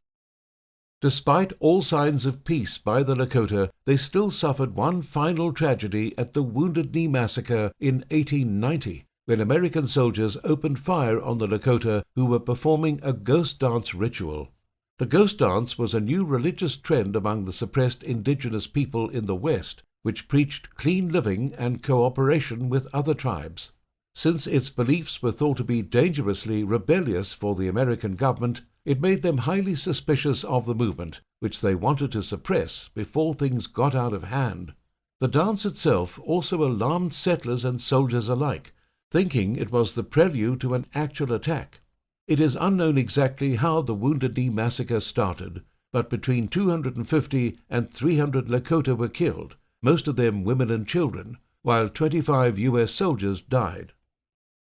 Despite all signs of peace by the Lakota, they still suffered one final tragedy at the Wounded Knee Massacre in 1890, when American soldiers opened fire on the Lakota who were performing a ghost dance ritual. The ghost dance was a new religious trend among the suppressed indigenous people in the West, which preached clean living and cooperation with other tribes. Since its beliefs were thought to be dangerously rebellious for the American government, it made them highly suspicious of the movement, which they wanted to suppress before things got out of hand. The dance itself also alarmed settlers and soldiers alike, thinking it was the prelude to an actual attack. It is unknown exactly how the Wounded Knee Massacre started, but between 250 and 300 Lakota were killed, most of them women and children, while 25 U.S. soldiers died.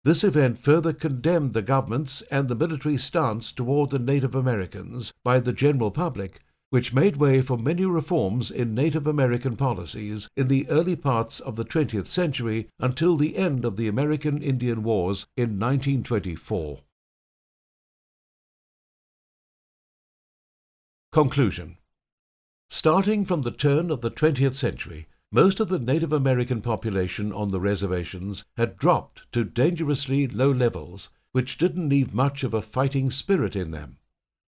This event further condemned the government's and the military's stance toward the Native Americans by the general public, which made way for many reforms in Native American policies in the early parts of the 20th century until the end of the American Indian Wars in 1924. Conclusion. Starting from the turn of the 20th century, most of the Native American population on the reservations had dropped to dangerously low levels, which didn't leave much of a fighting spirit in them.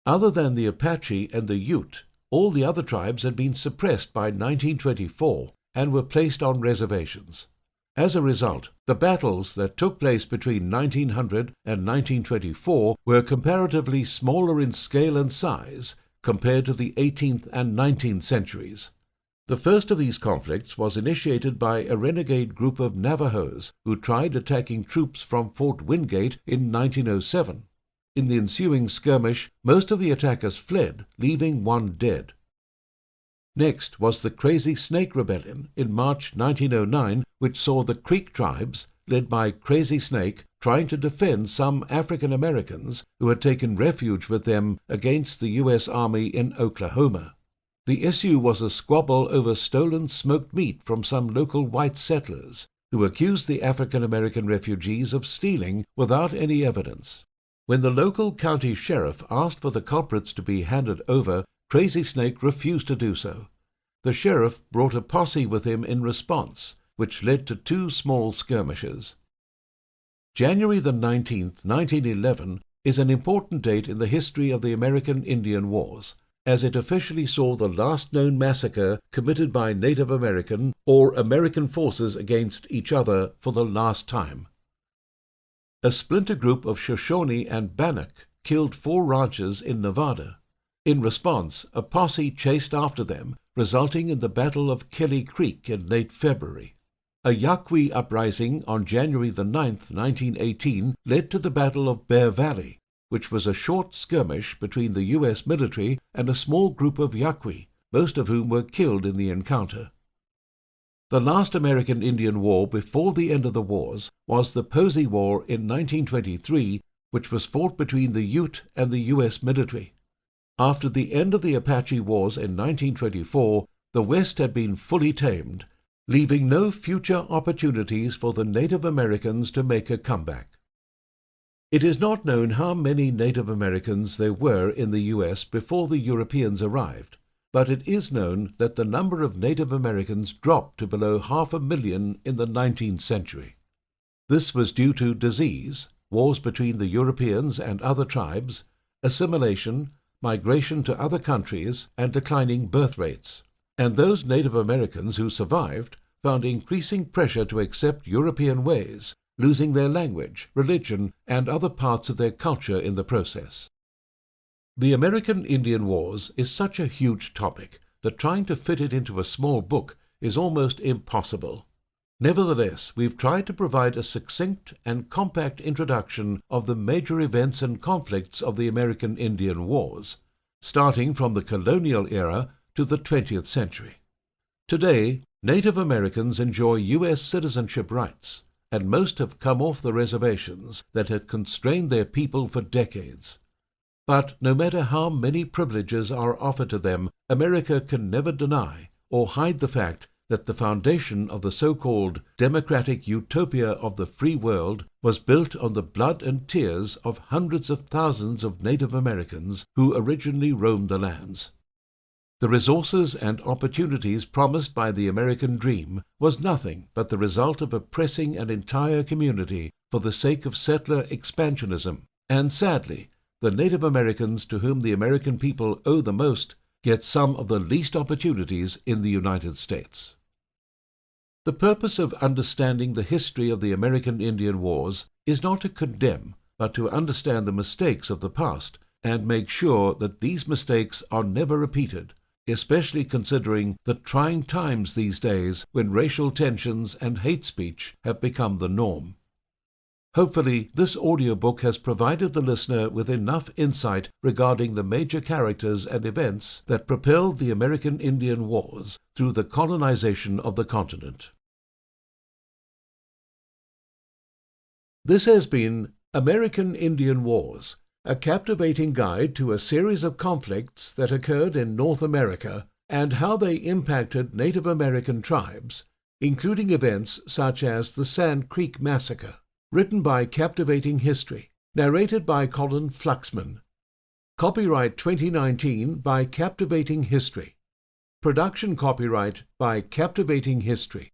Other than the Apache and the Ute, all the other tribes had been suppressed by 1924 and were placed on reservations. As a result, the battles that took place between 1900 and 1924 were comparatively smaller in scale and size compared to the 18th and 19th centuries. The first of these conflicts was initiated by a renegade group of Navajos who tried attacking troops from Fort Wingate in 1907. In the ensuing skirmish, most of the attackers fled, leaving one dead. Next was the Crazy Snake Rebellion in March 1909, which saw the Creek tribes, led by Crazy Snake, trying to defend some African Americans who had taken refuge with them against the U.S. Army in Oklahoma. The issue was a squabble over stolen smoked meat from some local white settlers, who accused the African American refugees of stealing without any evidence. When the local county sheriff asked for the culprits to be handed over, Crazy Snake refused to do so. The sheriff brought a posse with him in response, which led to 2 small skirmishes. January the 19th, 1911, is an important date in the history of the American Indian Wars, as it officially saw the last known massacre committed by Native American or American forces against each other for the last time. A splinter group of Shoshone and Bannock killed 4 ranchers in Nevada. In response, a posse chased after them, resulting in the Battle of Kelly Creek in late February. A Yaqui uprising on January the 9th, 1918, led to the Battle of Bear Valley, which was a short skirmish between the U.S. military and a small group of Yaqui, most of whom were killed in the encounter. The last American Indian War before the end of the wars was the Posey War in 1923, which was fought between the Ute and the U.S. military. After the end of the Apache Wars in 1924, the West had been fully tamed, leaving no future opportunities for the Native Americans to make a comeback. It is not known how many Native Americans there were in the U.S. before the Europeans arrived, but it is known that the number of Native Americans dropped to below 500,000 in the 19th century. This was due to disease, wars between the Europeans and other tribes, assimilation, migration to other countries, and declining birth rates. And those Native Americans who survived found increasing pressure to accept European ways, losing their language, religion, and other parts of their culture in the process. The American Indian Wars is such a huge topic that trying to fit it into a small book is almost impossible. Nevertheless, we've tried to provide a succinct and compact introduction of the major events and conflicts of the American Indian Wars, starting from the colonial era to the 20th century. Today, Native Americans enjoy U.S. citizenship rights, and most have come off the reservations that had constrained their people for decades. But no matter how many privileges are offered to them, America can never deny or hide the fact that the foundation of the so-called democratic utopia of the free world was built on the blood and tears of hundreds of thousands of Native Americans who originally roamed the lands. The resources and opportunities promised by the American dream was nothing but the result of oppressing an entire community for the sake of settler expansionism, and sadly, the Native Americans to whom the American people owe the most get some of the least opportunities in the United States. The purpose of understanding the history of the American Indian Wars is not to condemn, but to understand the mistakes of the past and make sure that these mistakes are never repeated, especially considering the trying times these days when racial tensions and hate speech have become the norm. Hopefully, this audiobook has provided the listener with enough insight regarding the major characters and events that propelled the American Indian Wars through the colonization of the continent. This has been American Indian Wars, a captivating guide to a series of conflicts that occurred in North America and how they impacted Native American tribes, including events such as the Sand Creek Massacre. Written by Captivating History. Narrated by Colin Fluxman. Copyright 2019 by Captivating History. Production copyright by Captivating History.